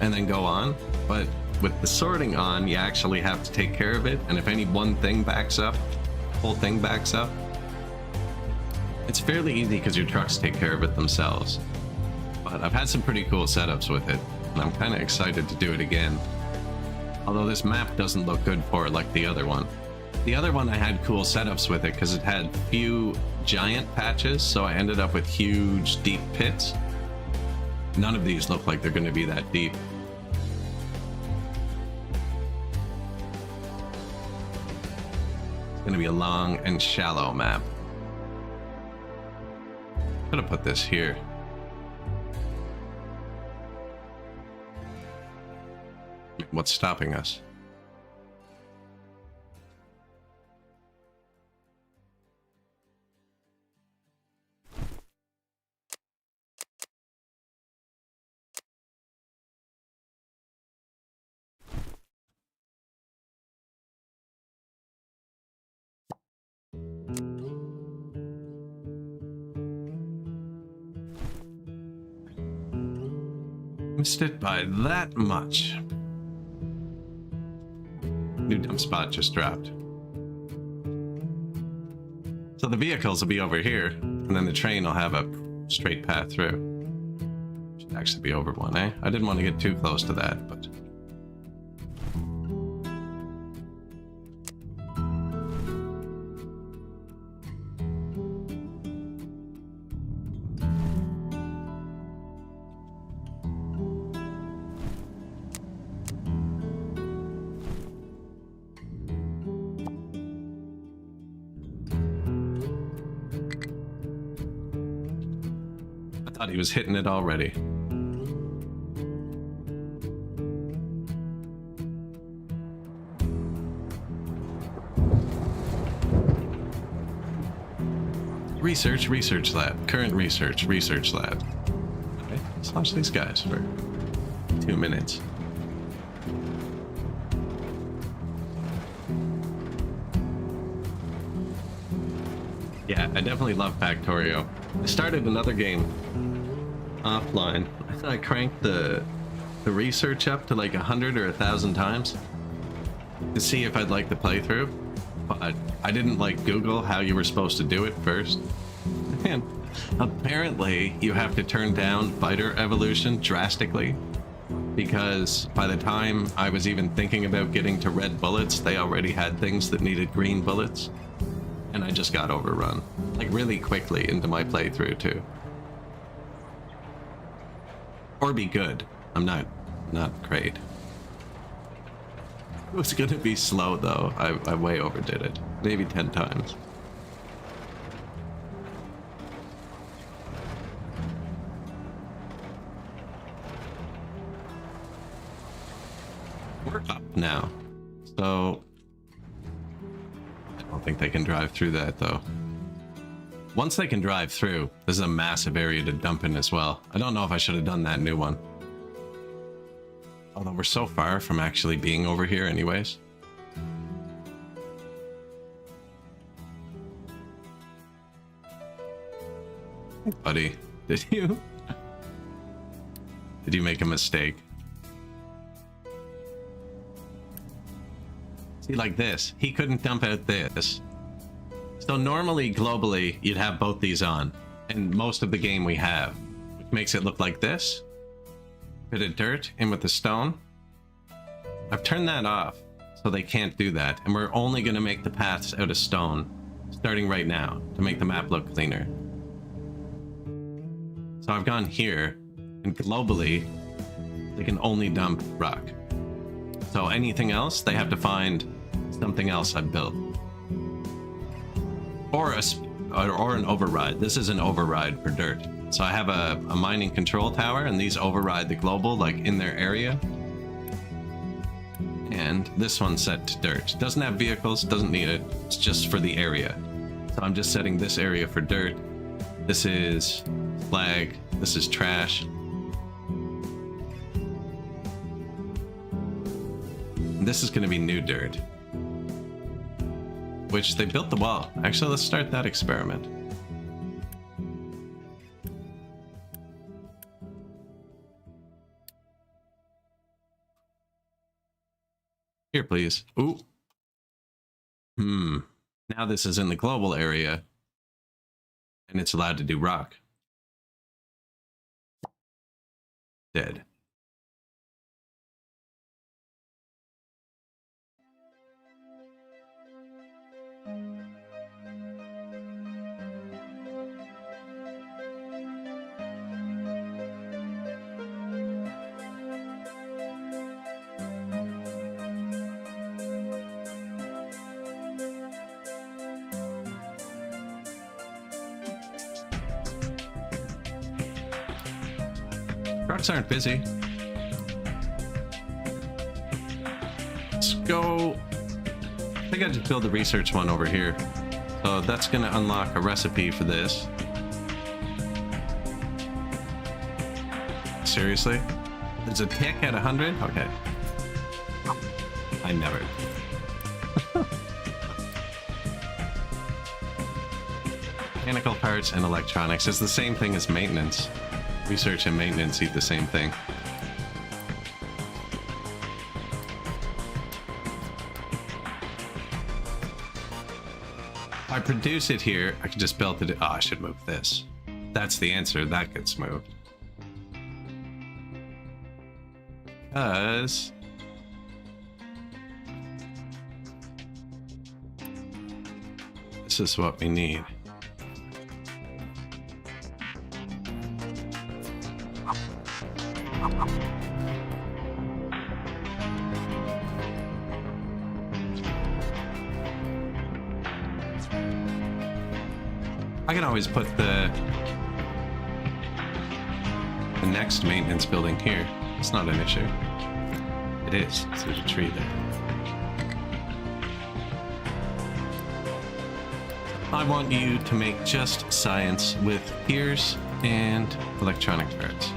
and then go on. But with the sorting on, you actually have to take care of it, and if any one thing backs up, the whole thing backs up. It's fairly easy because your trucks take care of it themselves. But I've had some pretty cool setups with it, and I'm kind of excited to do it again. Although this map doesn't look good for it like the other one. The other one I had cool setups with it because it had few giant patches, so I ended up with huge deep pits. None of these look like they're going to be that deep. It's going to be a long and shallow map. I'm gonna put this here. What's stopping us? Missed it by that much. New dump spot just dropped. So the vehicles will be over here, and then the train will have a straight path through. Should actually be over one, eh? I didn't want to get too close to that, but... he was hitting it already. Research lab. Current research lab. Okay, let's launch these guys for 2 minutes. Yeah, I definitely love Factorio. I started another game offline. I cranked the research up to like 100 or 1,000 times to see if I'd like the playthrough, but I didn't like Google how you were supposed to do it first. And apparently you have to turn down fighter evolution drastically, because by the time I was even thinking about getting to red bullets, they already had things that needed green bullets, and I just got overrun like really quickly into my playthrough too. Or be good. I'm not great. It was gonna be slow though. I way overdid it. Maybe 10 times. We're up now. So I don't think they can drive through that though. Once they can drive through, this is a massive area to dump in as well. I don't know if I should have done that new one. Although we're so far from actually being over here anyways. Hey, buddy, did you make a mistake? See, like this, he couldn't dump out this. So normally, globally, you'd have both these on, and most of the game we have, which makes it look like this. Bit of dirt in with the stone. I've turned that off so they can't do that, and we're only going to make the paths out of stone starting right now to make the map look cleaner. So I've gone here, and globally they can only dump rock. So anything else, they have to find something else I've built. Or an override. This is an override for dirt. So I have a mining control tower, and these override the global, like in their area. And this one's set to dirt. Doesn't have vehicles, doesn't need it. It's just for the area. So I'm just setting this area for dirt. This is slag. This is trash. And this is going to be new dirt. Which they built the wall. Actually, let's start that experiment. Here, please. Ooh. Now this is in the global area, and it's allowed to do rock. Dead. Trucks aren't busy. Let's go. I think I just build the research one over here. So that's going to unlock a recipe for this. Seriously? There's a tick at 100? Okay. I never. Mechanical parts and electronics. It's the same thing as maintenance. Research and maintenance eat the same thing. If I produce it here, I can just build it. Oh, I should move this. That's the answer. That gets moved. Because this is what we need. I can always put the next maintenance building here. It's not an issue. It is. There's a tree there. I want you to make just science with gears and electronic parts.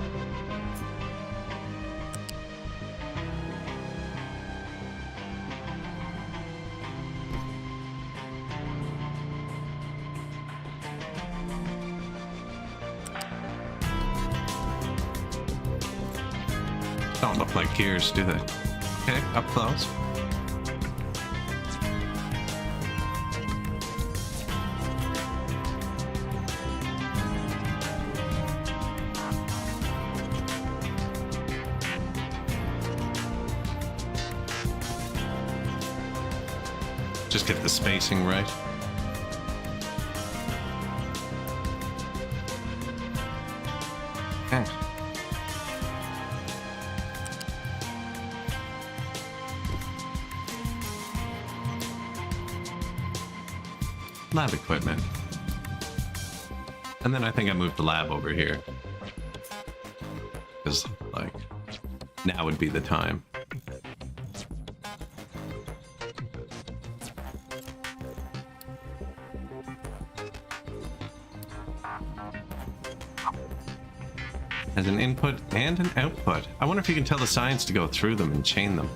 Don't look like gears, do they? Okay, up close. Just get the spacing right. Okay. Lab equipment. And then I think I moved the lab over here. Because, like, now would be the time. As an input and an output. I wonder if you can tell the science to go through them and chain them.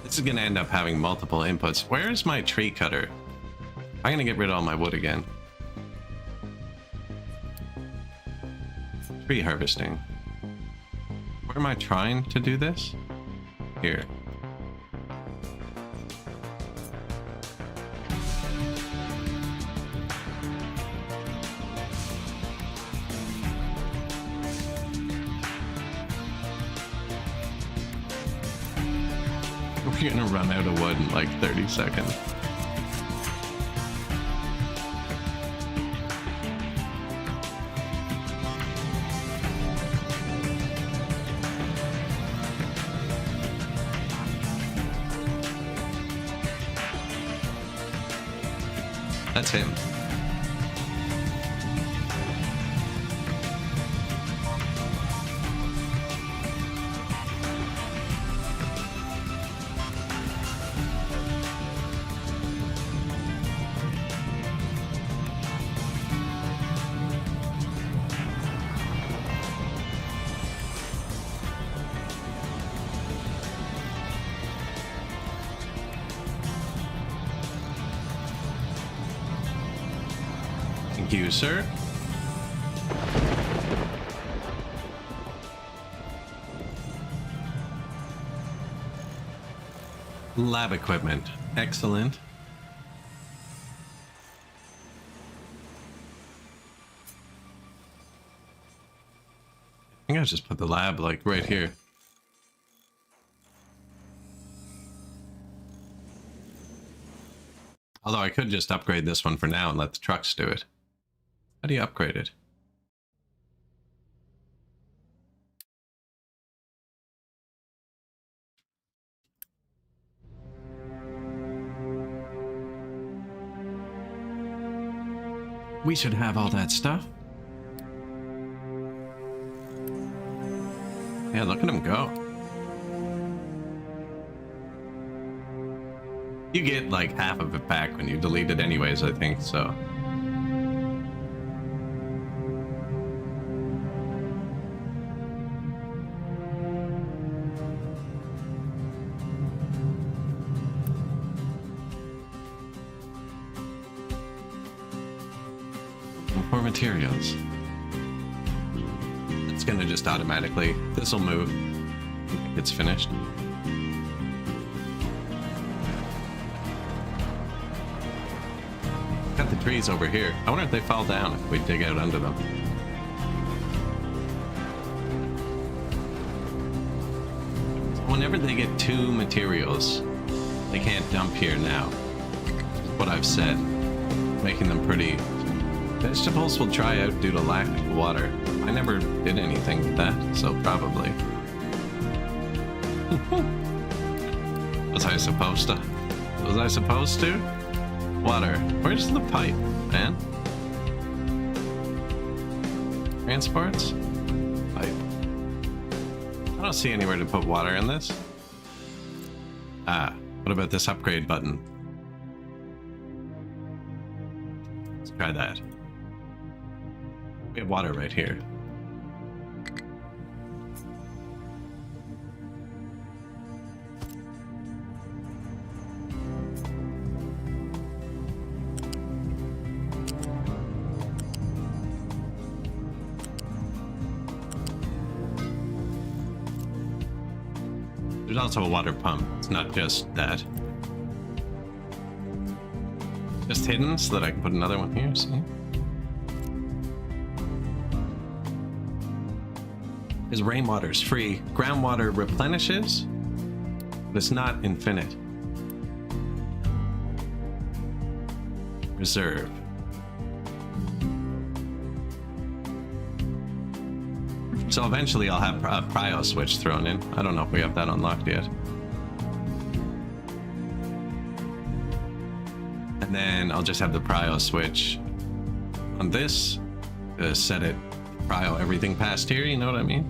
This is going to end up having multiple inputs. Where is my tree cutter? I'm going to get rid of all my wood again. Tree harvesting. Where am I trying to do this? Here. You're gonna run out of wood in like 30 seconds. That's him. Thank you, sir. Lab equipment. Excellent. I think I just put the lab like right here. Although I could just upgrade this one for now and let the trucks do it. How do you upgrade it? We should have all that stuff. Yeah, look at him go. You get like half of it back when you delete it anyways, I think, so. More materials. It's gonna just automatically, this'll move. It's finished. Got the trees over here. I wonder if they fall down if we dig out under them. Whenever they get 2 materials, they can't dump here now. What I've said, making them pretty. Vegetables will dry out due to lack of water. I never did anything with that, so probably. Was I supposed to? Was I supposed to? Water. Where's the pipe, man? Transports? Pipe. I don't see anywhere to put water in this. Ah, what about this upgrade button? Let's try that. We have water right here. There's also a water pump. It's not just that. Just hidden so that I can put another one here, see? Because rainwater is free. Groundwater replenishes, but it's not infinite. Reserve. So eventually I'll have a prio switch thrown in. I don't know if we have that unlocked yet. And then I'll just have the prio switch on this to set it, prio everything past here, you know what I mean?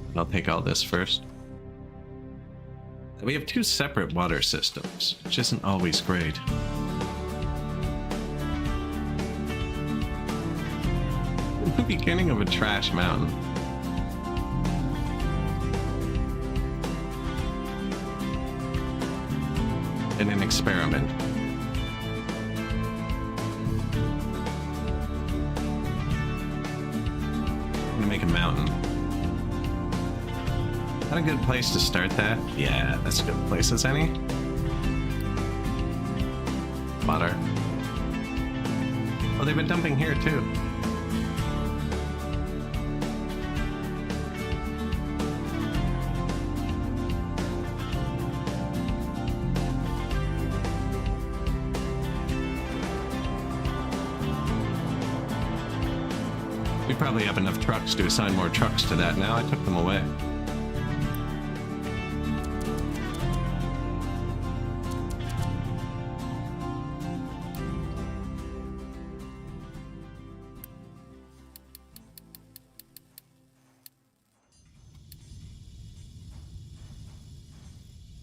And I'll take all this first. We have 2 separate water systems, which isn't always great. The beginning of a trash mountain. In an experiment. I'm gonna make a mountain. Is that a good place to start that? Yeah, that's a good place as any. Water. Oh, they've been dumping here too. probably have enough trucks to assign more trucks to that now. I took them away.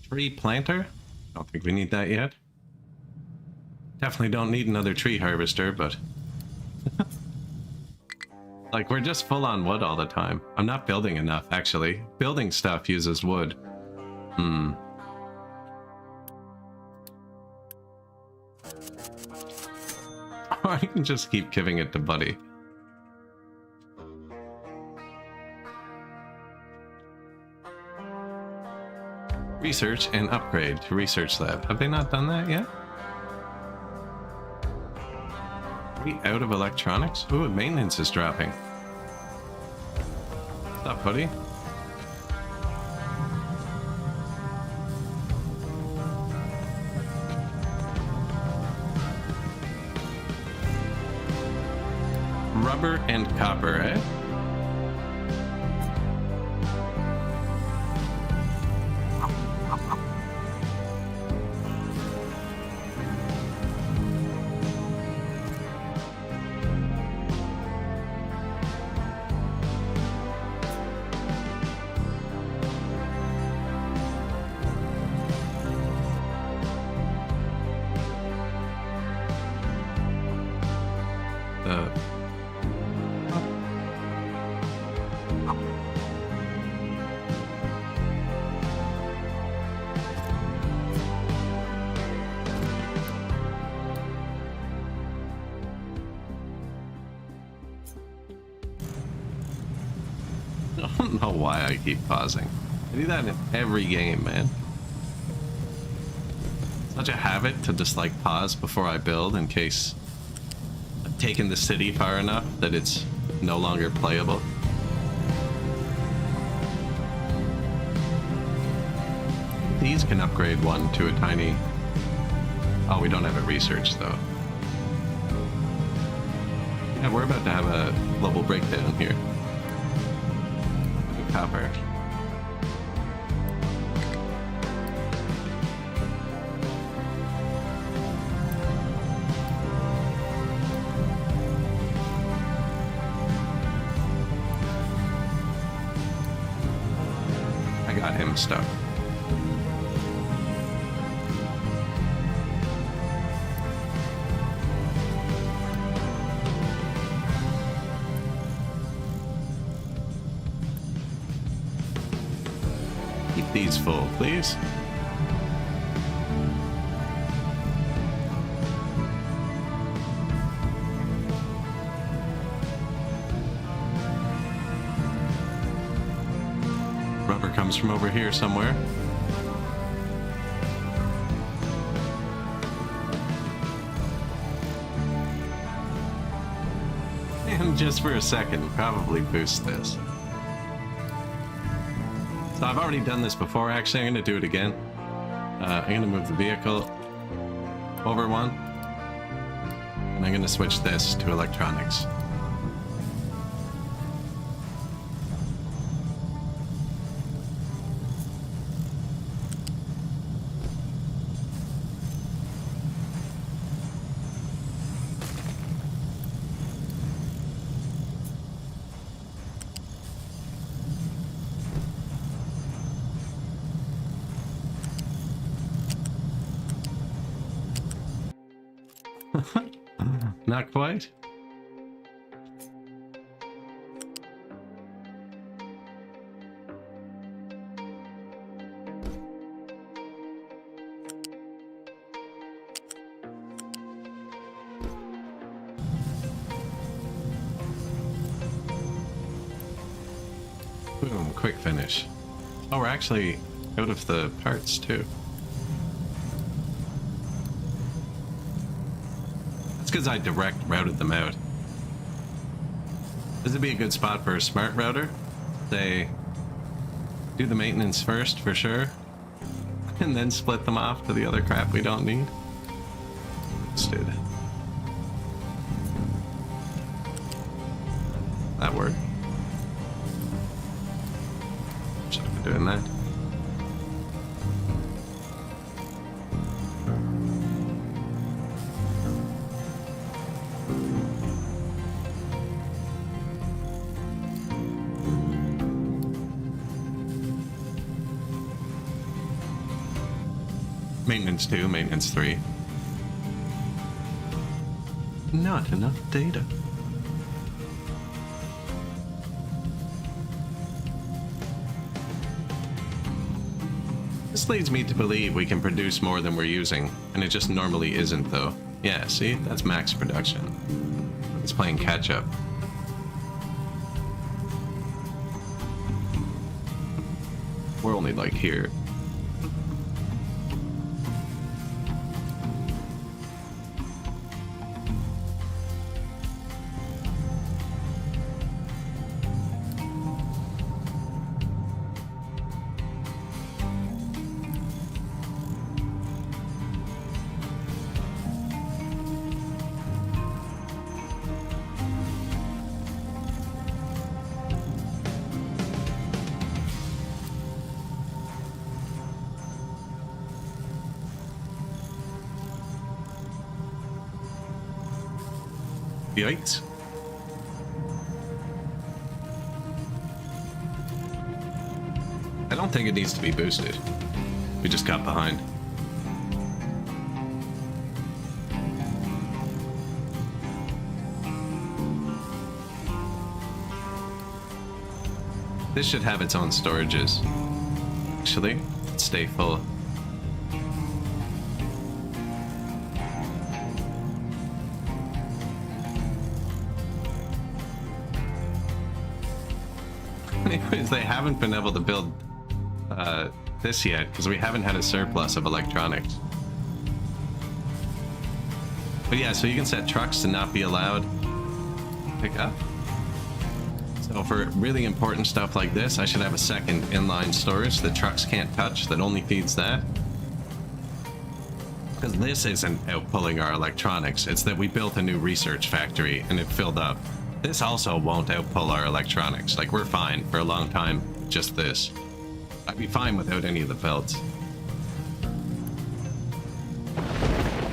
Tree planter? Don't think we need that yet. Definitely don't need another tree harvester, but... like, we're just full on wood all the time. I'm not building enough, actually. Building stuff uses wood. Or I can just keep giving it to Buddy. Research and upgrade to research lab. Have they not done that yet? Are we out of electronics? Ooh, maintenance is dropping. What's up, buddy? Rubber and copper, eh? I don't know why I keep pausing. I do that in every game, man. Such a habit to just like pause before I build in case I've taken the city far enough that it's no longer playable. These can upgrade one to a tiny... Oh, we don't have it researched though. Yeah, we're about to have a global breakdown here. Copper. I got him stuck. Keep these full, please. Rubber comes from over here somewhere. And just for a second, probably boost this. So I've already done this before, actually. I'm going to do it again. I'm going to move the vehicle over one. And I'm going to switch this to electronics. Not quite. Boom, quick finish. Oh, we're actually out of the parts too. Because I direct routed them out. This would be a good spot for a smart router. They do the maintenance first for sure, and then split them off to the other crap we don't need. Let's do that. That worked. Should have been doing that. Maintenance 2, maintenance 3. Not enough data. This leads me to believe we can produce more than we're using, and it just normally isn't though. Yeah, see? That's max production. It's playing catch up. We're only like here. Yikes. I don't think it needs to be boosted. We just got behind. This should have its own storages. Actually, let's stay full. Anyways, they haven't been able to build this yet because we haven't had a surplus of electronics. But yeah, so you can set trucks to not be allowed to pick up. So for really important stuff like this, I should have a second inline storage that trucks can't touch that only feeds that. Because this isn't outpulling our electronics, it's that we built a new research factory and it filled up. This also won't outpull our electronics. Like, we're fine for a long time, just this. I'd be fine without any of the belts.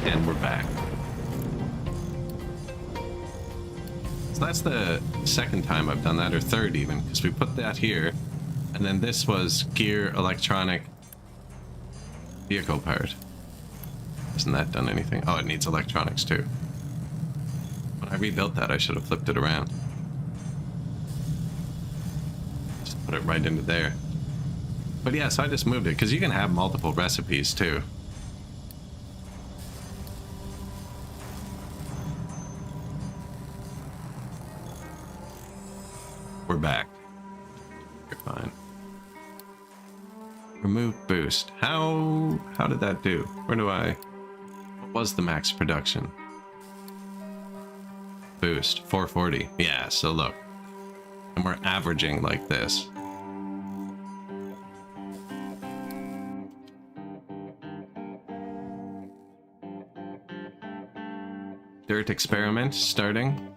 And we're back. So that's the second time I've done that, or third even, because we put that here, and then this was gear, electronic, vehicle part. Hasn't that done anything? Oh, it needs electronics too. When I rebuilt that, I should have flipped it around. Just put it right into there. But yeah, so I just moved it, because you can have multiple recipes too. We're back. You're fine. Remove boost. How did that do? Where do I... What was the max production? Boost 440. Yeah, so look, and we're averaging like this. Dirt experiment starting.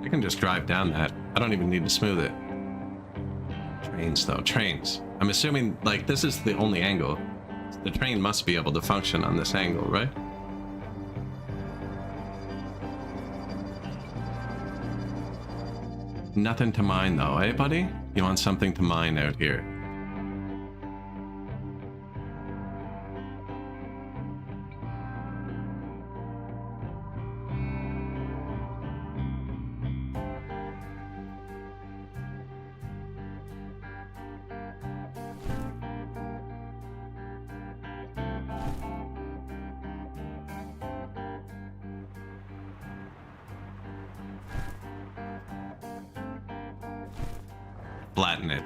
I can just drive down that. I don't even need to smooth it. Trains though, trains. I'm assuming like this is the only angle. The train must be able to function on this angle, right? Nothing to mine though, eh buddy? You want something to mine out here. Flatten it.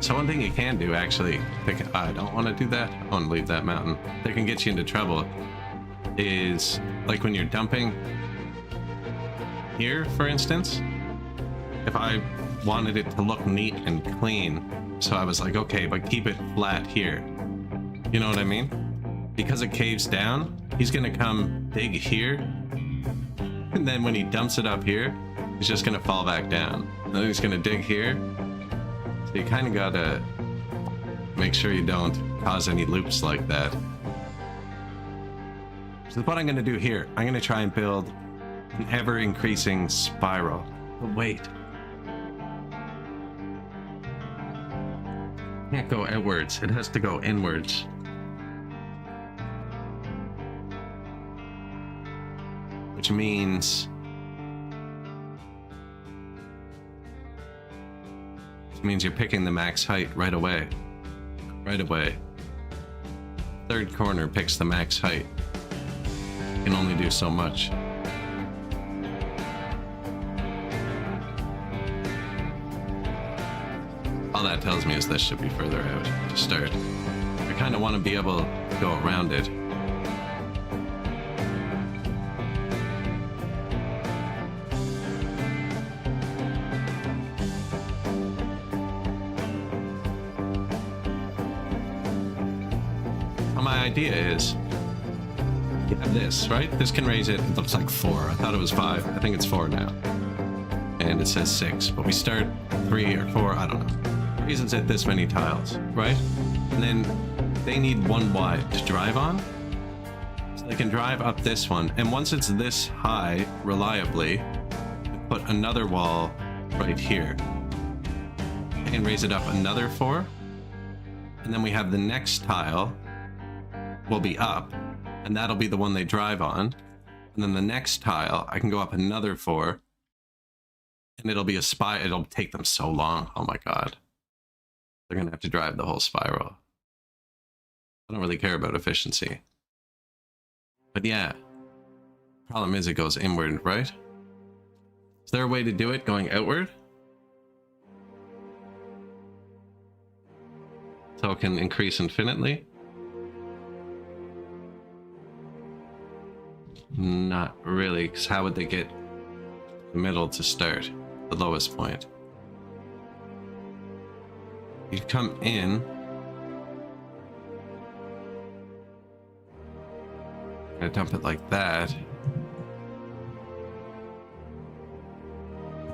So one thing you can do actually, I don't want to do that. I want to leave that mountain. That can get you into trouble. is like when you're dumping here, for instance, if I wanted it to look neat and clean, so I was like, okay, but keep it flat here. You know what I mean? Because it caves down, he's gonna come dig here, and then when he dumps it up here, he's just gonna fall back down. And then he's gonna dig here. So you kind of gotta make sure you don't cause any loops like that. So what I'm gonna do here, I'm gonna try and build an ever-increasing spiral. But wait. It can't go outwards, it has to go inwards. Which means you're picking the max height right away. Right away. Third corner picks the max height. You can only do so much. All that tells me is this should be further out to start. I kind of want to be able to go around it. My idea is you have this, right? This can raise it. It looks like 4. I thought it was 5. I think it's 4 now. And it says 6, but we start 3 or 4. I don't know. The reason's at this many tiles, right? And then they need 1 wide to drive on. So they can drive up this one. And once it's this high, reliably, put another wall right here. And raise it up another 4. And then we have the next tile will be up, and that'll be the one they drive on. And then the next tile, I can go up another 4, and it'll be a it'll take them so long. Oh my god. They're gonna have to drive the whole spiral. I don't really care about efficiency. But yeah. Problem is it goes inward, right? Is there a way to do it going outward? So it can increase infinitely? Not really, because how would they get the middle to start? The lowest point. You'd come in. Gonna dump it like that.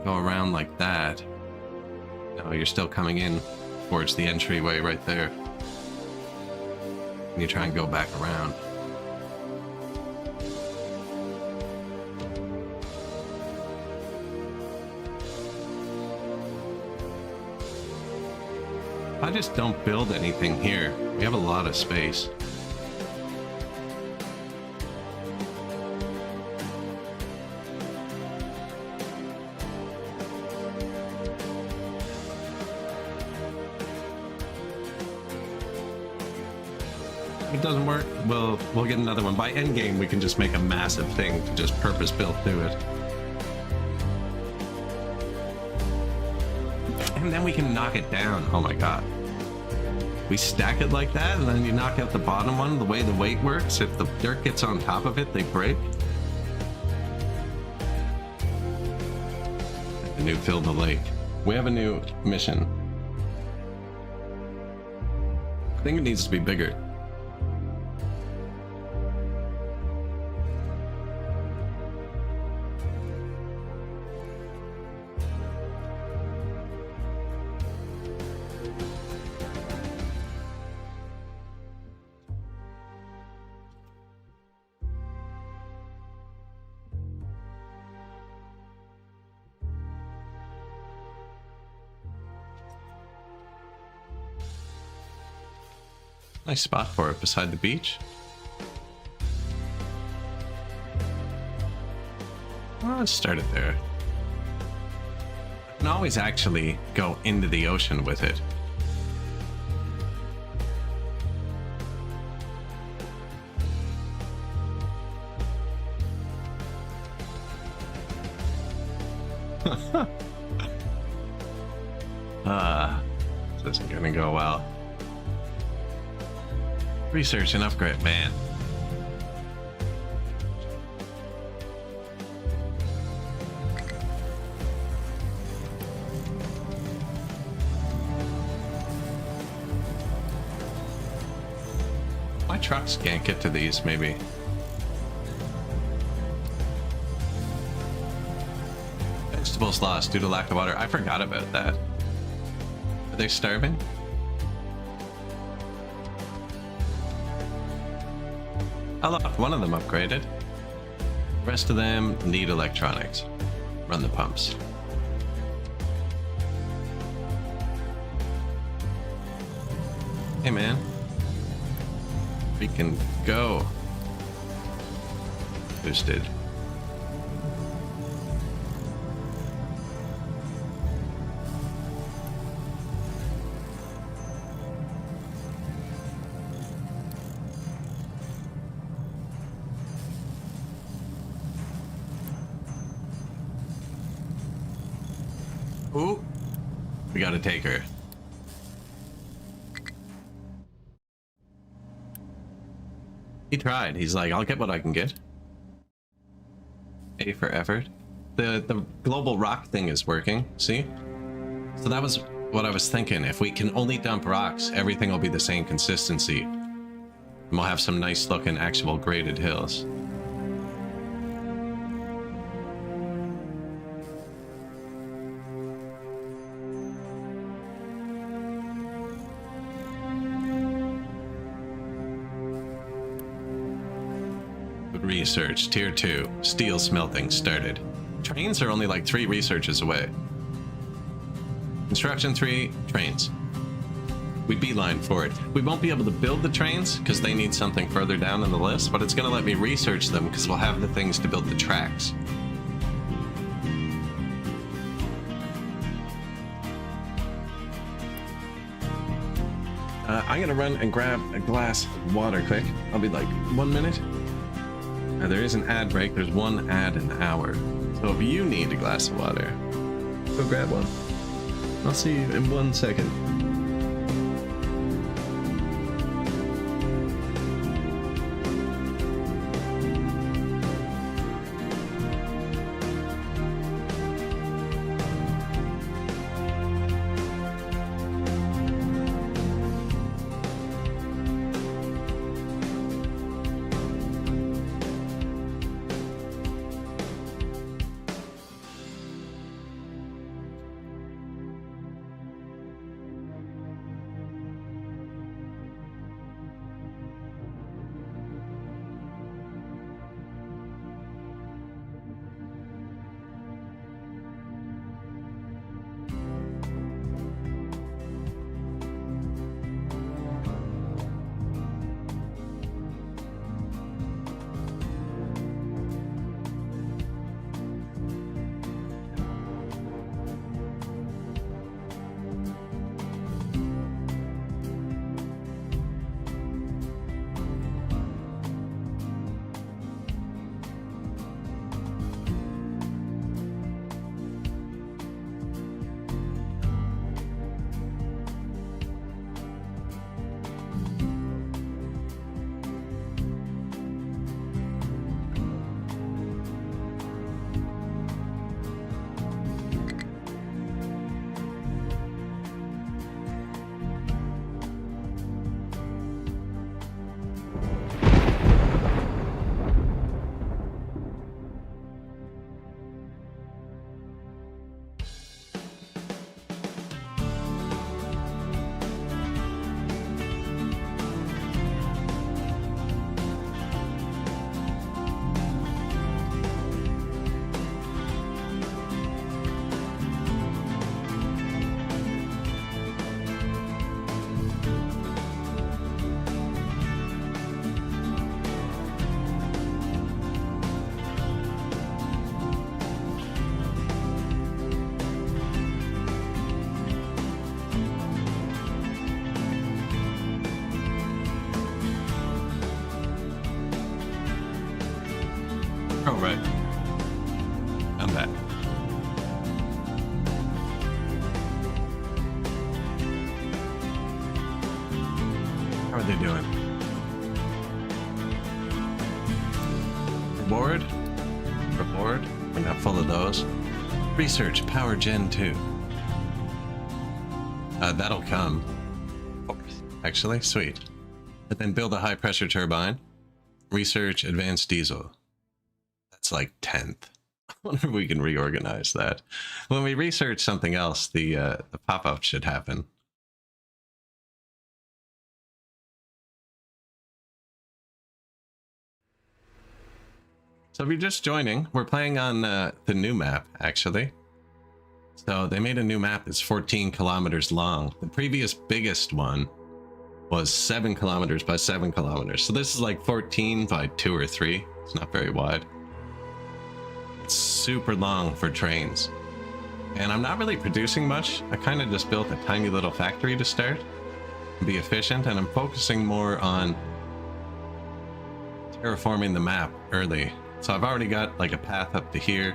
Go around like that. No, you're still coming in towards the entryway right there. And you try and go back around. I just don't build anything here. We have a lot of space. If it doesn't work, we'll get another one. By endgame, we can just make a massive thing to just purpose-built do it. And then we can knock it down. Oh my god. We stack it like that, and then you knock out the bottom one. The way the weight works, if the dirt gets on top of it, they break. A new fill the lake. We have a new mission. I think it needs to be bigger. Nice spot for it beside the beach. Well, let's start it there. I can always actually go into the ocean with it. This isn't gonna go well. Research and upgrade, man. My trucks can't get to these, maybe. Vegetables lost due to lack of water. I forgot about that. Are they starving? Oh look, one of them upgraded. The rest of them need electronics. Run the pumps. Hey man. We can go. Boosted. Ooh, we gotta take her. He tried. He's like, I'll get what I can get. A for effort. The global rock thing is working, see? So that was what I was thinking. If we can only dump rocks, everything will be the same consistency. And we'll have some nice looking actual graded hills. Research, tier 2, steel smelting started. Trains are only like 3 researches away. Construction 3, trains. We beeline for it. We won't be able to build the trains because they need something further down in the list, but it's going to let me research them because we'll have the things to build the tracks. I'm going to run and grab a glass of water quick. I'll be like 1 minute. There is an ad break. There's 1 ad an hour. So if you need a glass of water, go grab one. I'll see you in 1 second. Oh, right. I'm back. How are they doing? Reward? Reward? We're not full of those. Research, Power Gen 2. That'll come. Actually, sweet. And then build a high pressure turbine. Research advanced diesel. That's like 10th. I wonder if we can reorganize that. When we research something else, the pop-up should happen. So if you're just joining, we're playing on the new map, actually. So they made a new map that's 14 kilometers long. The previous biggest one was 7 kilometers by 7 kilometers. So this is like 14 by 2 or 3. It's not very wide. It's super long for trains. And I'm not really producing much. I kind of just built a tiny little factory to start and be efficient. And I'm focusing more on terraforming the map early. So I've already got like a path up to here.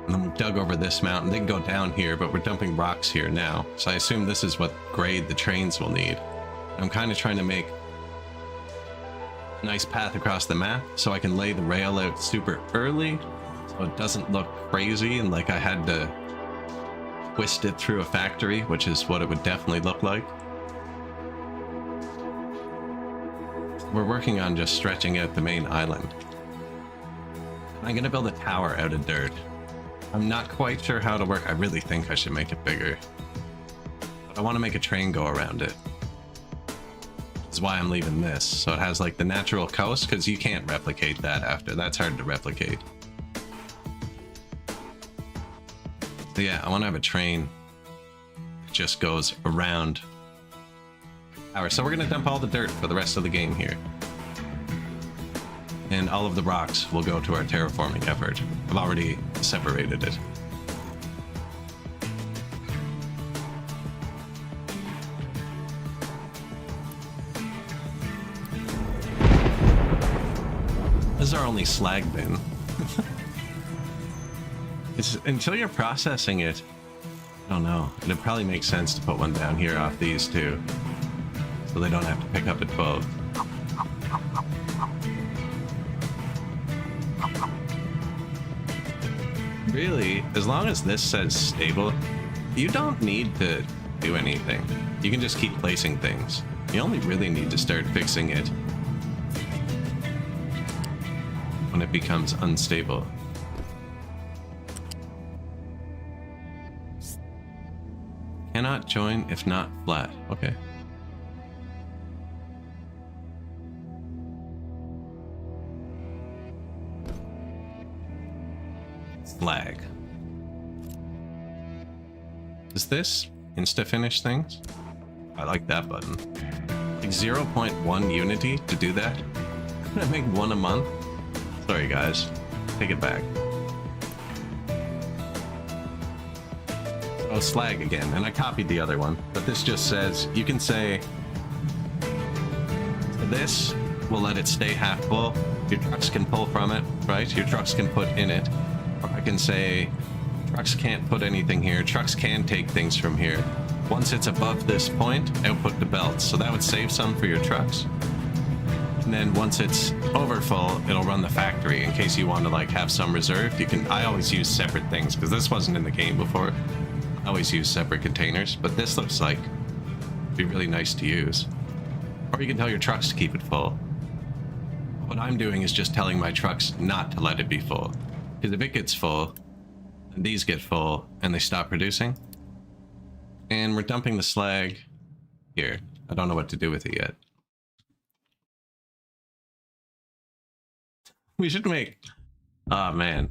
And then we dug over this mountain. They can go down here, but we're dumping rocks here now. So I assume this is what grade the trains will need. I'm kind of trying to make a nice path across the map so I can lay the rail out super early so it doesn't look crazy and like I had to twist it through a factory, which is what it would definitely look like. We're working on just stretching out the main island. I'm going to build a tower out of dirt. I'm not quite sure how to work. I really think I should make it bigger. But I want to make a train go around it. That's why I'm leaving this. So it has like the natural coast, because you can't replicate that after. That's hard to replicate. So yeah, I want to have a train that just goes around our. So we're going to dump all the dirt for the rest of the game here. And all of the rocks will go to our terraforming effort. I've already separated it. This is our only slag bin. It's until you're processing it. I don't know. It'd probably make sense to put one down here off these two, so they don't have to pick up at both. Really, as long as this says stable, you don't need to do anything. You can just keep placing things. You only really need to start fixing it when it becomes unstable. Cannot join if not flat. Okay. Flag. Is this insta finish things? I like that button. Like 0.1 unity to do that? Can I make one a month? Sorry guys, take it back. Oh, slag again, and I copied the other one, but this just says, you can say, this will let it stay half full. Your trucks can pull from it, right? Your trucks can put in it. Or I can say, trucks can't put anything here. Trucks can take things from here. Once it's above this point, output the belts. So that would save some for your trucks. And then once it's over full, it'll run the factory in case you want to like have some reserved. You can. I always use separate things because this wasn't in the game before. I always use separate containers, but this looks like it'd be really nice to use. Or you can tell your trucks to keep it full. What I'm doing is just telling my trucks not to let it be full. Because if it gets full, and these get full, and they stop producing, and we're dumping the slag here. I don't know what to do with it yet. We should make... Oh, man.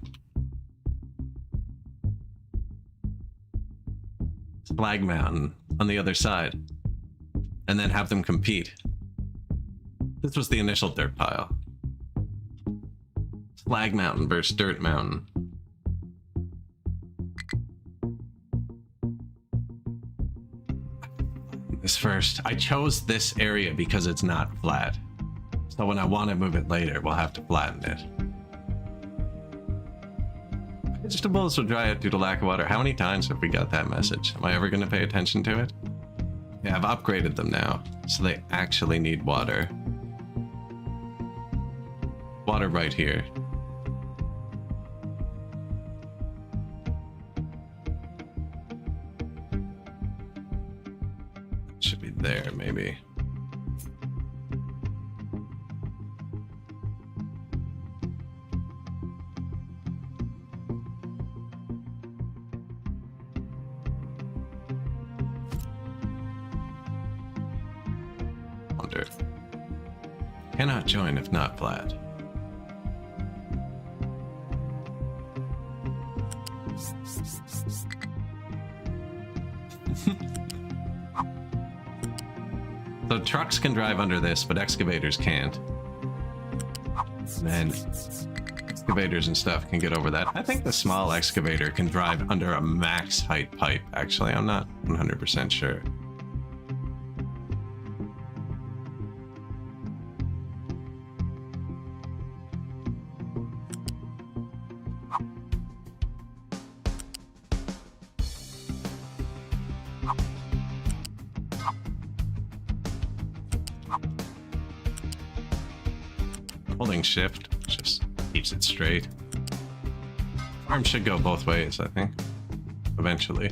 Slag Mountain on the other side. And then have them compete. This was the initial dirt pile. Slag Mountain versus Dirt Mountain. This first. I chose this area because it's not flat. So when I want to move it later, we'll have to flatten it. Vegetables will dry out due to lack of water. How many times have we got that message? Am I ever going to pay attention to it? Yeah, I've upgraded them now, so they actually need water. Water right here. Should be there, maybe. Wonder. Cannot join if not flat. So trucks can drive under this, but excavators can't. And excavators and stuff can get over that. I think the small excavator can drive under a max height pipe, actually. I'm not 100% sure. Holding shift just keeps it straight. Farm should go both ways, I think, eventually.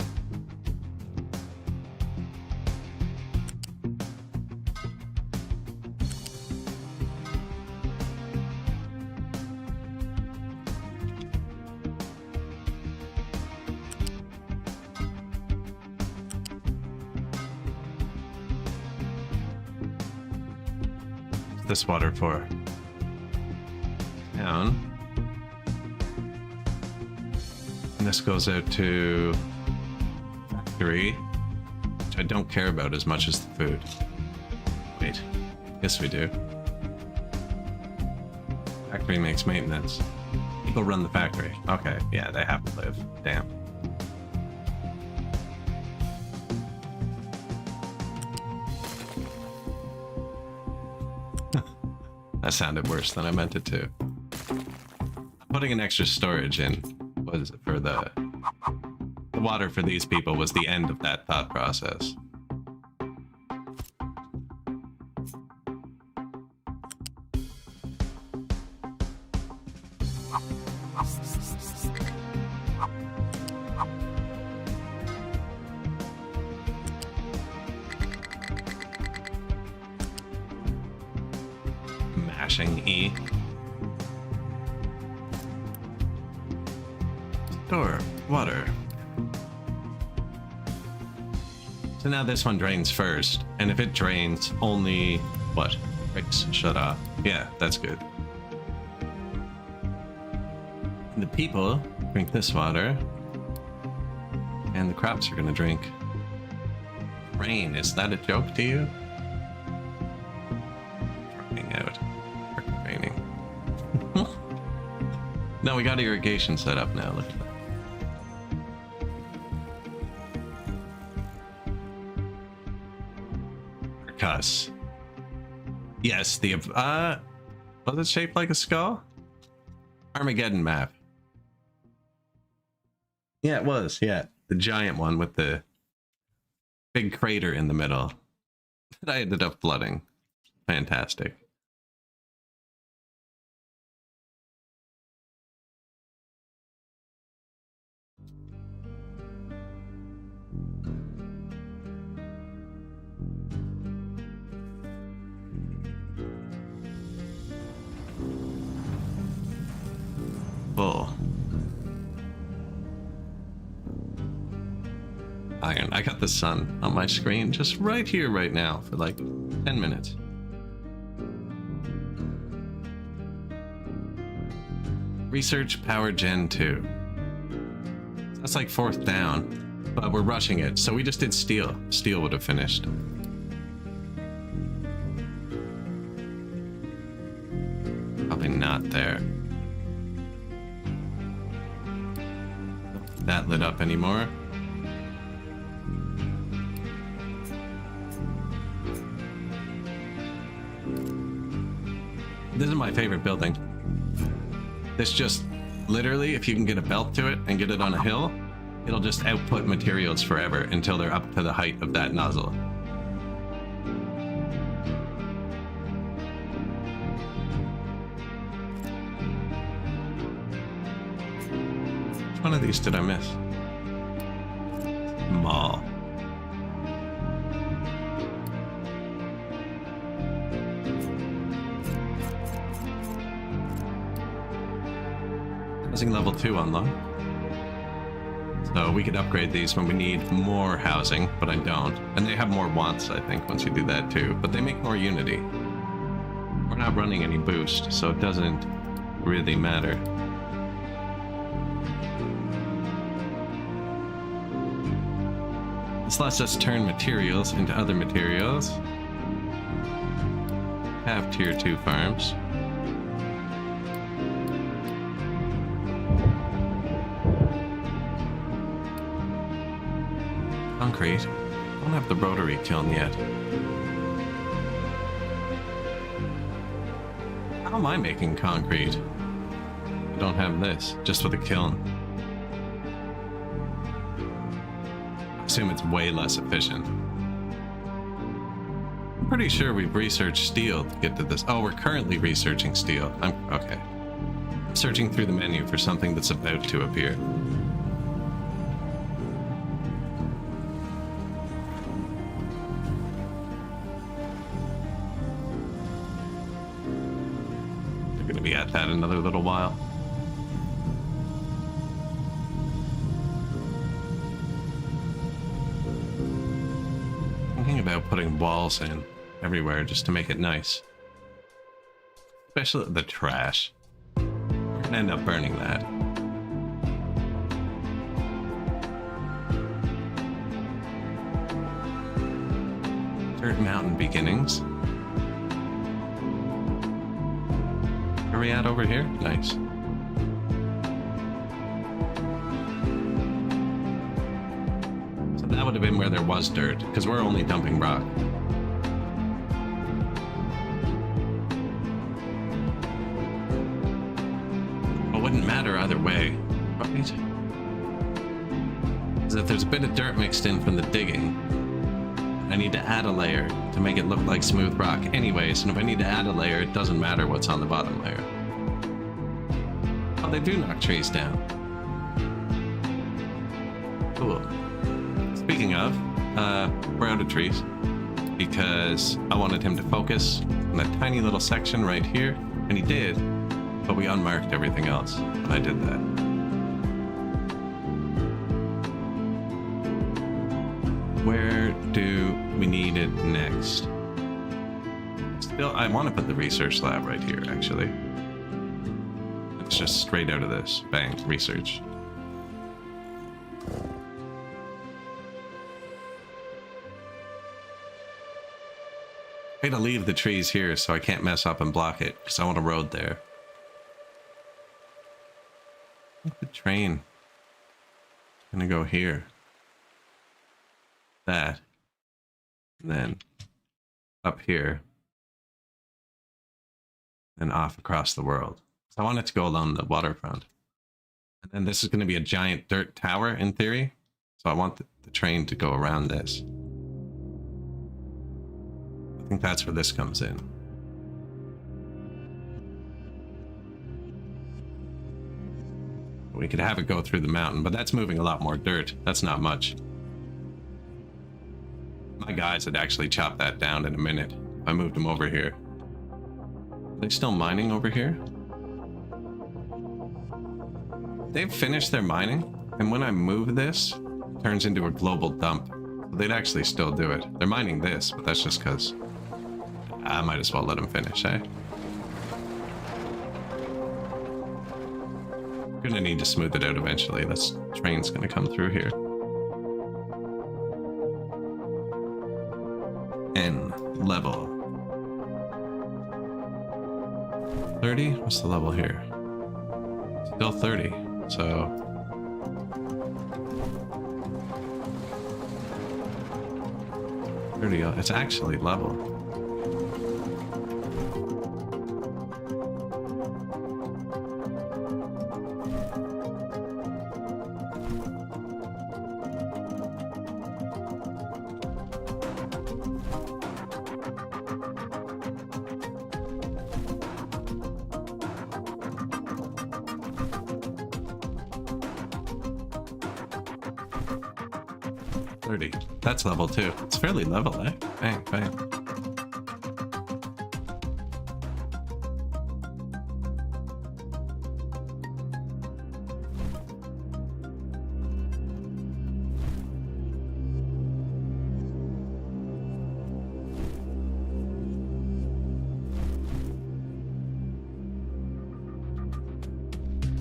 What's this water for? Down. And this goes out to Factory, which I don't care about as much as the food. Wait, yes we do. Factory makes maintenance. People run the factory. Okay, yeah, they have to live. Damn. That sounded worse than I meant it to. Putting an extra storage in was for the water for these people was the end of that thought process. Mashing E. Store water. So now this one drains first, and if it drains only what? Bricks shut off. Yeah, that's good. And the people drink this water, and the crops are gonna drink rain. Is that a joke to you? Running out. Raining. No, we got irrigation set up now. Look at that. Cuss. Yes, the was it shaped like a skull? Armageddon map. Yeah, it was. Yeah, the giant one with the big crater in the middle that I ended up flooding. Fantastic. Full. Iron. I got the sun on my screen just right here, right now, for like 10 minutes. Research Power Gen 2. That's like 4th down, but we're rushing it, so we just did steel. Steel would have finished. Probably not there. That lit up anymore. This is my favorite building. This just literally, if you can get a belt to it and get it on a hill, it'll just output materials forever until they're up to the height of that nozzle. Which one of these did I miss? Mall. Housing level 2 unlocked. So we could upgrade these when we need more housing, but I don't. And they have more wants, I think, once you do that too. But they make more unity. We're not running any boost, so it doesn't really matter. This lets us turn materials into other materials. Have tier 2 farms. Concrete. Don't have the rotary kiln yet. How am I making concrete? I don't have this, just with a kiln. I assume it's way less efficient. I'm pretty sure we've researched steel to get to this. Oh, we're currently researching steel. Okay. I'm searching through the menu for something that's about to appear. They're gonna be at that another little while. Thinking about putting walls in everywhere just to make it nice. Especially the trash. We're gonna end up burning that. Dirt Mountain beginnings. Where are we at over here? Nice. So that would have been where there was dirt, because we're only dumping rock. It wouldn't matter either way, right? Because if there's a bit of dirt mixed in from the digging, I need to add a layer to make it look like smooth rock anyways, and if I need to add a layer, it doesn't matter what's on the bottom layer. Oh, they do knock trees down. Cool. Speaking of, we're out of trees because I wanted him to focus on that tiny little section right here, and he did, but we unmarked everything else when I did that. Where do we need it next? Still, I want to put the research lab right here, actually. It's just straight out of this. Bang, research. I gotta leave the trees here so I can't mess up and block it, because I want a road there. I think the train is gonna go here. That. And then up here. And off across the world. So I want it to go along the waterfront. And then this is going to be a giant dirt tower in theory. So I want the train to go around this. I think that's where this comes in. We could have it go through the mountain, but that's moving a lot more dirt. That's not much. My guys would actually chop that down in a minute if I moved them over here. Are they still mining over here? They've finished their mining, and when I move this, it turns into a global dump. So they'd actually still do it. They're mining this, but that's just because I might as well let them finish, eh? Gonna need to smooth it out eventually. This train's gonna come through here. N level 30. What's the level here? Still 30. So 30. It's actually level. That's level 2. It's fairly level, eh? Bang, bang.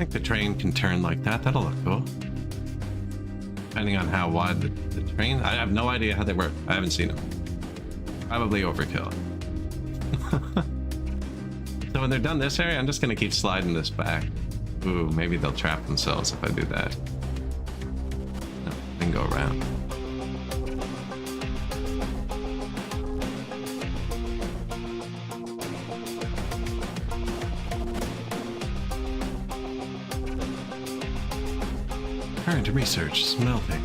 think the train can turn like that. That'll look cool. Depending on how wide the train... I have no idea how they work. I haven't seen them. Probably overkill. So when they're done this area, I'm just going to keep sliding this back. Ooh, maybe they'll trap themselves if I do that. No, they can go around. Current research smelting.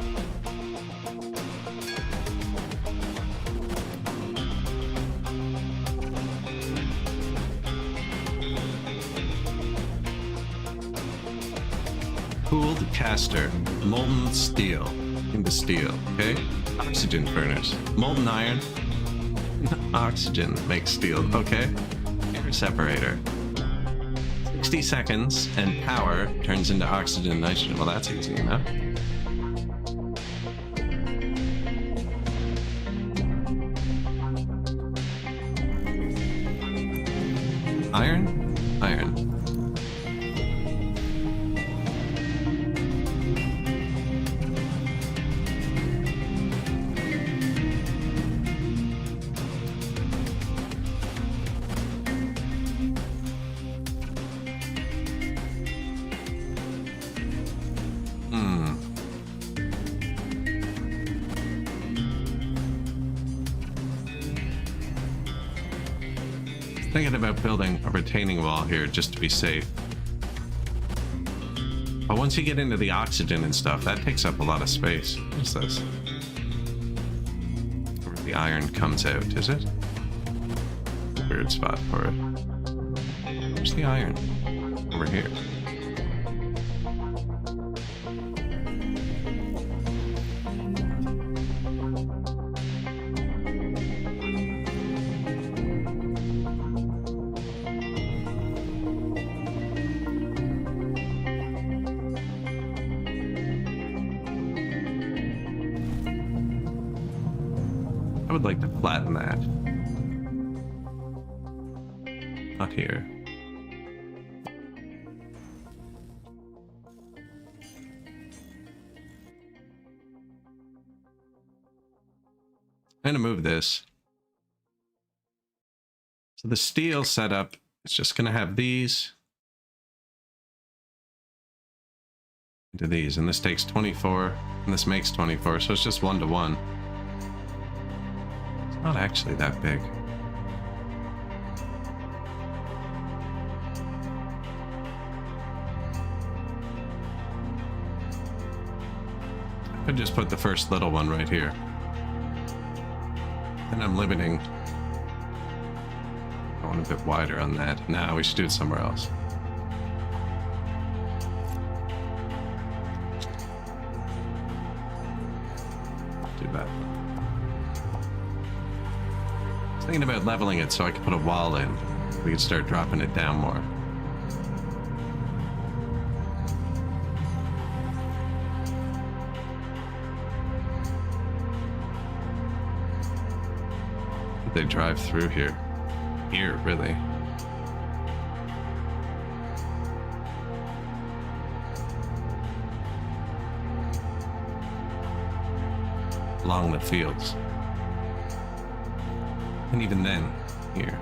Cooled caster, molten steel into steel, okay? Oxygen furnace, molten iron, oxygen makes steel, okay? Air separator. 60 seconds and power turns into oxygen and nitrogen. Well, that's easy enough. Iron? Iron. Thinking about building a retaining wall here just to be safe. But once you get into the oxygen and stuff, that takes up a lot of space. What's this? Where the iron comes out, is it? Weird spot for it. Where's the iron? Over here. I would like to flatten that. Not here. I'm gonna move this. So the steel setup is just gonna have these into these, and this takes 24, and this makes 24, so it's just 1 to 1. Not actually that big. I could just put the first little one right here. And I'm limiting. I want a bit wider on that. Now we should do it somewhere else. Do that. Thinking about leveling it so I can put a wall in. We can start dropping it down more. They drive through here. Here, really. Along the fields. And even then, here.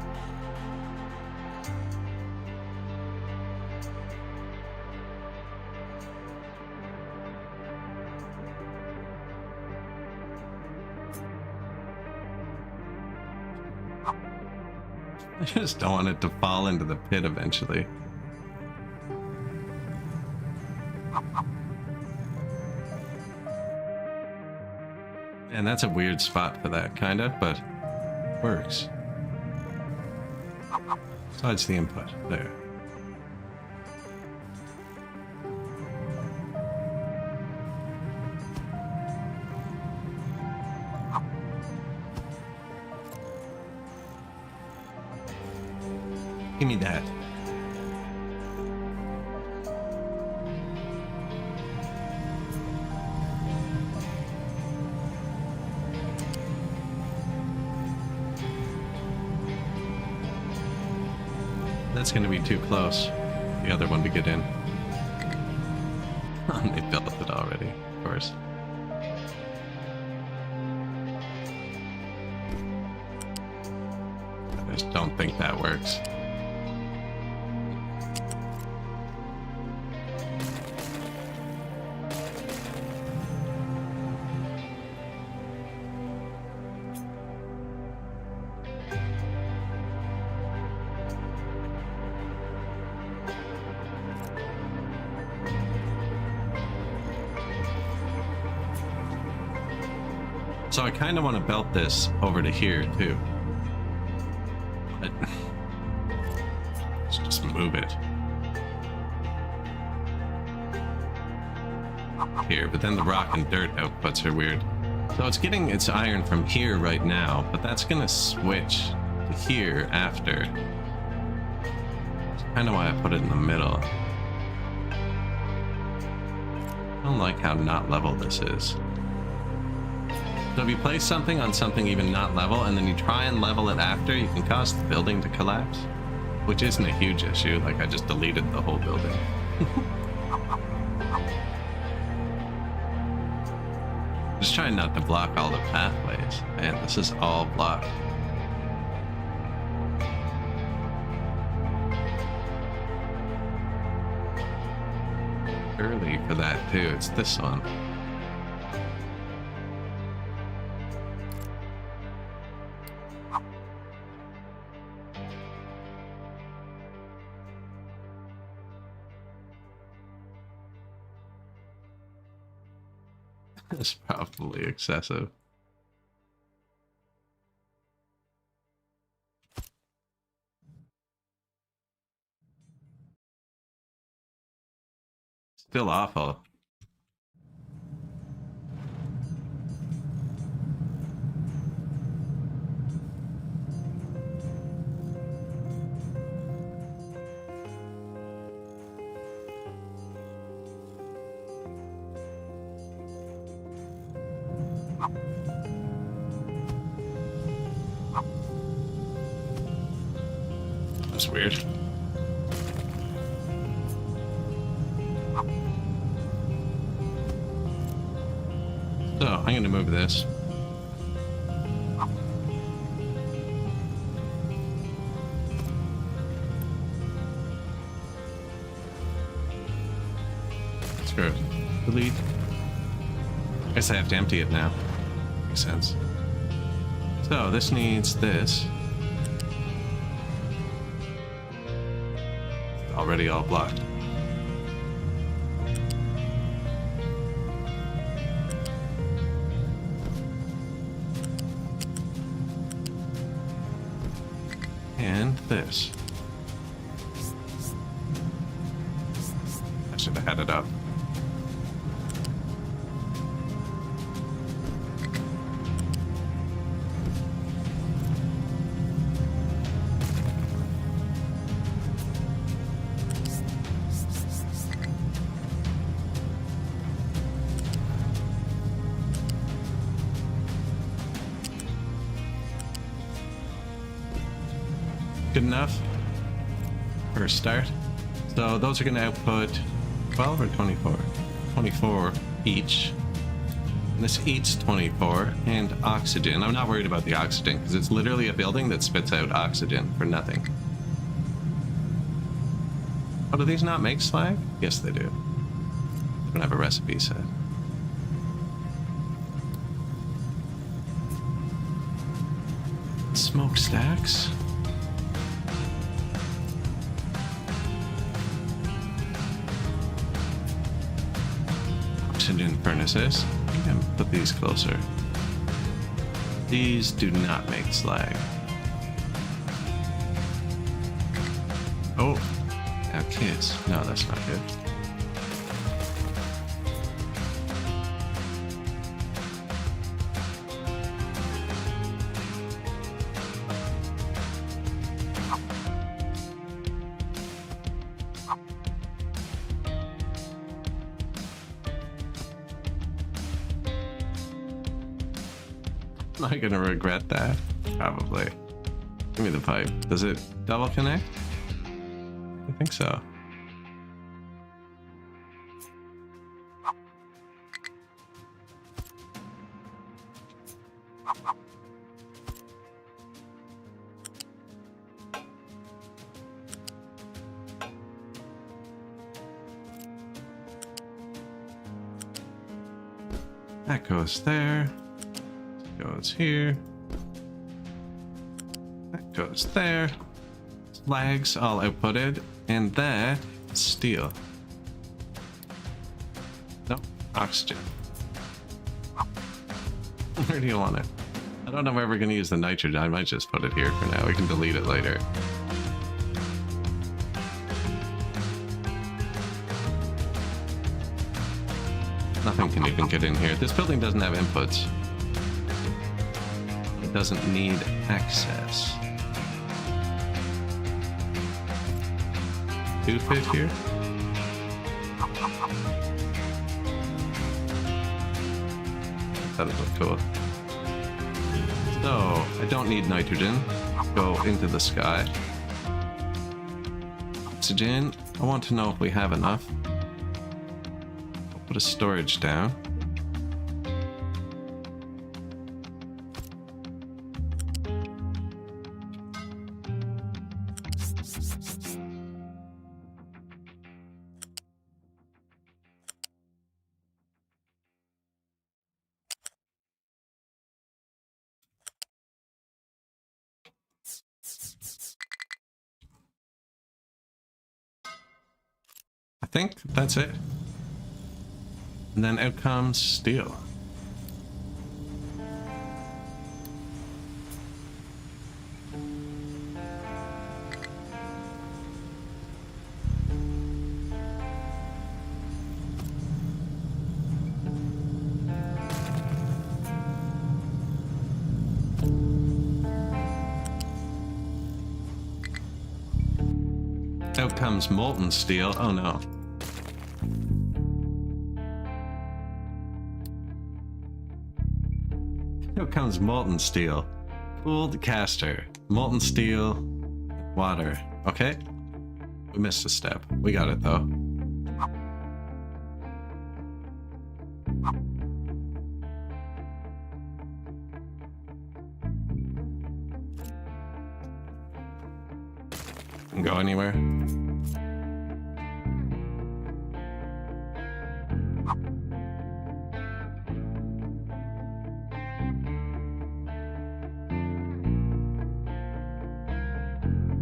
I just don't want it to fall into the pit eventually. And that's a weird spot for that, kind of, but works. Besides the input, there. Give me that. That's going to be too close. The other one to get in. They built it already, of course. I just don't think that works. So I kind of want to belt this over to here too. But let's just move it here. But then the rock and dirt outputs are weird. So it's getting its iron from here right now, but that's gonna switch to here after. That's kind of why I put it in the middle. I don't like how not level this is. So if you place something on something even not level, and then you try and level it after, you can cause the building to collapse, which isn't a huge issue. Like, I just deleted the whole building. Just trying not to block all the pathways. Man, this is all blocked. Early for that too, it's this one. It's probably excessive. Still awful. That's weird. So, I'm going to move this. Screw it. Delete. I guess I have to empty it now. Makes sense. So, this needs this. Already all blocked. And this. I should have had it up. Good enough for a start. So those are going to output 12 or 24? 24 each. And this eats 24 and oxygen. I'm not worried about the oxygen because it's literally a building that spits out oxygen for nothing. Oh, do these not make slag? Yes, they do. They don't have a recipe set. Smokestacks. Oxygen furnaces. I can put these closer. These do not make slag. Oh, now kids. No, that's not good. Am I gonna regret that? Probably. Give me the pipe. Does it double connect? I think so. That goes there. Goes here. That goes there. Flags all outputted. And that is steel. No, oxygen. Where do you want it? I don't know if we're ever going to use the nitrogen. I might just put it here for now. We can delete it later. Nothing can even get in here. This building doesn't have inputs. It doesn't need access. Do fit here? That would look cool. So, I don't need nitrogen. Go into the sky. Oxygen. I want to know if we have enough. I'll put a storage down. I think that's it. And then out comes steel. Out comes molten steel. Oh no. Out comes molten steel. Cooled caster. Molten steel. Water. Okay. We missed a step. We got it though. Can go anywhere.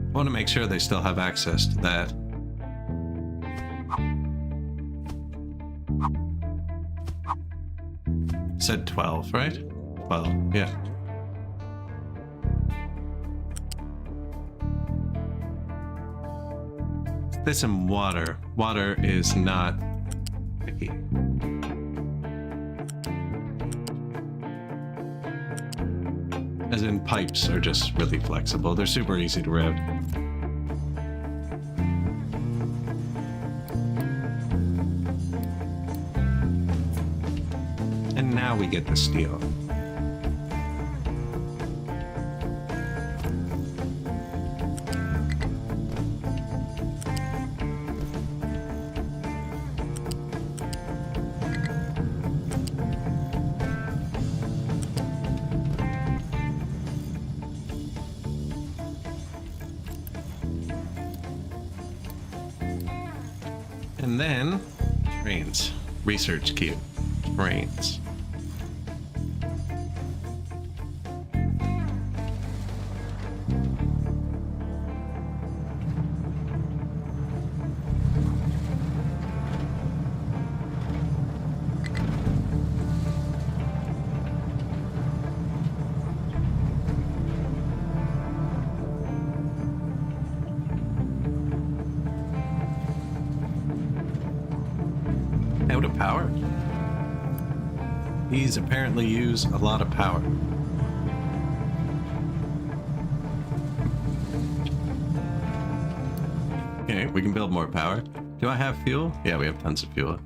I want to make sure they still have access to that. Said 12, right? 12, yeah. This and water. Water is not picky. As in, pipes are just really flexible. They're super easy to route. And now we get the steel. And then, trains. Research cube. Trains. Out of power. These apparently use a lot of power. Okay, we can build more power. Do I have fuel? Yeah, we have tons of fuel.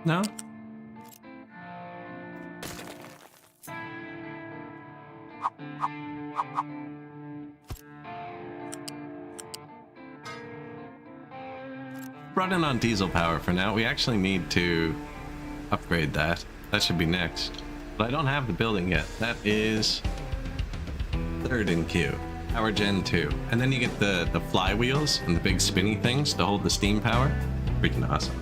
No? Running on diesel power for now. We actually need to upgrade that. That should be next. But I don't have the building yet. That is Third in queue. Power Gen 2. And then you get the flywheels and the big spinny things to hold the steam power. Freaking awesome.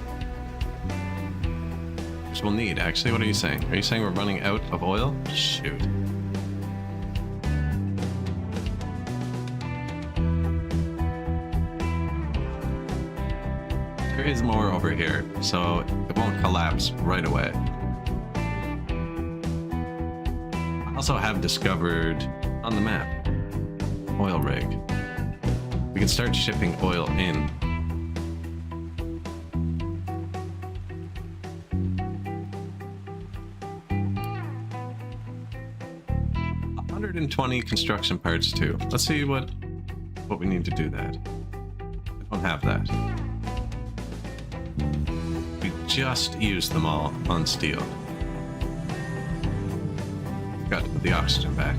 Which we'll need, actually. What are you saying? Are you saying we're running out of oil? Shoot. There is more over here, so it won't collapse right away. I also have discovered on the map oil rig. We can start shipping oil in. $120 construction parts too. Let's see what we need to do that. I don't have that. We just used them all on steel. Got to put the oxygen back.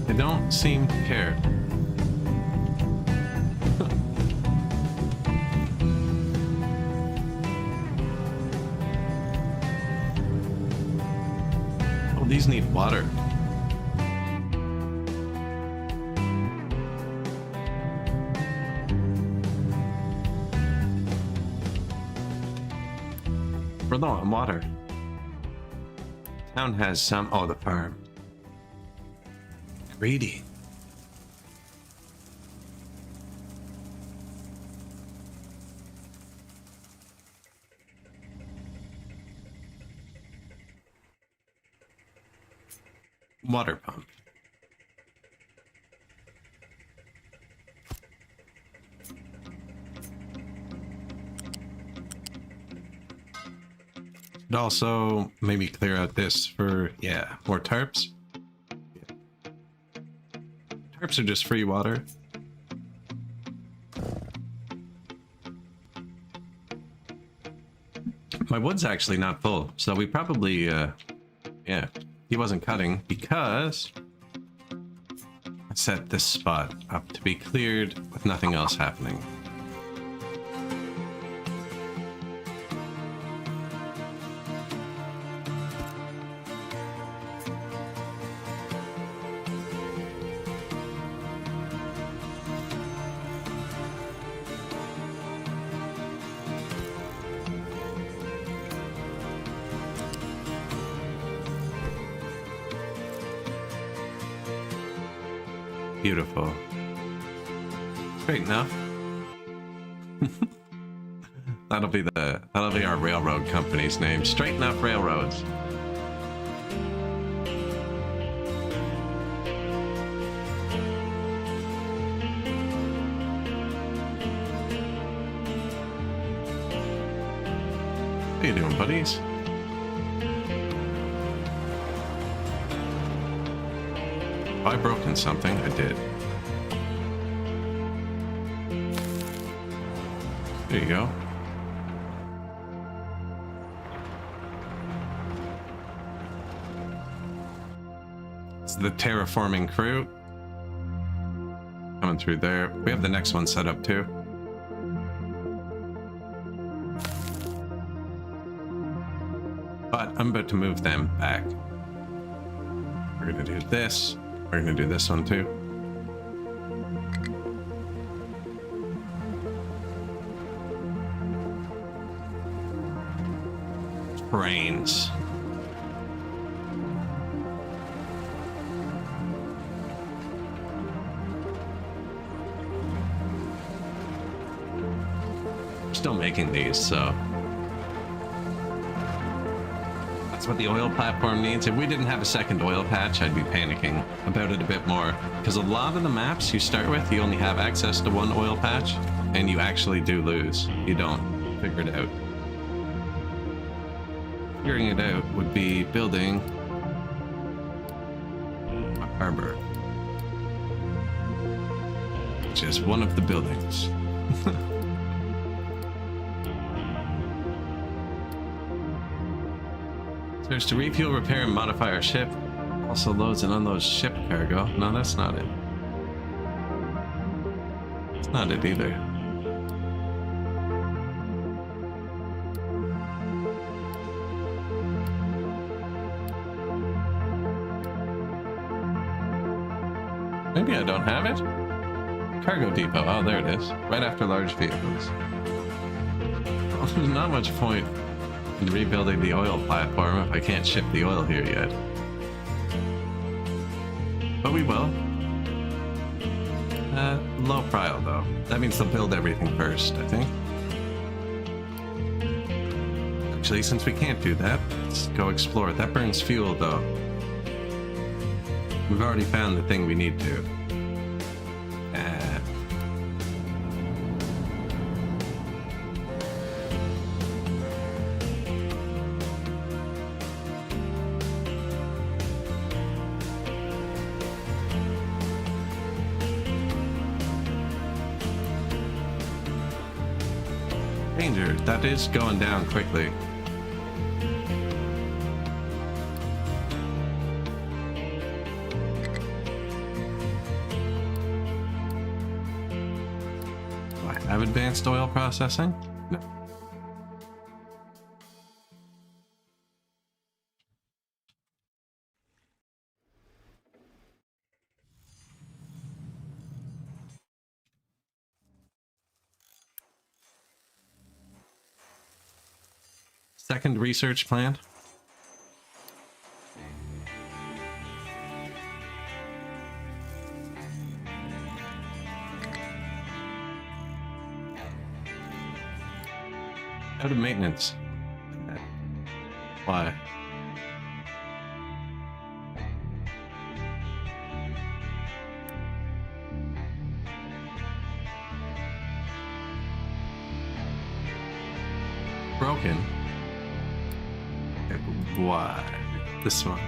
They don't seem to care. These need water. We're low on water. Town has some. Oh, the farm. Greedy. Water pump. Should also maybe clear out this for, yeah, more tarps. Yeah. Tarps are just free water. My wood's actually not full, so we probably, yeah. He wasn't cutting because I set this spot up to be cleared with nothing else happening. Beautiful. Straight enough. That'll be our railroad company's name. Straight Enough Railroads. How you doing, buddies? Have I broken something? I did. There you go. It's the terraforming crew. Coming through there. We have the next one set up too. But I'm about to move them back. We're gonna do this. We're gonna do this one too. Brains. Still making these, so that's what the oil platform needs. If we didn't have a second oil patch, I'd be panicking about it a bit more, because a lot of the maps you start with, you only have access to one oil patch, and you actually do lose. You don't figure it out. Figuring it out would be building a harbor, which is one of the buildings. There's to refuel, repair, and modify our ship. Also loads and unloads ship cargo. No, that's not it. It's not it either. Maybe I don't have it? Cargo depot. Oh, there it is. Right after large vehicles. Well, there's not much point in rebuilding the oil platform if I can't ship the oil here yet. But we will. Low prio though. That means they'll build everything first, I think. Actually, since we can't do that, let's go explore. That burns fuel though. We've already found the thing we need to. Danger, that is going down quickly. Do I have advanced oil processing? No. Second research plant. Out of maintenance. Why? Broken. Why? This one.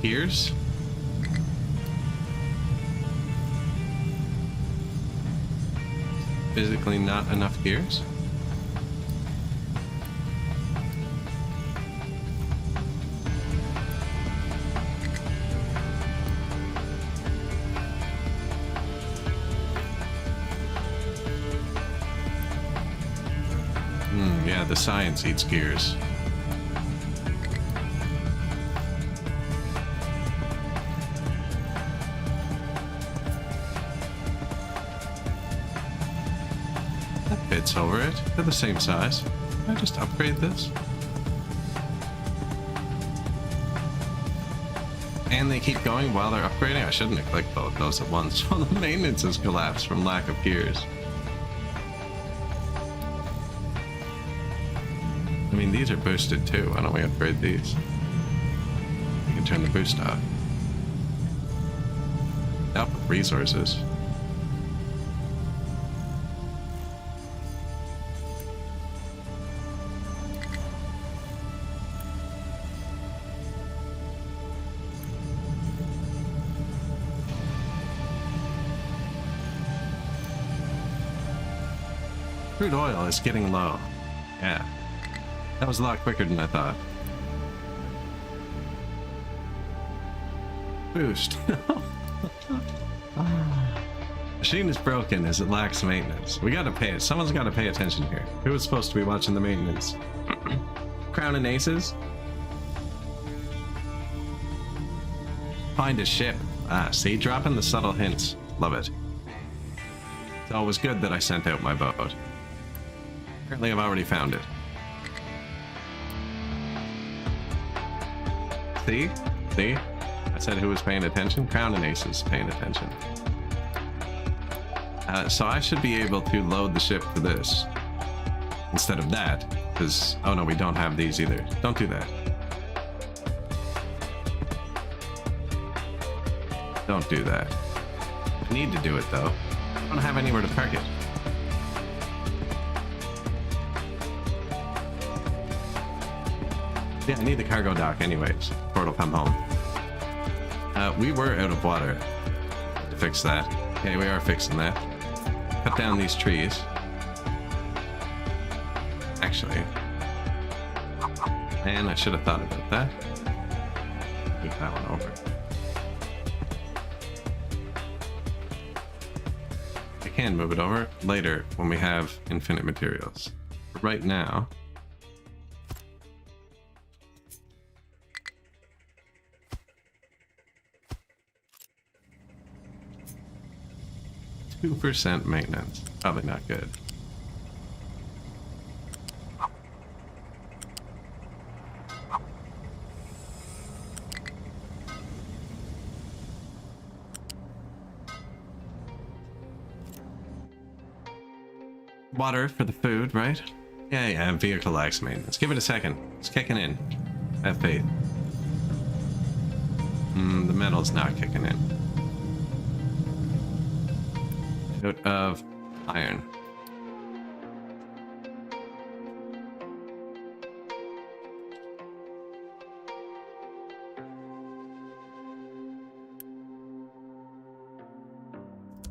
Gears? Physically not enough gears? Yeah, the science eats gears. That fits over it. They're the same size. Can I just upgrade this? And they keep going while they're upgrading? I shouldn't have clicked both those at once. Well, the maintenance has collapsed from lack of gears. I mean, these are boosted too. Why don't we upgrade these? We can turn the boost off. Up with resources. Crude oil is getting low. Yeah. That was a lot quicker than I thought. Boost. Machine is broken as it lacks maintenance. We gotta pay it. Someone's gotta pay attention here. Who was supposed to be watching the maintenance? Crown and Aces? Find a ship. Ah, see? Dropping the subtle hints. Love it. It's always good that I sent out my boat. Apparently I've already found it. See? See? I said who was paying attention? Crown and Aces paying attention. So I should be able to load the ship to this instead of that, because, oh no, we don't have these either. Don't do that. Don't do that. I need to do it though. I don't have anywhere to park it. Yeah, I need the cargo dock anyways, before it'll come home. We were out of water to fix that. Okay, we are fixing that. Cut down these trees. actually. Man, I should have thought about that. Move that one over. I can move it over later when we have infinite materials. But right now, %2 maintenance. Probably not good. Water for the food, right? Yeah, vehicle lax maintenance. Give it a second. It's kicking in. Have faith. The metal's not kicking in. Note of iron.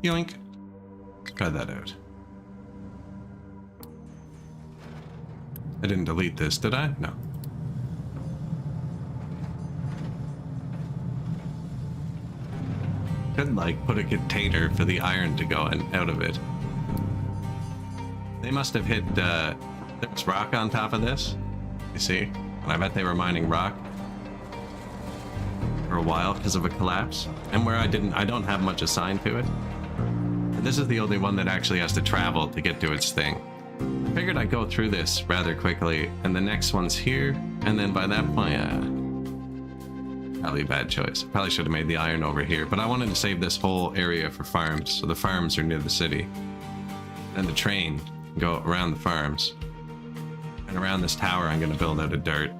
Yoink. Let's try that out. I didn't delete this, did I? No. Could like put a container for the iron to go in out of it. They must have hit there was rock on top of this. You see? And I bet they were mining rock for a while because of a collapse. And where I don't have much assigned to it. And this is the only one that actually has to travel to get to its thing. I figured I'd go through this rather quickly, and the next one's here, and then by that point, probably a bad choice. Probably should have made the iron over here, but I wanted to save this whole area for farms, so the farms are near the city. And the train can go around the farms. And around this tower, I'm going to build out of dirt.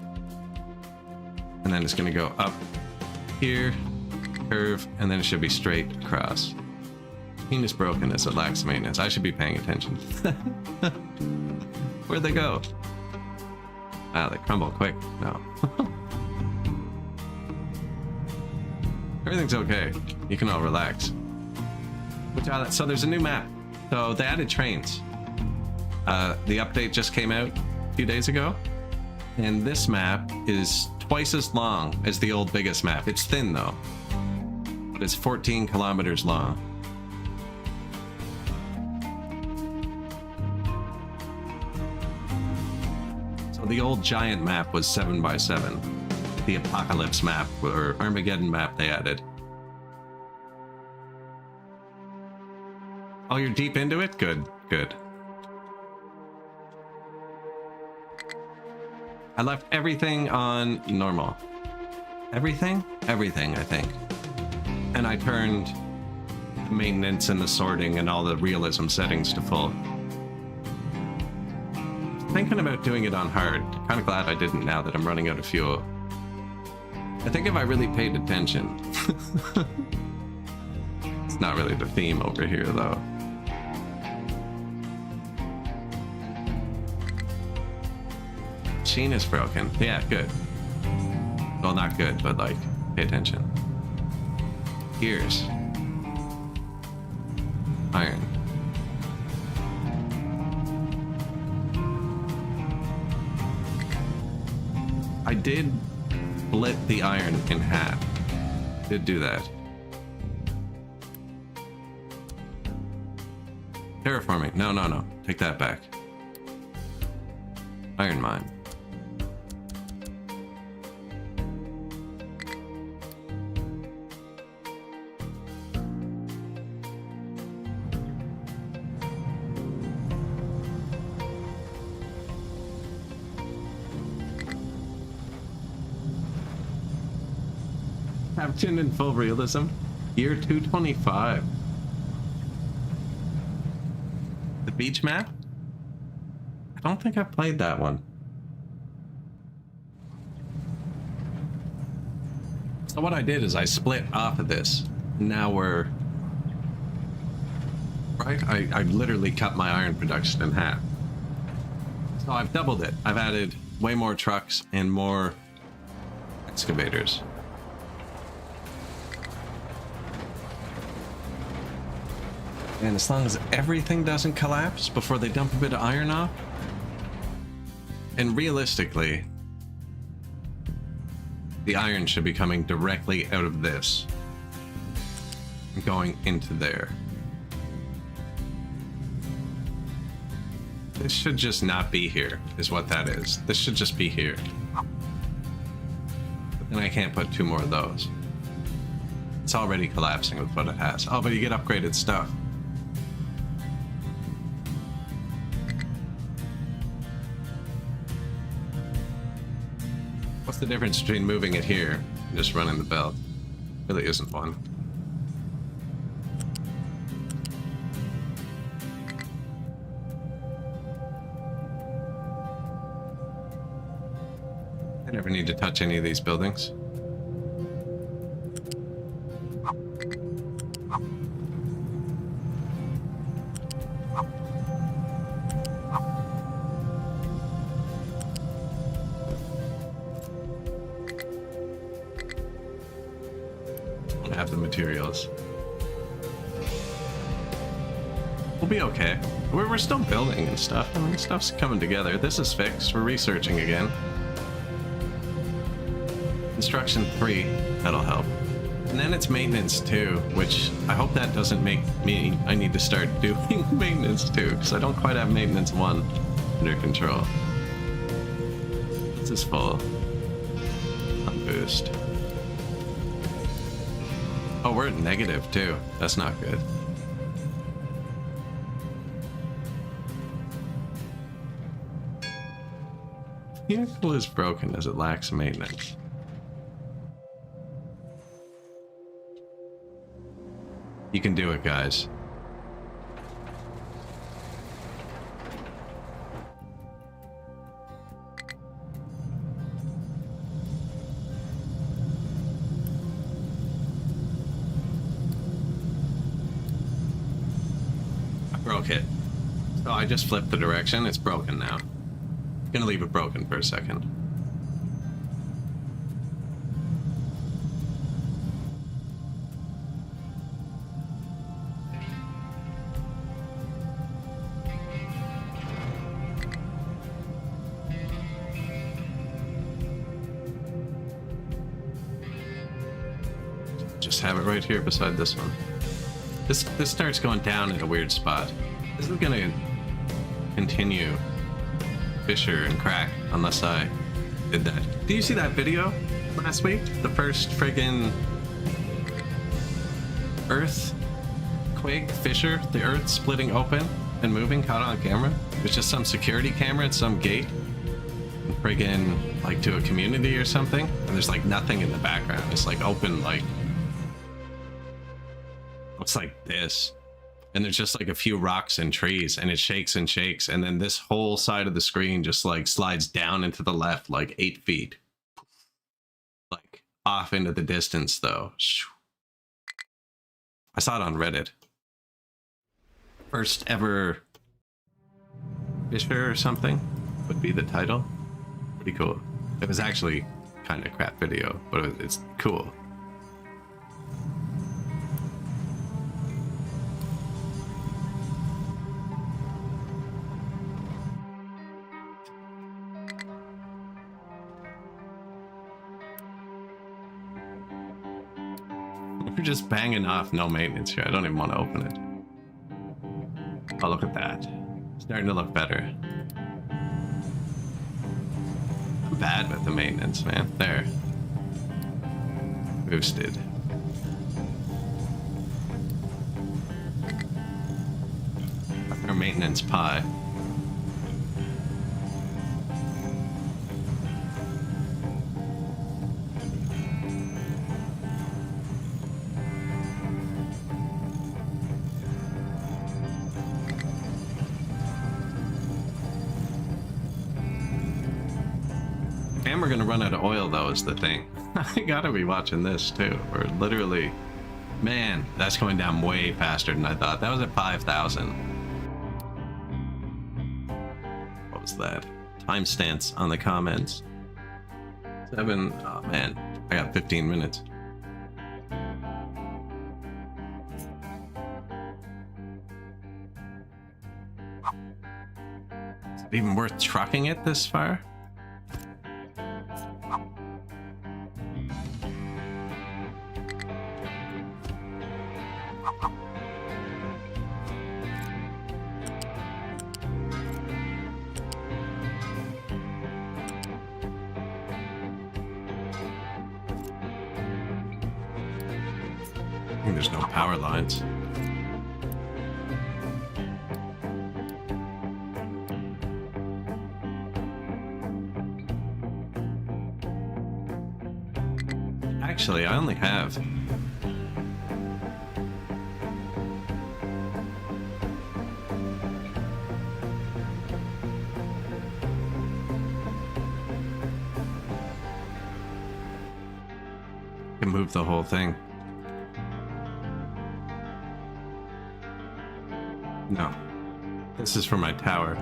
And then it's going to go up here, curve, and then it should be straight across. Penis broken as it lacks maintenance. I should be paying attention. Where'd they go? Ah, they crumble quick. No. Everything's okay. You can all relax. So there's a new map. So they added trains. The update just came out a few days ago. And this map is twice as long as the old biggest map. It's thin though. But it's 14 kilometers long. The old giant map was 7x7. The Apocalypse map, or Armageddon map they added. Oh, you're deep into it? Good, good. I left everything on normal. Everything? Everything, I think. And I turned the maintenance and the sorting and all the realism settings to full. Thinking about doing it on hard. Kind of glad I didn't now that I'm running out of fuel. I think if I really paid attention. It's not really the theme over here though. Machine is broken. Yeah, good. Well, not good, but like, pay attention. Gears. Iron. I did split the iron in half. Did do that. Terraforming. No, no, no. Take that back. Iron mine. Captain in full realism. Year 225. The beach map? I don't think I've played that one. So what I did is I split off of this. Now we're... Right? I literally cut my iron production in half. So I've doubled it. I've added way more trucks and more excavators. And as long as everything doesn't collapse before they dump a bit of iron off, And realistically, the iron should be coming directly out of this and going into there. This should just not be here, is what that is. This should just be here. But then I can't put 2 more of those. It's already collapsing with what it has. Oh, but you get upgraded stuff. What's the difference between moving it here and just running the belt? Really isn't one. I never need to touch any of these buildings. I have the materials. We'll be okay. We're still building and stuff. I mean, stuff's coming together. This is fixed. We're researching again. Construction 3, that'll help. And then it's maintenance 2, which I hope that doesn't make me, I need to start doing maintenance 2, because I don't quite have maintenance 1 under control. This is full. On boost. Oh, we're at negative too. That's not good. The vehicle is broken as it lacks maintenance. You can do it, guys. I broke it. So I just flipped the direction. It's broken now. I'm gonna leave it broken for a second. Just have it right here beside this one. This starts going down in a weird spot. This is gonna continue fissure and crack unless I did that. Did you see that video last week? The first friggin' earthquake fissure, the earth splitting open and moving, caught on camera. It was just some security camera at some gate, friggin' like to a community or something, and there's like nothing in the background. It's like open, like looks like this, and there's just like a few rocks and trees, and it shakes and shakes, and then this whole side of the screen just like slides down into the left like 8 feet, like off into the distance though. I saw it on Reddit. First ever fissure or something would be the title. Pretty cool. It was actually kind of crap video, but it's cool. We're just banging off no maintenance here. I don't even want to open it. Oh, look at that. Starting to look better. I'm bad with the maintenance, man. There. Boosted. Our maintenance pie. And we're gonna run out of oil though is the thing. I gotta be watching this too. We're literally, man, that's going down way faster than I thought. That was at 5,000. What was that? Timestamps on the comments. 7, oh man, I got 15 minutes. Even worth trucking it this far? I think there's no power lines. Actually, I only have... can move the whole thing. No. This is for my tower.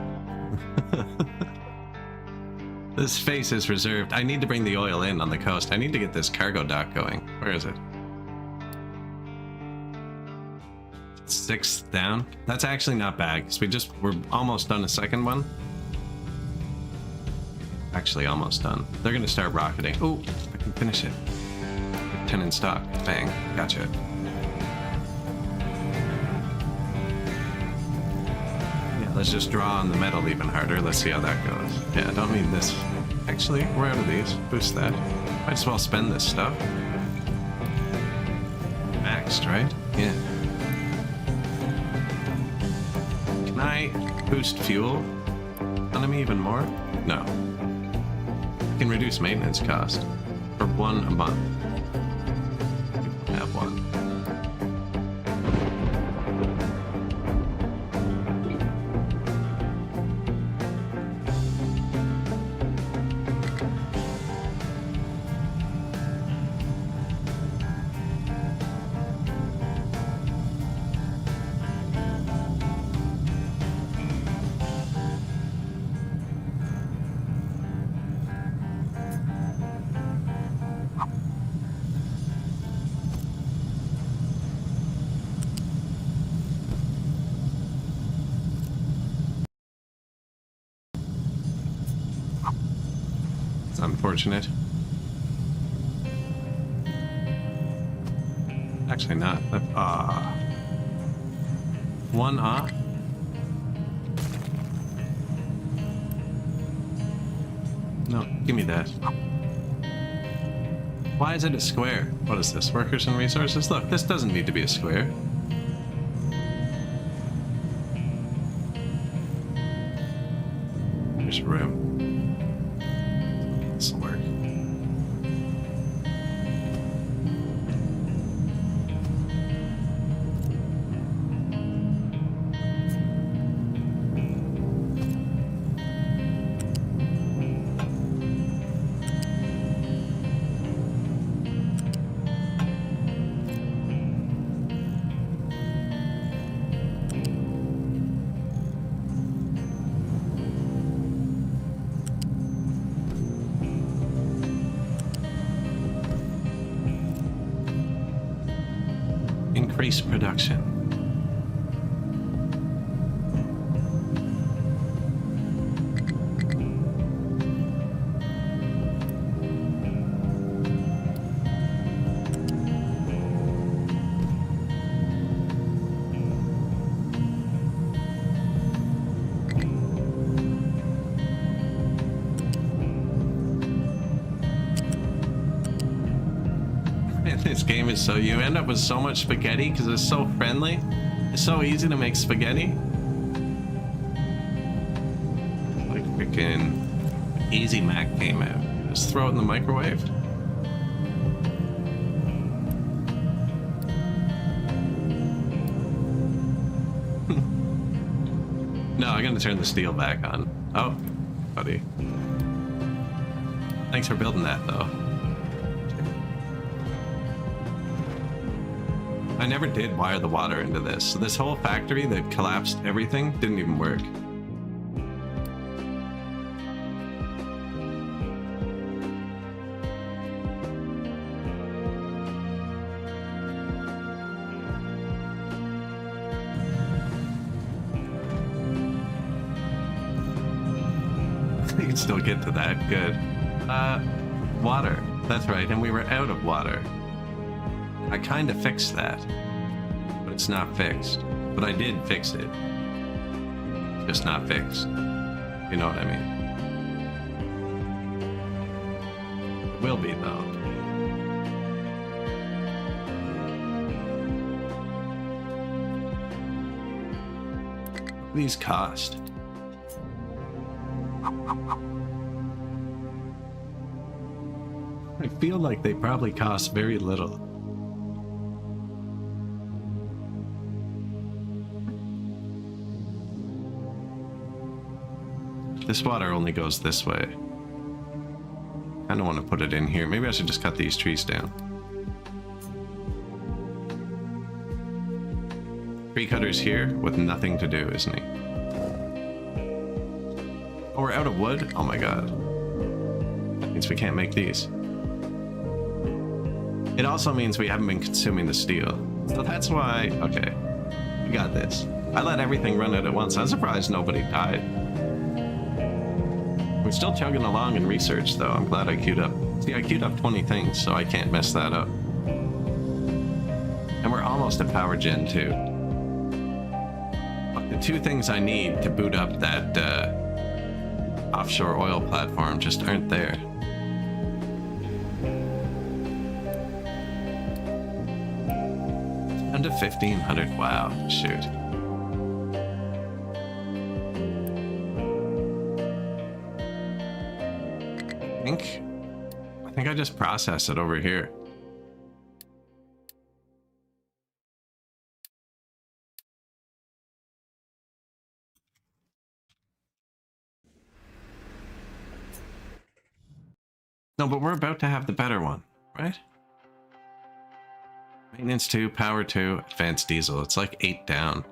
This space is reserved. I need to bring the oil in on the coast. I need to get this cargo dock going. Where is it? 6 down. That's actually not bad, because we're almost done a second one. Actually, almost done. They're gonna start rocketing. Oh, I can finish it. 10 in stock. Bang. Gotcha. Let's just draw on the metal even harder. Let's see how that goes. Yeah, I don't need this. Actually, we're out of these. Boost that. Might as well spend this stuff. Maxed, right? Yeah. Can I boost fuel on me even more? No. I can reduce maintenance cost for 1 a month. Have 1. It's unfortunate. Actually not. One No, give me that. Why is it a square? What is this? Workers and resources? Look, this doesn't need to be a square. There's room. This'll work. Increase production. This game is so, you end up with so much spaghetti because it's so friendly. It's so easy to make spaghetti. Like freaking Easy Mac came out. Just throw it in the microwave. No, I'm gonna turn the steel back on. Oh, buddy. Thanks for building that though. I never did wire the water into this. So this whole factory that collapsed everything didn't even work. can still get to that. Good. Water. That's right, and we were out of water. I kind of fixed that, but it's not fixed. But I did fix it. Just not fixed. You know what I mean? It will be, though. What do these cost? I feel like they probably cost very little. This water only goes this way. I don't want to put it in here. Maybe I should just cut these trees down. Tree cutter's here with nothing to do, isn't he? Oh, we're out of wood? Oh my god. That means we can't make these. It also means we haven't been consuming the steel. So that's why... Okay. We got this. I let everything run out at once. I'm surprised nobody died. We're still chugging along in research, though. I'm glad I queued up. See, I queued up 20 things, so I can't mess that up. And we're almost at power gen 2. Look, the two things I need to boot up that offshore oil platform just aren't there. Under 1,500. Wow. Shoot. I think I just process it over here. No, but we're about to have the better one, right? Maintenance 2, power 2, advanced diesel. It's like 8 down.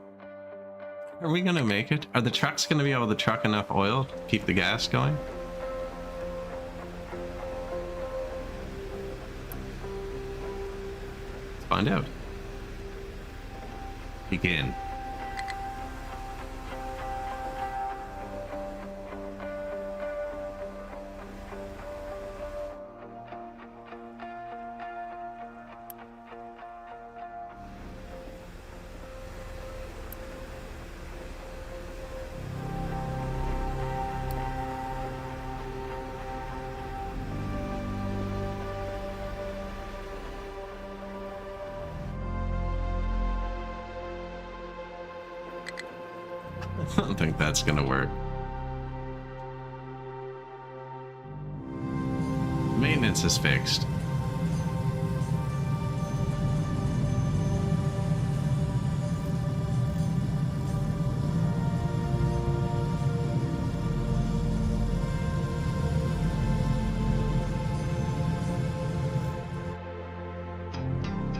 Are we gonna make it? Are the trucks gonna be able to truck enough oil to keep the gas going? Find out. Begin. I don't think that's gonna work. Maintenance is fixed.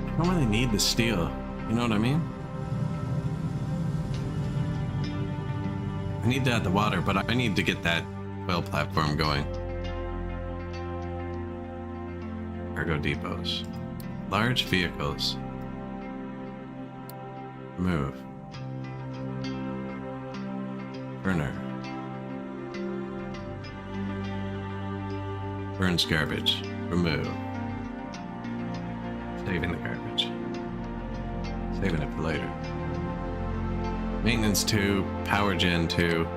I don't really need the steel, you know what I mean? I need to add the water, but I need to get that oil platform going. Cargo depots. Large vehicles. Move. Burner. Burns garbage. Remove. Saving the garbage. Saving it for later. Maintenance 2, power gen 2.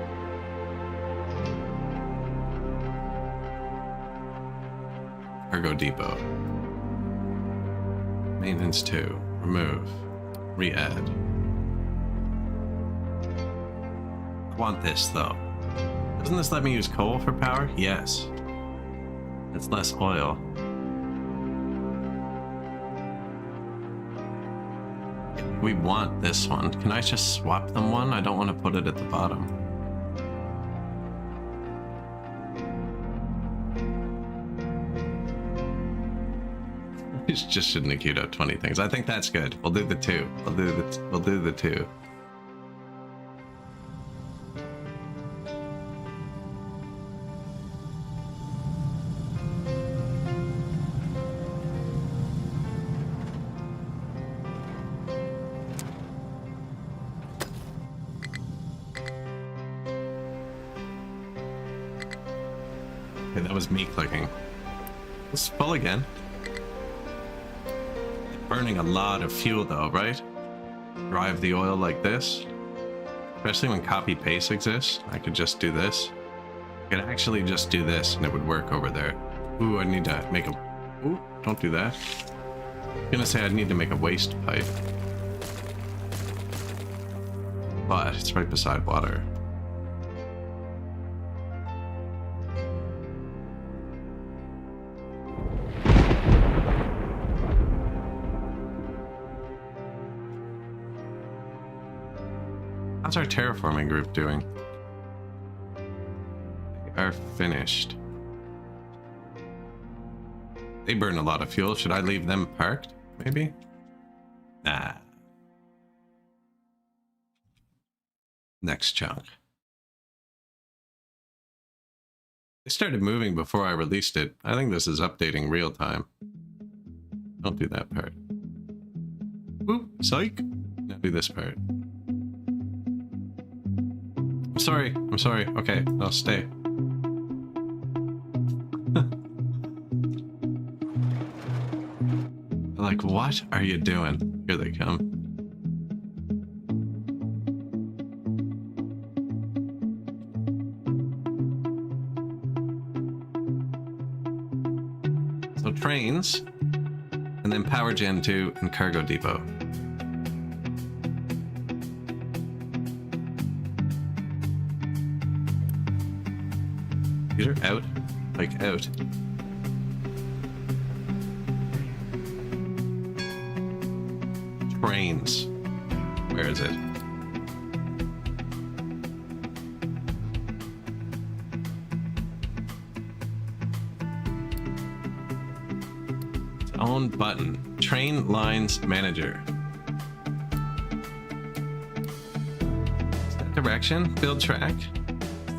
Cargo depot. Maintenance 2, remove. Re-add. I want this though. Doesn't this let me use coal for power? Yes. It's less oil. We want this one. Can I just swap them one? I don't want to put it at the bottom. I just shouldn't have queued up 20 things. I think that's good. We'll do the 2. We'll do the 2. that was me clicking. It's full again. Burning a lot of fuel though, right? Drive the oil like this. Especially when copy paste exists. I could just do this. I could actually just do this and it would work over there. Ooh, I need to make a... Ooh, don't do that. I'm gonna say I need to make a waste pipe. But it's right beside water. How's our terraforming group doing? They are finished. They burn a lot of fuel. Should I leave them parked? Maybe? Nah. Next chunk. They started moving before I released it. I think this is updating real time. Don't do that part. Oop, psych. Now do this part. I'm sorry. I'm sorry. Okay, I'll stay. Like, what are you doing? Here they come. So trains, and then power gen 2 and cargo depot. These are out, like out. Trains. Where is it? Its own button. Train lines manager. Set direction. Build track.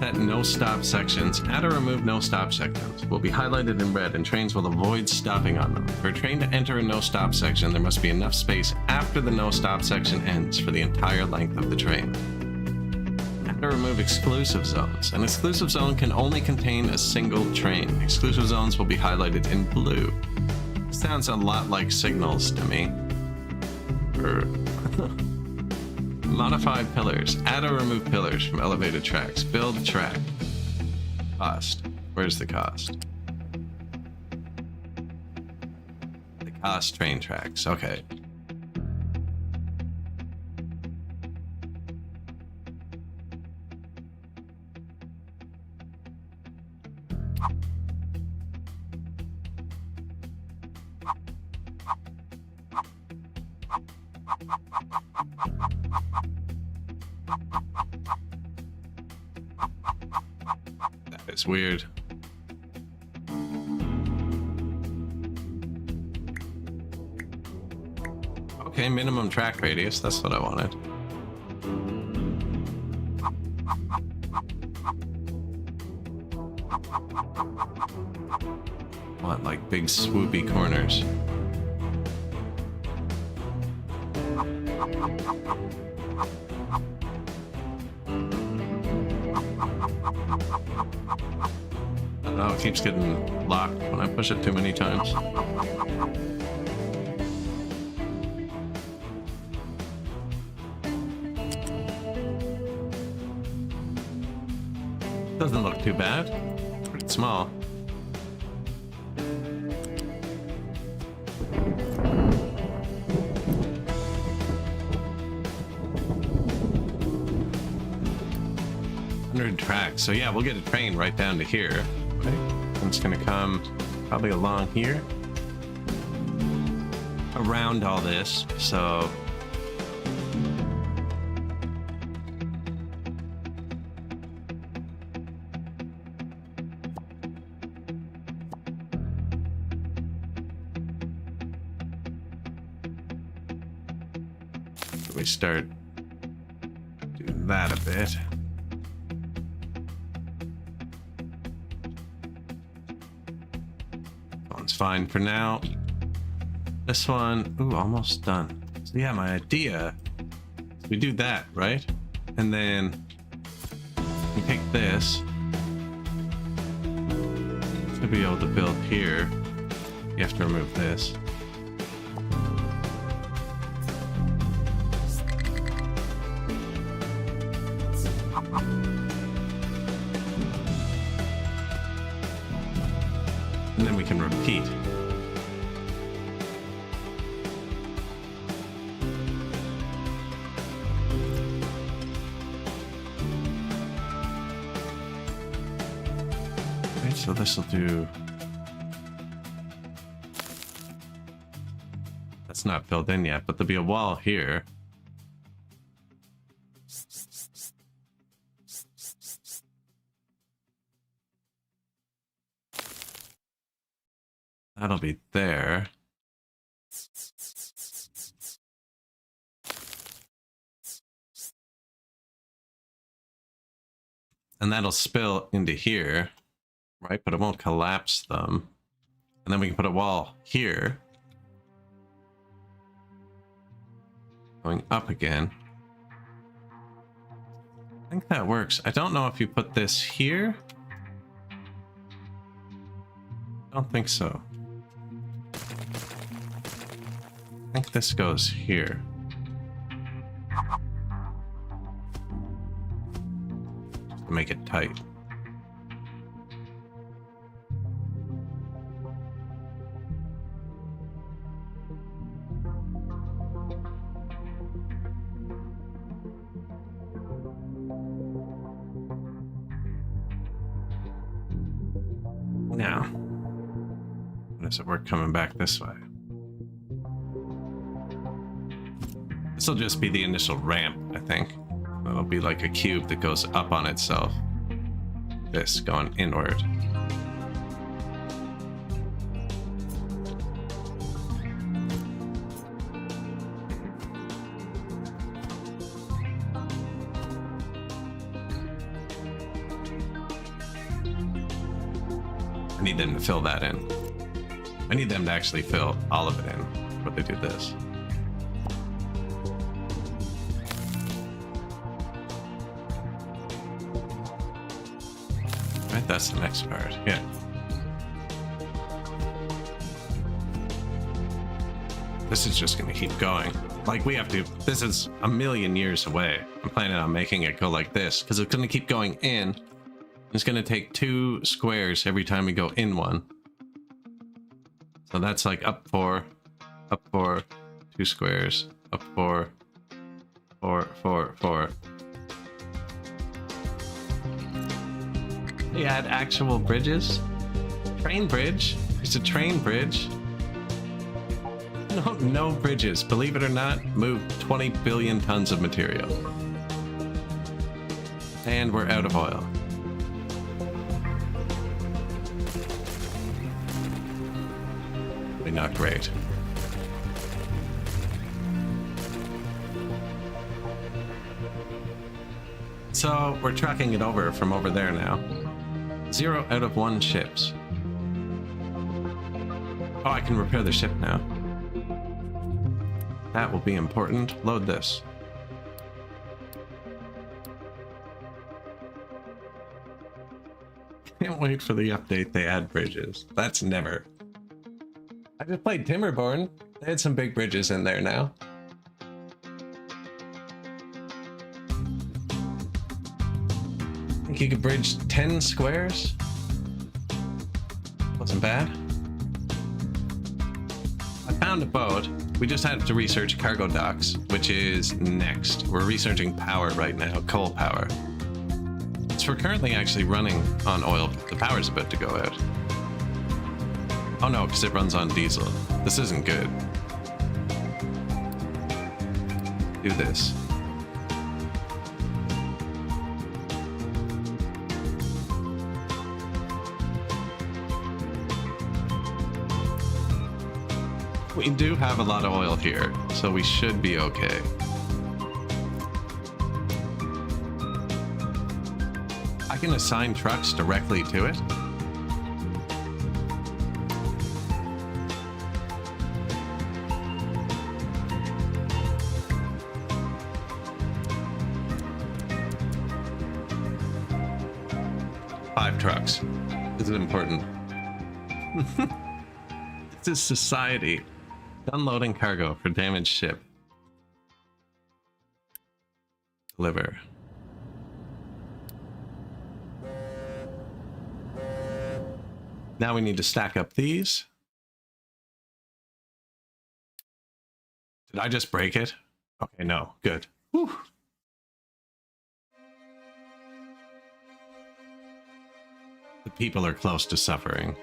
Set no stop sections. Add or remove no stop sections will be highlighted in red and trains will avoid stopping on them. For a train to enter a no stop section, there must be enough space after the no stop section ends for the entire length of the train. Add or remove exclusive zones. An exclusive zone can only contain a single train. Exclusive zones will be highlighted in blue. Sounds a lot like signals to me. Modify pillars. Add or remove pillars from elevated tracks. Build track. Cost. Where's the cost? The cost train tracks. Okay. It's weird. Okay, minimum track radius. That's what I wanted. I want like big swoopy corners. Oh, it keeps getting locked when I push it too many times. Doesn't look too bad. Pretty small. Tracks. So yeah, we'll get a train right down to here. Right? And it's gonna come probably along here, around all this. So we start doing that a bit. Fine for now. This one, ooh, almost done. So yeah, my idea is we do that, right? And then we take this should be able to build here. You have to remove this. And then we can repeat. Okay, so this will do. That's not filled in yet, but there'll be a wall here. That'll be there. And that'll spill into here, right? But it won't collapse them. And then we can put a wall here. Going up again. I think that works. I don't know if you put this here. I don't think so. I think this goes here. Just to make it tight. Now, how does it work coming back this way? This will just be the initial ramp, I think. It'll be like a cube that goes up on itself. This going inward. I need them to fill that in. I need them to actually fill all of it in before they do this. Right, that's the next part, yeah. This is just gonna keep going. Like, we have to, this is a million years away. I'm planning on making it go like this, because it's gonna keep going in. It's going to take 2 squares every time we go in one. So that's like up 4, 2 squares, up 4, 4, 4, 4. We add actual bridges. Train bridge. It's a train bridge. No bridges. Believe it or not, move 20 billion tons of material. And we're out of oil. Not great. So we're trucking it over from over there now. 0 out of 1 ships. Oh, I can repair the ship now. That will be important. Load this. Can't wait for the update they add bridges. That's never. I just played Timberborn. They had some big bridges in there now. I think you could bridge 10 squares. Wasn't bad. I found a boat. We just had to research cargo docks, which is next. We're researching power right now, coal power. So we're currently actually running on oil. The power's about to go out. Oh no, because it runs on diesel. This isn't good. Do this. We do have a lot of oil here, so we should be okay. I can assign trucks directly to it. Trucks. This is important. This is society. Unloading cargo for damaged ship. Deliver. Now we need to stack up these. Did I just break it? Okay, no. Good. Whew. The people are close to suffering.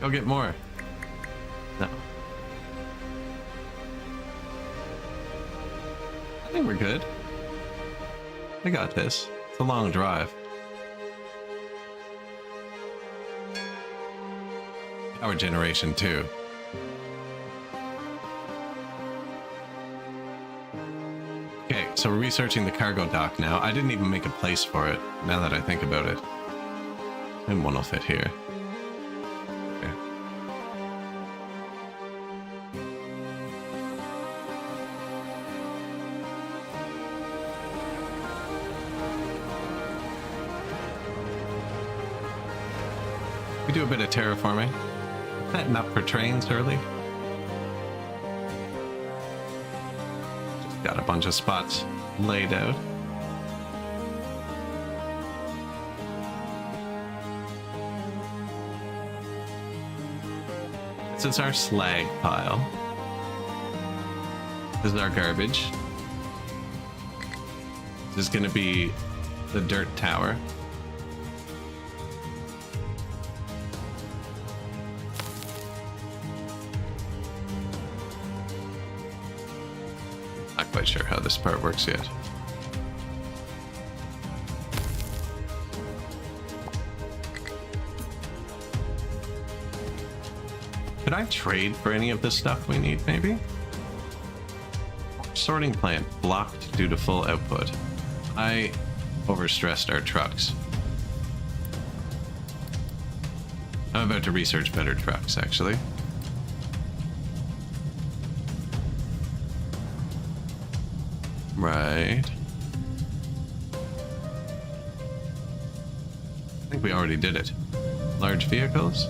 Go get more. No. I think we're good. I got this. It's a long drive. Power generation too. Okay, so we're researching the cargo dock now. I didn't even make a place for it, now that I think about it. And one will fit here. Okay. We do a bit of terraforming. Setting up for trains early. Got a bunch of spots laid out. This is our slag pile. This is our garbage. This is going to be the dirt tower. Not quite sure how this part works yet. Could I trade for any of this stuff we need, maybe? Sorting plant blocked due to full output. I overstressed our trucks. I'm about to research better trucks, actually. Right. I think we already did it. Large vehicles?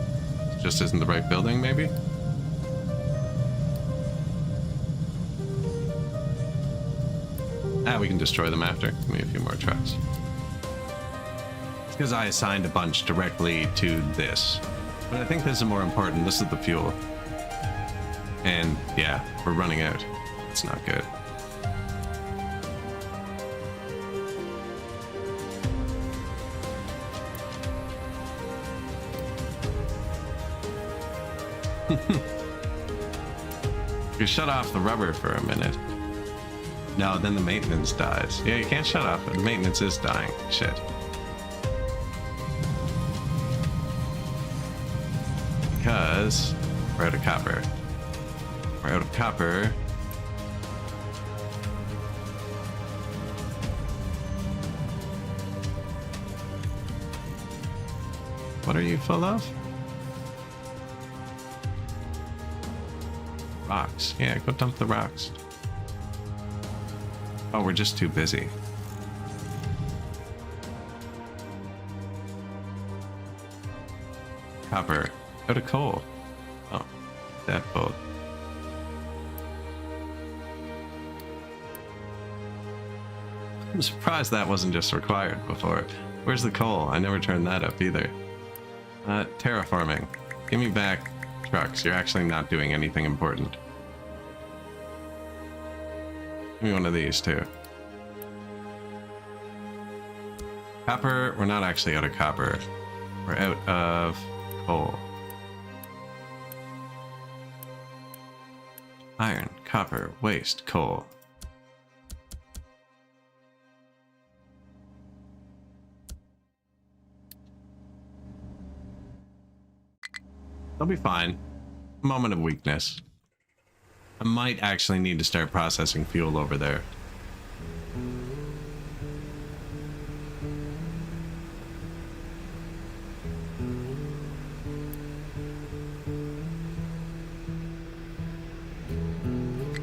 Just isn't the right building, maybe? Ah, we can destroy them after. Give me a few more trucks. It's because I assigned a bunch directly to this. But I think this is more important. This is the fuel. And yeah, we're running out. It's not good. You shut off the rubber for a minute. No, then the maintenance dies. Yeah, you can't shut off, but the maintenance is dying. Shit. Because we're out of copper. We're out of copper. What are you full of? Rocks. Yeah, go dump the rocks. Oh, we're just too busy. Copper. Out of coal. Oh, that boat. I'm surprised that wasn't just required before. Where's the coal? I never turned that up either. Terraforming. Give me back trucks. You're actually not doing anything important. Give me one of these too. Copper. We're not actually out of copper. We're out of coal. Iron, copper, waste, coal. They'll be fine. Moment of weakness. I might actually need to start processing fuel over there.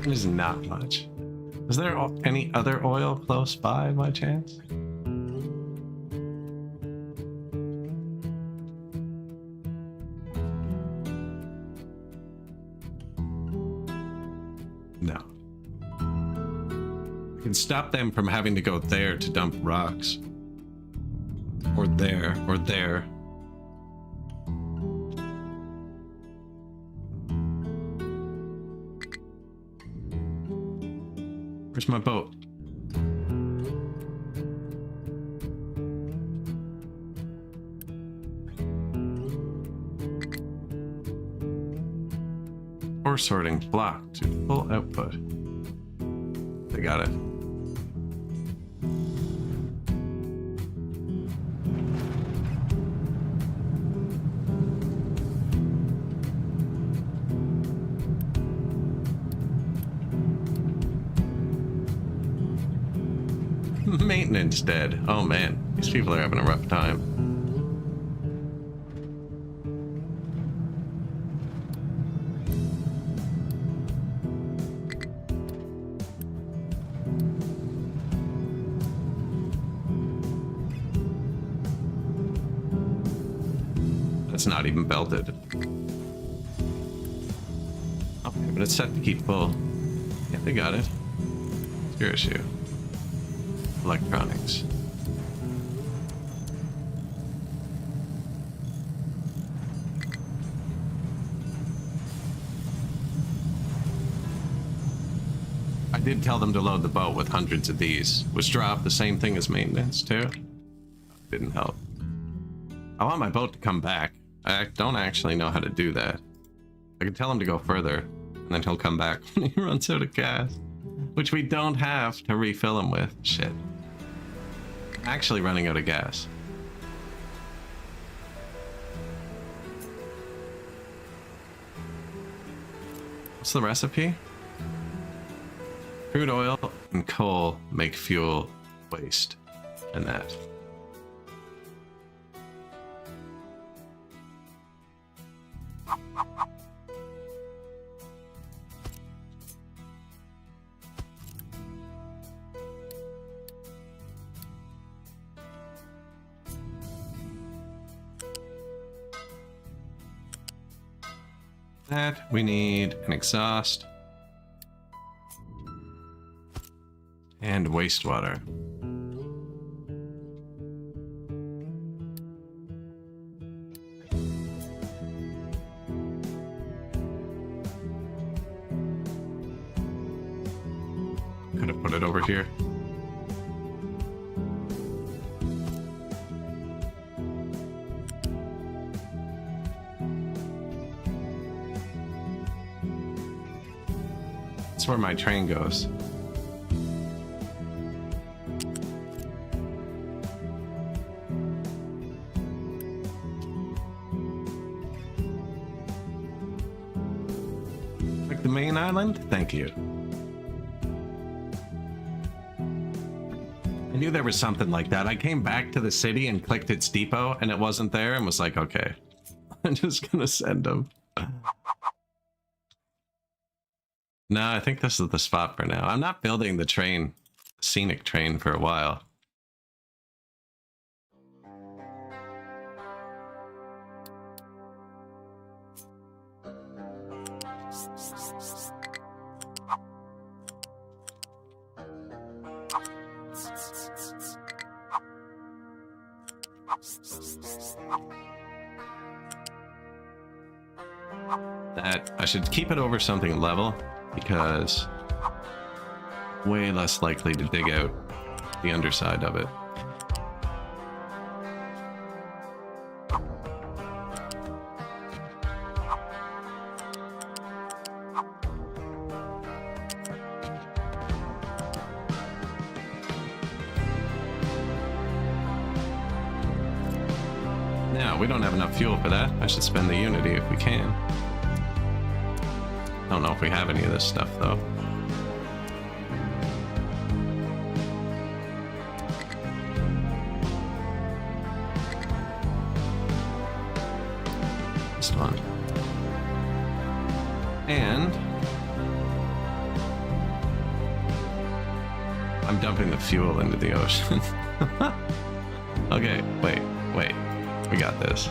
It is not much. Is there any other oil close by chance? No. I can stop them from having to go there to dump rocks. Or there, or there. Where's my boat? Ore sorting block to full output. I got it. Maintenance dead. Oh man, these people are having a rough time. That's not even belted. Okay, but it's set to keep full. Yeah, they got it. It's your issue. Electronics. I did tell them to load the boat with hundreds of these, which drop the same thing as maintenance too. Didn't help. I want my boat to come back. I don't actually know how to do that. I can tell him to go further, and then he'll come back when he runs out of gas, which we don't have to refill him with. Shit. Actually running out of gas. What's the recipe? Crude oil and coal make fuel waste, and that. That we need an exhaust and wastewater. Could have put it over here. That's where my train goes. Like the main island? Thank you. I knew there was something like that. I came back to the city and clicked its depot and it wasn't there and was like, okay, I'm just gonna send them. No, I think this is the spot for now. I'm not building the train, scenic train, for a while. That I should keep it over something level, because way less likely to dig out the underside of it. Now, we don't have enough fuel for that. I should spend the Unity if we can. I don't know if we have any of this stuff, though. This one. fuel into the ocean. Okay, wait. We got this.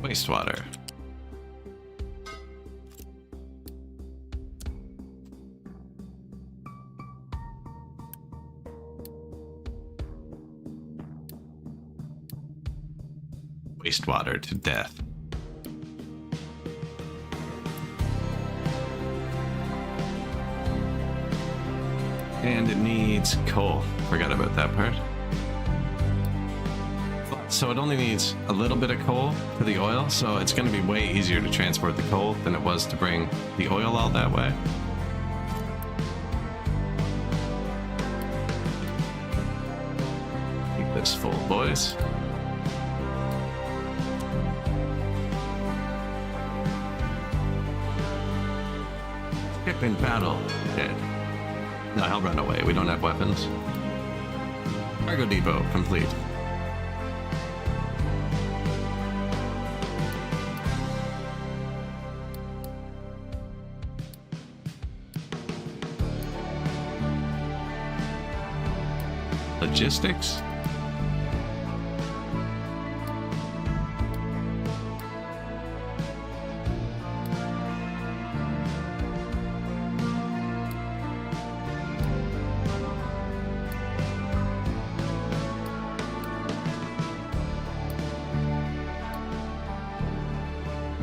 Wastewater. Wastewater to death. And it needs coal. Forgot about that part. So it only needs a little bit of coal for the oil, so it's going to be way easier to transport the coal than it was to bring the oil all that way. Keep this full, boys. Skip in battle. Dead. No, he'll run away. We don't have weapons. Cargo depot complete. Logistics?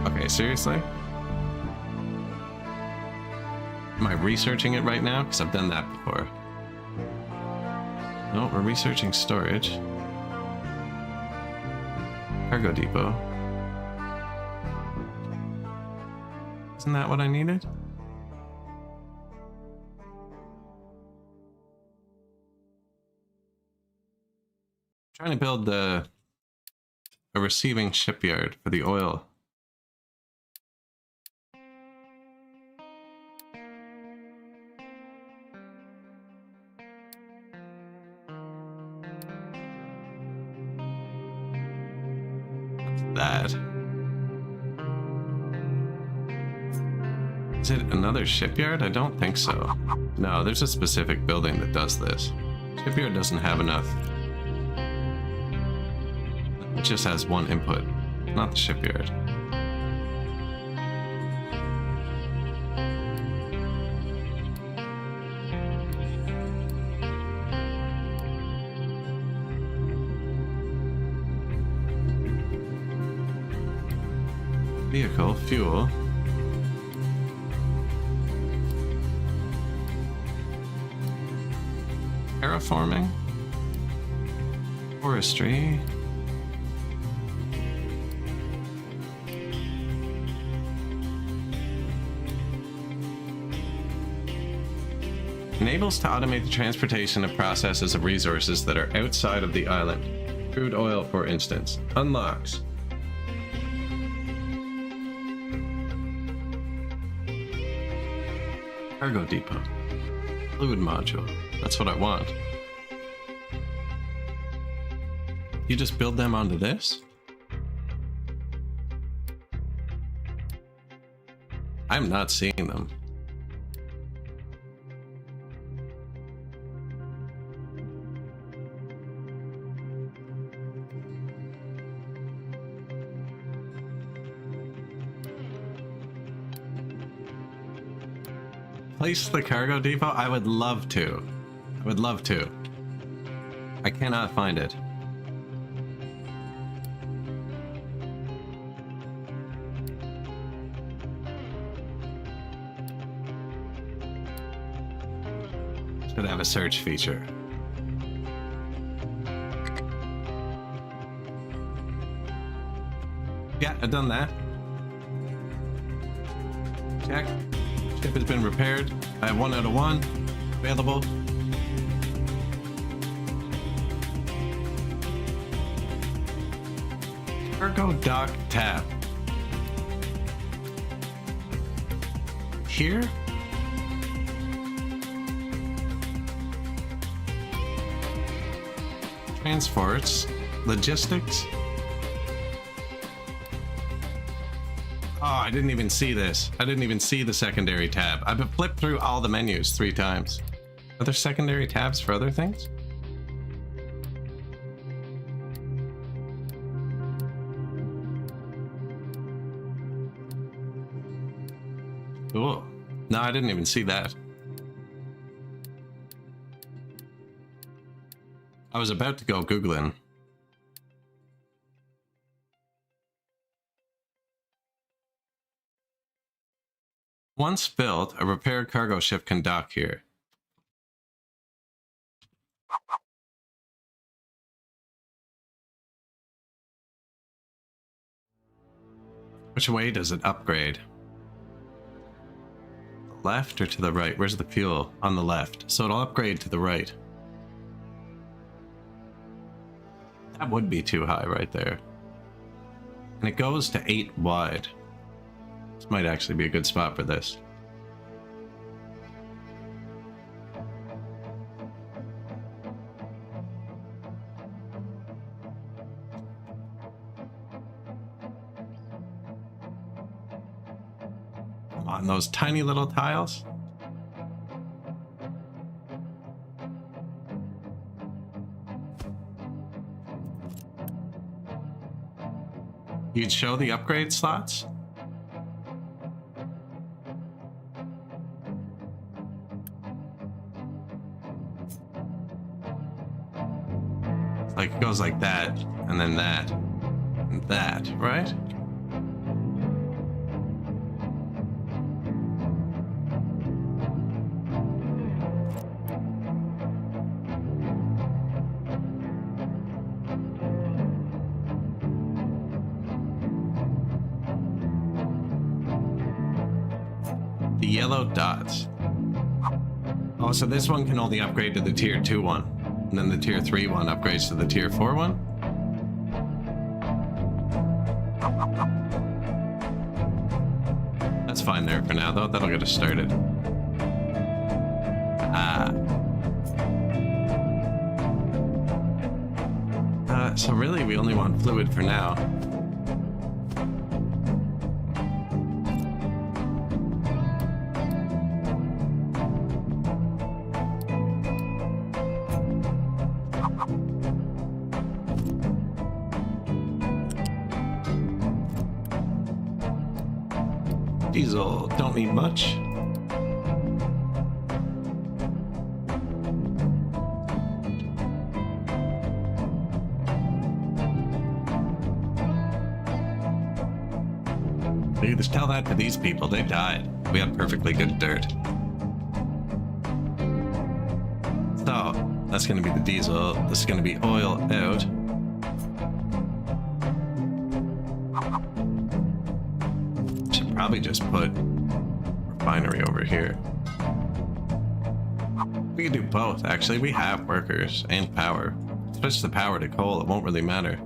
Okay, seriously? Am I researching it right now? Because I've done that before. No, we're researching storage. Cargo depot. Isn't that what I needed? Trying to build a receiving shipyard for the oil. That. Is it another shipyard? I don't think so. No, there's a specific building that does this. Shipyard doesn't have enough. It just has one input, not the shipyard. Vehicle, fuel. Terraforming. Forestry. Enables to automate the transportation of processes of resources that are outside of the island. Crude oil, for instance. Unlocks. Cargo depot. Fluid module. That's what I want. You just build them onto this? I'm not seeing them. Place the cargo depot? I would love to. I would love to. I cannot find it. Should have a search feature. Yeah, I've done that. Check. Ship has been repaired. I have 1 out of 1 available. Cargo dock tab. Here? Transports. Logistics. Oh, I didn't even see this. I didn't even see the secondary tab. I've flipped through all the menus 3 times. Are there secondary tabs for other things? Cool. No, I didn't even see that. I was about to go Googling. Once built, a repair cargo ship can dock here. Which way does it upgrade? The left or to the right? Where's the fuel? On the left. So it'll upgrade to the right. That would be too high right there. And it goes to 8 wide. This might actually be a good spot for this. Come on, those tiny little tiles. You'd show the upgrade slots? Like it goes like that, and then that, and that, right? The yellow dots. Oh, so this one can only upgrade to the tier 2 one. And then the tier 3 one upgrades to the tier 4 one? That's fine there for now, though. That'll get us started. So really, we only want fluid for now. Diesel, don't need much. Dude, just tell that to these people, they died. We have perfectly good dirt. So, that's gonna be the diesel. This is gonna be oil out. Probably just put refinery over here. We could do both, actually. We have workers and power. Switch the power to coal, it won't really matter.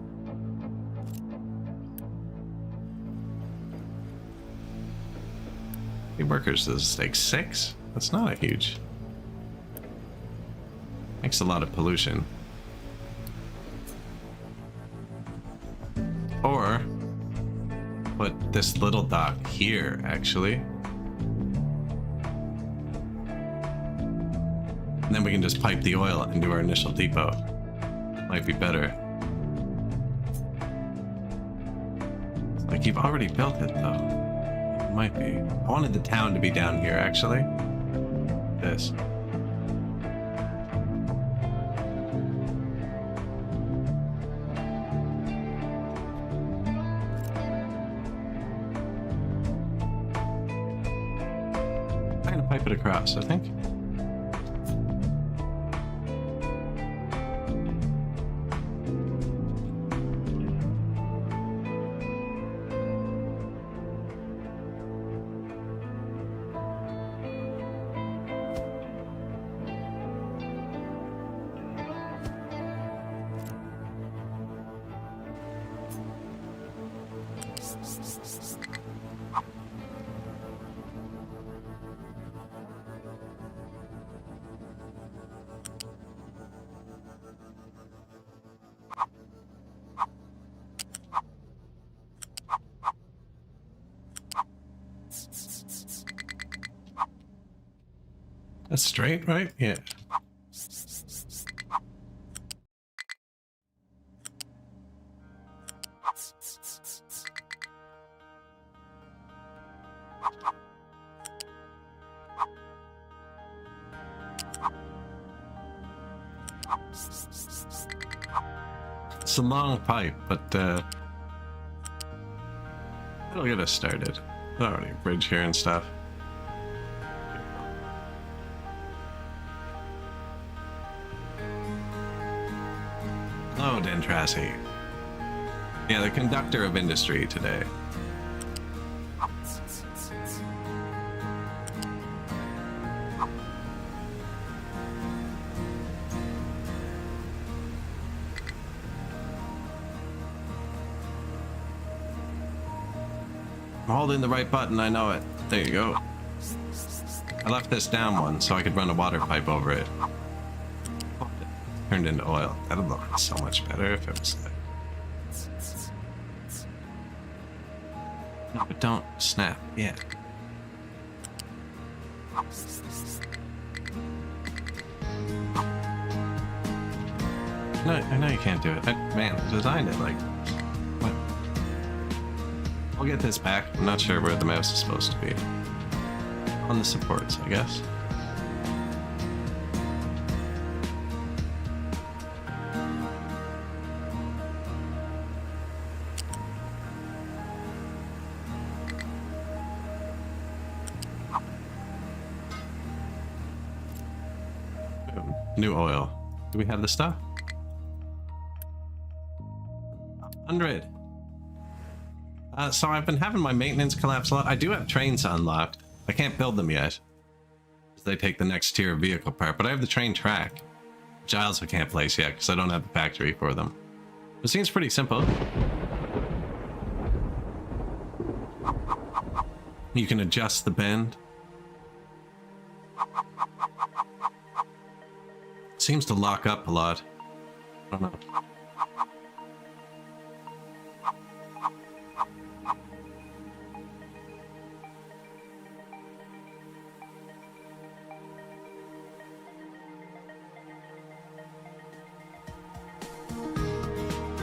How many workers does this take? 6? That's not a huge. Makes a lot of pollution. Or put this little dock here, actually. And then we can just pipe the oil into our initial depot. Might be better. Like, you've already built it, though. It might be. I wanted the town to be down here, actually. This. Pipe it across, I think. That's straight, right? Yeah. It's a long pipe, but it'll get us started. Already a bridge here and stuff. Hello, Dentrassi. Yeah, the conductor of industry today. I'm holding the right button, I know it. There you go. I left this down one so I could run a water pipe over it. Turned into oil. That'd look so much better if it was like... No, but don't snap. Yeah. No, I know you can't do it. Man, I designed it like... What? I'll get this back. I'm not sure where the mouse is supposed to be. On the supports, I guess. Boom. New oil. Do we have the stuff? 100. So I've been having my maintenance collapse a lot. I do have trains unlocked. I can't build them yet, because they take the next tier of vehicle part, but I have the train track, which I also can't place yet because I don't have the factory for them. It seems pretty simple. You can adjust the bend. It seems to lock up a lot. I don't know.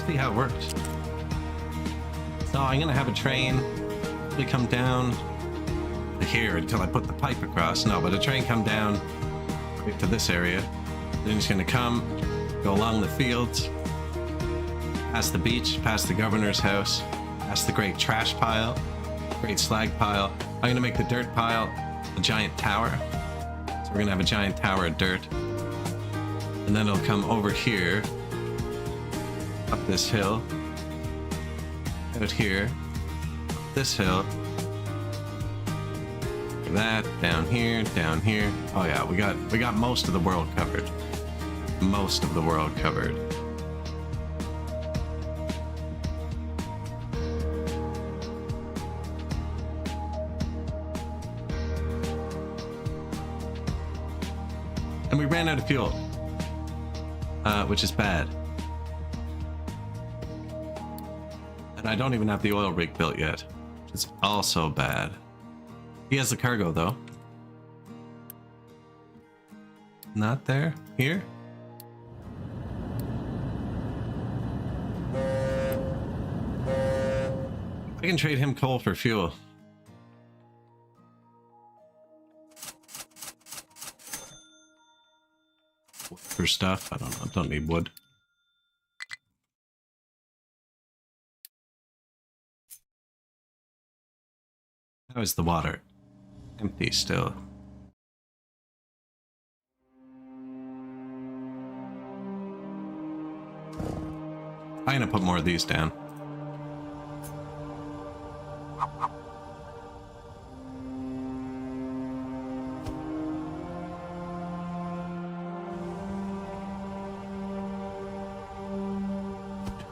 See how it works. So I'm gonna have a train really come down to here until I put the pipe across. No, but a train come down right to this area. Then it's gonna come, go along the fields, past the beach, past the governor's house, past the great trash pile, great slag pile. I'm gonna make the dirt pile a giant tower. So we're gonna have a giant tower of dirt. And then it'll come over here, up this hill, out here, this hill, that, down here, down here. Oh yeah, we got most of the world covered. Most of the world covered. And we ran out of fuel, which is bad. And I don't even have the oil rig built yet, which is also bad. He has the cargo though. Not there? Here? I can trade him coal for fuel. For stuff, I don't know, don't need wood. How is the water? Empty still. I'm gonna put more of these down.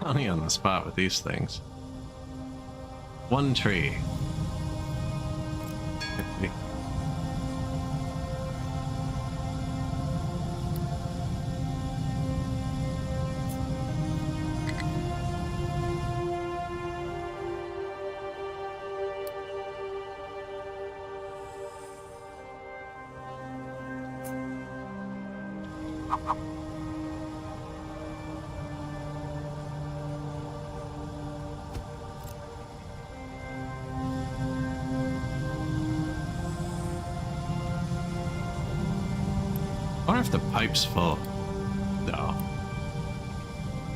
Only on the spot with these things. One tree. 50. I wonder if the pipe's full. No.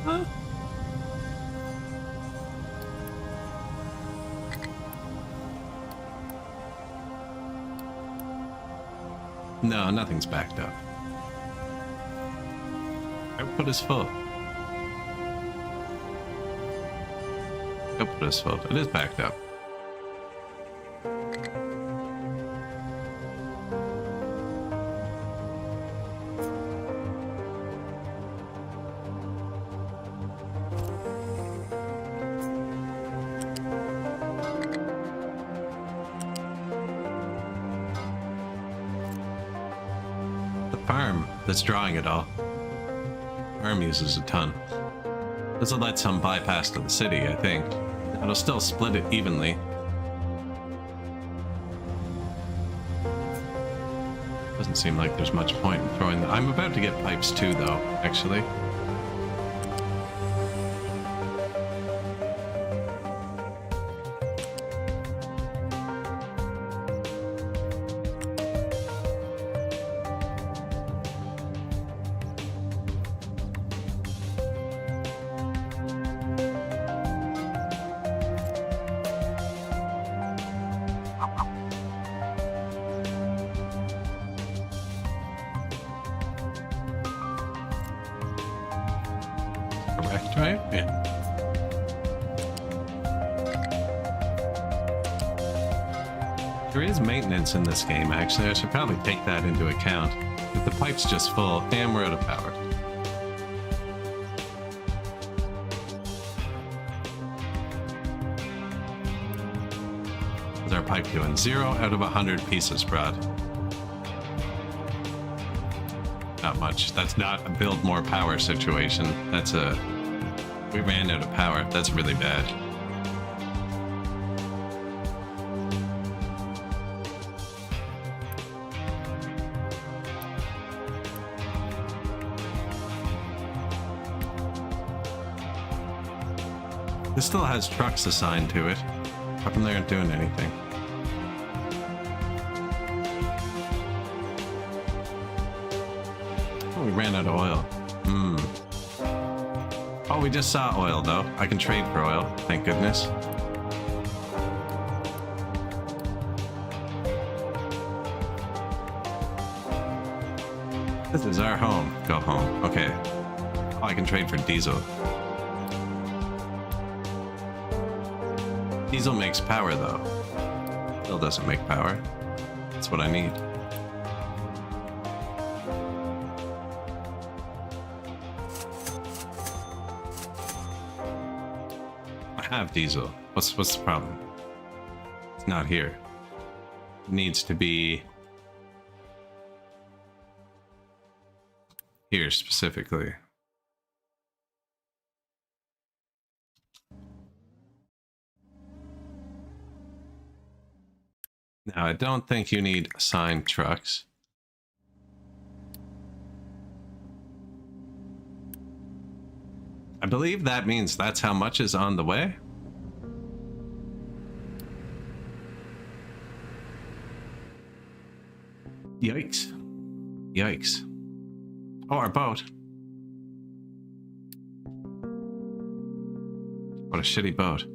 Huh? No, nothing's backed up. Output is full. Output is full. It is backed up. Farm that's drawing it all. Farm uses a ton. This will let some bypass to the city, I think. It'll still split it evenly. Doesn't seem like there's much point in throwing them. I'm about to get pipes too, though, actually. Correct, right? Yeah. There is maintenance in this game, actually. I should probably take that into account. If the pipe's just full, damn, we're out of power. What's our pipe doing? 0 out of 100 pieces brought. Not much. That's not a build more power situation. That's a... We ran out of power. That's really bad. This still has trucks assigned to it. How come they aren't doing anything? Oh, we ran out of oil. Oh, we just saw oil, though. I can trade for oil, thank goodness. This is our home. Go home. Okay. Oh, I can trade for diesel. Diesel makes power, though. Still doesn't make power. That's what I need. I have diesel. What's the problem? It's not here. It needs to be here specifically. Now, I don't think you need assigned trucks. I believe that means that's how much is on the way. Yikes. Yikes. Oh, our boat. What a shitty boat.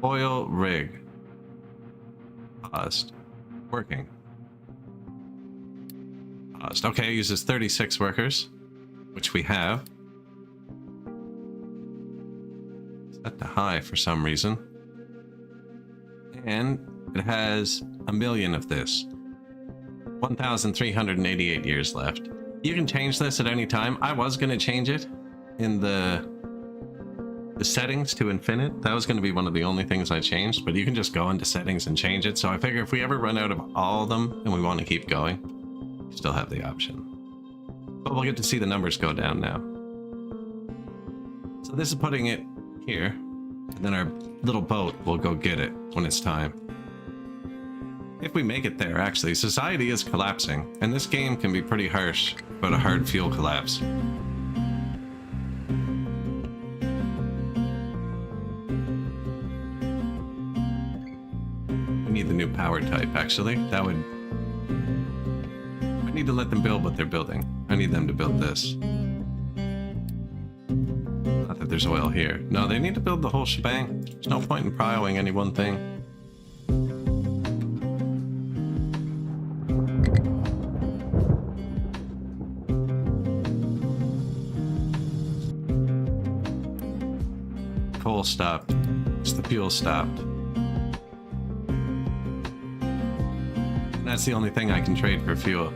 Oil rig. Paused. Working. Paused. Okay, it uses 36 workers, which we have. Set to high for some reason. And it has 1,000,000 of this. 1,388 years left. You can change this at any time. I was going to change it in the settings to infinite. That was going to be one of the only things I changed, but you can just go into settings and change it. So I figure if we ever run out of all of them and we want to keep going, you still have the option. But we'll get to see the numbers go down now. So this is putting it here. And then our little boat will go get it when it's time. If we make it there, actually, society is collapsing, and this game can be pretty harsh about a hard fuel collapse. We need the new power type, actually. That would... I need to let them build what they're building. I need them to build this. Not that there's oil here. No, they need to build the whole shebang. There's no point in prioing any one thing. Coal stopped. It's the fuel stopped. And that's the only thing I can trade for fuel.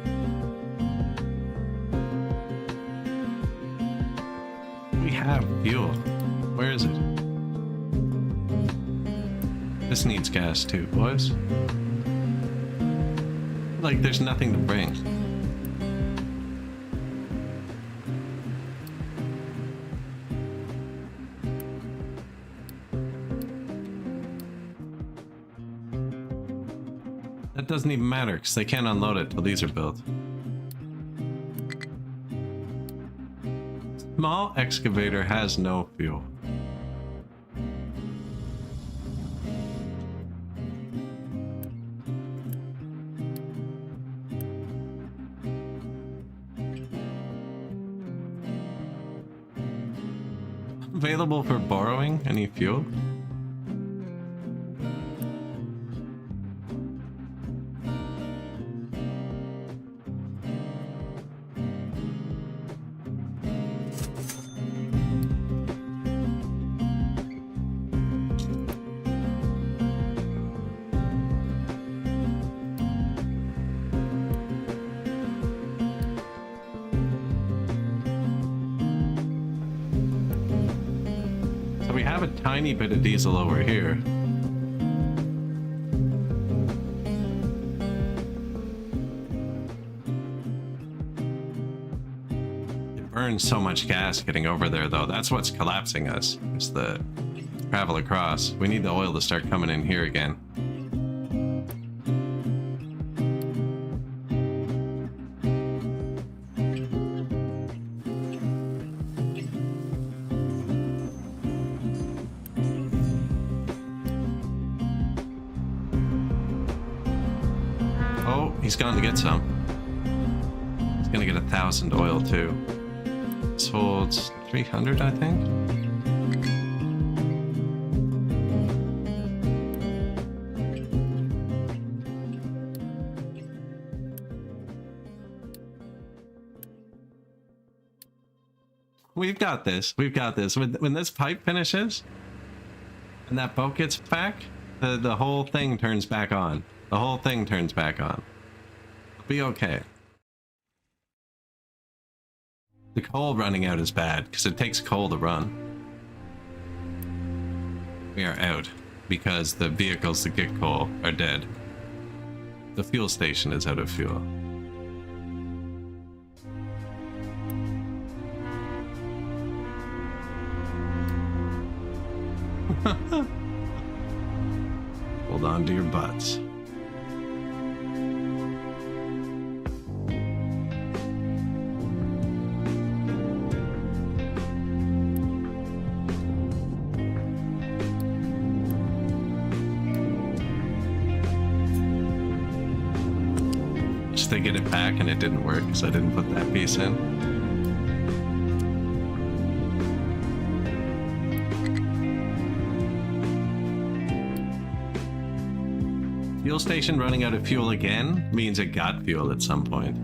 We have fuel. Where is it? This needs gas too, boys. Like, there's nothing to bring. That doesn't even matter, because they can't unload it till these are built. Small excavator has no fuel. Available for borrowing any fuel? We have a tiny bit of diesel over here. It burns so much gas getting over there, though. That's what's collapsing us. It's the travel across. We need the oil to start coming in here again. He's gone to get some. He's gonna get 1,000 oil too. This holds 300, I think. We've got this. We've got this. When this pipe finishes and that boat gets back, the whole thing turns back on. The whole thing turns back on. Be okay. The coal running out is bad because it takes coal to run. We are out because the vehicles that get coal are dead. The fuel station is out of fuel. Hold on to your butts. They get it back and it didn't work because I didn't put that piece in. Fuel station running out of fuel again means it got fuel at some point.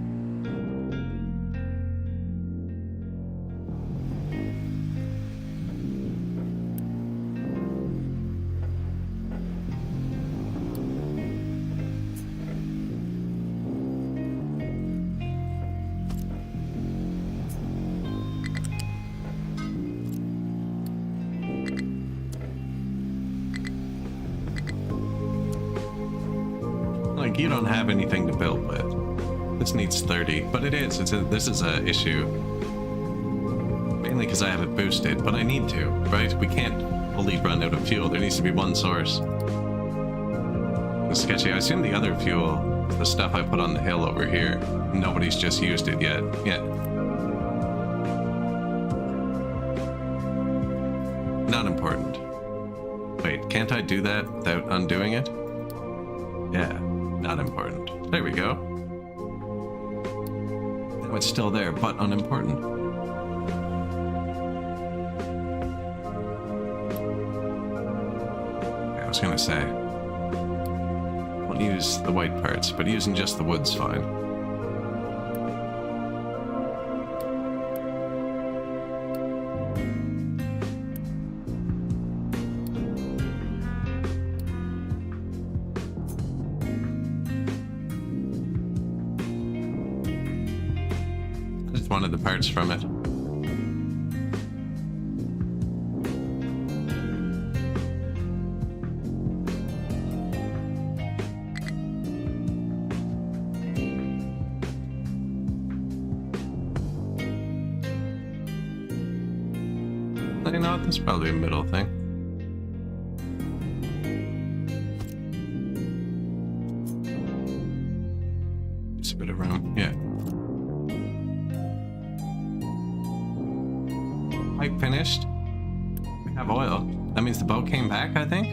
Like, you don't have anything to build with. This needs 30, but it is. This is a issue. Mainly because I have it boosted, but I need to, right? We can't fully run out of fuel. There needs to be one source. It's sketchy. I assume the other fuel, the stuff I put on the hill over here, nobody's just used it yet. Yeah. Not important. Wait, can't I do that without undoing it? Yeah, not important. There we go. Now it's still there, but unimportant. I was gonna say, won't use the white parts, but using just the wood's fine. Just wanted the parts from it. You know what? That's probably a middle thing. Just a bit of room. Yeah. Pipe finished. We have oil. That means the boat came back, I think.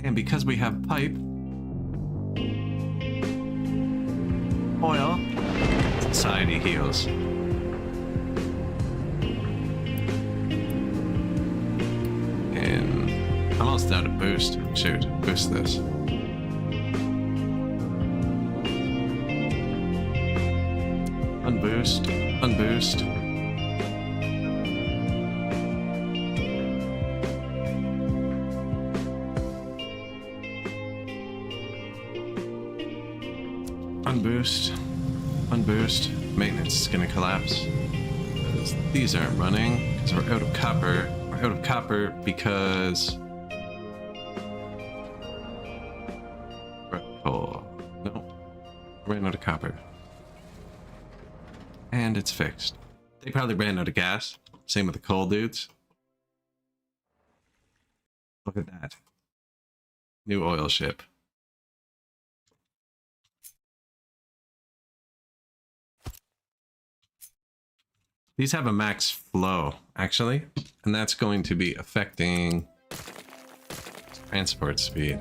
And because we have pipe, oil, society heals. Almost out of boost. Shoot, boost this. Unboost, unboost. Unboost, unboost. Maintenance is gonna collapse. These aren't running because we're out of copper. We're out of copper because ran out of copper. And it's fixed. They probably ran out of gas. Same with the coal dudes. Look at that. New oil ship. These have a max flow, actually. And that's going to be affecting transport speed.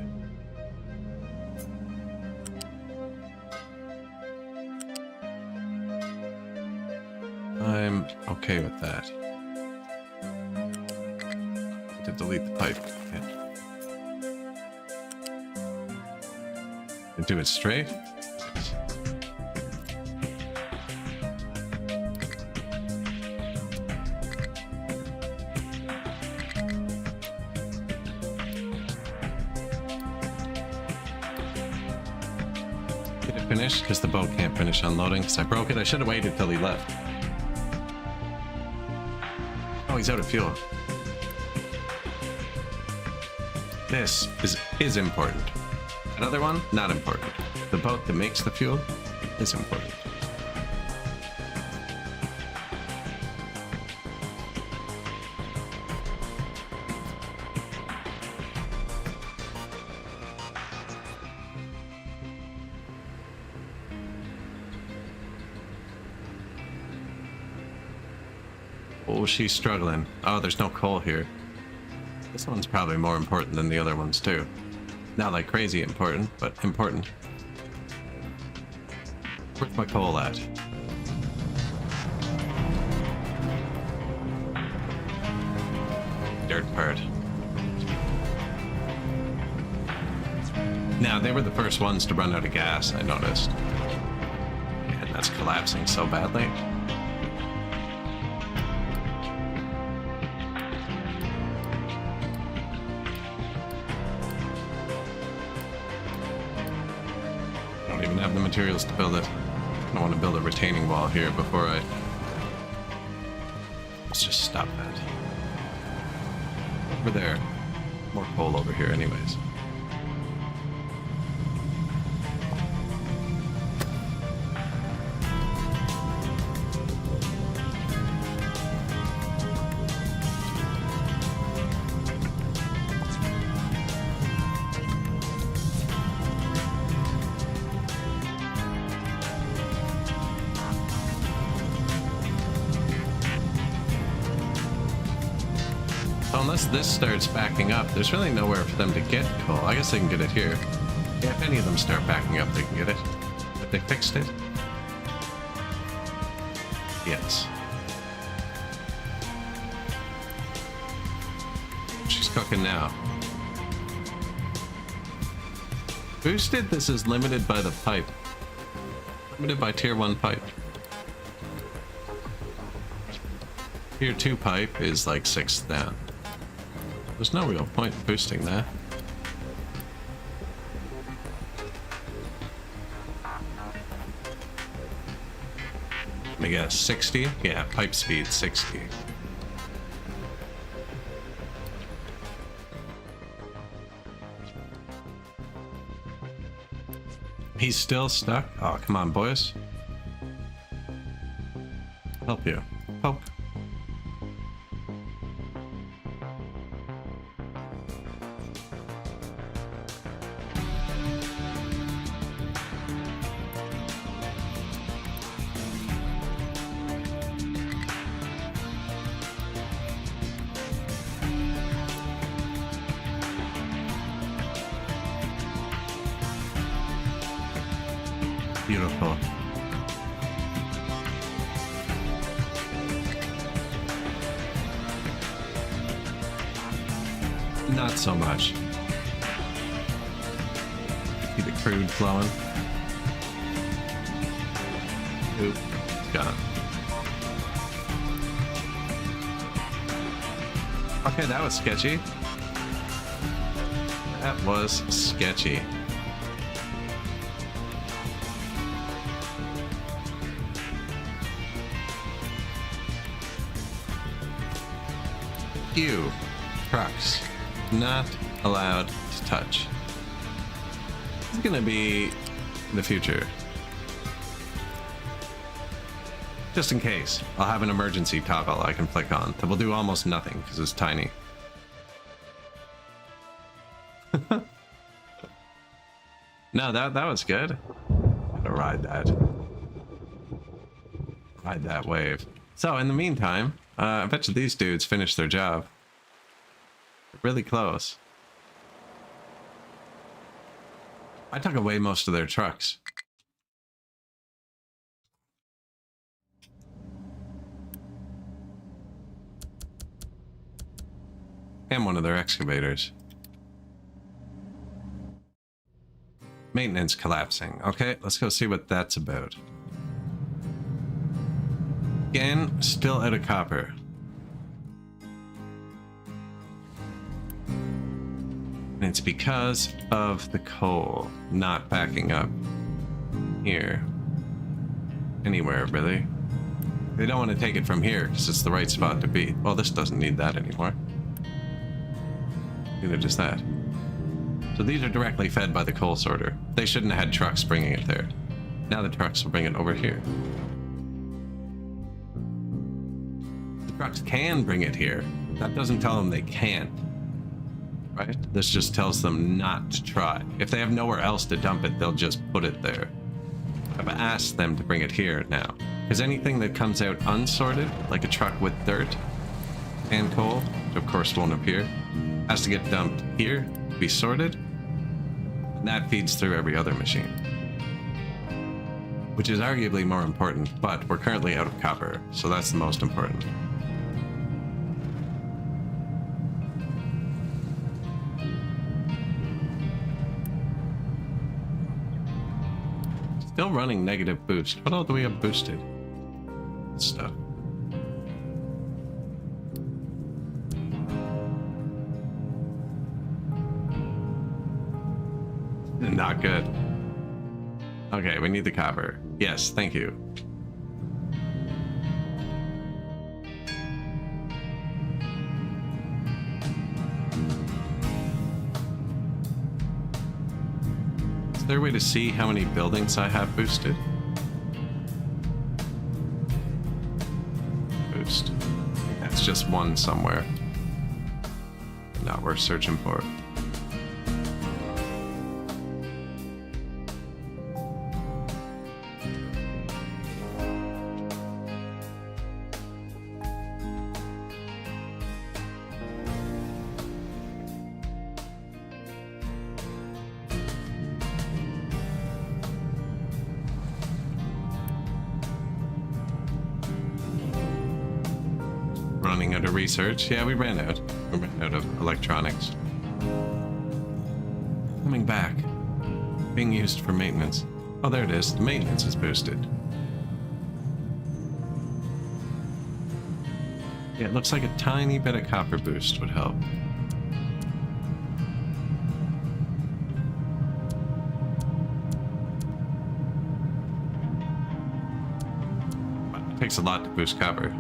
I'm okay with that. To delete the pipe. Yeah. And do it straight. Did it finish? Because the boat can't finish unloading. Because I broke it. I should have waited till he left. Oh, he's out of fuel. This is important. That other one, not important. The boat that makes the fuel is important. Oh, she's struggling. Oh, there's no coal here. This one's probably more important than the other ones too. Not like crazy important, but important. Where's my coal at? Dirt part. Now, they were the first ones to run out of gas, I noticed. And that's collapsing so badly. Have the materials to build it. I want to build a retaining wall here before I... Let's just stop that. Over there. More coal over here anyways. unless this starts backing up, there's really nowhere for them to get coal. I guess they can get it here. Yeah, if any of them start backing up, they can get it. But they fixed it. Yes. She's cooking now. Boosted, this is limited by the pipe. Limited by tier 1 pipe. Tier 2 pipe is like 6th down. There's no real point in boosting that. Let me guess, 60? Yeah, pipe speed 60. He's still stuck? Oh, come on, boys. Help you. Help. Beautiful. Not so much. See the crude flowing. Oop, it's gone. Okay, that was sketchy. That was sketchy. You trucks not allowed to touch. It's gonna be the future. Just in case, I'll have an emergency toggle I can flick on that will do almost nothing because it's tiny. No, that was good. Gotta ride that. Ride that wave. So in the meantime, I bet you these dudes finished their job. Really close. I took away most of their trucks. And one of their excavators. Maintenance collapsing. Okay, let's go see what that's about. Again, still out of copper. And it's because of the coal not backing up here. Anywhere, really. They don't want to take it from here because it's the right spot to be. Well, this doesn't need that anymore. Neither does that. So these are directly fed by the coal sorter. They shouldn't have had trucks bringing it there. Now the trucks will bring it over here. Trucks can bring it here. That doesn't tell them they can't. Right? This just tells them not to try. If they have nowhere else to dump it, they'll just put it there. I've asked them to bring it here now. Because anything that comes out unsorted, like a truck with dirt and coal, which of course won't appear, has to get dumped here, be sorted, and that feeds through every other machine. Which is arguably more important, but we're currently out of copper, so that's the most important. Still running negative boost. What all do we have boosted? Stuff. Not good. Okay, we need the copper. Yes, thank you. Is there a way to see how many buildings I have boosted? Boost. That's just one somewhere. Not worth searching for. running out of research. Yeah, we ran out. We ran out of electronics. Coming back. Being used for maintenance. Oh, there it is. The maintenance is boosted. Yeah, it looks like a tiny bit of copper boost would help. It takes a lot to boost copper.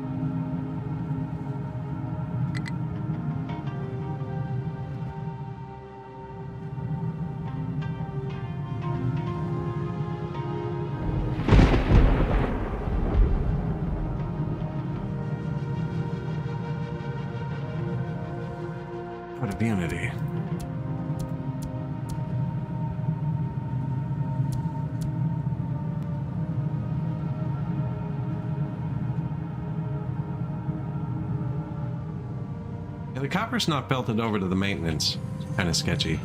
Out of Unity. The copper's not belted over to the maintenance. It's kind of sketchy.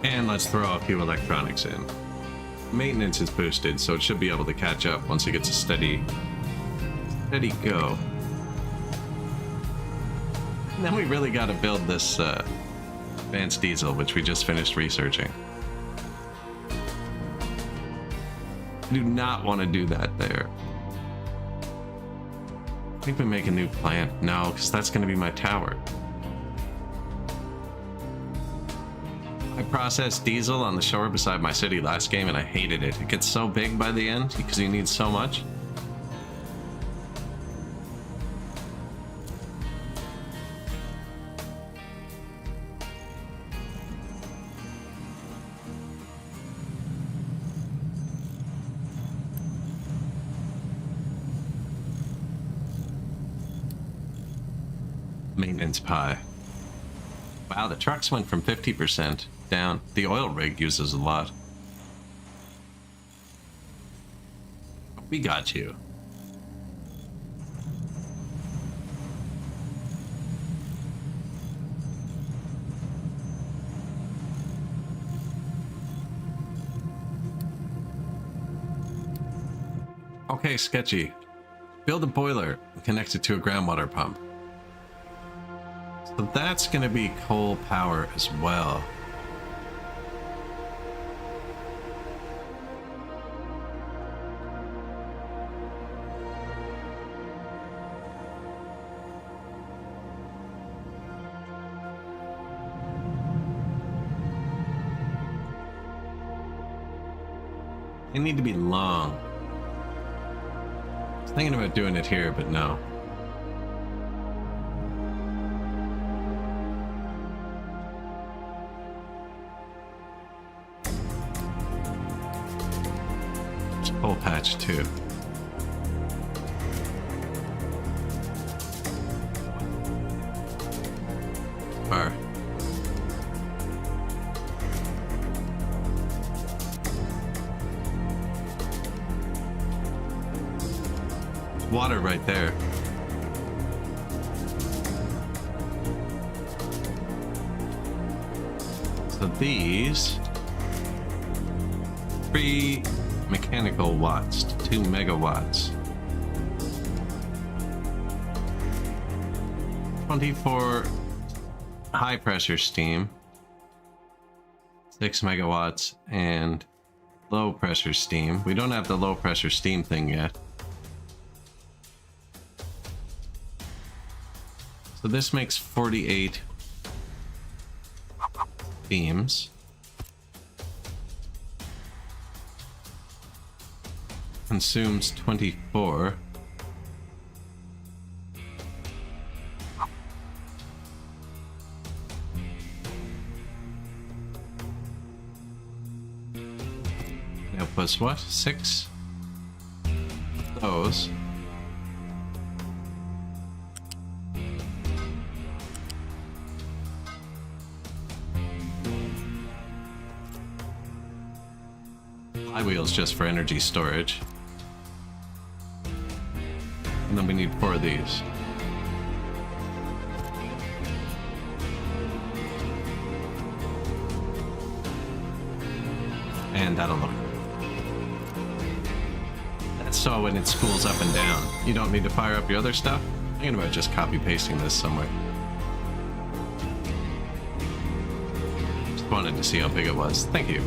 And let's throw a few electronics in. Maintenance is boosted, so it should be able to catch up once it gets a steady go. And then we really got to build this advanced diesel, which we just finished researching. I do not want to do that there. I think we make a new plant. No, because that's going to be my tower. I processed diesel on the shore beside my city last game and I hated it. It gets so big by the end because you need so much. Maintenance pie. Wow, the trucks went from 50% down. The oil rig uses a lot. We got you. Okay, sketchy. Build a boiler and connect it to a groundwater pump. So that's going to be coal power as well. They need to be long. I was thinking about doing it here, but no. Coal patch too. Bar. Water right there. So these 3 mechanical watts to 2 megawatts. 24 high pressure steam, 6 megawatts, and low pressure steam. We don't have the low pressure steam thing yet. So this makes 48 beams. Consumes 24. Outputs what? 6? Those. Flywheels just for energy storage. And then we need 4 of these. And that'll look. That's so when it spools up and down. You don't need to fire up your other stuff. I'm thinking about just copy pasting this somewhere. Just wanted to see how big it was. Thank you.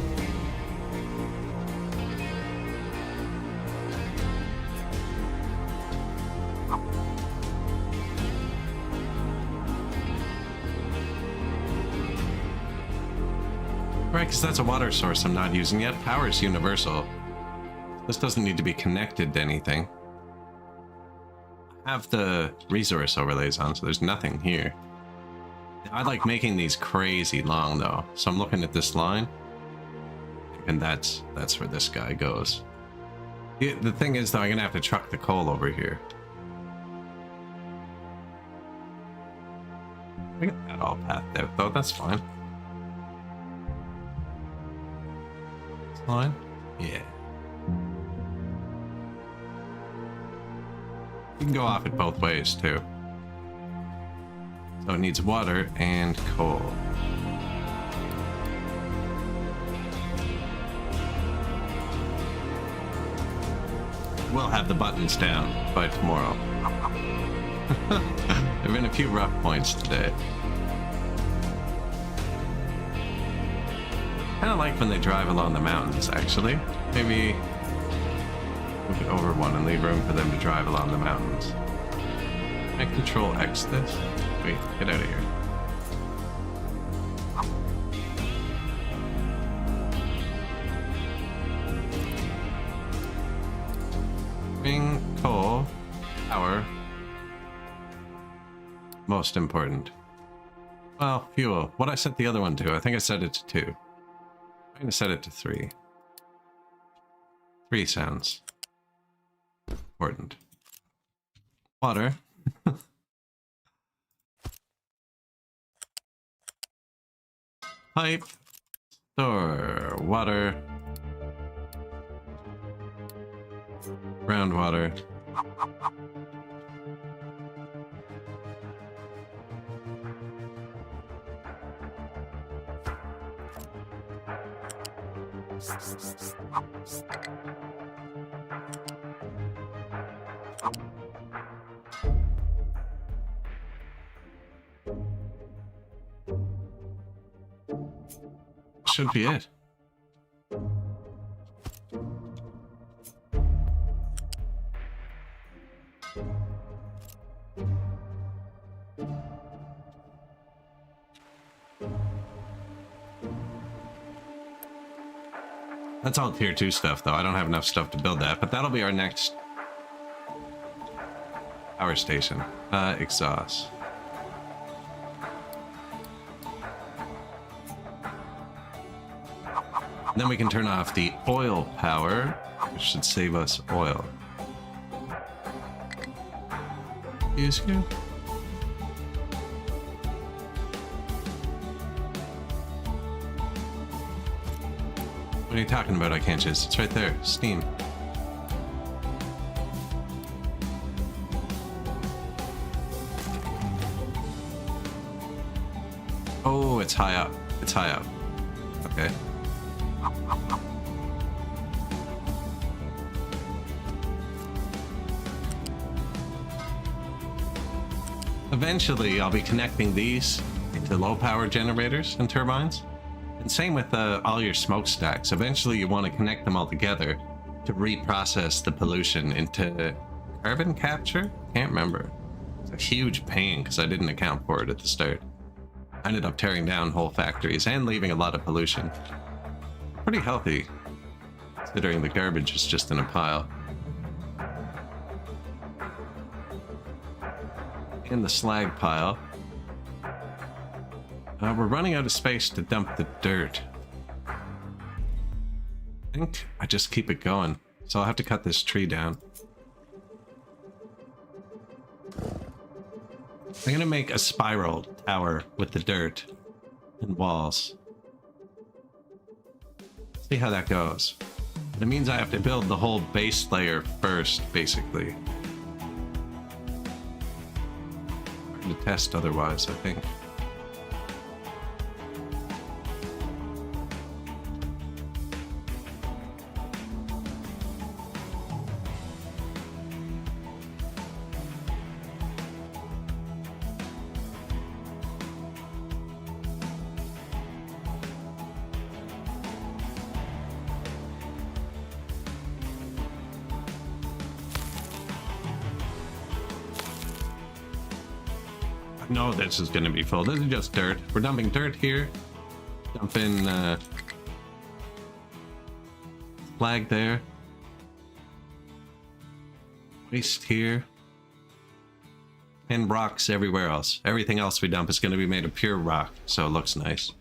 Right, because that's a water source I'm not using yet. Power is universal. This doesn't need to be connected to anything. I have the resource overlays on, so there's nothing here. I like making these crazy long, though. So I'm looking at this line, and that's where this guy goes. The thing is, though, I'm gonna have to truck the coal over here. I got that all pathed out, though. That's fine. Line? Yeah. You can go off it both ways too. So it needs water and coal. We'll have the buttons down by tomorrow. There have been a few rough points today. I kind of like when they drive along the mountains, actually. Maybe move it over one and leave room for them to drive along the mountains. Can I Control X this? Wait, get out of here. Bring coal, power. Most important. Well, fuel. What I set the other one to? I think I set it to 2. I'm going to set it to 3. 3 sounds important. Water. Pipe. Store. Water. Groundwater. Should be it. That's all tier 2 stuff, though. I don't have enough stuff to build that, but that'll be our next power station. Exhaust. And then we can turn off the oil power, which should save us oil. Excuse you? What are you talking about? I can't choose. It's right there. Steam. Oh, it's high up. It's high up. Okay. Eventually, I'll be connecting these into low power generators and turbines. And same with all your smokestacks. Eventually, you want to connect them all together to reprocess the pollution into carbon capture? Can't remember. It's a huge pain because I didn't account for it at the start. I ended up tearing down whole factories and leaving a lot of pollution. Pretty healthy, considering the garbage is just in a pile. In the slag pile. We're running out of space to dump the dirt. I think I just keep it going. So I'll have to cut this tree down. I'm gonna make a spiral tower with the dirt and walls. See how that goes. That means I have to build the whole base layer first, basically. I'm going to test otherwise, I think. No, this is gonna be full. This is just dirt. We're dumping dirt here. Dumping flag there. Waste here. And rocks everywhere else. Everything else we dump is gonna be made of pure rock, so it looks nice.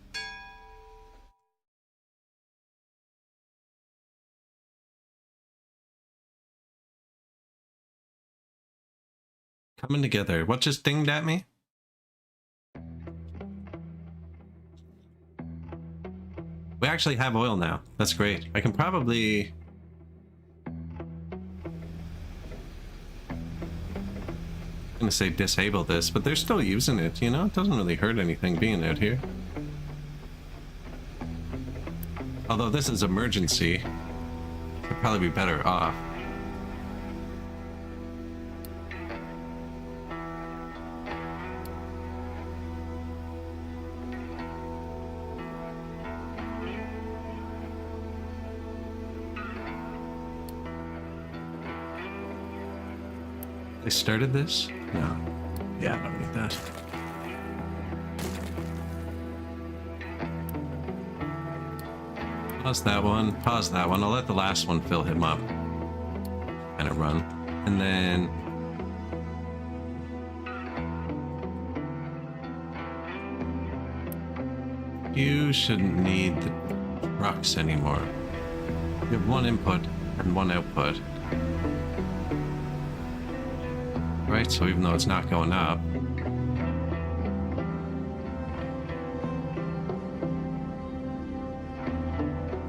Coming together. What just dinged at me? We actually have oil now. That's great. I can probably... I'm gonna say disable this, but they're still using it, you know? It doesn't really hurt anything being out here. Although this is emergency, I'd probably be better off. They started this? No. Yeah, I don't need that. Pause that one. Pause that one. I'll let the last one fill him up. And it run. And then... you shouldn't need the rocks anymore. You have one input and one output. Right, so even though it's not going up,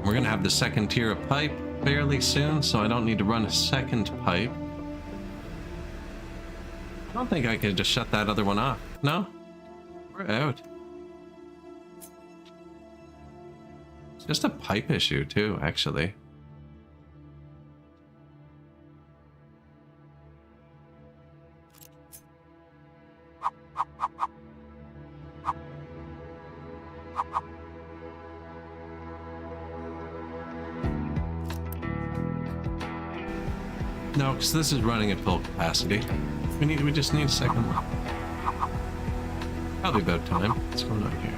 we're gonna have the second tier of pipe fairly soon, so I don't need to run a second pipe. I don't think I could just shut that other one off. No? We're out. It's just a pipe issue too, actually. No, because this is running at full capacity. We just need a second one. Probably about time. What's going on here?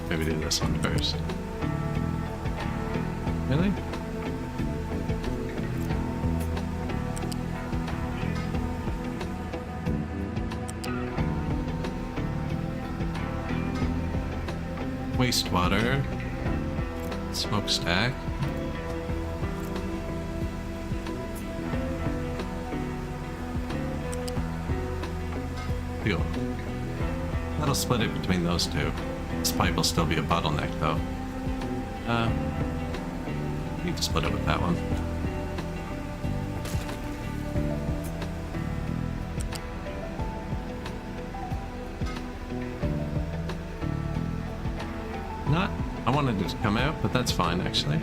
Maybe do this one first. Really? Wastewater, smokestack, fuel. That'll split it between those two. This pipe will still be a bottleneck though. Need to split it with that one. Not. I wanted it to come out, but that's fine actually.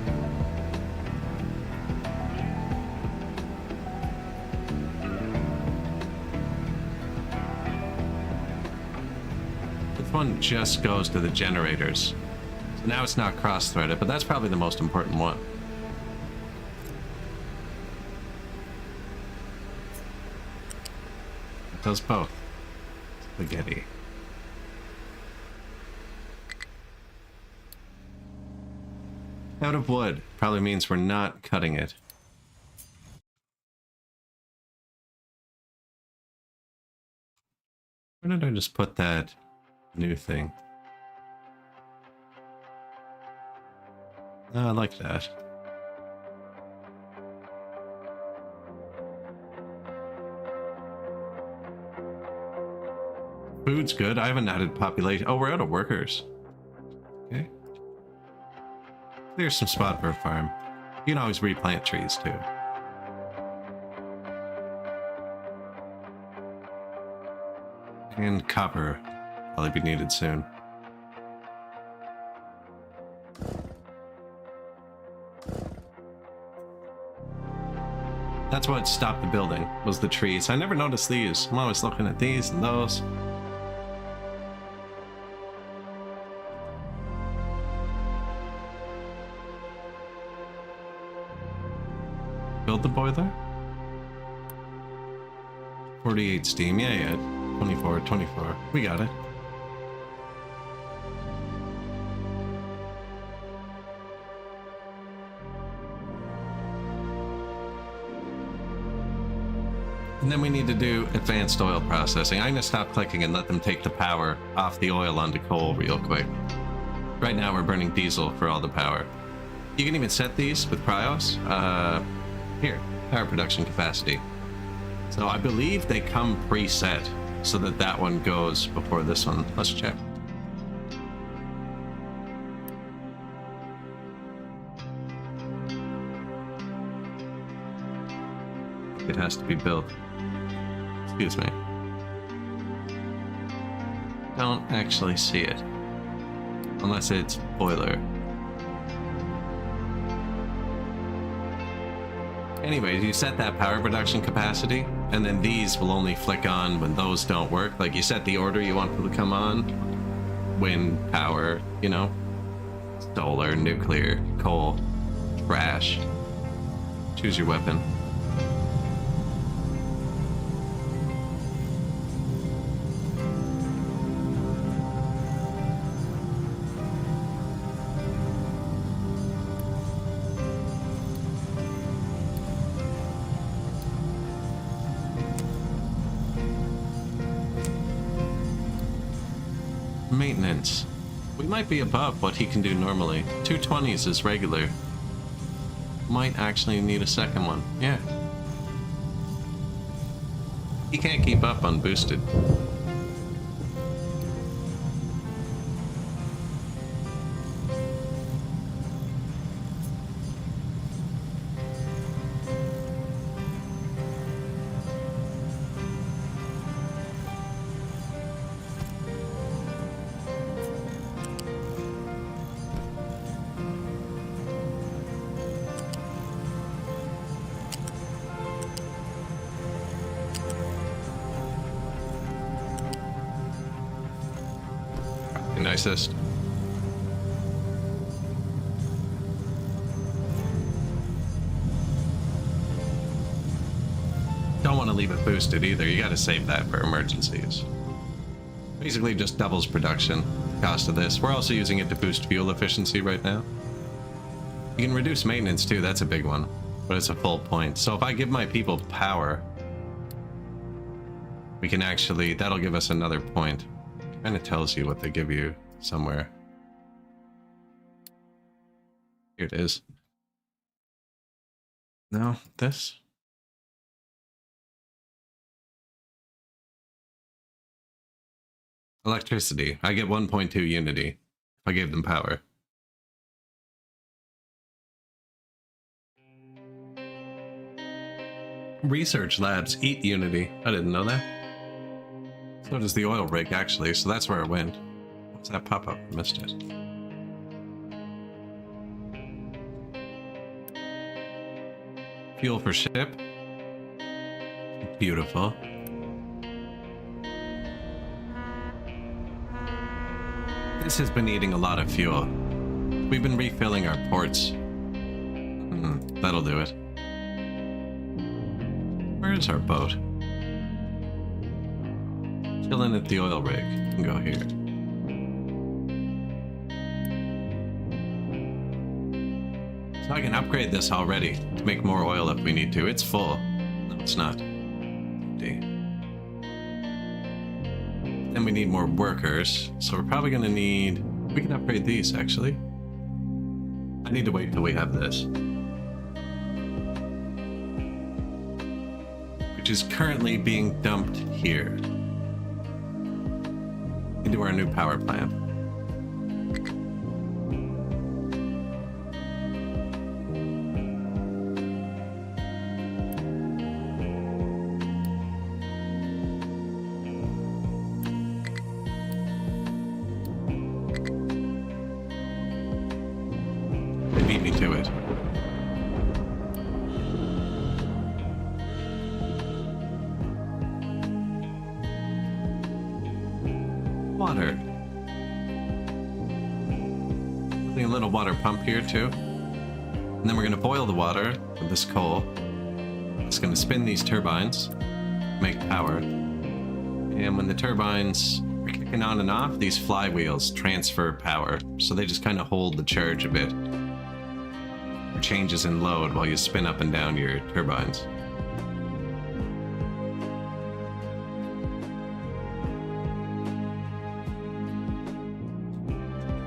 This one just goes to the generators. So now it's not cross-threaded, but that's probably the most important one. It does both. Spaghetti. Out of wood probably means we're not cutting it. Where did I just put that new thing? Oh, I like that. Food's good. I haven't added population. Oh, we're out of workers. Okay. There's some spot for a farm. You can always replant trees too. And copper probably be needed soon. That's what stopped the building, was the trees. I never noticed these. I'm always looking at these and those. build the boiler? 48 steam, yeah. 24. We got it. And then we need to do advanced oil processing. I'm gonna stop clicking and let them take the power off the oil onto coal real quick. Right now we're burning diesel for all the power. You can even set these with Cryos. Here, power production capacity. So I believe they come preset so that that one goes before this one. Let's check. It has to be built. Excuse me. Don't actually see it. Unless it's boiler. Anyways, you set that power production capacity, and then these will only flick on when those don't work. Like, you set the order you want them to come on. Wind, power, you know. Solar, nuclear, coal, trash. Choose your weapon. Maintenance. We might be above what he can do normally. 220s is regular. Might actually need a second one. Yeah. He can't keep up unboosted. Nicest. Don't want to leave it boosted either. You got to save that for emergencies. Basically just doubles production cost of this. We're also using it to boost fuel efficiency right now. You can reduce maintenance too. That's a big one, but it's a full point. So if I give my people power, we can actually, that'll give us another point. Kind of tells you what they give you somewhere. Here it is. No, this. Electricity. I get 1.2 unity if I gave them power. Research labs eat unity. I didn't know that. So does the oil rig, actually, so that's where it went. What's that pop-up? Missed it. Fuel for ship. Beautiful. This has been eating a lot of fuel. We've been refilling our ports. That'll do it. Where is our boat? Chilling at the oil rig. You can go here. So I can upgrade this already to make more oil if we need to. It's full. No, it's not. Empty. Then we need more workers. So we're probably going to need... We can upgrade these, actually. I need to wait till we have this. Which is currently being dumped here. Into our new power plant. They beat me to it. Water. Putting a little water pump here too. And then we're going to boil the water with this coal. It's going to spin these turbines, make power. And when the turbines are kicking on and off, these flywheels transfer power. So they just kind of hold the charge a bit. Or changes in load while you spin up and down your turbines.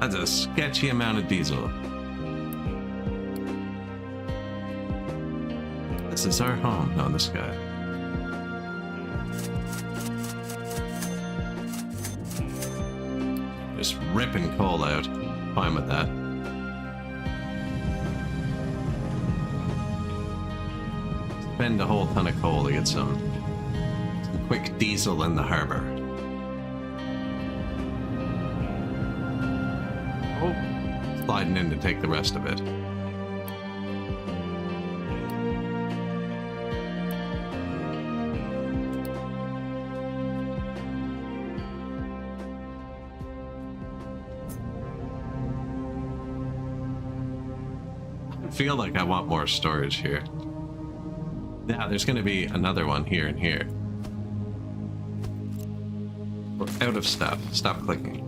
That's a sketchy amount of diesel. This is our home. No, this guy. Just ripping coal out. Fine with that. Spend a whole ton of coal to get some quick diesel in the harbor. Oh, sliding in to take the rest of it. I feel like I want more storage here. Yeah, there's going to be another one here and here. We're out of stuff. Stop clicking.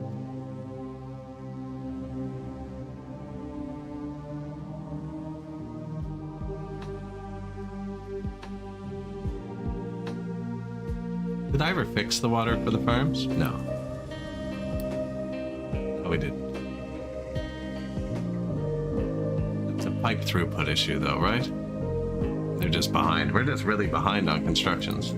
Did I ever fix the water for the farms? No. Oh, we didn't. It's a pipe throughput issue though, right? They're just behind. We're just really behind on constructions.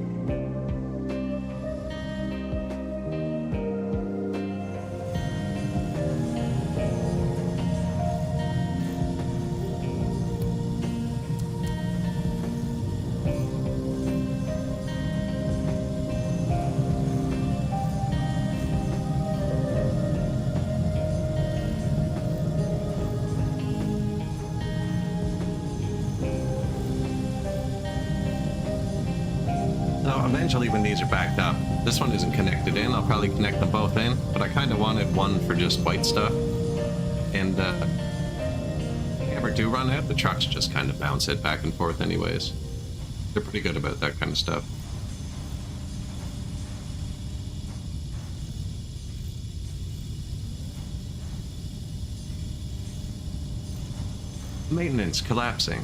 Eventually when these are backed up, this one isn't connected in, I'll probably connect them both in, but I kind of wanted one for just white stuff. And if they ever do run out, the trucks just kind of bounce it back and forth anyways. They're pretty good about that kind of stuff. Maintenance collapsing.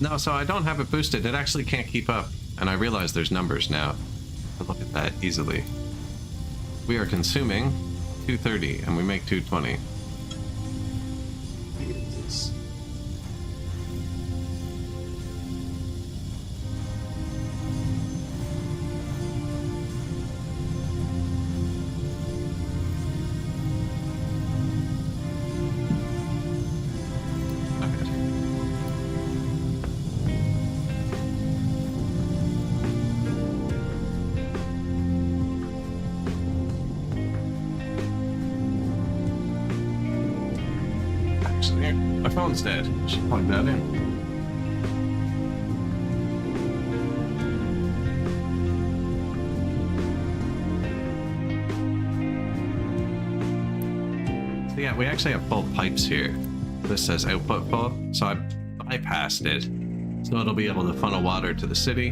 No, so I don't have it boosted. It actually can't keep up. And I realize there's numbers now. But look at that easily. We are consuming 230 and we make 220. Jesus. My phone's dead. Should plug that in. So yeah, we actually have full pipes here. This says output full, so I bypassed it. So it'll be able to funnel water to the city.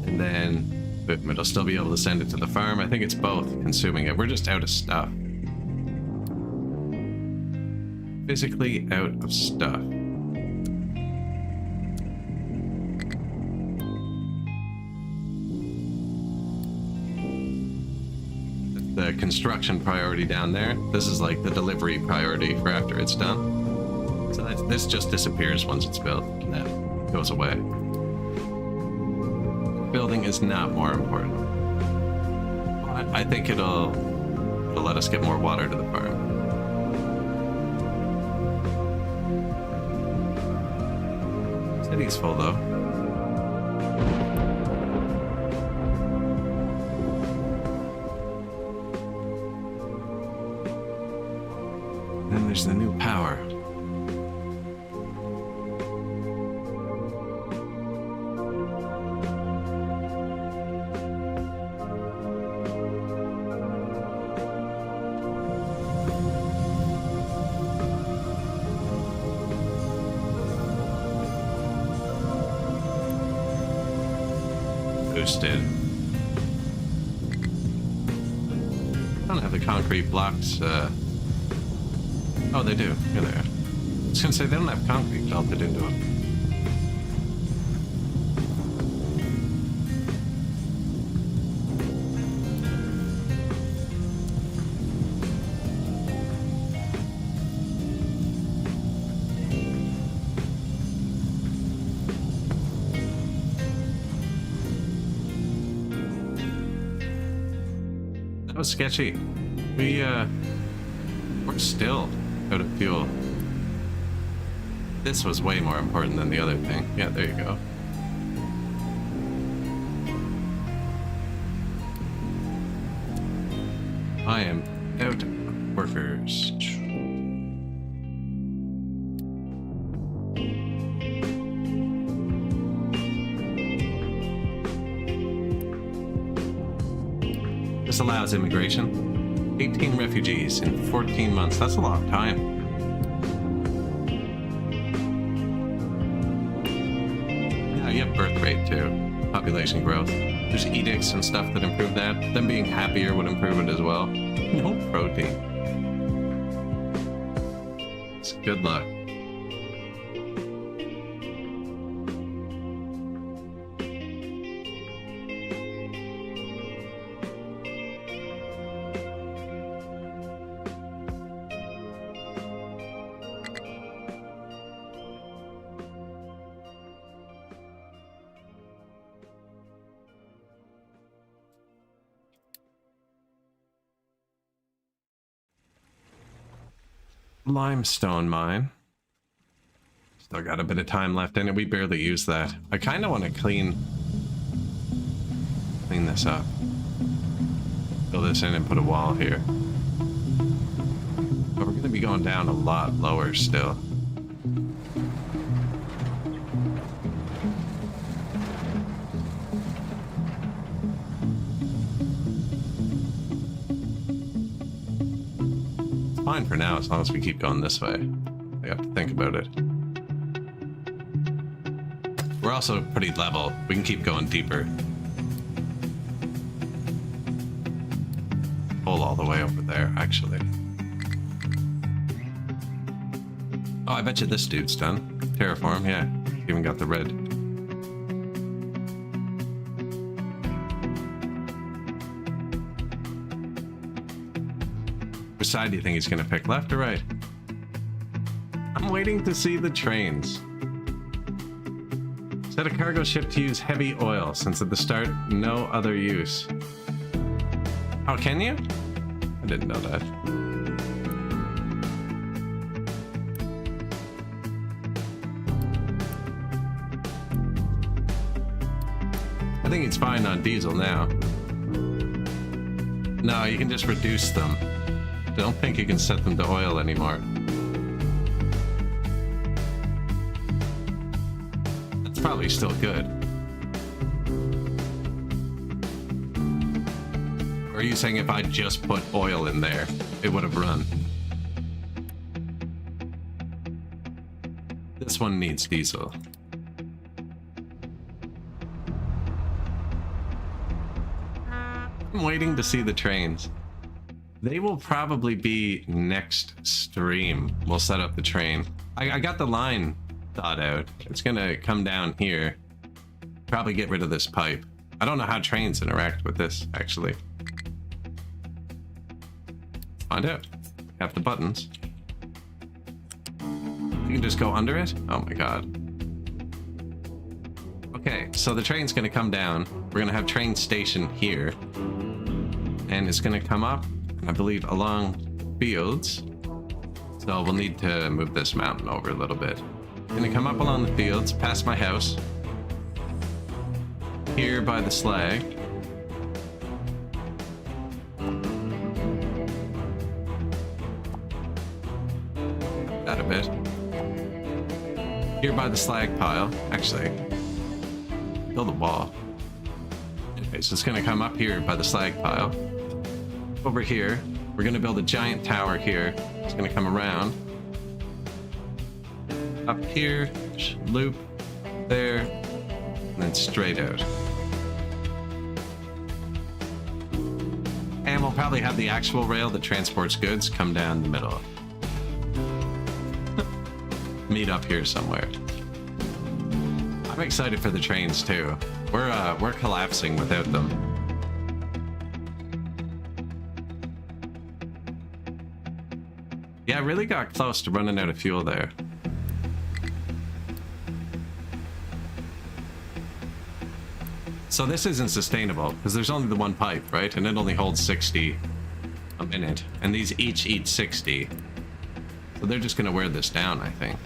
And then boom, it'll still be able to send it to the farm. I think it's both consuming it. We're just out of stuff. Physically out of stuff. The construction priority down there. This is like the delivery priority for after it's done. So this just disappears once it's built and then goes away. Building is not more important. I think it'll let us get more water to the farm. City's full though. Then there's the new power. boosted. I don't have the concrete blocks. Oh, they do. Here they are. I was gonna say they don't have concrete belted into them. That was sketchy. We're still out of fuel. This was way more important than the other thing. Yeah, there you go. I am out of workers. This allows immigration. 18 refugees in 14 months. That's a long time. Yeah, you have birth rate too. Population growth. There's edicts and stuff that improve that. Them being happier would improve it as well. No protein. It's good luck. Limestone mine. Still got a bit of time left in it. We barely use that. I kind of want to clean this up. Fill this in and put a wall here. But we're going to be going down a lot lower still. Fine for now, as long as we keep going this way. We have to think about it. We're also pretty level. We can keep going deeper. Pull all the way over there, actually. Oh, I bet you this dude's done. Terraform, yeah. Even got the red. Which side do you think he's going to pick, left or right? I'm waiting to see the trains. Set a cargo ship to use heavy oil, since at the start, no other use. Oh, can you? I didn't know that. I think it's fine on diesel now. No, you can just reduce them. I don't think you can set them to oil anymore. That's probably still good. Or are you saying if I just put oil in there, it would have run? This one needs diesel. I'm waiting to see the trains. They will probably be next stream. We'll set up the train. I got the line thought out. It's gonna come down here. Probably get rid of this pipe. I don't know how trains interact with this, actually. Find out. Have the buttons. You can just go under it? Oh my god. Okay, so the train's gonna come down. We're gonna have train station here. And it's gonna come up, I believe, along fields. So we'll need to move this mountain over a little bit. Gonna come up along the fields, past my house. Here by the slag. That a bit. Here by the slag pile. Actually, build a wall. Okay, so it's gonna come up here by the slag pile. Over here, we're gonna build a giant tower here. It's gonna come around. Up here, loop, there, and then straight out. we'll probably have the actual rail that transports goods come down the middle. Meet up here somewhere. I'm excited for the trains too. We're collapsing without them. Yeah, I really got close to running out of fuel there. So this isn't sustainable because there's only the one pipe, right? And it only holds 60 a minute, and these each eat 60. So they're just gonna wear this down, I think.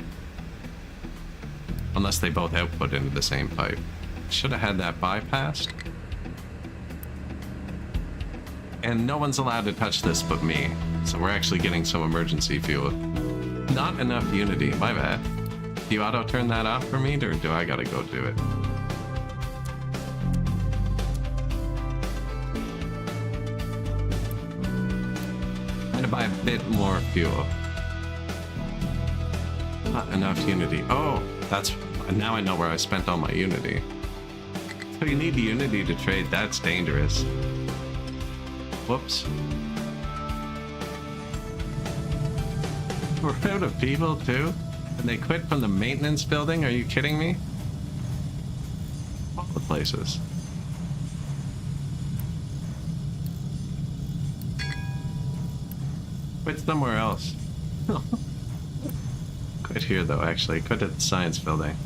Unless they both output into the same pipe. Should have had that bypassed. And no one's allowed to touch this but me. So we're actually getting some emergency fuel. Not enough unity, my bad. Do you auto turn that off for me, or do I gotta go do it? I'm gonna buy a bit more fuel. Not enough unity. Oh, that's... Now I know where I spent all my unity. So you need unity to trade. That's dangerous. Whoops. We're out of people too? And they quit from the maintenance building? Are you kidding me? All the places. Quit somewhere else. Quit here though, actually. Quit at the science building.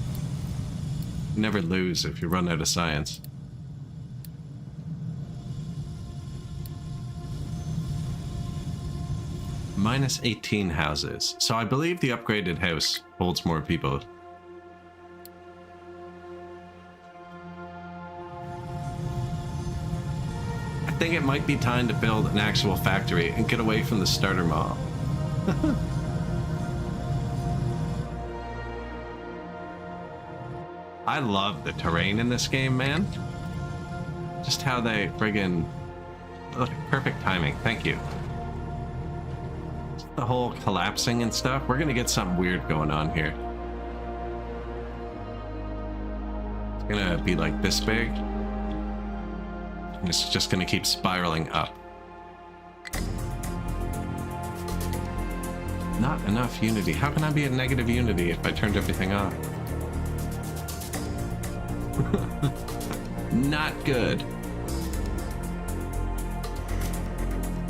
You never lose if you run out of science. Minus 18 houses. So I believe the upgraded house holds more people. I think it might be time to build an actual factory and get away from the starter mall. I love the terrain in this game, man. Just how they friggin... Look, perfect timing. Thank you. Just the whole collapsing and stuff. We're gonna get something weird going on here. It's gonna be like this big. And it's just gonna keep spiraling up. Not enough unity. How can I be at negative unity if I turned everything off? Not good.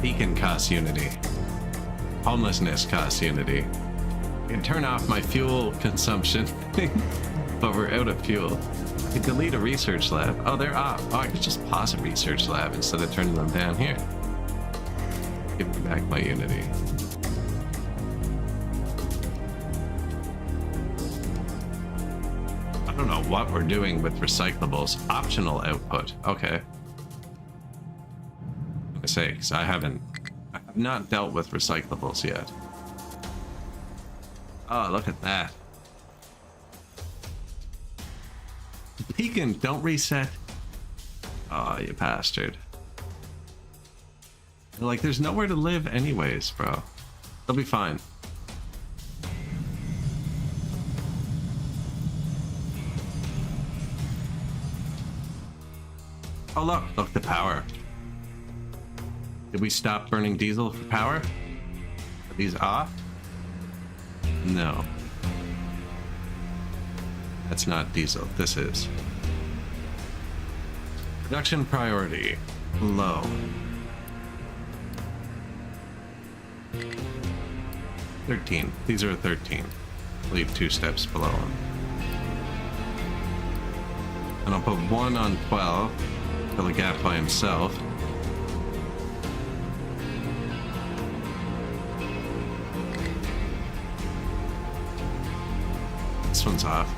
Beacon costs unity. Homelessness costs unity. I can turn off my fuel consumption, but we're out of fuel. I can delete a research lab. Oh, they're off. Oh, I could just pause a research lab instead of turning them down here. Give me back my unity. I don't know what we're doing with recyclables. Optional output. Okay. I say, because I have not dealt with recyclables yet. Oh, look at that. Beacon, don't reset. Oh, you bastard. Like, there's nowhere to live anyways, bro. They'll be fine. Oh, look, the power. Did we stop burning diesel for power? Are these off? No. That's not diesel, this is. Production priority, low. 13, these are 13. Leave 2 steps below them. And I'll put 1 on 12. Fill a gap by himself. This one's off.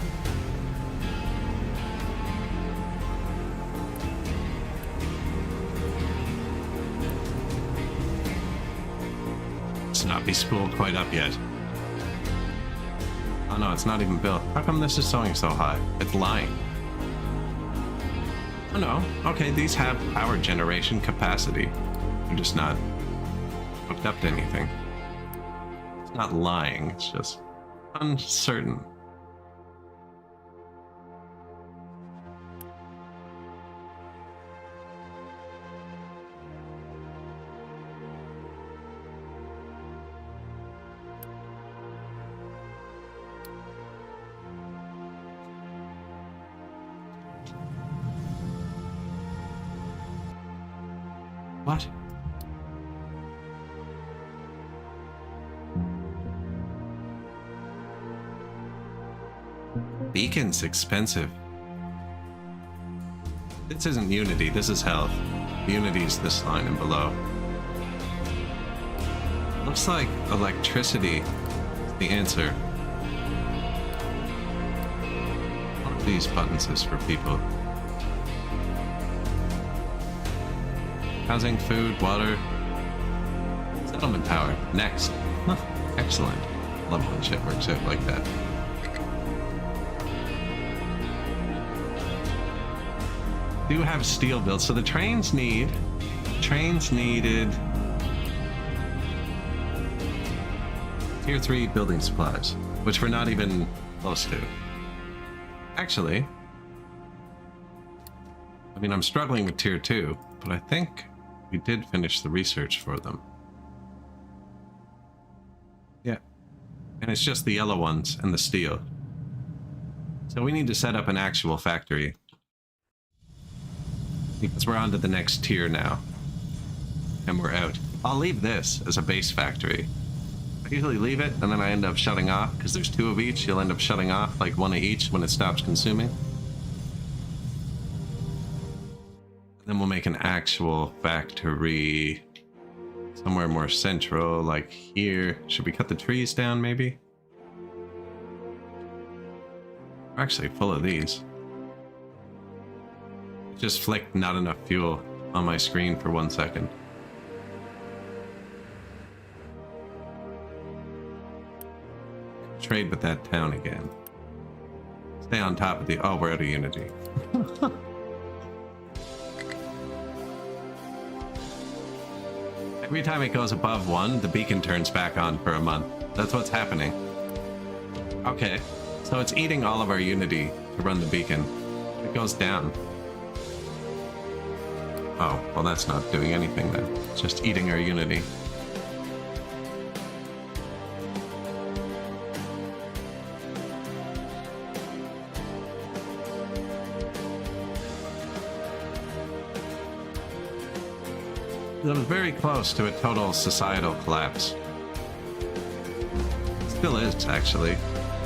Let's not be spooled quite up yet. Oh no, it's not even built. How come this is showing so high? It's lying. Oh no, okay, these have power generation capacity. They're just not hooked up to anything. It's not lying, it's just uncertain. What? Beacon's expensive. This isn't Unity, this is health. Unity's this line and below. Looks like electricity is the answer. One of these buttons is for people. Housing, food, water. Settlement power. Next. Huh. Excellent. Love when shit works out like that. Do have steel built, so the trains needed tier 3 building supplies, which we're not even close to. Actually, I mean, I'm struggling with tier 2, but I think we did finish the research for them. Yeah, and it's just the yellow ones and the steel. So we need to set up an actual factory. Because we're on to the next tier now. And we're out. I'll leave this as a base factory. I usually leave it, and then I end up shutting off, because there's 2 of each, you'll end up shutting off, like 1 of each when it stops consuming. Then we'll make an actual factory somewhere more central, like here. Should we cut the trees down, maybe? We're actually full of these. Just flicked not enough fuel on my screen for 1 second. Trade with that town again. Stay on top of the... Oh, we're out of Unity. Every time it goes above 1, the beacon turns back on for a month. That's what's happening. Okay, so it's eating all of our Unity to run the beacon. It goes down. Oh, well that's not doing anything then. It's just eating our Unity. That was very close to a total societal collapse. Still is, actually.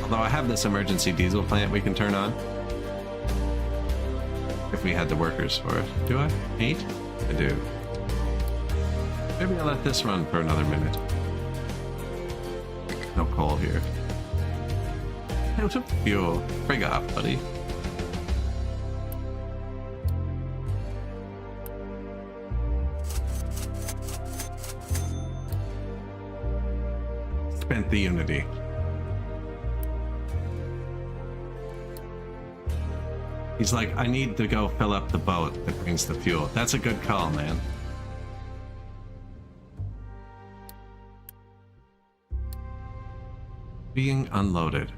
Although I have this emergency diesel plant we can turn on. If we had the workers for it. Do I? 8? I do. Maybe I'll let this run for another minute. No coal here. Out of fuel. Frig off, buddy. Spent the Unity. He's like, I need to go fill up the boat that brings the fuel. That's a good call, man. Being unloaded.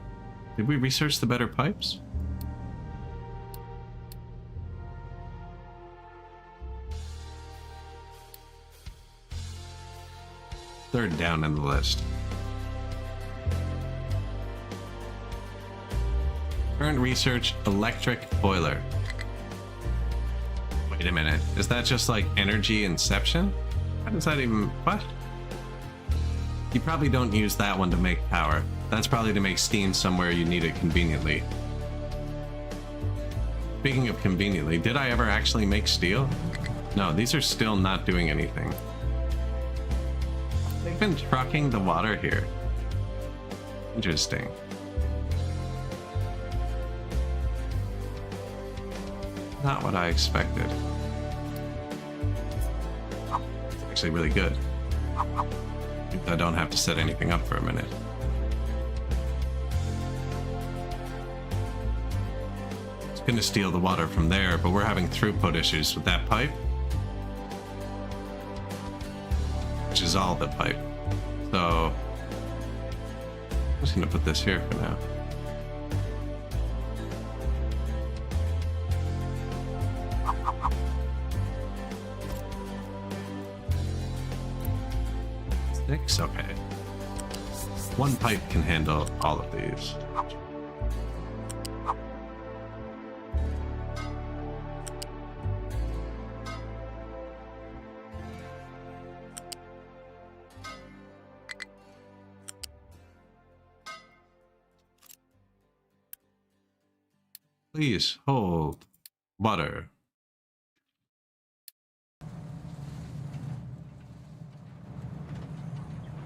Did we research the better pipes? Third down in the list. Current research, electric boiler. Wait a minute, is that just like energy inception? How does that even, what? You probably don't use that one to make power. That's probably to make steam somewhere you need it conveniently. Speaking of conveniently, did I ever actually make steel? No, these are still not doing anything. They've been trucking the water here. Interesting. Not what I expected. It's actually really good. I don't have to set anything up for a minute. It's going to steal the water from there, but we're having throughput issues with that pipe. Which is all the pipe. So I'm just going to put this here for now. Okay. One pipe can handle all of these. Please hold butter.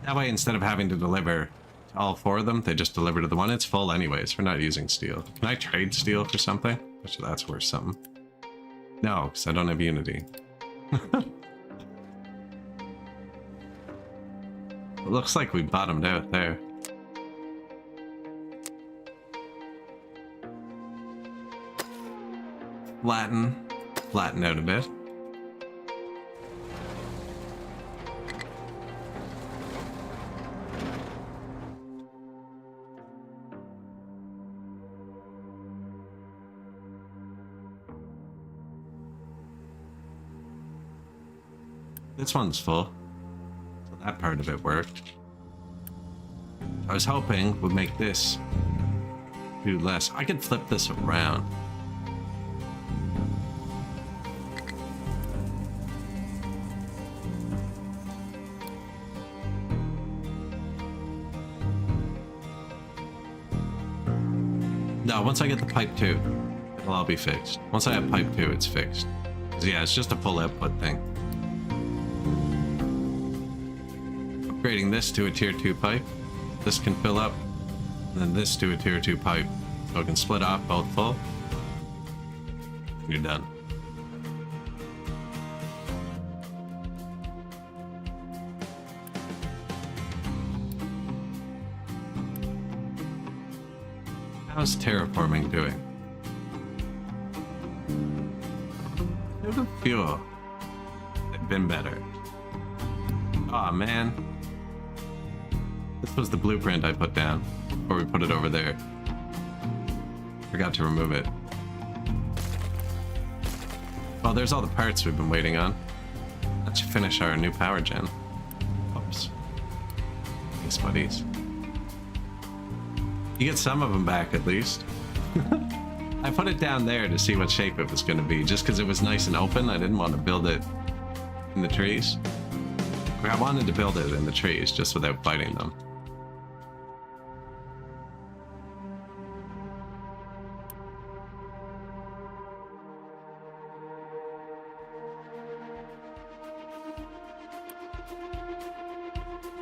That way, instead of having to deliver to all 4 of them, they just deliver to the one. It's full anyways. We're not using steel. Can I trade steel for something? Actually, that's worth something. No, because I don't have Unity. It looks like we bottomed out there. Flatten out a bit. This one's full, so that part of it worked. I was hoping we'd make this do less. I could flip this around. No, once I get the pipe 2, it'll all be fixed. Once I have pipe 2, it's fixed. 'Cause yeah, it's just a full output thing. Upgrading this to a tier 2 pipe. This can fill up, and then this to a tier 2 pipe. So it can split off both full. And you're done. How's terraforming doing? Could have fuel. They've been better. Aw, man. This was the blueprint I put down, or we put it over there. Forgot to remove it. Well, there's all the parts we've been waiting on. That should finish our new power gen. Oops. Thanks, buddies. You get some of them back, at least. I put it down there to see what shape it was going to be, just because it was nice and open. I didn't want to build it in the trees. I wanted to build it in the trees, just without fighting them.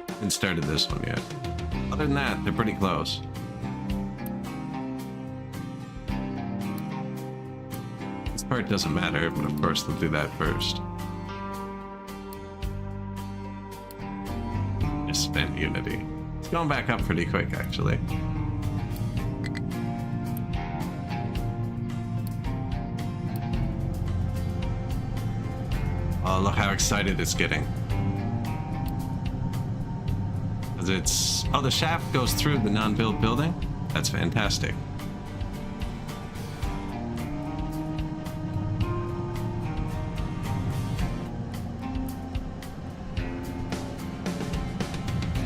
Haven't started this one yet. Other than that, they're pretty close. This part doesn't matter, but of course they'll do that first. Spent Unity. It's going back up pretty quick, actually. Oh, look how excited it's getting. Because it's... Oh, the shaft goes through the non-built building? That's fantastic.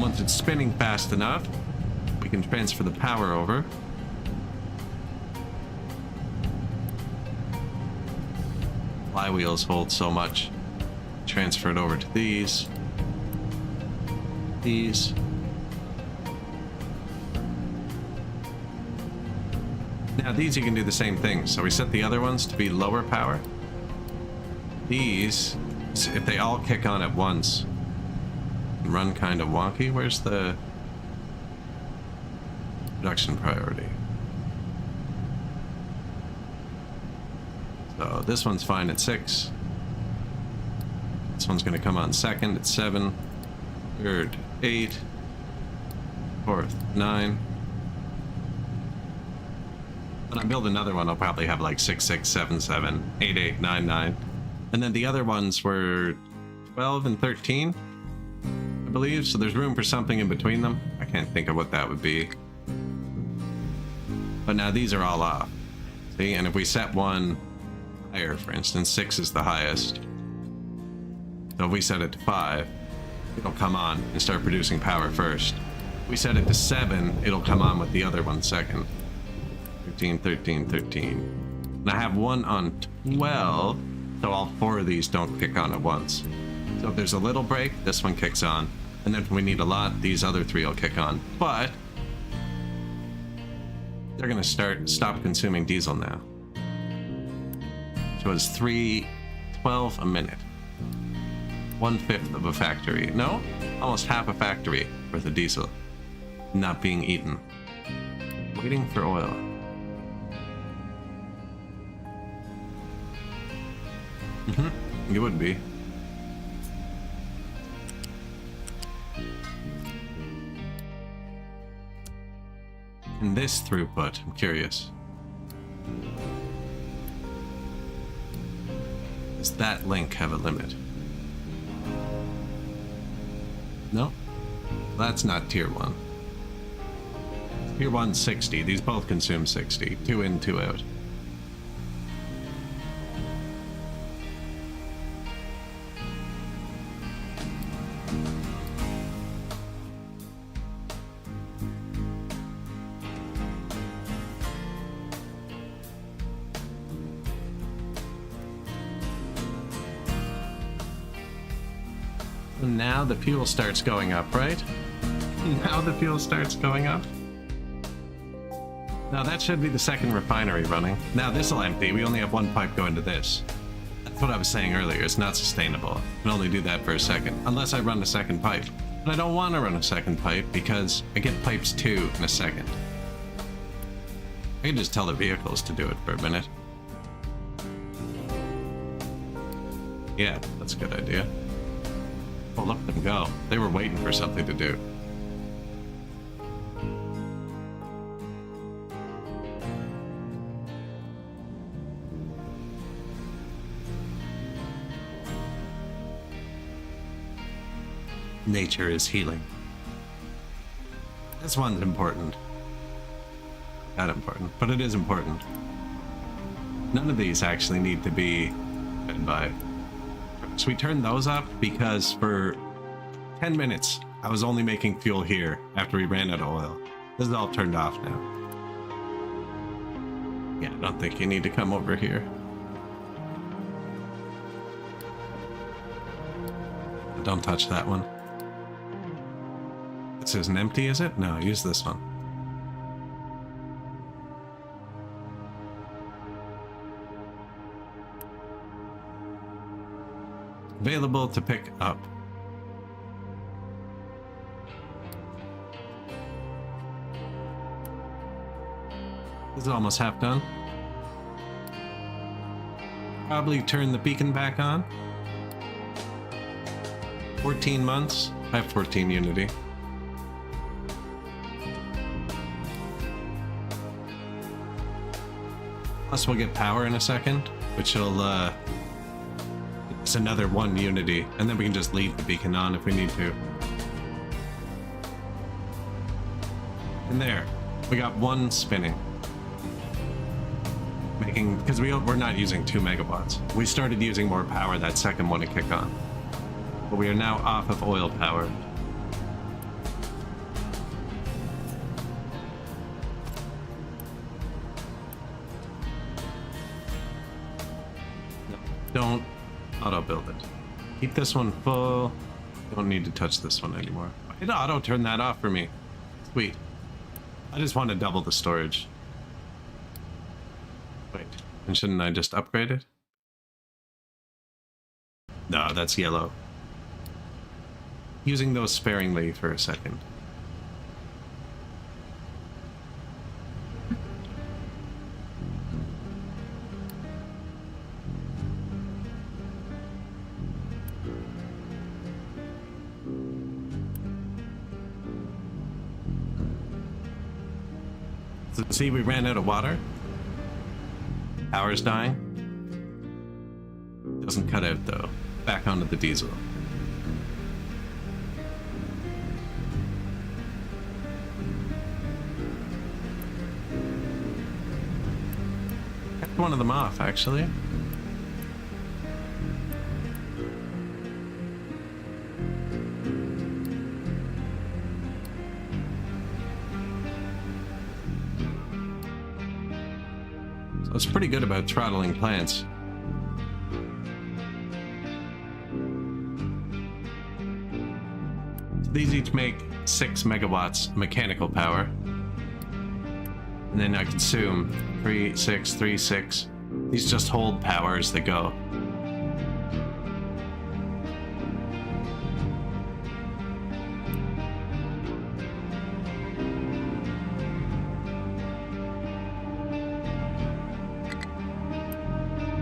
Once it's spinning fast enough, we can transfer the power over. Flywheels hold so much. Transfer it over to these. These. Now these you can do the same thing. So we set the other ones to be lower power. These, if they all kick on at once, run kind of wonky. Where's the production priority? So this one's fine at 6. This one's going to come on second at 7. Third, 8. Fourth, 9. When I build another one, I'll probably have like 6, 6, 7, 7, 8, 8, 9, 9. And then the other ones were 12 and 13. I believe, so there's room for something in between them. I can't think of what that would be. But now these are all off. See, and if we set one higher, for instance, 6 is the highest. So if we set it to 5, it'll come on and start producing power first. If we set it to 7, it'll come on with the other one second. 13, 13, 13. And I have one on 12, so all 4 of these don't kick on at once. So if there's a little break, this one kicks on. And then if we need a lot, these other 3 will kick on. But they're going to stop consuming diesel now. was 312 a minute. 1/5 of a factory. No, almost half a factory worth of diesel not being eaten. Waiting for oil. It would be. And this throughput, I'm curious. Does that link have a limit? No? That's not tier 1. Tier 1's 60. These both consume 60. 2 in, 2 out. Now the fuel starts going up, right? Now the fuel starts going up. Now that should be the second refinery running. Now this will empty. We only have one pipe going to this. That's what I was saying earlier. It's not sustainable. I can only do that for a second. Unless I run a second pipe. But I don't want to run a second pipe because I get pipes 2 in a second. I can just tell the vehicles to do it for a minute. Yeah, that's a good idea. Oh, look at them go. They were waiting for something to do. Nature is healing. This one's important. Not important, but it is important. None of these actually need to be fed by. So we turned those up because for 10 minutes I was only making fuel here after we ran out of oil. This is all turned off now. Yeah, I don't think you need to come over here. Don't touch that one. This isn't empty, is it? No, use this one. Available to pick up. This is almost half done. Probably turn the beacon back on. 14 months. I have 14 Unity. Plus we'll get power in a second, which will it's another 1 Unity, and then we can just leave the beacon on if we need to. And there, we got 1 spinning. Making, because we're not using 2 megawatts. We started using more power that second one to kick on. But we are now off of oil power. No, don't auto build it. Keep this one full. Don't need to touch this one anymore. It auto turned that off for me. Sweet. I just want to double the storage. Wait, and shouldn't I just upgrade it? No, that's yellow. Using those sparingly for a second. So see, we ran out of water. Power's dying. Doesn't cut out though. Back onto the diesel. Kept one of them off, actually. So it's pretty good about throttling plants. These each make 6 megawatts mechanical power. And then I consume 3, 6, 3, 6. These just hold power as they go.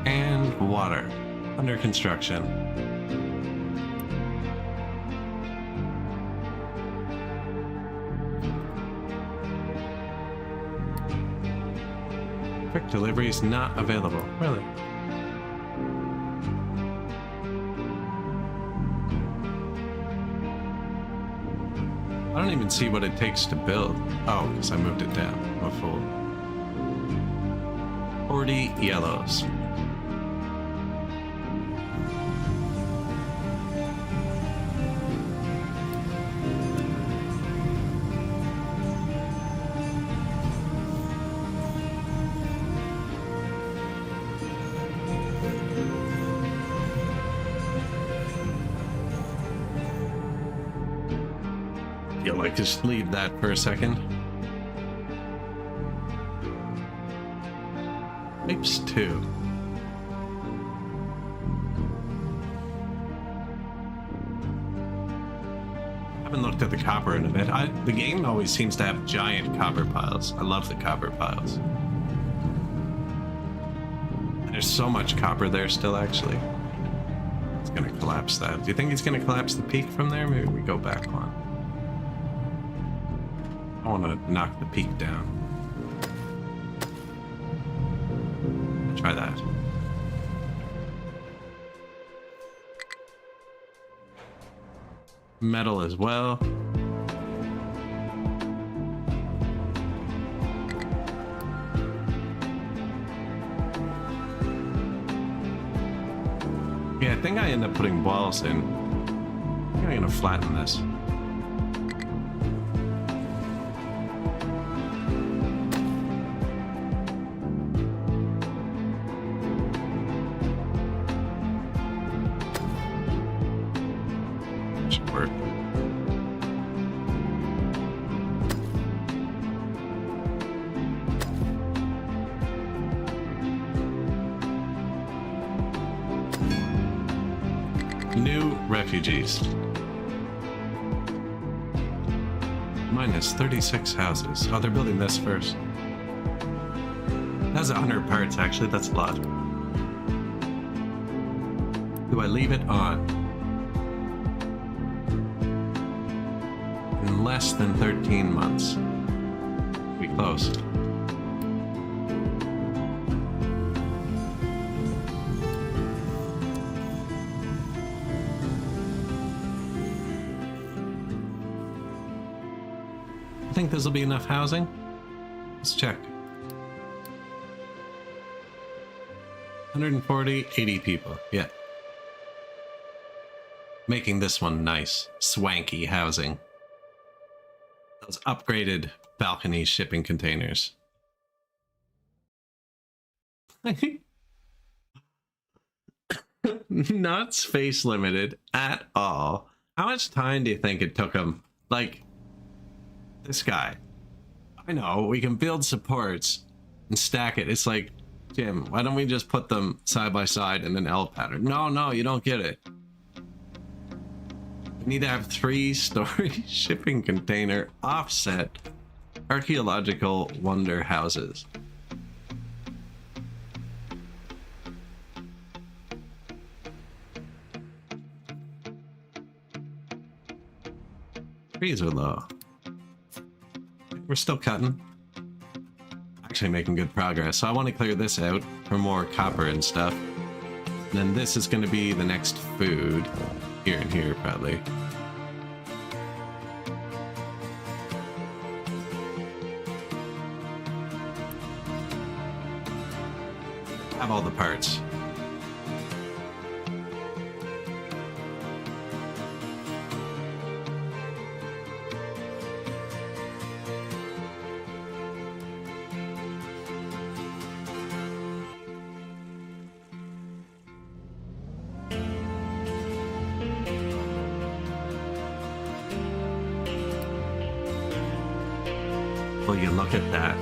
And water. Under construction. Quick delivery is not available. Really? I don't even see what it takes to build. Oh, because I moved it down. I'm a fool. 40 yellows. Just leave that for a second. Apes 2. Haven't looked at the copper in a bit. The game always seems to have giant copper piles. I love the copper piles. There's so much copper there still, actually. It's gonna collapse that. Do you think it's gonna collapse the peak from there? Maybe we go back one. I want to knock the peak down. Try that. Metal as well. Yeah, I think I end up putting walls in. I think I'm gonna flatten this. Refugees. Minus 36 houses. Oh, they're building this first. That's 100 parts, actually. That's a lot. Do I leave it on? In less than 13 months. We close. Think this will be enough housing? Let's check. 140, 80 people. Yeah. Making this one nice, swanky housing. Those upgraded balcony shipping containers. Not space limited at all. How much time do you think it took them? Like, this guy. I know, we can build supports and stack it. It's like, Jim, why don't we just put them side by side in an L pattern? No, you don't get it. We need to have 3-story shipping container offset archaeological wonder houses. Trees are low. We're still cutting. Actually making good progress. So I want to clear this out for more copper and stuff. And then this is going to be the next food. Here and here, probably. Have all the parts. Will you look at that?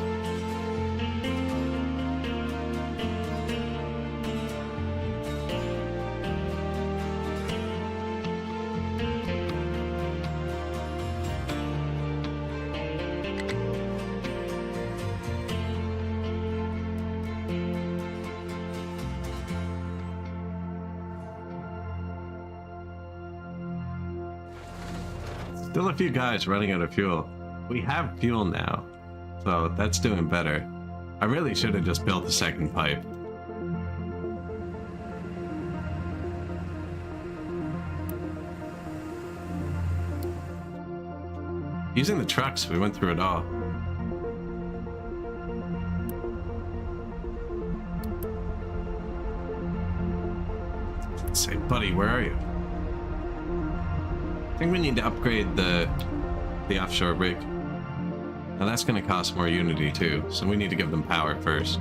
Still a few guys running out of fuel. We have fuel now, so that's doing better. I really should have just built a second pipe. Using the trucks, we went through it all. Let's say, buddy, where are you? I think we need to upgrade the offshore rig. Now that's going to cost more Unity too, so we need to give them power first.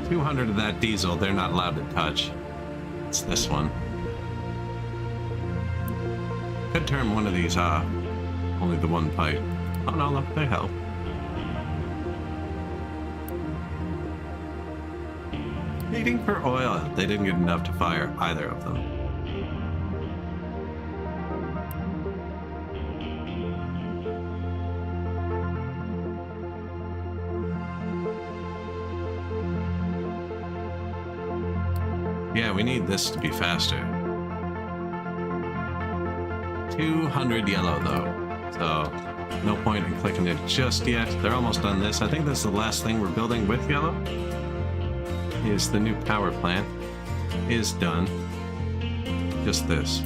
$200 of that diesel they're not allowed to touch. It's this one. Could turn one of these off. Only the one pipe. Oh no, look, they help. Waiting for oil. They didn't get enough to fire either of them. Yeah, we need this to be faster. 200 yellow though, so no point in clicking it just yet. They're almost done this. I think this is the last thing we're building with yellow. Is the new power plant is done. Just this.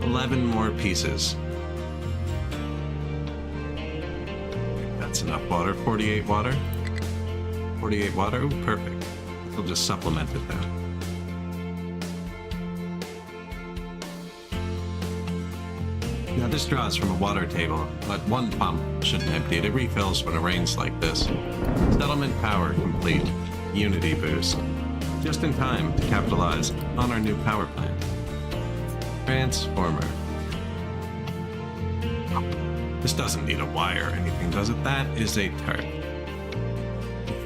$11 more pieces. That's enough water. 48 water. 48 water. Ooh, perfect. We'll just supplement it now. Now this draws from a water table, but one pump shouldn't empty it. It refills when it rains like this. Settlement power complete. Unity boost. Just in time to capitalize on our new power plant. Transformer. This doesn't need a wire or anything, does it? That is a tarp.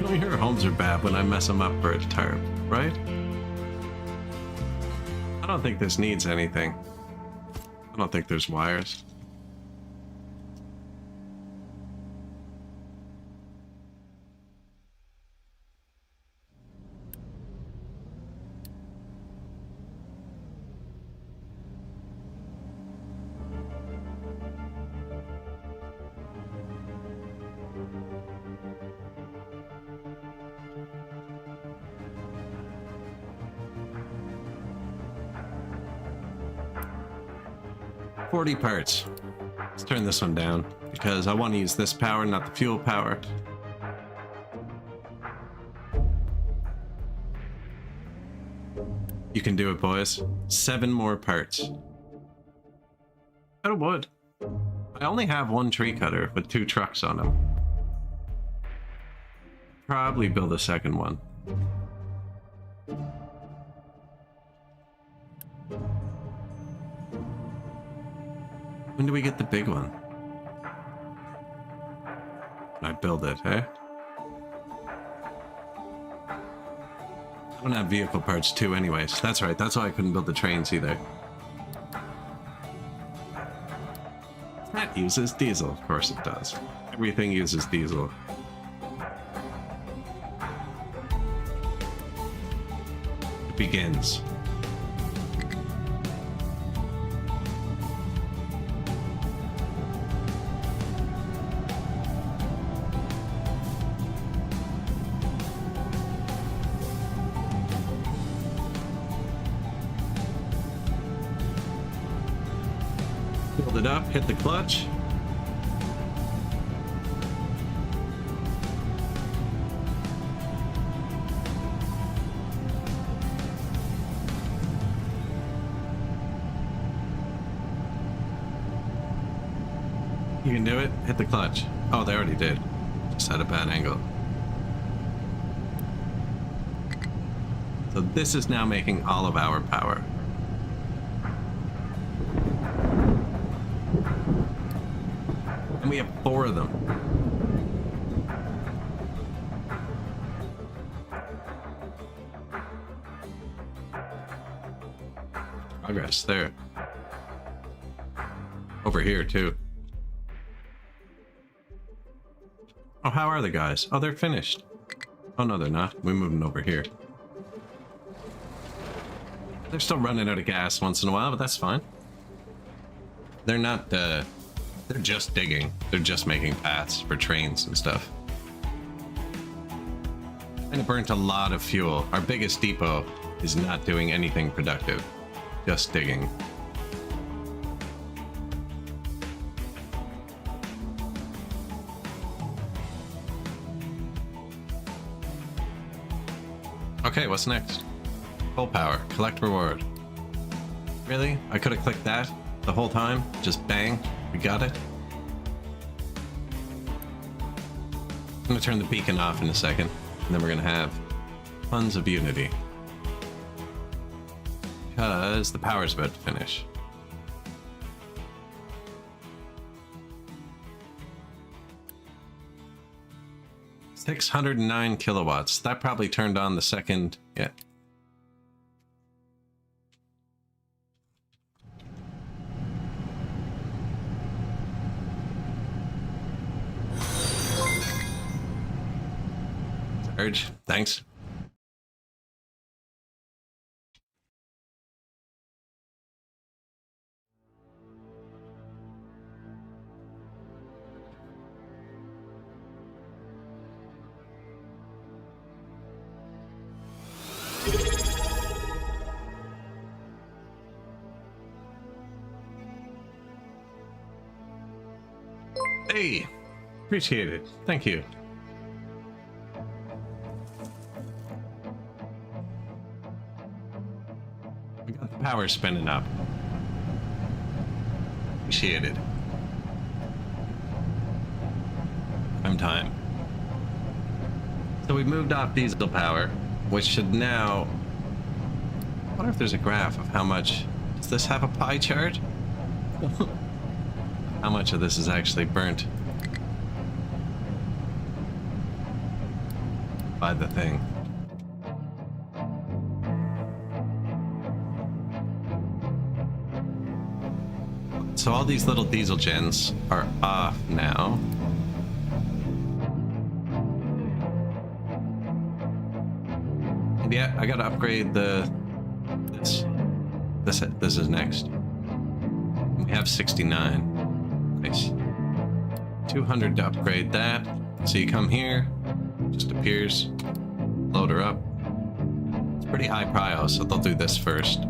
You know, your homes are bad when I mess them up for a tarp, right? I don't think this needs anything. I don't think there's wires. $40 parts. Let's turn this one down because I want to use this power, not the fuel power. You can do it, boys. 7 more parts. Out of wood. I only have one tree cutter with 2 trucks on them. Probably build a second one. When do we get the big one? I build it, eh? I don't have vehicle parts too anyways. That's right, that's why I couldn't build the trains either. That uses diesel, of course it does. Everything uses diesel. It begins. Build it up, hit the clutch. You can do it, hit the clutch. Oh, they already did. Just had a bad angle. So this is now making all of our power. And we have 4 of them. Nice, there. Over here, too. Oh, how are the guys? Oh, they're finished. Oh, no, they're not. We're moving over here. They're still running out of gas once in a while, but that's fine. They're not, they're just digging. They're just making paths for trains and stuff. And it burnt a lot of fuel. Our biggest depot is not doing anything productive. Just digging. Okay, what's next? Full power. Collect reward. Really? I could have clicked that the whole time? Just bang. We got it. I'm going to turn the beacon off in a second. And then we're going to have tons of unity. Because the power's about to finish. $609 kilowatts. That probably turned on the second. Yeah. Urge. Thanks. Hey, appreciate it. Thank you. We got the power spinning up. Appreciate it. Time. So we moved off diesel power, which should now... I wonder if there's a graph of how much... Does this have a pie chart? How much of this is actually burnt by the thing? So all these little diesel gens are off now. And yeah, I gotta upgrade this is next. We have 69. Nice. 200 to upgrade that. So you come here, just appears, load her up. It's pretty high prio, so they'll do this first.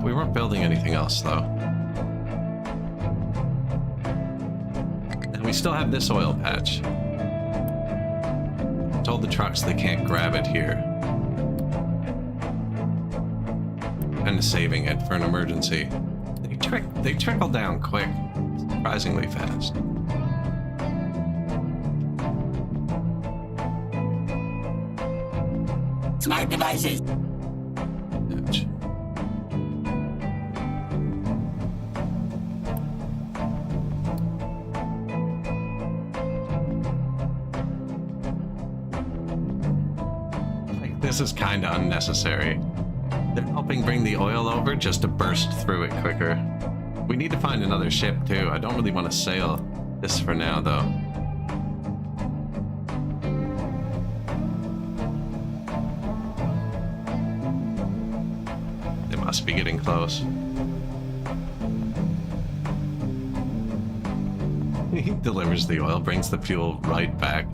We weren't building anything else though. And we still have this oil patch. I told the trucks they can't grab it here. Kind of saving it for an emergency. They trickle down quick, surprisingly fast. Smart devices. Ouch. Like, this is kind of unnecessary. They're helping bring the oil over just to burst through it quicker. We need to find another ship too. I don't really want to sail this for now though. They must be getting close. He delivers the oil, brings the fuel right back.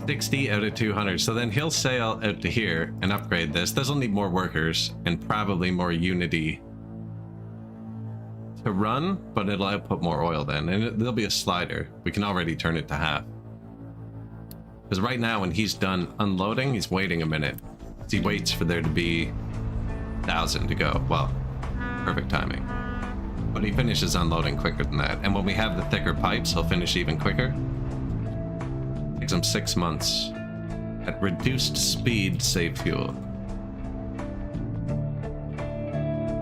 60 out of 200. So then he'll sail out to here and upgrade this. This will need more workers and probably more unity to run, but it'll output more oil then. And there'll be a slider. We can already turn it to half. Because right now when he's done unloading, he's waiting a minute. He waits for there to be 1,000 to go. Well, perfect timing. But he finishes unloading quicker than that. And when we have the thicker pipes, he'll finish even quicker. Takes them 6 months. At reduced speed, save fuel.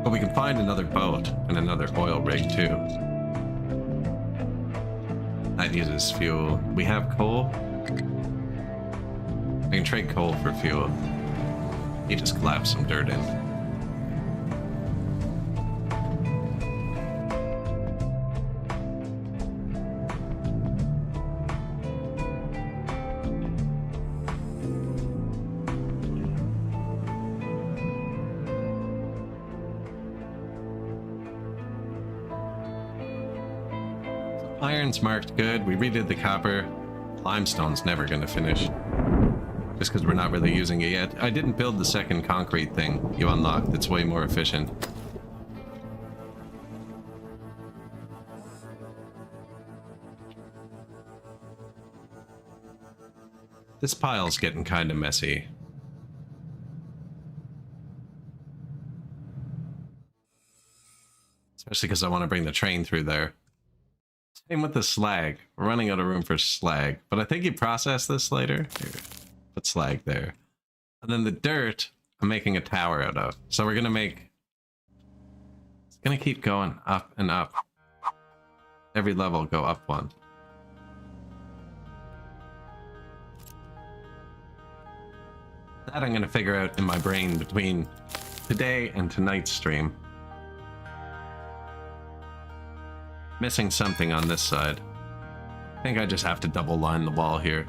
But we can find another boat and another oil rig too. That uses fuel. We have coal. I can trade coal for fuel. He just collapsed some dirt in. Iron's marked good. We redid the copper. Limestone's never going to finish. Just because we're not really using it yet. I didn't build the second concrete thing you unlocked. It's way more efficient. This pile's getting kind of messy. Especially because I want to bring the train through there. Same with the slag. We're running out of room for slag. But I think you process this later. Here, put slag there. And then the dirt, I'm making a tower out of. So we're going to make... It's going to keep going up and up. Every level go up one. That I'm going to figure out in my brain between today and tonight's stream. Missing something on this side. I think I just have to double line the wall here.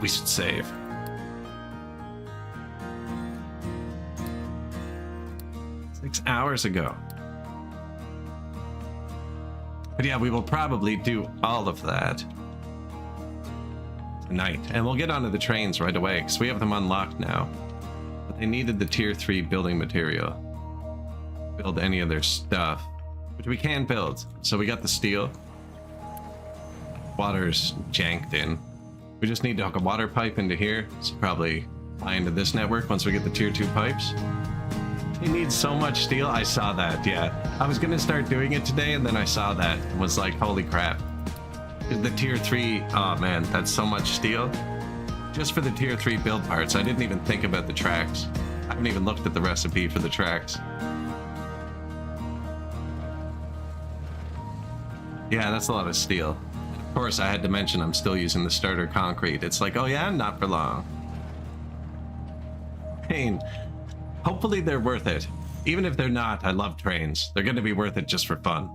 We should save. Six hours ago. But yeah, we will probably do all of that tonight. And we'll get onto the trains right away, because we have them unlocked now. But they needed the tier 3 building material. Build any of their stuff. Which we can build. So we got the steel. Water's janked in. We just need to hook a water pipe into here. So probably tie into this network once we get the tier 2 pipes. He needs so much steel. I saw that, yeah. I was gonna start doing it today, and then I saw that and was like, holy crap. The tier 3, oh man, that's so much steel. Just for the tier 3 build parts, I didn't even think about the tracks. I haven't even looked at the recipe for the tracks. Yeah, that's a lot of steel. Of course, I had to mention I'm still using the starter concrete. It's like, oh yeah, not for long. Pain. Hopefully they're worth it. Even if they're not, I love trains. They're going to be worth it just for fun.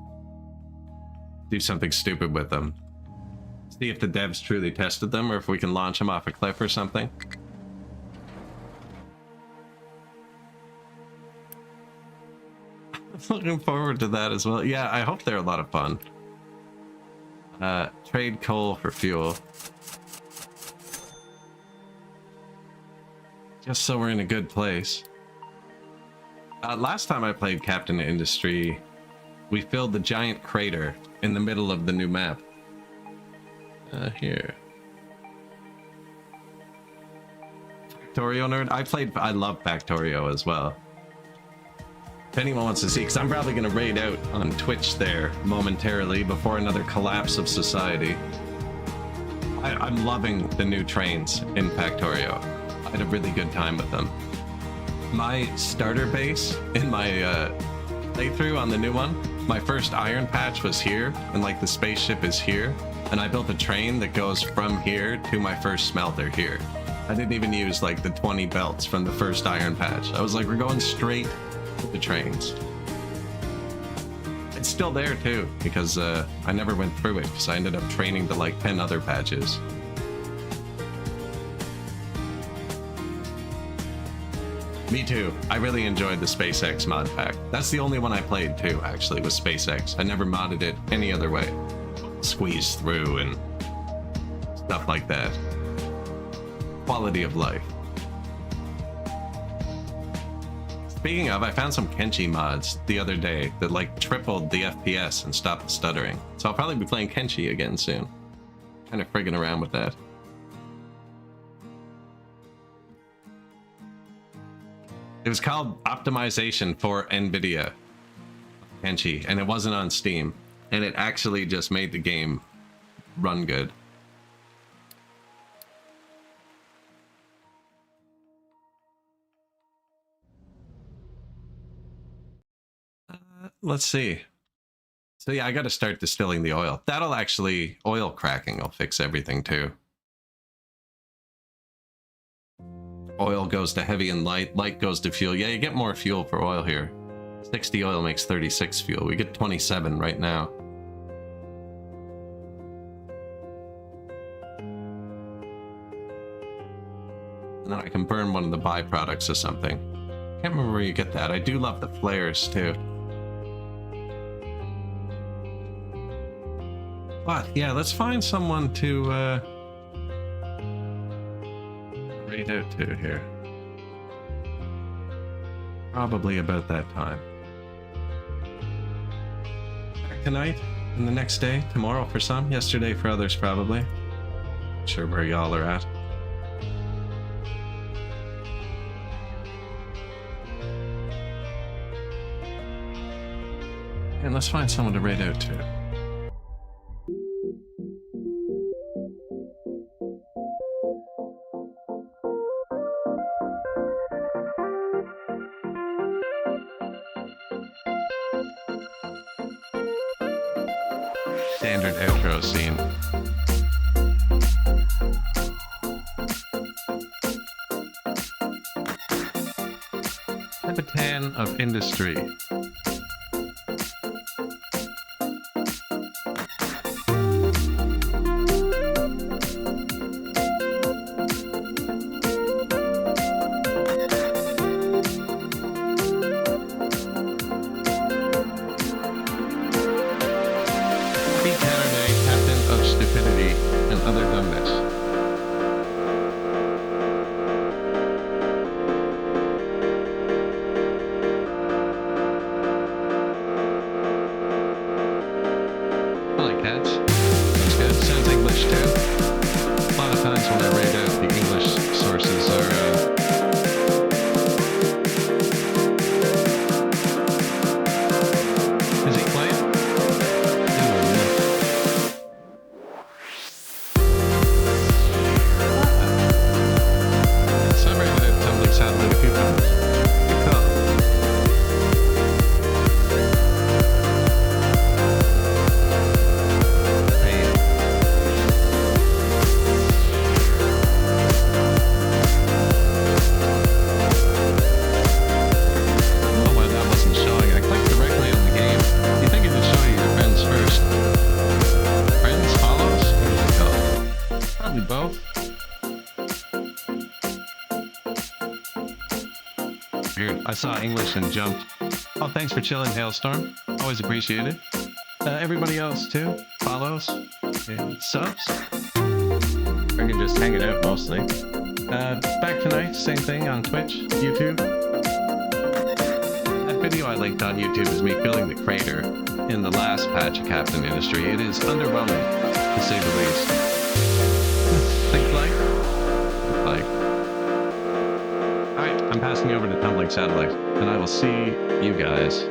Do something stupid with them. See if the devs truly tested them, or if we can launch them off a cliff or something. I'm looking forward to that as well. Yeah, I hope they're a lot of fun. Trade coal for fuel. Just so we're in a good place. Last time I played Captain Industry, we filled the giant crater in the middle of the new map. Here. Factorio nerd? I love Factorio as well. If anyone wants to see, because I'm probably going to raid out on Twitch there momentarily before another collapse of society. I'm loving the new trains in Factorio. I had a really good time with them. My starter base in my playthrough on the new one, my first iron patch was here, and like the spaceship is here, and I built a train that goes from here to my first smelter here. I didn't even use like the 20 belts from the first iron patch. I was like, we're going straight to the trains. It's still there too, because I never went through it, because I ended up training to like 10 other patches. Me too. I really enjoyed the SpaceX mod pack. That's the only one I played too, actually, was SpaceX. I never modded it any other way. Squeeze through and stuff like that. Quality of life. Speaking of, I found some Kenshi mods the other day that like tripled the FPS and stopped the stuttering. So I'll probably be playing Kenshi again soon. Kind of friggin' around with that. It was called Optimization for NVIDIA Kenshi, and it wasn't on Steam, and it actually just made the game run good. let's see. So yeah, I got to start distilling the oil. That'll actually, oil cracking will fix everything too. Oil goes to heavy and light, light goes to fuel. Yeah, you get more fuel for oil here. 60 oil makes 36 fuel. We get 27 right now. And then I can burn one of the byproducts or something. Can't remember where you get that. I do love the flares too. But yeah, let's find someone to raid out to here. Probably about that time. Tonight, and the next day, tomorrow for some, yesterday for others probably. Not sure where y'all are at. And let's find someone to raid out to. Standard outro scene. Capitan of Industry. I saw English and jumped. Oh, thanks for chilling, Hailstorm. Always appreciate it. Everybody else too. Follows and subs. Or can just hang it out mostly. Back tonight, same thing on Twitch, YouTube. That video I linked on YouTube is me filling the crater in the last patch of Captain Industry. It is underwhelming, to say the least. Think like? Alright, I'm passing you over to Tumbling Satellite, and I will see you guys